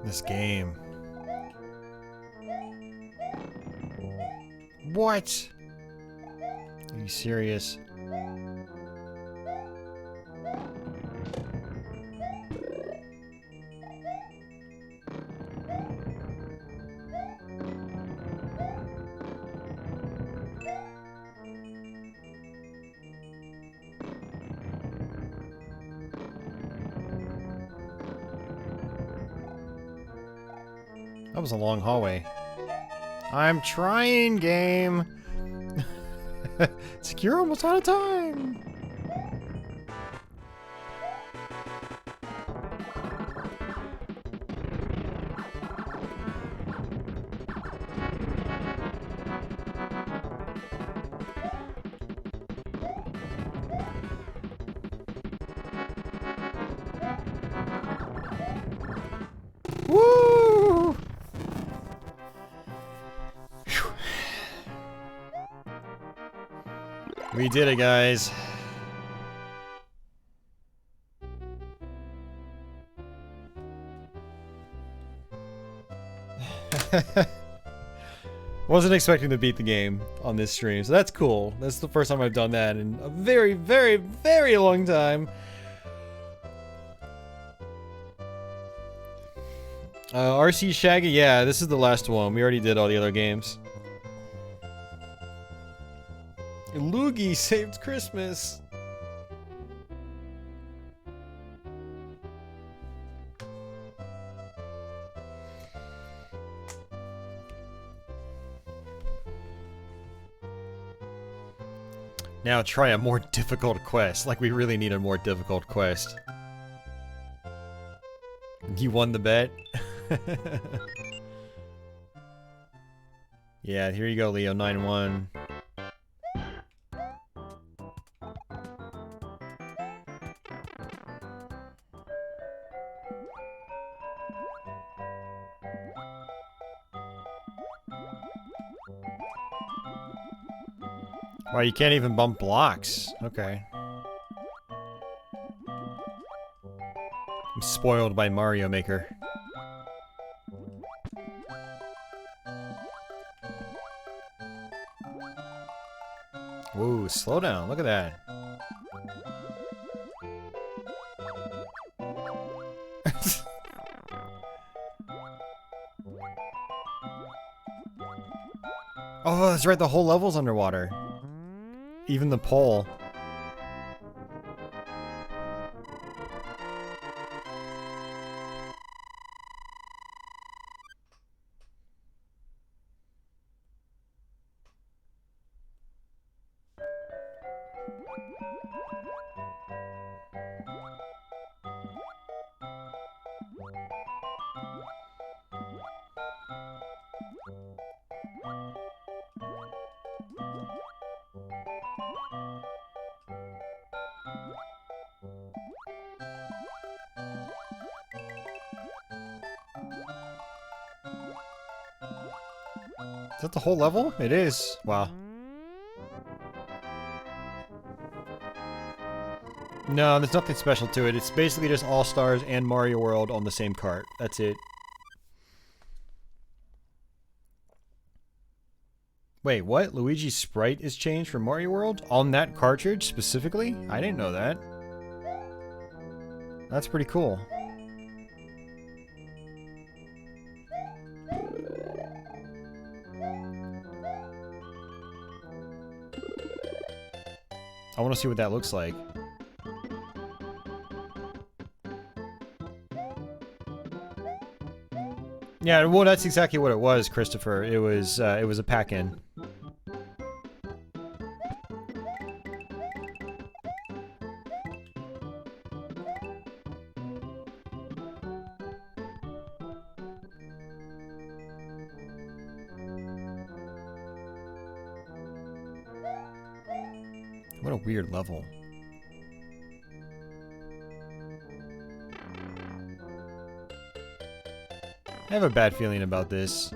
This game. What? Are you serious? That was a long hallway. I'm trying, game. You're almost out of time. Woo! Phew. We did it, guys. Wasn't expecting to beat the game on this stream, so that's cool. That's the first time I've done that in a very, very, very long time. RC Shaggy, yeah, this is the last one. We already did all the other games. Loogie saved Christmas. Now try a more difficult quest. Like, we really need a more difficult quest. You won the bet? Yeah, here you go, Leo, 9-1. Wow, you can't even bump blocks. Okay. I'm spoiled by Mario Maker. Whoa, slow down. Look at that. Oh, that's right. The whole level's underwater. Even the pole. Is that the whole level? It is. Wow. No, there's nothing special to it. It's basically just All-Stars and Mario World on the same cart. That's it. Wait, what? Luigi's sprite is changed from Mario World? On that cartridge specifically? I didn't know that. That's pretty cool. I want to see what that looks like. Yeah, well, that's exactly what it was, Christopher. It was a pack-in. What a weird level. I have a bad feeling about this.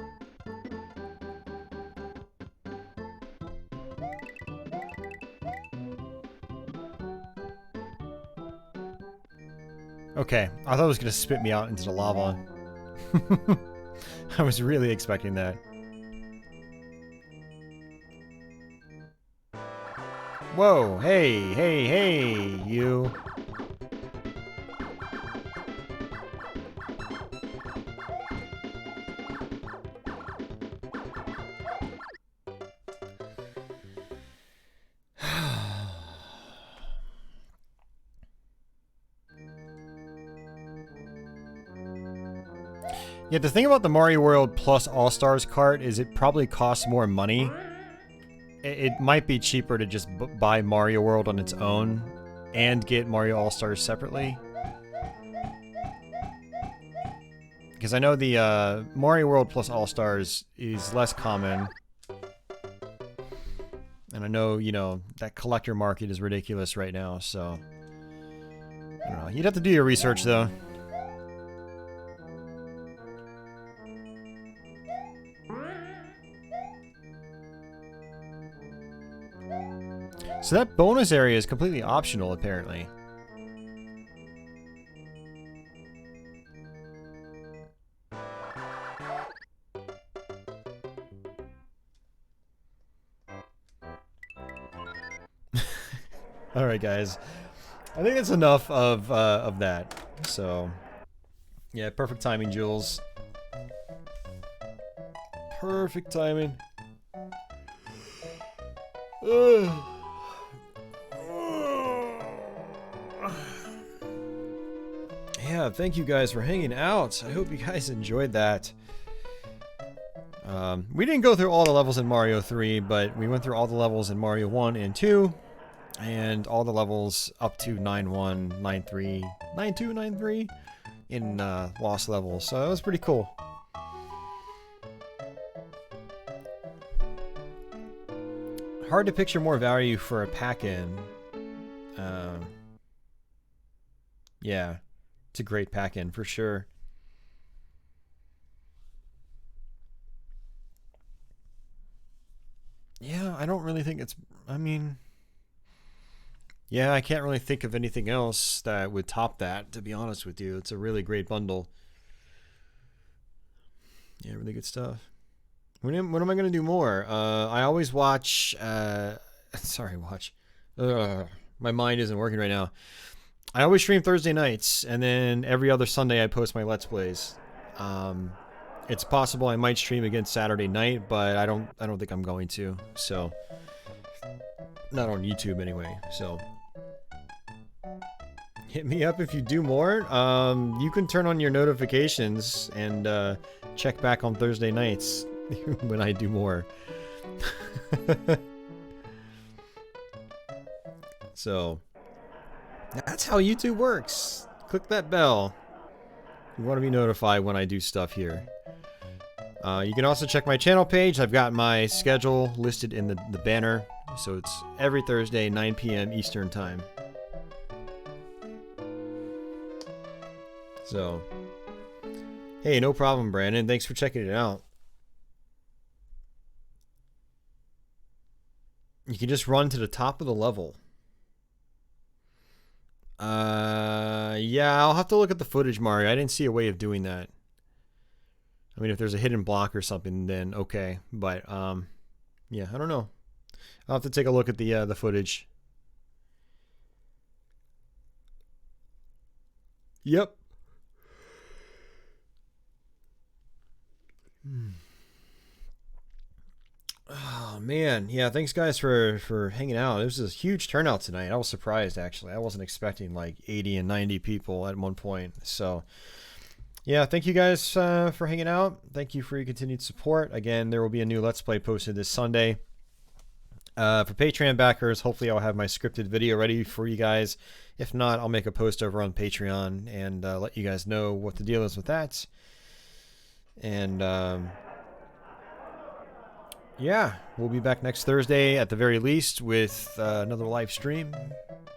Okay, I thought it was gonna spit me out into the lava. I was really expecting that. Whoa, hey, hey, hey, you. Yeah, the thing about the Mario World plus All-Stars cart is it probably costs more money. It might be cheaper to just buy Mario World on its own and get Mario All-Stars separately. Because I know the Mario World plus All-Stars is less common. And I know, you know, that collector market is ridiculous right now, so... I don't know. You'd have to do your research, though. So that bonus area is completely optional, apparently. Alright, guys. I think that's enough of that. So, yeah, perfect timing, Jules. Perfect timing. Yeah, thank you guys for hanging out. I hope you guys enjoyed that. We didn't go through all the levels in Mario 3, but we went through all the levels in Mario 1 and 2, and all the levels up to 9-1, 9-3, 9-2, 9-3 in Lost levels, so that was pretty cool. Hard to picture more value for a pack-in. Yeah, it's a great pack-in for sure. Yeah, I don't really think it's... I mean... Yeah, I can't really think of anything else that would top that, to be honest with you. It's a really great bundle. Yeah, really good stuff. When am I going to do more? I always watch... sorry, watch. My mind isn't working right now. I always stream Thursday nights, and then every other Sunday I post my Let's Plays. It's possible I might stream again Saturday night, but I don't think I'm going to. So, not on YouTube anyway. So, hit me up if you do more. You can turn on your notifications and check back on Thursday nights when I do more. So, that's how YouTube works. Click that bell. You want to be notified when I do stuff here. You can also check my channel page. I've got my schedule listed in the banner. So it's every Thursday, 9 p.m. Eastern Time. So, hey, no problem, Brandon. Thanks for checking it out. You can just run to the top of the level. Yeah, I'll have to look at the footage, Mario. I didn't see a way of doing that. I mean, if there's a hidden block or something, then okay. But yeah, I don't know. I'll have to take a look at the footage. Yep. Oh man, yeah. Thanks guys for hanging out. It was a huge turnout tonight. I was surprised actually. I wasn't expecting like 80 and 90 people at one point. So yeah, thank you guys for hanging out. Thank you for your continued support. Again, there will be a new Let's Play posted this Sunday. For Patreon backers, hopefully I'll have my scripted video ready for you guys. If not, I'll make a post over on Patreon and let you guys know what the deal is with that. And yeah, we'll be back next Thursday at the very least with another live stream.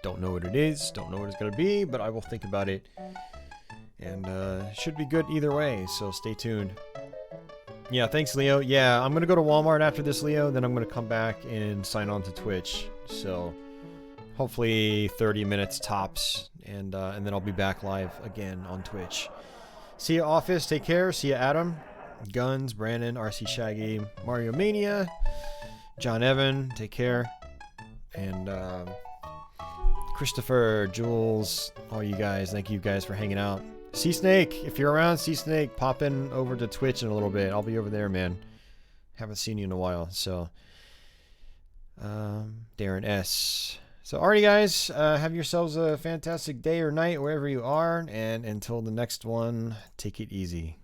Don't know what it is, don't know what it's going to be, but I will think about it. And should be good either way, so stay tuned. Yeah, thanks, Leo. Yeah, I'm going to go to Walmart after this, Leo. Then I'm going to come back and sign on to Twitch. So hopefully 30 minutes tops. And then I'll be back live again on Twitch. See you, Office. Take care. See you, Adam. Guns, Brandon, RC Shaggy, Mario Mania, John Evan. Take care. And Christopher, Jules, all you guys. Thank you guys for hanging out. Sea Snake, if you're around, Sea Snake, pop in over to Twitch in a little bit. I'll be over there, man. Haven't seen you in a while. So, Darren S. So, alrighty, guys, have yourselves a fantastic day or night wherever you are. And until the next one, take it easy.